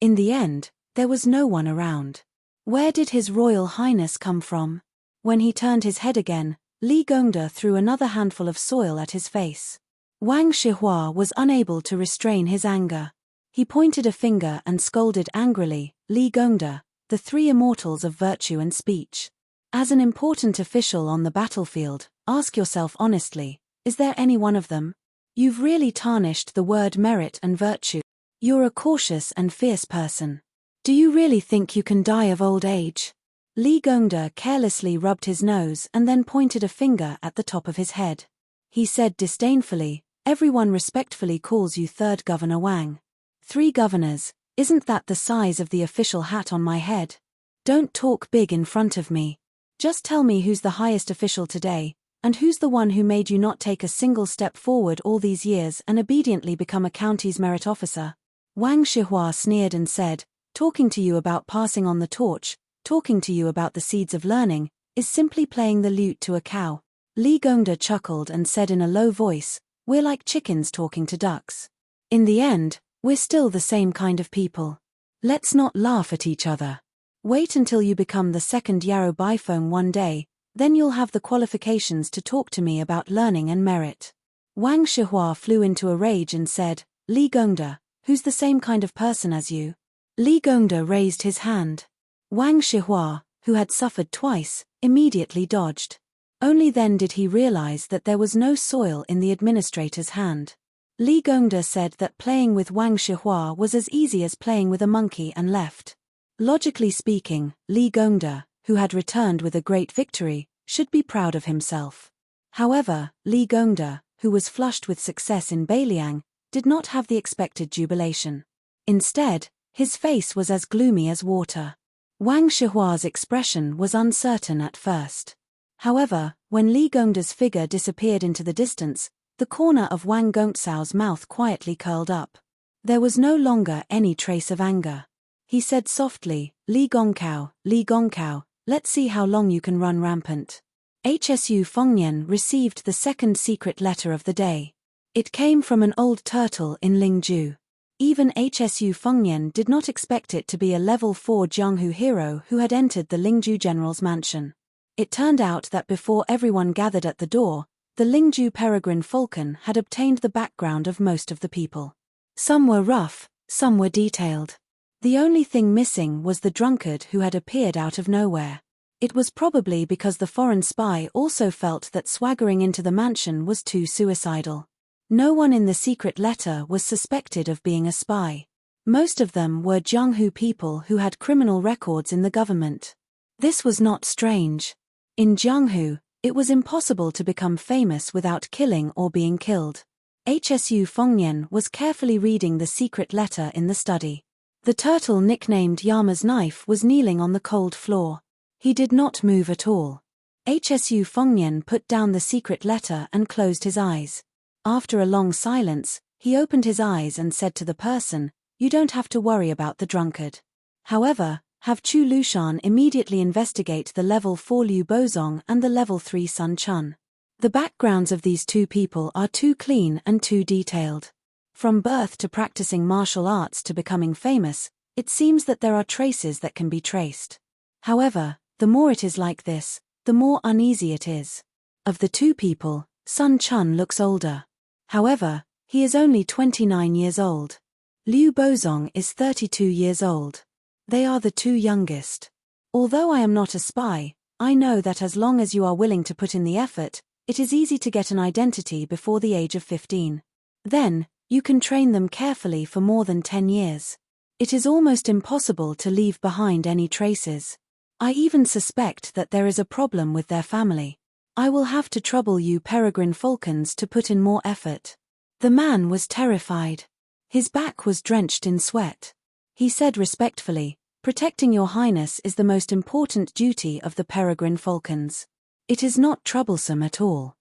In the end, there was no one around. Where did His Royal Highness come from? When he turned his head again, Li Gongda threw another handful of soil at his face. Wang Shihua was unable to restrain his anger. He pointed a finger and scolded angrily, Li Gongda, the three immortals of virtue and speech. As an important official on the battlefield, ask yourself honestly, is there any one of them? You've really tarnished the word merit and virtue. You're a cautious and fierce person. Do you really think you can die of old age? Li Gongda carelessly rubbed his nose and then pointed a finger at the top of his head. He said disdainfully, everyone respectfully calls you third Governor Wang. 3 governors, isn't that the size of the official hat on my head? Don't talk big in front of me. Just tell me who's the highest official today, and who's the one who made you not take a single step forward all these years and obediently become a county's merit officer? Wang Shihua sneered and said, talking to you about passing on the torch, talking to you about the seeds of learning, is simply playing the lute to a cow. Li Gongda chuckled and said in a low voice, we're like chickens talking to ducks. In the end, we're still the same kind of people. Let's not laugh at each other. Wait until you become the second Yarrow Bifong one day, then you'll have the qualifications to talk to me about learning and merit. Wang Shihua flew into a rage and said, Li Gongda, who's the same kind of person as you? Li Gongda raised his hand. Wang Shihua, who had suffered twice, immediately dodged. Only then did he realize that there was no soil in the administrator's hand. Li Gongda said that playing with Wang Shihua was as easy as playing with a monkey and left. Logically speaking, Li Gongda, who had returned with a great victory, should be proud of himself. However, Li Gongda, who was flushed with success in Beiliang, did not have the expected jubilation. Instead, his face was as gloomy as water. Wang Shihua's expression was uncertain at first. However, when Li Gongda's figure disappeared into the distance, the corner of Wang Gongcao's mouth quietly curled up. There was no longer any trace of anger. He said softly, Li Gongcao, let's see how long you can run rampant. HSU Fengnian received the second secret letter of the day. It came from an old turtle in Lingju. Even HSU Fengnian did not expect it to be a level 4 Jianghu hero who had entered the Lingju general's mansion. It turned out that before everyone gathered at the door, the Lingju peregrine falcon had obtained the background of most of the people. Some were rough, some were detailed. The only thing missing was the drunkard who had appeared out of nowhere. It was probably because the foreign spy also felt that swaggering into the mansion was too suicidal. No one in the secret letter was suspected of being a spy. Most of them were Jianghu people who had criminal records in the government. This was not strange. In Jianghu, it was impossible to become famous without killing or being killed. HSU Fengnian was carefully reading the secret letter in the study. The turtle nicknamed Yama's knife was kneeling on the cold floor. He did not move at all. HSU Fengnian put down the secret letter and closed his eyes. After a long silence, he opened his eyes and said to the person, "You don't have to worry about the drunkard. However, have Chu Lushan immediately investigate the level 4 Liu Bozong and the level 3 Sun Chun. The backgrounds of these two people are too clean and too detailed. From birth to practicing martial arts to becoming famous, it seems that there are traces that can be traced. However, the more it is like this, the more uneasy it is. Of the two people, Sun Chun looks older. However, he is only 29 years old. Liu Bozong is 32 years old. They are the two youngest. Although I am not a spy, I know that as long as you are willing to put in the effort, it is easy to get an identity before the age of 15. Then, you can train them carefully for more than 10 years. It is almost impossible to leave behind any traces. I even suspect that there is a problem with their family. I will have to trouble you peregrine falcons to put in more effort." The man was terrified. His back was drenched in sweat. He said respectfully, "Protecting your highness is the most important duty of the peregrine falcons. It is not troublesome at all."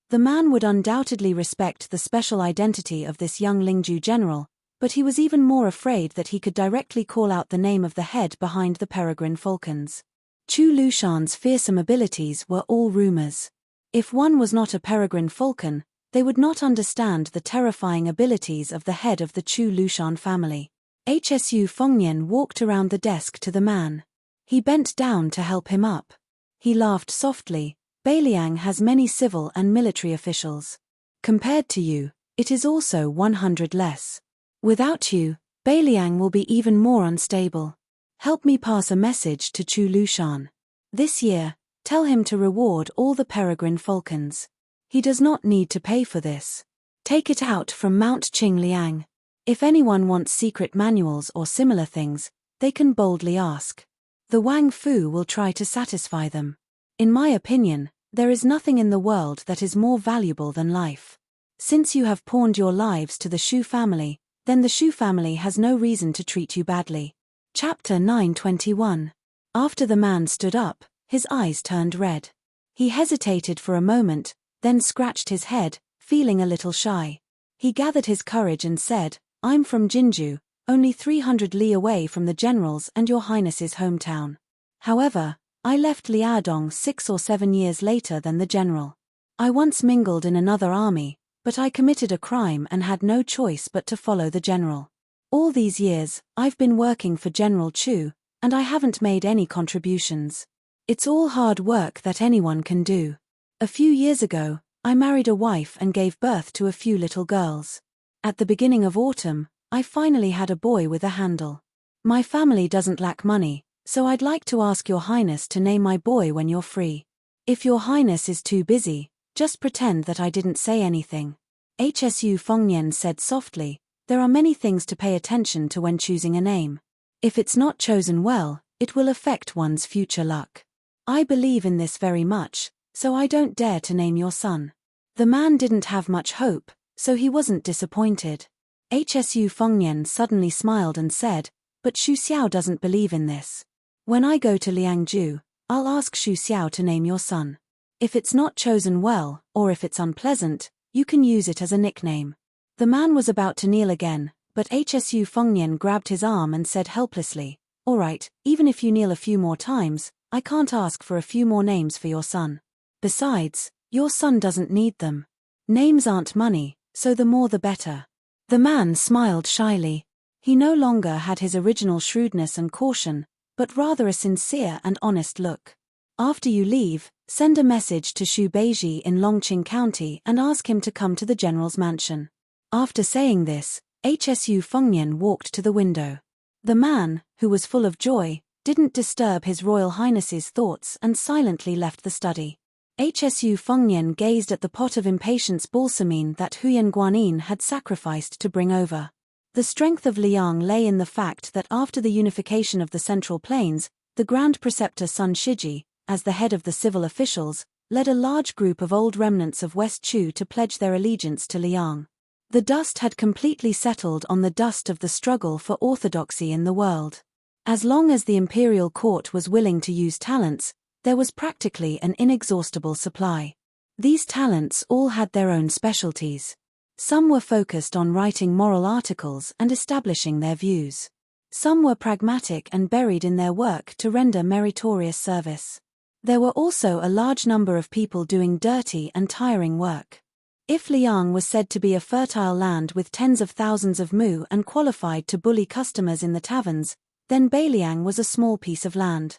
The man would undoubtedly respect the special identity of this young Lingju general, but he was even more afraid that he could directly call out the name of the head behind the peregrine falcons. Chu Lushan's fearsome abilities were all rumors. If one was not a peregrine falcon, they would not understand the terrifying abilities of the head of the Chu Lushan family. Hsu Fengnian walked around the desk to the man. He bent down to help him up. He laughed softly. Beiliang has many civil and military officials. Compared to you, it is also 100 less. Without you, Beiliang will be even more unstable. Help me pass a message to Chu Lushan. This year, tell him to reward all the peregrine falcons. He does not need to pay for this. Take it out from Mount Qingliang. If anyone wants secret manuals or similar things, they can boldly ask. The Wang Fu will try to satisfy them. In my opinion, there is nothing in the world that is more valuable than life. Since you have pawned your lives to the Shu family, then the Shu family has no reason to treat you badly. Chapter 9:21. After the man stood up, his eyes turned red. He hesitated for a moment, then scratched his head, feeling a little shy. He gathered his courage and said, I'm from Jinju, only 300 li away from the general's and your highness's hometown. However, I left Liaodong 6 or 7 years later than the general. I once mingled in another army, but I committed a crime and had no choice but to follow the general. All these years, I've been working for General Chu, and I haven't made any contributions. It's all hard work that anyone can do. A few years ago, I married a wife and gave birth to a few little girls. At the beginning of autumn, I finally had a boy with a handle. My family doesn't lack money, so I'd like to ask your highness to name my boy when you're free. If your highness is too busy, just pretend that I didn't say anything. Hsu Fengnian said softly, there are many things to pay attention to when choosing a name. If it's not chosen well, it will affect one's future luck. I believe in this very much, so I don't dare to name your son. The man didn't have much hope, so he wasn't disappointed. Hsu Fengnian suddenly smiled and said, but Xu Xiao doesn't believe in this. When I go to Liangju, I'll ask Xu Xiao to name your son. If it's not chosen well, or if it's unpleasant, you can use it as a nickname. The man was about to kneel again, but Hsu Fengnian grabbed his arm and said helplessly, all right, even if you kneel a few more times, I can't ask for a few more names for your son. Besides, your son doesn't need them. Names aren't money, so the more the better. The man smiled shyly. He no longer had his original shrewdness and caution, but rather a sincere and honest look. After you leave, send a message to Xu Beiji in Longqing County and ask him to come to the general's mansion. After saying this, Hsu Fengnian walked to the window. The man, who was full of joy, didn't disturb His Royal Highness's thoughts and silently left the study. Hsu Fengnian gazed at the pot of impatience balsamine that Huyan Guanyin had sacrificed to bring over. The strength of Liang lay in the fact that after the unification of the Central Plains, the Grand Preceptor Sun Shiji, as the head of the civil officials, led a large group of old remnants of West Chu to pledge their allegiance to Liang. The dust had completely settled on the dust of the struggle for orthodoxy in the world. As long as the imperial court was willing to use talents, there was practically an inexhaustible supply. These talents all had their own specialties. Some were focused on writing moral articles and establishing their views. Some were pragmatic and buried in their work to render meritorious service. There were also a large number of people doing dirty and tiring work. If Liang was said to be a fertile land with tens of thousands of mu and qualified to bully customers in the taverns, then Beiliang was a small piece of land.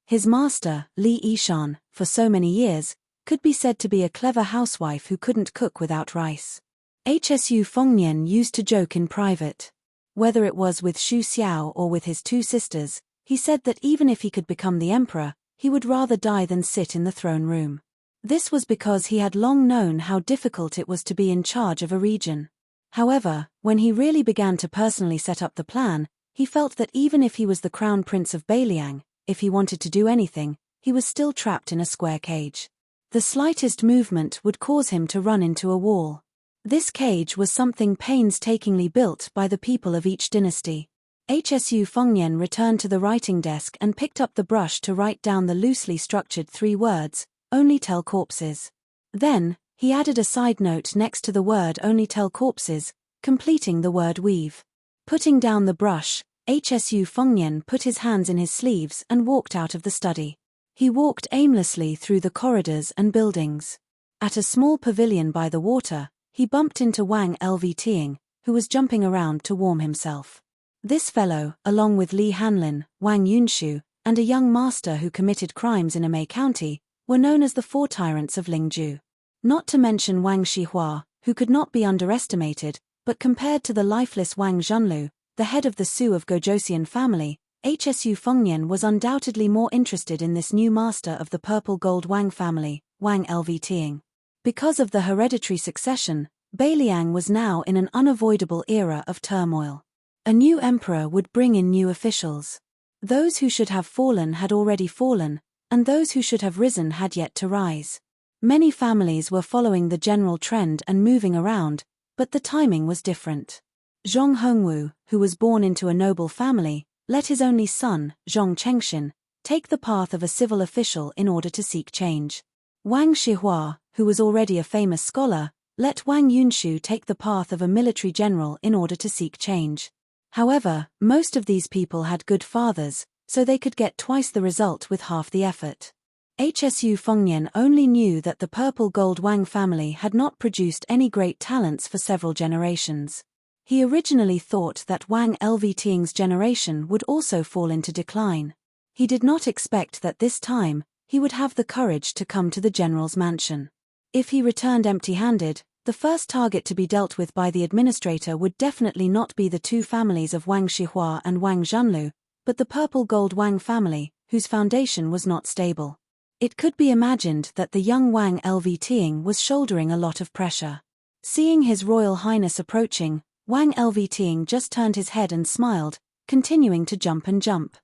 His master, Li Yishan, for so many years, could be said to be a clever housewife who couldn't cook without rice. Hsu Fengnian used to joke in private. Whether it was with Xu Xiao or with his two sisters, he said that even if he could become the emperor, he would rather die than sit in the throne room. This was because he had long known how difficult it was to be in charge of a region. However, when he really began to personally set up the plan, he felt that even if he was the crown prince of Beiliang, if he wanted to do anything, he was still trapped in a square cage. The slightest movement would cause him to run into a wall. This cage was something painstakingly built by the people of each dynasty. Hsu Fengnian returned to the writing desk and picked up the brush to write down the loosely structured 3 words, only tell corpses. Then, he added a side note next to the word only tell corpses, completing the word weave. Putting down the brush, Hsu Fengnian put his hands in his sleeves and walked out of the study. He walked aimlessly through the corridors and buildings. At a small pavilion by the water, he bumped into Wang Lvting, who was jumping around to warm himself. This fellow, along with Li Hanlin, Wang Yunshu, and a young master who committed crimes in Imei County, were known as the Four Tyrants of Lingju. Not to mention Wang Shihua, who could not be underestimated, but compared to the lifeless Wang Zhonlu, the head of the Su of Gojosian family, Hsu Fengnian was undoubtedly more interested in this new master of the purple-gold Wang family, Wang Lvting. Because of the hereditary succession, Beiliang was now in an unavoidable era of turmoil. A new emperor would bring in new officials. Those who should have fallen had already fallen, and those who should have risen had yet to rise. Many families were following the general trend and moving around, but the timing was different. Zhong Hongwu, who was born into a noble family, let his only son, Zhong Chengxin, take the path of a civil official in order to seek change. Wang Shihua, who was already a famous scholar, let Wang Yunshu take the path of a military general in order to seek change. However, most of these people had good fathers, so they could get twice the result with half the effort. Hsu Fengnian only knew that the purple-gold Wang family had not produced any great talents for several generations. He originally thought that Wang Lvting's generation would also fall into decline. He did not expect that this time, he would have the courage to come to the general's mansion. If he returned empty-handed, the first target to be dealt with by the administrator would definitely not be the two families of Wang Shihua and Wang Zhonlu, but the purple-gold Wang family, whose foundation was not stable. It could be imagined that the young Wang Lvting was shouldering a lot of pressure. Seeing His Royal Highness approaching, Wang Lvting just turned his head and smiled, continuing to jump and jump.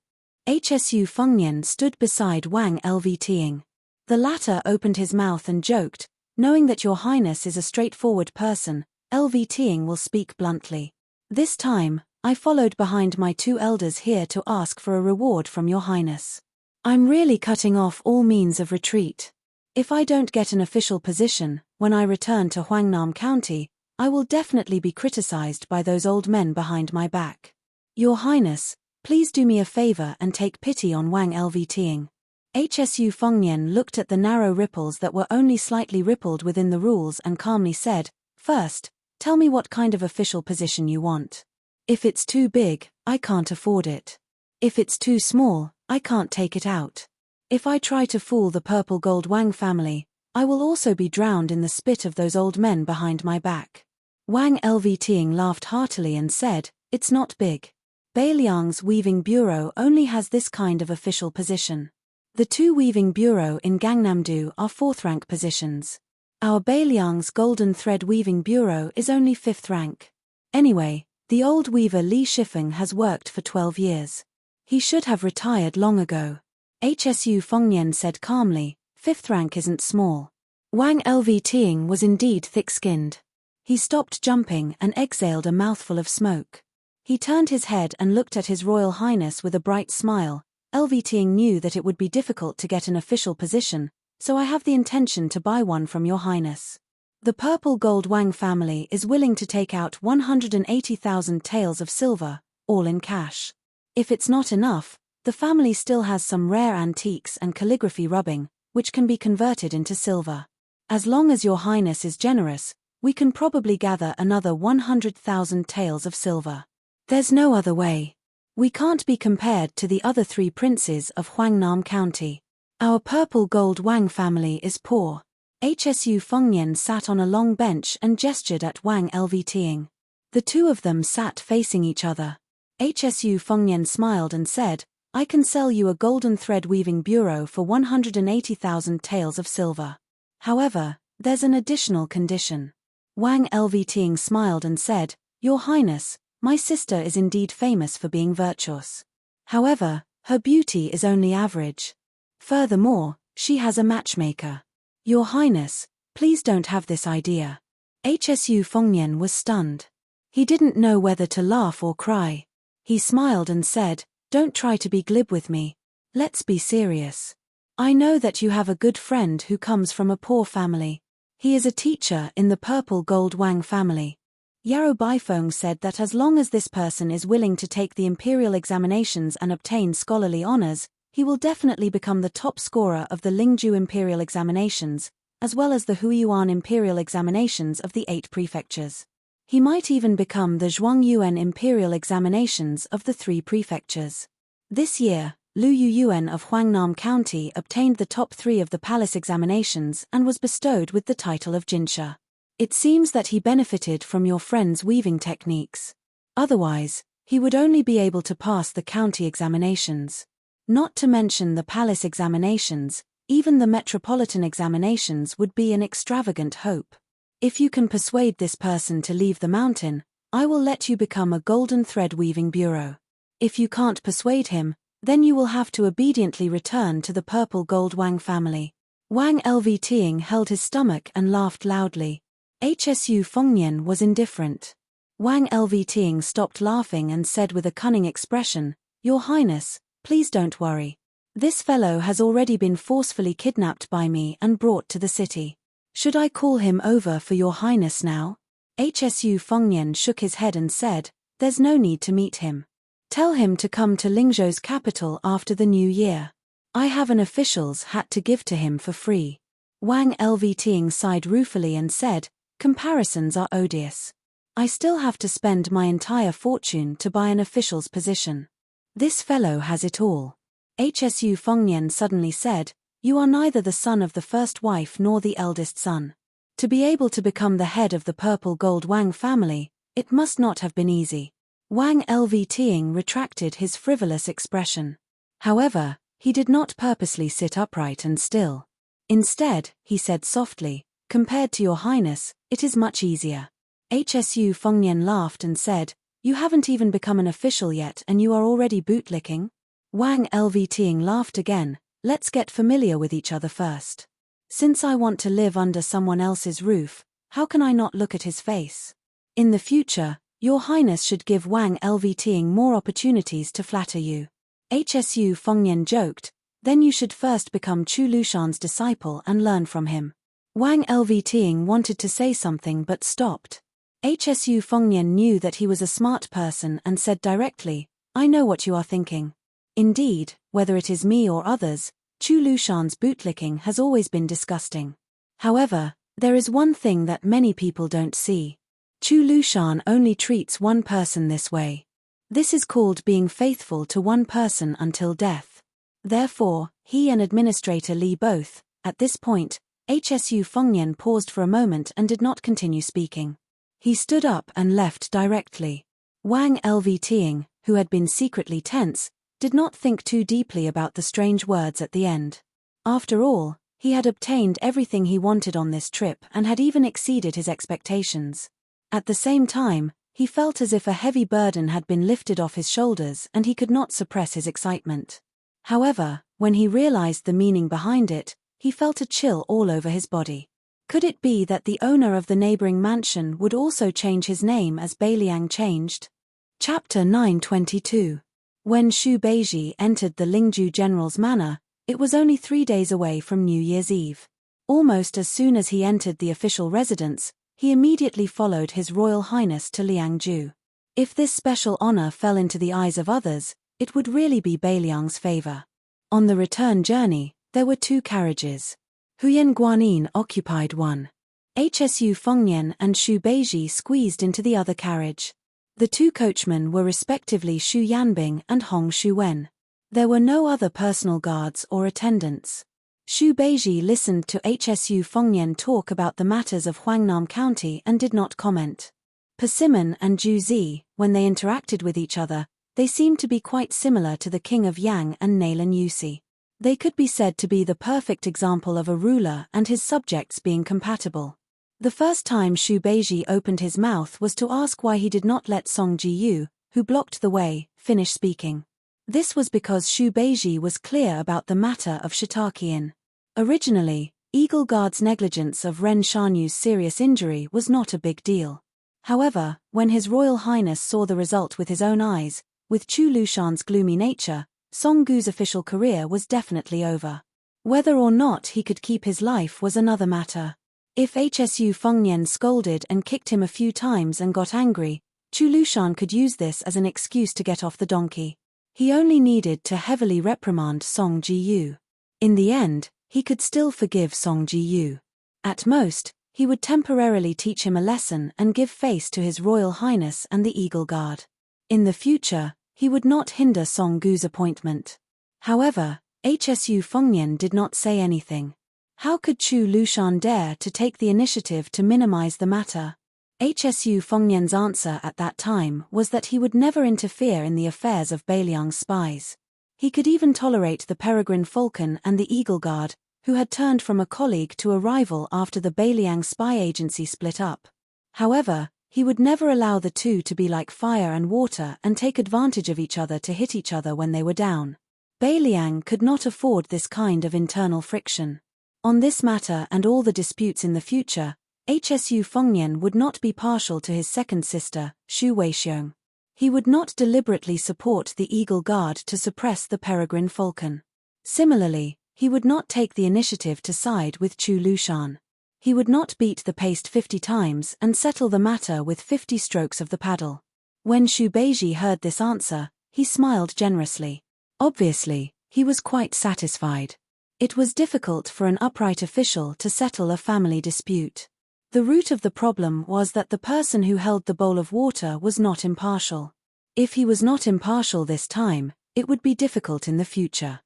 Hsu Fengnian stood beside Wang Lvting. The latter opened his mouth and joked, "Knowing that your highness is a straightforward person, Lvting will speak bluntly. This time, I followed behind my two elders here to ask for a reward from your highness. I'm really cutting off all means of retreat. If I don't get an official position, when I return to Huangnam County, I will definitely be criticized by those old men behind my back. Your highness, please do me a favor and take pity on Wang Lvting." Hsu Fengnian looked at the narrow ripples that were only slightly rippled within the rules and calmly said, "First, tell me what kind of official position you want. If it's too big, I can't afford it. If it's too small, I can't take it out. If I try to fool the purple-gold Wang family, I will also be drowned in the spit of those old men behind my back." Wang Lvting laughed heartily and said, "It's not big. Beiliang's Weaving Bureau only has this kind of official position. The two Weaving Bureau in Gangnam-do are fourth-rank positions. Our Beiliang's Golden Thread Weaving Bureau is only fifth rank. Anyway, the old weaver Li Shifeng has worked for 12 years. He should have retired long ago." Hsu Fengnian said calmly, "Fifth rank isn't small." Wang Lvting was indeed thick-skinned. He stopped jumping and exhaled a mouthful of smoke. He turned his head and looked at His Royal Highness with a bright smile. "Lvting knew that it would be difficult to get an official position, so I have the intention to buy one from your highness. The purple-gold Wang family is willing to take out 180,000 taels of silver, all in cash. If it's not enough, the family still has some rare antiques and calligraphy rubbing, which can be converted into silver. As long as your highness is generous, we can probably gather another 100,000 taels of silver. There's no other way. We can't be compared to the other three princes of Huangnam County. Our purple-gold Wang family is poor." Hsu Fengnian sat on a long bench and gestured at Wang Lvting. The two of them sat facing each other. Hsu Fengnian smiled and said, "I can sell you a golden thread weaving bureau for 180,000 taels of silver. However, there's an additional condition." Wang Lvting smiled and said, "Your highness, my sister is indeed famous for being virtuous. However, her beauty is only average. Furthermore, she has a matchmaker. Your highness, please don't have this idea." Hsu Fengnian was stunned. He didn't know whether to laugh or cry. He smiled and said, "Don't try to be glib with me. Let's be serious. I know that you have a good friend who comes from a poor family. He is a teacher in the purple-gold Wang family. Yarrow Baifeng said that as long as this person is willing to take the imperial examinations and obtain scholarly honors, he will definitely become the top scorer of the Lingju imperial examinations, as well as the Huiyuan imperial examinations of the 8 prefectures. He might even become the Zhuangyuan imperial examinations of the 3 prefectures. This year, Liu Yuan of Huangnam County obtained the top 3 of the palace examinations and was bestowed with the title of Jinsha. It seems that he benefited from your friend's weaving techniques. Otherwise, he would only be able to pass the county examinations. Not to mention the palace examinations, even the metropolitan examinations would be an extravagant hope. If you can persuade this person to leave the mountain, I will let you become a golden thread weaving bureau. If you can't persuade him, then you will have to obediently return to the purple gold Wang family. Wang Lvting held his stomach and laughed loudly. Hsu Fengnian was indifferent. Wang Lvting stopped laughing and said with a cunning expression, "Your Highness, please don't worry. This fellow has already been forcefully kidnapped by me and brought to the city. Should I call him over for your Highness now?" Hsu Fengnian shook his head and said, "There's no need to meet him. Tell him to come to Lingzhou's capital after the new year. I have an official's hat to give to him for free." Wang Lvting sighed ruefully and said, "Comparisons are odious. I still have to spend my entire fortune to buy an official's position. This fellow has it all." Hsu Fengnian suddenly said, "You are neither the son of the first wife nor the eldest son. To be able to become the head of the purple gold Wang family, it must not have been easy." Wang Lvting retracted his frivolous expression. However, he did not purposely sit upright and still. Instead, he said softly, "Compared to your Highness, it is much easier." Hsu Fengnian laughed and said, "You haven't even become an official yet and you are already bootlicking?" Wang Lvting laughed again, "Let's get familiar with each other first. Since I want to live under someone else's roof, how can I not look at his face? In the future, your Highness should give Wang Lvting more opportunities to flatter you." Hsu Fengnian joked, "Then you should first become Chu Lushan's disciple and learn from him." Wang Lvting wanted to say something but stopped. Hsu Fengnian knew that he was a smart person and said directly, "I know what you are thinking. Indeed, whether it is me or others, Chu Lushan's bootlicking has always been disgusting. However, there is one thing that many people don't see. Chu Lushan only treats one person this way. This is called being faithful to one person until death. Therefore, he and Administrator Li both." At this point, Hsu Fengnian paused for a moment and did not continue speaking. He stood up and left directly. Wang Lvting, who had been secretly tense, did not think too deeply about the strange words at the end. After all, he had obtained everything he wanted on this trip and had even exceeded his expectations. At the same time, he felt as if a heavy burden had been lifted off his shoulders and he could not suppress his excitement. However, when he realized the meaning behind it, he felt a chill all over his body. Could it be that the owner of the neighboring mansion would also change his name as Beiliang changed? Chapter 922. When Xu Beiji entered the Lingzhou general's manor, it was only 3 days away from New Year's Eve. Almost as soon as he entered the official residence, he immediately followed His Royal Highness to Liangzhu. If this special honor fell into the eyes of others, it would really be Beiliang's favor. On the return journey, there were 2 carriages. Huyan Guanyin occupied one. Hsu Fengnian and Xu Beiji squeezed into the other carriage. The 2 coachmen were respectively Xu Yanbing and Hong Shuwen. There were no other personal guards or attendants. Xu Beiji listened to Hsu Fengnian talk about the matters of Huangnam County and did not comment. Persimmon and Zhu Zi, when they interacted with each other, they seemed to be quite similar to the King of Yang and Naylan Yusi. They could be said to be the perfect example of a ruler and his subjects being compatible. The first time Xu Beiji opened his mouth was to ask why he did not let Song Jiyu, who blocked the way, finish speaking. This was because Xu Beiji was clear about the matter of Shiitake Inn. Originally, Eagle Guard's negligence of Ren Shanyu's serious injury was not a big deal. However, when His Royal Highness saw the result with his own eyes, with Chu Lushan's gloomy nature, Song Gu's official career was definitely over. Whether or not he could keep his life was another matter. If Hsu Fengnian scolded and kicked him a few times and got angry, Chu Lushan could use this as an excuse to get off the donkey. He only needed to heavily reprimand Song Jiyu. In the end, he could still forgive Song Jiyu. At most, He would temporarily teach him a lesson and give face to His Royal Highness and the Eagle Guard. In the future, he would not hinder Song Gu's appointment. However, Hsu Fengnian did not say anything. How could Chu Lushan dare to take the initiative to minimize the matter? Hsu Fengnian's answer at that time was that he would never interfere in the affairs of Beiliang's spies. He could even tolerate the Peregrine Falcon and the Eagle Guard, who had turned from a colleague to a rival after the Beiliang spy agency split up. However, he would never allow the two to be like fire and water and take advantage of each other to hit each other when they were down. Beiliang could not afford this kind of internal friction. On this matter and all the disputes in the future, Hsu Fengnian would not be partial to his second sister, Xu Weixiong. He would not deliberately support the Eagle Guard to suppress the Peregrine Falcon. Similarly, he would not take the initiative to side with Chu Lushan. He would not beat the paste 50 times and settle the matter with 50 strokes of the paddle. When Xu Beiji heard this answer, he smiled generously. Obviously, he was quite satisfied. It was difficult for an upright official to settle a family dispute. The root of the problem was that the person who held the bowl of water was not impartial. If he was not impartial this time, it would be difficult in the future.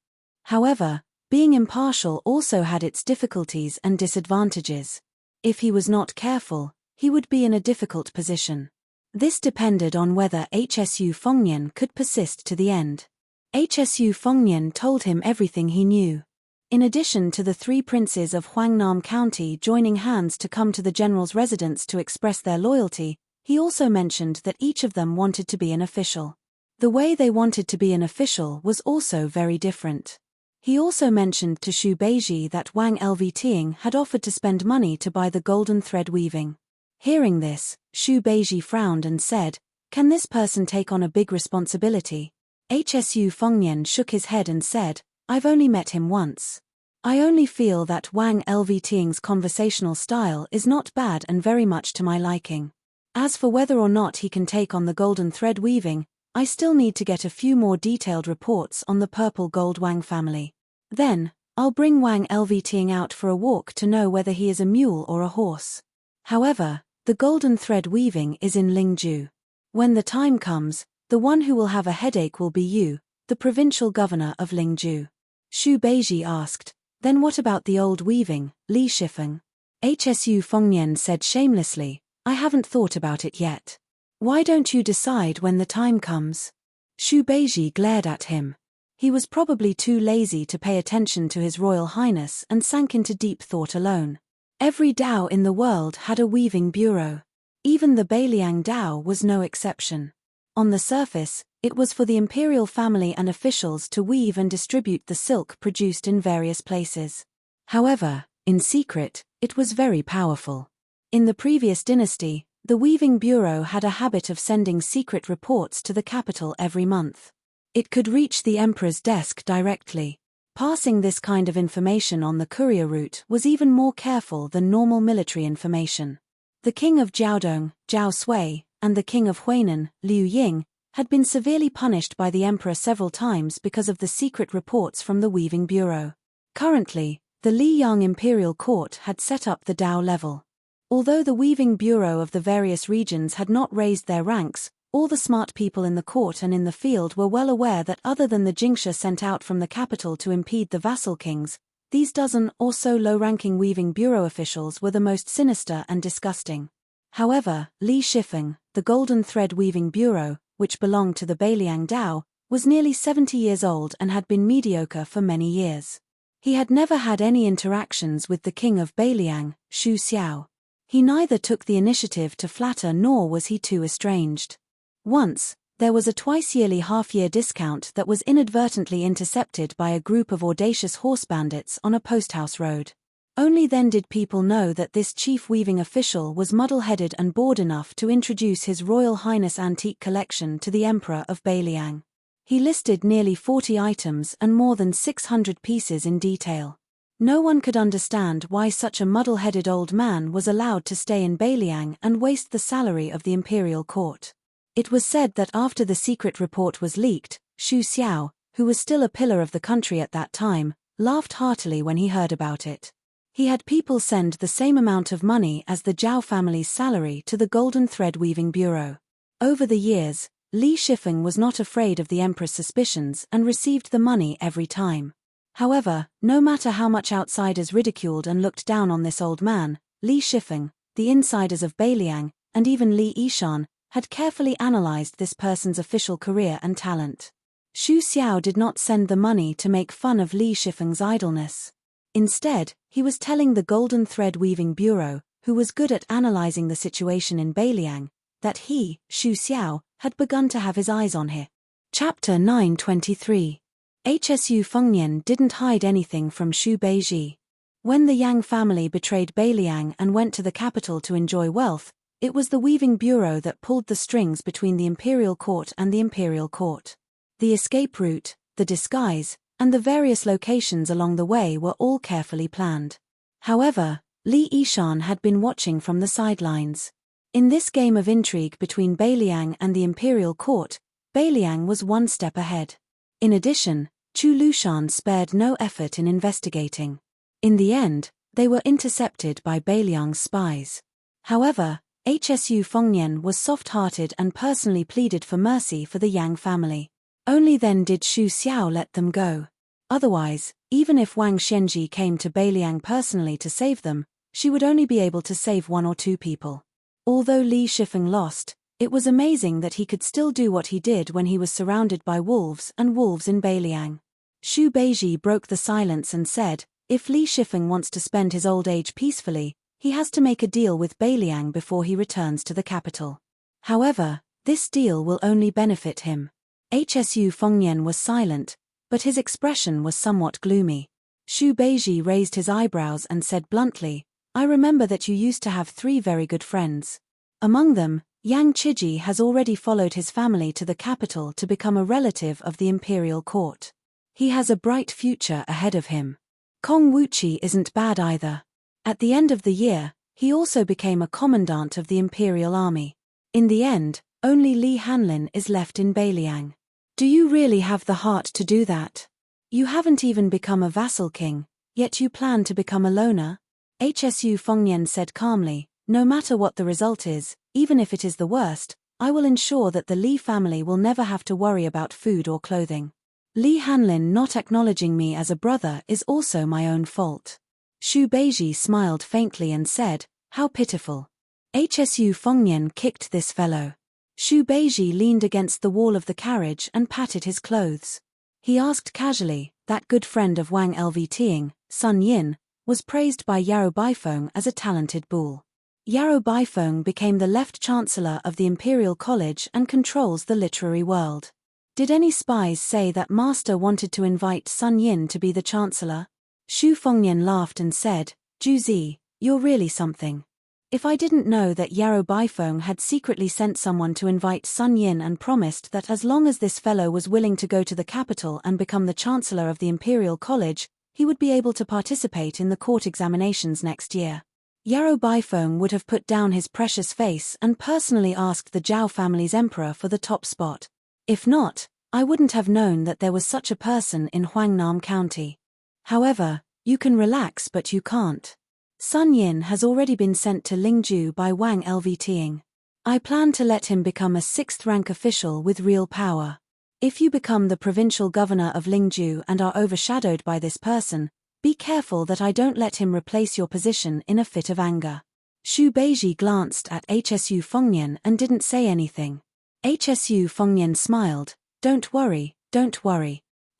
However, being impartial also had its difficulties and disadvantages. If he was not careful, he would be in a difficult position. This depended on whether Hsu Fengnian could persist to the end. Hsu Fengnian told him everything he knew. In addition to the 3 princes of Huangnam County joining hands to come to the general's residence to express their loyalty, he also mentioned that each of them wanted to be an official. The way they wanted to be an official was also very different. He also mentioned to Xu Beiji that Wang Lvting had offered to spend money to buy the golden thread weaving. Hearing this, Xu Beiji frowned and said, "Can this person take on a big responsibility?" Hsu Fengnian shook his head and said, "I've only met him once. I only feel that Wang Lvting's conversational style is not bad and very much to my liking. As for whether or not he can take on the golden thread weaving, I still need to get a few more detailed reports on the purple gold Wang family. Then, I'll bring Wang Lvting out for a walk to know whether he is a mule or a horse. However, the golden thread weaving is in Lingju. When the time comes, the one who will have a headache will be you, the provincial governor of Lingju." Xu Beiji asked, "Then what about the old weaving, Li Shifeng?" Hsu Fengnian said shamelessly, "I haven't thought about it yet. Why don't you decide when the time comes?" Xu Beiji glared at him. He was probably too lazy to pay attention to His Royal Highness and sank into deep thought alone. Every Dao in the world had a weaving bureau. Even the Beiliang Dao was no exception. On the surface, it was for the imperial family and officials to weave and distribute the silk produced in various places. However, in secret, it was very powerful. In the previous dynasty, the weaving bureau had a habit of sending secret reports to the capital every month. It could reach the emperor's desk directly. Passing this kind of information on the courier route was even more careful than normal military information. The king of Jiaodong, Zhao Sui, and the king of Huainan, Liu Ying, had been severely punished by the emperor several times because of the secret reports from the weaving bureau. Currently, the Liyang imperial court had set up the Dao level. Although the weaving bureau of the various regions had not raised their ranks, all the smart people in the court and in the field were well aware that other than the Jingsha sent out from the capital to impede the vassal kings, these dozen or so low-ranking weaving bureau officials were the most sinister and disgusting. However, Li Shifeng, the golden thread weaving bureau, which belonged to the Beiliang Dao, was nearly 70 years old and had been mediocre for many years. He had never had any interactions with the king of Beiliang, Xu Xiao. He neither took the initiative to flatter nor was he too estranged. Once, there was a twice-yearly half-year discount that was inadvertently intercepted by a group of audacious horse bandits on a posthouse road. Only then did people know that this chief weaving official was muddle-headed and bored enough to introduce His Royal Highness antique collection to the Emperor of Beiliang. He listed nearly 40 items and more than 600 pieces in detail. No one could understand why such a muddle-headed old man was allowed to stay in Beiliang and waste the salary of the imperial court. It was said that after the secret report was leaked, Xu Xiao, who was still a pillar of the country at that time, laughed heartily when he heard about it. He had people send the same amount of money as the Zhao family's salary to the Golden Thread Weaving Bureau. Over the years, Li Shifeng was not afraid of the emperor's suspicions and received the money every time. However, no matter how much outsiders ridiculed and looked down on this old man, Li Shifeng, the insiders of Beiliang, and even Li Yishan, had carefully analyzed this person's official career and talent. Xu Xiao did not send the money to make fun of Li Shifeng's idleness. Instead, he was telling the Golden Thread Weaving Bureau, who was good at analyzing the situation in Beiliang, that he, Xu Xiao, had begun to have his eyes on her. Chapter 923. Hsu Fengnian didn't hide anything from Xu Beiji. When the Yang family betrayed Beiliang and went to the capital to enjoy wealth, it was the Weaving Bureau that pulled the strings between the imperial court and the imperial court. The escape route, the disguise, and the various locations along the way were all carefully planned. However, Li Yishan had been watching from the sidelines. In this game of intrigue between Beiliang and the imperial court, Beiliang was one step ahead. In addition, Chu Lushan spared no effort in investigating. In the end, they were intercepted by Beiliang's spies. However, Hsu Fengnian was soft-hearted and personally pleaded for mercy for the Yang family. Only then did Xu Xiao let them go. Otherwise, even if Wang Xianji came to Beiliang personally to save them, she would only be able to save 1 or 2 people. Although Li Shifeng lost, it was amazing that he could still do what he did when he was surrounded by wolves in Beiliang. Xu Beiji broke the silence and said, if Li Shifeng wants to spend his old age peacefully, he has to make a deal with Beiliang before he returns to the capital. However, this deal will only benefit him. Hsu Fengnian was silent, but his expression was somewhat gloomy. Xu Beiji raised his eyebrows and said bluntly, I remember that you used to have 3 very good friends. Among them, Yang Chiji has already followed his family to the capital to become a relative of the imperial court. He has a bright future ahead of him. Kong Wuqi isn't bad either. At the end of the year, he also became a commandant of the imperial army. In the end, only Li Hanlin is left in Beiliang. Do you really have the heart to do that? You haven't even become a vassal king, yet you plan to become a loner? Hsu Fengnian said calmly, no matter what the result is, even if it is the worst, I will ensure that the Li family will never have to worry about food or clothing. Li Hanlin not acknowledging me as a brother is also my own fault. Xu Beiji smiled faintly and said, how pitiful. Hsu Fengnian kicked this fellow. Xu Beiji leaned against the wall of the carriage and patted his clothes. He asked casually, that good friend of Wang Lvting, Sun Yin, was praised by Yarou Baifeng as a talented bull. Yarou Baifeng became the left chancellor of the Imperial College and controls the literary world. Did any spies say that master wanted to invite Sun Yin to be the chancellor? Xu Fengnian laughed and said, Juzi, you're really something. If I didn't know that Yarou Baifeng had secretly sent someone to invite Sun Yin and promised that as long as this fellow was willing to go to the capital and become the chancellor of the Imperial College, he would be able to participate in the court examinations next year. Yarou Baifeng would have put down his precious face and personally asked the Zhao family's emperor for the top spot. If not, I wouldn't have known that there was such a person in Huangnam County. However, you can relax but you can't. Sun Yin has already been sent to Lingju by Wang Lvting. I plan to let him become a 6th-rank official with real power. If you become the provincial governor of Lingju and are overshadowed by this person, be careful that I don't let him replace your position in a fit of anger. Xu Beiji glanced at Hsu Fengnian and didn't say anything. Hsu Fengnian smiled, don't worry.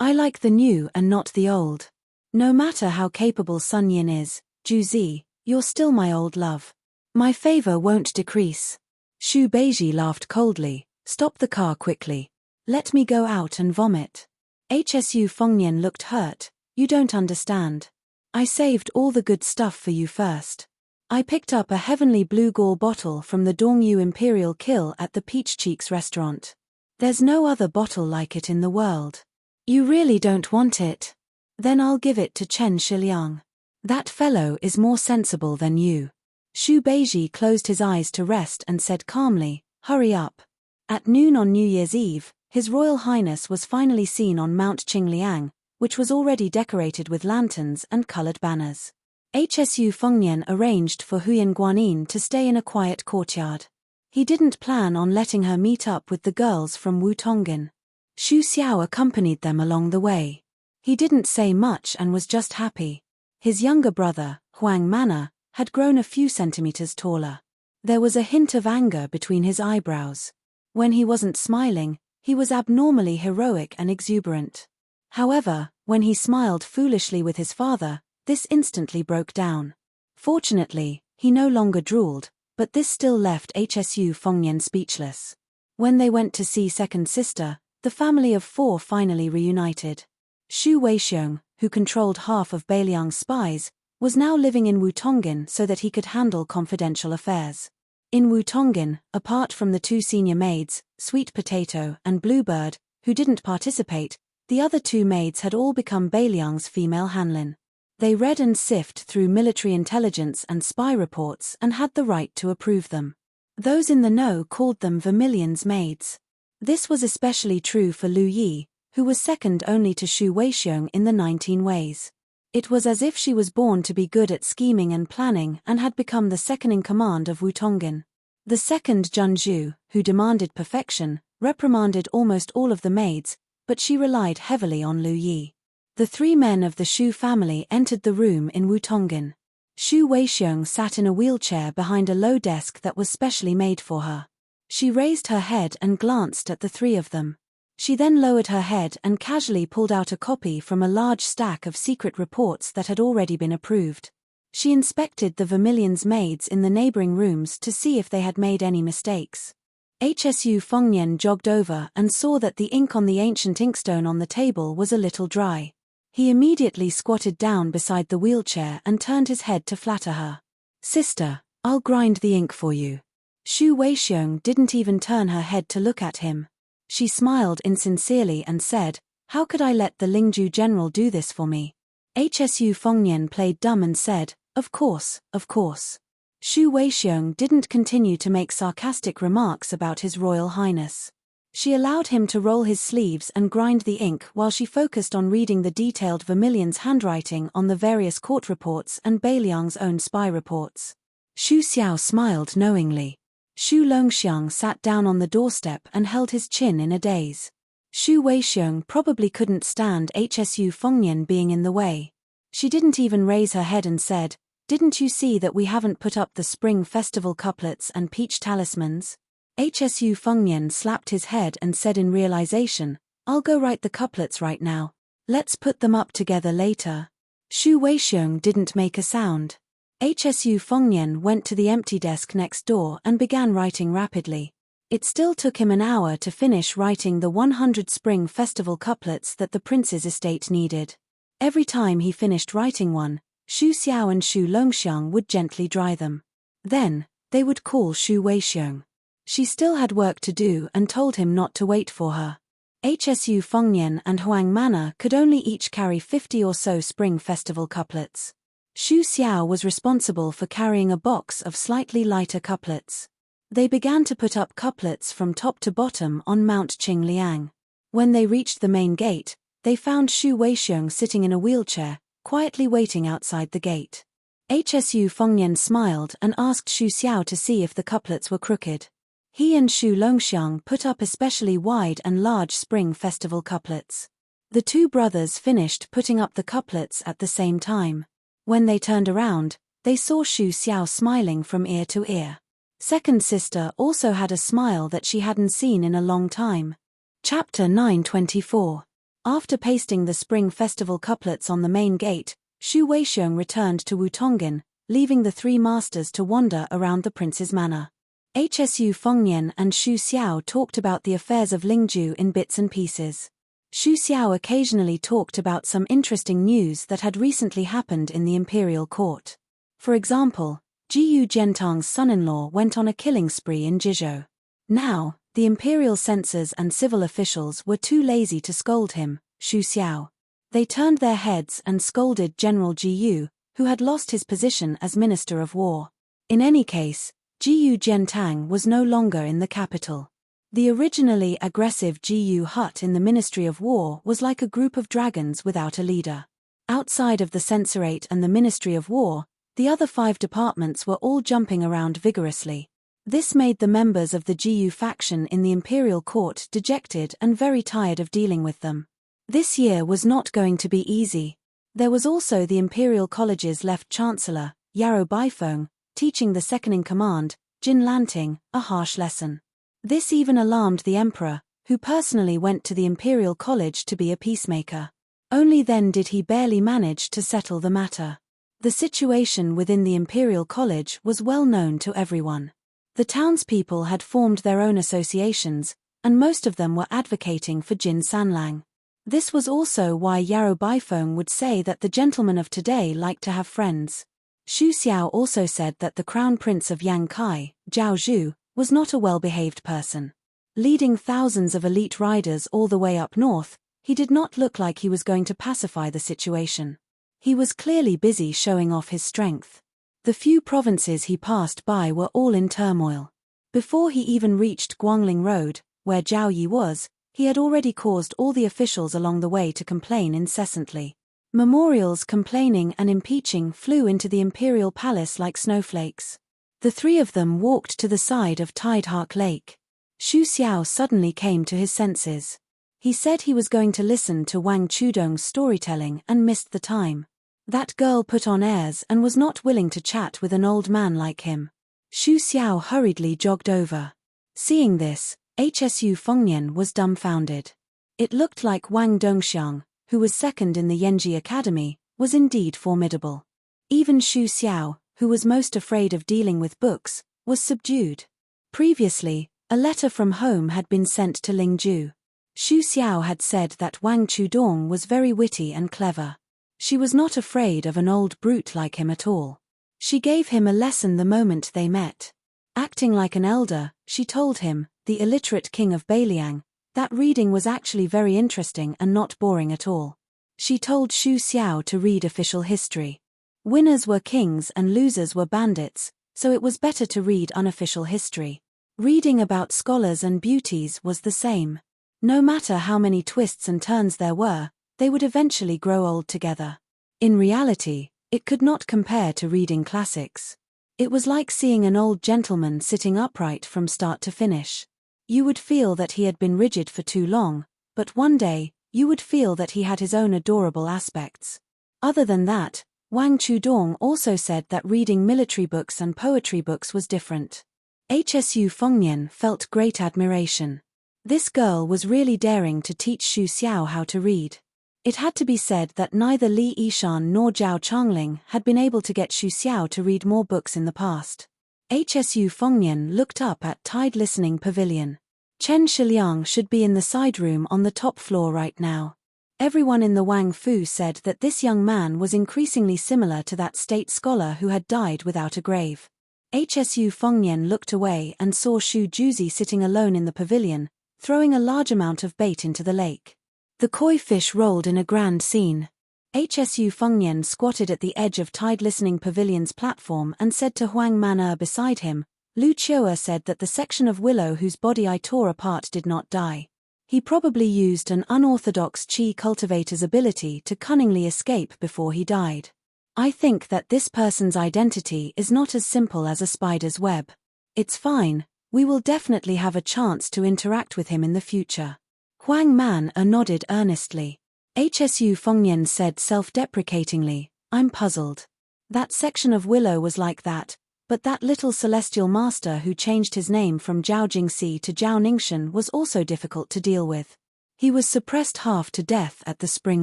I like the new and not the old. No matter how capable Sun Yin is, Juzi, you're still my old love. My favor won't decrease. Xu Beiji laughed coldly, stop the car quickly. Let me go out and vomit. Hsu Fengnian looked hurt, you don't understand. I saved all the good stuff for you first. I picked up a heavenly blue gall bottle from the Dongyu Imperial Kill at the Peach Cheeks restaurant. There's no other bottle like it in the world. You really don't want it? Then I'll give it to Chen Shiliang. That fellow is more sensible than you. Xu Beiji closed his eyes to rest and said calmly, hurry up. At noon on New Year's Eve, His Royal Highness was finally seen on Mount Qingliang, which was already decorated with lanterns and colored banners. Hsu Fengnian arranged for Huyan Guanyin to stay in a quiet courtyard. He didn't plan on letting her meet up with the girls from Wutonggan. Xu Xiao accompanied them along the way. He didn't say much and was just happy. His younger brother, Huang Mana, had grown a few centimeters taller. There was a hint of anger between his eyebrows. When he wasn't smiling, he was abnormally heroic and exuberant. However, when he smiled foolishly with his father, this instantly broke down. Fortunately, he no longer drooled, but this still left Hsu Fengnian speechless. When they went to see second sister, the family of 4 finally reunited. Xu Weixiong, who controlled half of Beiliang's spies, was now living in Wutonggan so that he could handle confidential affairs. In Wutonggan, apart from the 2 senior maids, Sweet Potato and Bluebird, who didn't participate, the other 2 maids had all become Beiliang's female hanlin. They read and sift through military intelligence and spy reports and had the right to approve them. Those in the know called them Vermilion's maids. This was especially true for Lu Yi, who was second only to Xu Weixiong in the 19 ways. It was as if she was born to be good at scheming and planning and had become the second-in-command of Wutonggan. The second Junzhu, who demanded perfection, reprimanded almost all of the maids, but she relied heavily on Lu Yi. The 3 men of the Xu family entered the room in Wutonggan. Xu Weixiong sat in a wheelchair behind a low desk that was specially made for her. She raised her head and glanced at the 3 of them. She then lowered her head and casually pulled out a copy from a large stack of secret reports that had already been approved. She inspected the Vermilion's maids in the neighboring rooms to see if they had made any mistakes. Hsu Fengnian jogged over and saw that the ink on the ancient inkstone on the table was a little dry. He immediately squatted down beside the wheelchair and turned his head to flatter her. "Sister, I'll grind the ink for you." Xu Weixiong didn't even turn her head to look at him. She smiled insincerely and said, "How could I let the Lingju general do this for me?" Hsu Fengnian played dumb and said, Of course, of course." Xu Weixiong didn't continue to make sarcastic remarks about His Royal Highness. She allowed him to roll his sleeves and grind the ink while she focused on reading the detailed Vermilion's handwriting on the various court reports and Beiliang's own spy reports. Xu Xiao smiled knowingly. Xu Longxiang sat down on the doorstep and held his chin in a daze. Xu Weixiong probably couldn't stand Hsu Fengnian being in the way. She didn't even raise her head and said, "Didn't you see that we haven't put up the Spring Festival couplets and peach talismans?" Hsu Fengnian slapped his head and said in realization, "I'll go write the couplets right now. Let's put them up together later." Xu Weixiong didn't make a sound. Hsu Fengnian went to the empty desk next door and began writing rapidly. It still took him an hour to finish writing the 100 Spring Festival couplets that the prince's estate needed. Every time he finished writing one, Xu Xiao and Xu Longxiang would gently dry them. Then, they would call Xu Weixiong. She still had work to do and told him not to wait for her. Hsu Fengnian and Huang Mana could only each carry 50 or so Spring Festival couplets. Xu Xiao was responsible for carrying a box of slightly lighter couplets. They began to put up couplets from top to bottom on Mount Qingliang. When they reached the main gate, they found Xu Weixiong sitting in a wheelchair, quietly waiting outside the gate. Hsu Fengnian smiled and asked Xu Xiao to see if the couplets were crooked. He and Xu Longxiang put up especially wide and large Spring Festival couplets. The 2 brothers finished putting up the couplets at the same time. When they turned around, they saw Xu Xiao smiling from ear to ear. Second sister also had a smile that she hadn't seen in a long time. Chapter 924. After pasting the Spring Festival couplets on the main gate, Xu Weixiong returned to Wutonggan, leaving the 3 masters to wander around the prince's manor. Hsu Fengnian and Xu Xiao talked about the affairs of Lingju in bits and pieces. Xu Xiao occasionally talked about some interesting news that had recently happened in the imperial court. For example, Jiyu Jiantang's son-in-law went on a killing spree in Jizhou. Now, the imperial censors and civil officials were too lazy to scold him, Xu Xiao. They turned their heads and scolded General Jiyu, who had lost his position as Minister of War. In any case, Jiyu Jiantang was no longer in the capital. The originally aggressive Jiyu hut in the Ministry of War was like a group of dragons without a leader. Outside of the censorate and the Ministry of War, the other 5 departments were all jumping around vigorously. This made the members of the GU faction in the imperial court dejected and very tired of dealing with them. This year was not going to be easy. There was also the Imperial College's left chancellor, Yarrow Baifeng, teaching the second-in-command, Jin Lanting, a harsh lesson. This even alarmed the emperor, who personally went to the Imperial College to be a peacemaker. Only then did he barely manage to settle the matter. The situation within the Imperial College was well known to everyone. The townspeople had formed their own associations, and most of them were advocating for Jin Sanlang. This was also why Yarrow Baifeng would say that the gentlemen of today like to have friends. Xu Xiao also said that the crown prince of Yang Kai, Zhao Zhu, was not a well-behaved person. Leading thousands of elite riders all the way up north, he did not look like he was going to pacify the situation. He was clearly busy showing off his strength. The few provinces he passed by were all in turmoil. Before he even reached Guangling Road, where Zhao Yi was, he had already caused all the officials along the way to complain incessantly. Memorials complaining and impeaching flew into the imperial palace like snowflakes. The 3 of them walked to the side of Tidehark Lake. Xu Xiao suddenly came to his senses. He said he was going to listen to Wang Chudong's storytelling and missed the time. That girl put on airs and was not willing to chat with an old man like him. Xu Xiao hurriedly jogged over. Seeing this, HSU Fengnian was dumbfounded. It looked like Wang Dongxiang, who was second in the Yenji Academy, was indeed formidable. Even Xu Xiao, who was most afraid of dealing with books, was subdued. Previously, a letter from home had been sent to Lingju. Xu Xiao had said that Wang Chudong was very witty and clever. She was not afraid of an old brute like him at all. She gave him a lesson the moment they met. Acting like an elder, she told him, the illiterate king of Beiliang, that reading was actually very interesting and not boring at all. She told Xu Xiao to read official history. Winners were kings and losers were bandits, so it was better to read unofficial history. Reading about scholars and beauties was the same. No matter how many twists and turns there were, they would eventually grow old together. In reality, it could not compare to reading classics. It was like seeing an old gentleman sitting upright from start to finish. You would feel that he had been rigid for too long, but one day, you would feel that he had his own adorable aspects. Other than that, Wang Chudong also said that reading military books and poetry books was different. HSU Fengnian felt great admiration. This girl was really daring to teach Xu Xiao how to read. It had to be said that neither Li Yishan nor Zhao Changling had been able to get Xu Xiao to read more books in the past. HSU Fengnian looked up at Tide Listening Pavilion. Chen Shiliang should be in the side room on the top floor right now. Everyone in the Wang Fu said that this young man was increasingly similar to that state scholar who had died without a grave. HSU Fengnian looked away and saw Xu Juzi sitting alone in the pavilion, throwing a large amount of bait into the lake. The koi fish rolled in a grand scene. HSU Fengnian squatted at the edge of Tide Listening Pavilion's platform and said to Huang Man'er beside him, Lu Chioa said that the section of willow whose body I tore apart did not die. He probably used an unorthodox chi cultivator's ability to cunningly escape before he died. I think that this person's identity is not as simple as a spider's web. It's fine, we will definitely have a chance to interact with him in the future. Huang Man'er nodded earnestly. HSU Fengnian said self-deprecatingly, I'm puzzled. That section of willow was like that, but that little celestial master who changed his name from Zhao Jingxi to Zhao Ningxin was also difficult to deal with. He was suppressed half to death at the Spring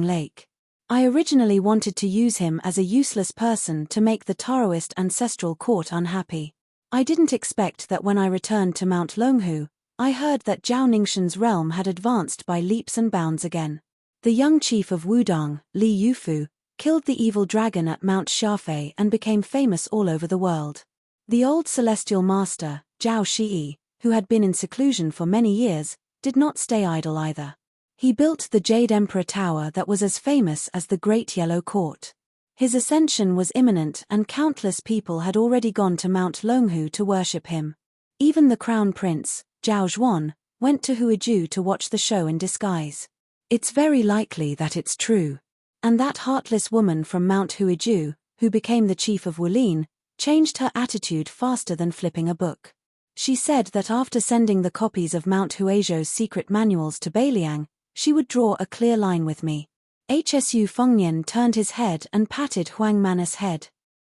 Lake. I originally wanted to use him as a useless person to make the Taoist ancestral court unhappy. I didn't expect that when I returned to Mount Longhu, I heard that Zhao Ningxin's realm had advanced by leaps and bounds again. The young chief of Wudong, Li Yufu, killed the evil dragon at Mount Xiafei and became famous all over the world. The old celestial master, Zhao Shiyi, who had been in seclusion for many years, did not stay idle either. He built the Jade Emperor Tower that was as famous as the Great Yellow Court. His ascension was imminent and countless people had already gone to Mount Longhu to worship him. Even the crown prince, Zhao Zhuan, went to Huiju to watch the show in disguise. It's very likely that it's true. And that heartless woman from Mount Huiju, who became the chief of Wulin, changed her attitude faster than flipping a book. She said that after sending the copies of Mount Huizhou's secret manuals to Beiliang, she would draw a clear line with me. Hsu Fengnian turned his head and patted Huang Mana's head.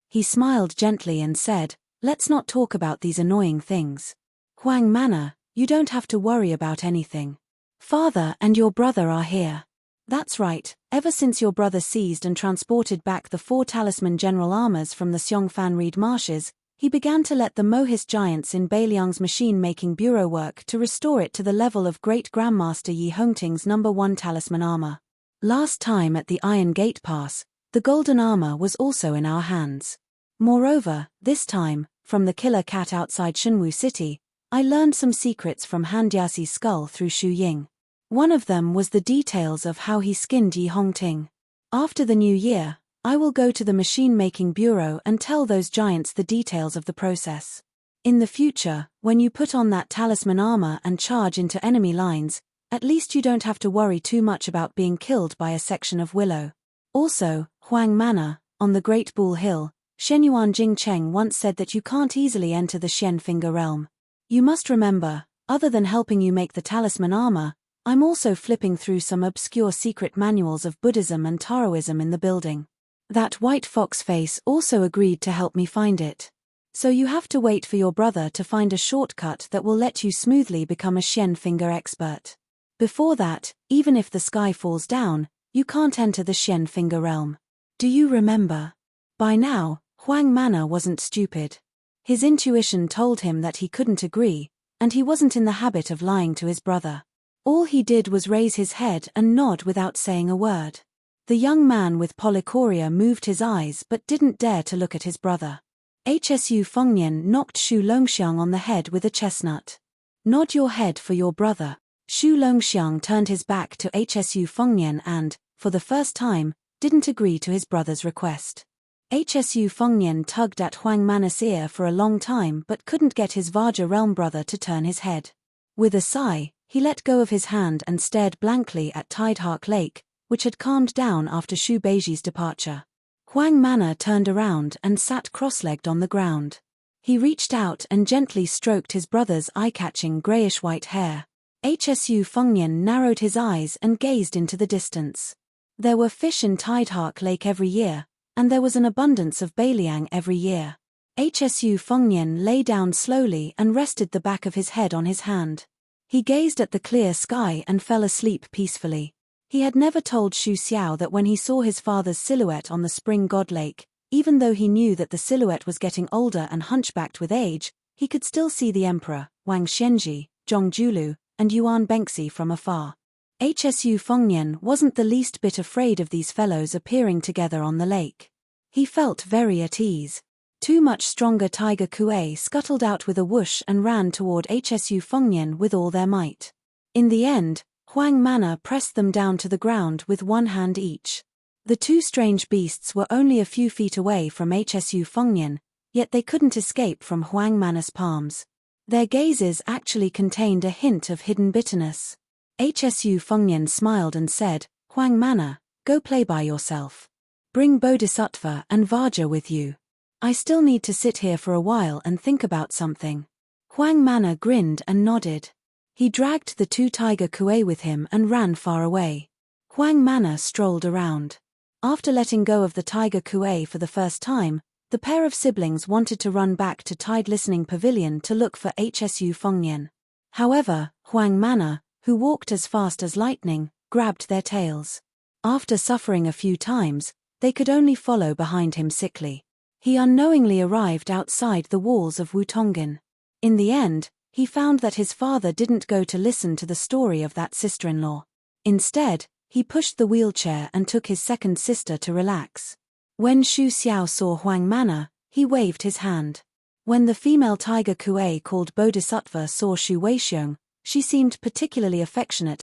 He smiled gently and said, "Let's not talk about these annoying things. Huang Mana, you don't have to worry about anything. Father and your brother are here." That's right, ever since your brother seized and transported back the 4 talisman general armors from the Xiongfan Reed marshes, he began to let the Mohis giants in Beiliang's machine-making bureau work to restore it to the level of Great Grandmaster Yi Hongting's number 1 talisman armor. Last time at the Iron Gate Pass, the golden armor was also in our hands. Moreover, this time, from the killer cat outside Shenwu City, I learned some secrets from Han Diaxi's skull through Xu Ying. One of them was the details of how he skinned Yi Hongting. After the new year, I will go to the machine-making bureau and tell those giants the details of the process. In the future, when you put on that talisman armor and charge into enemy lines, at least you don't have to worry too much about being killed by a section of willow. Also, Huang Mana, on the Great Bull Hill, Shenyuan Jingcheng once said that you can't easily enter the Xian Finger realm. You must remember, other than helping you make the talisman armor, I'm also flipping through some obscure secret manuals of Buddhism and Taoism in the building. That white fox face also agreed to help me find it. So you have to wait for your brother to find a shortcut that will let you smoothly become a Xian Finger expert. Before that, even if the sky falls down, you can't enter the Xian Finger realm. Do you remember? By now, Huang Mana wasn't stupid. His intuition told him that he couldn't agree, and he wasn't in the habit of lying to his brother. All he did was raise his head and nod without saying a word. The young man with polychoria moved his eyes but didn't dare to look at his brother. Hsu Fengnian knocked Xu Longxiang on the head with a chestnut. "Nod your head for your brother." Xu Longxiang turned his back to Hsu Fengnian and, for the first time, didn't agree to his brother's request. Hsu Fengnian tugged at Huang Mana's ear for a long time but couldn't get his Vajra realm brother to turn his head. With a sigh, he let go of his hand and stared blankly at Tidehark Lake, which had calmed down after Xu Beiji's departure. Huang Mana turned around and sat cross-legged on the ground. He reached out and gently stroked his brother's eye-catching grayish-white hair. Hsu Fengnian narrowed his eyes and gazed into the distance. There were fish in Tidehark Lake every year, and there was an abundance of Beiliang every year. Hsu Fengnian lay down slowly and rested the back of his head on his hand. He gazed at the clear sky and fell asleep peacefully. He had never told Xu Xiao that when he saw his father's silhouette on the Spring God Lake, even though he knew that the silhouette was getting older and hunchbacked with age, he could still see the emperor, Wang Xianji, Zhong Julu, and Yuan Bengxi from afar. Hsu Fengnian wasn't the least bit afraid of these fellows appearing together on the lake. He felt very at ease. 2 much stronger tiger kuei scuttled out with a whoosh and ran toward Hsu Fengnian with all their might. In the end, Huang Mana pressed them down to the ground with one hand each. The 2 strange beasts were only a few feet away from Hsu Fengnian, yet they couldn't escape from Huang Mana's palms. Their gazes actually contained a hint of hidden bitterness. Hsu Fengnian smiled and said, "Huang Mana, go play by yourself. Bring Bodhisattva and Vajra with you. I still need to sit here for a while and think about something." Huang Mana grinned and nodded. He dragged the 2 tiger kuei with him and ran far away. Huang Mana strolled around. After letting go of the tiger kuei for the first time, the pair of siblings wanted to run back to Tide Listening Pavilion to look for Hsu Fengnian. However, Huang Mana, who walked as fast as lightning, grabbed their tails. After suffering a few times, they could only follow behind him sickly. He unknowingly arrived outside the walls of Wutongin. In the end, he found that his father didn't go to listen to the story of that sister-in-law. Instead, he pushed the wheelchair and took his second sister to relax. When Xu Xiao saw Huang Mana, he waved his hand. When the female tiger kuei called Bodhisattva saw Xu Weixiong, she seemed particularly affectionate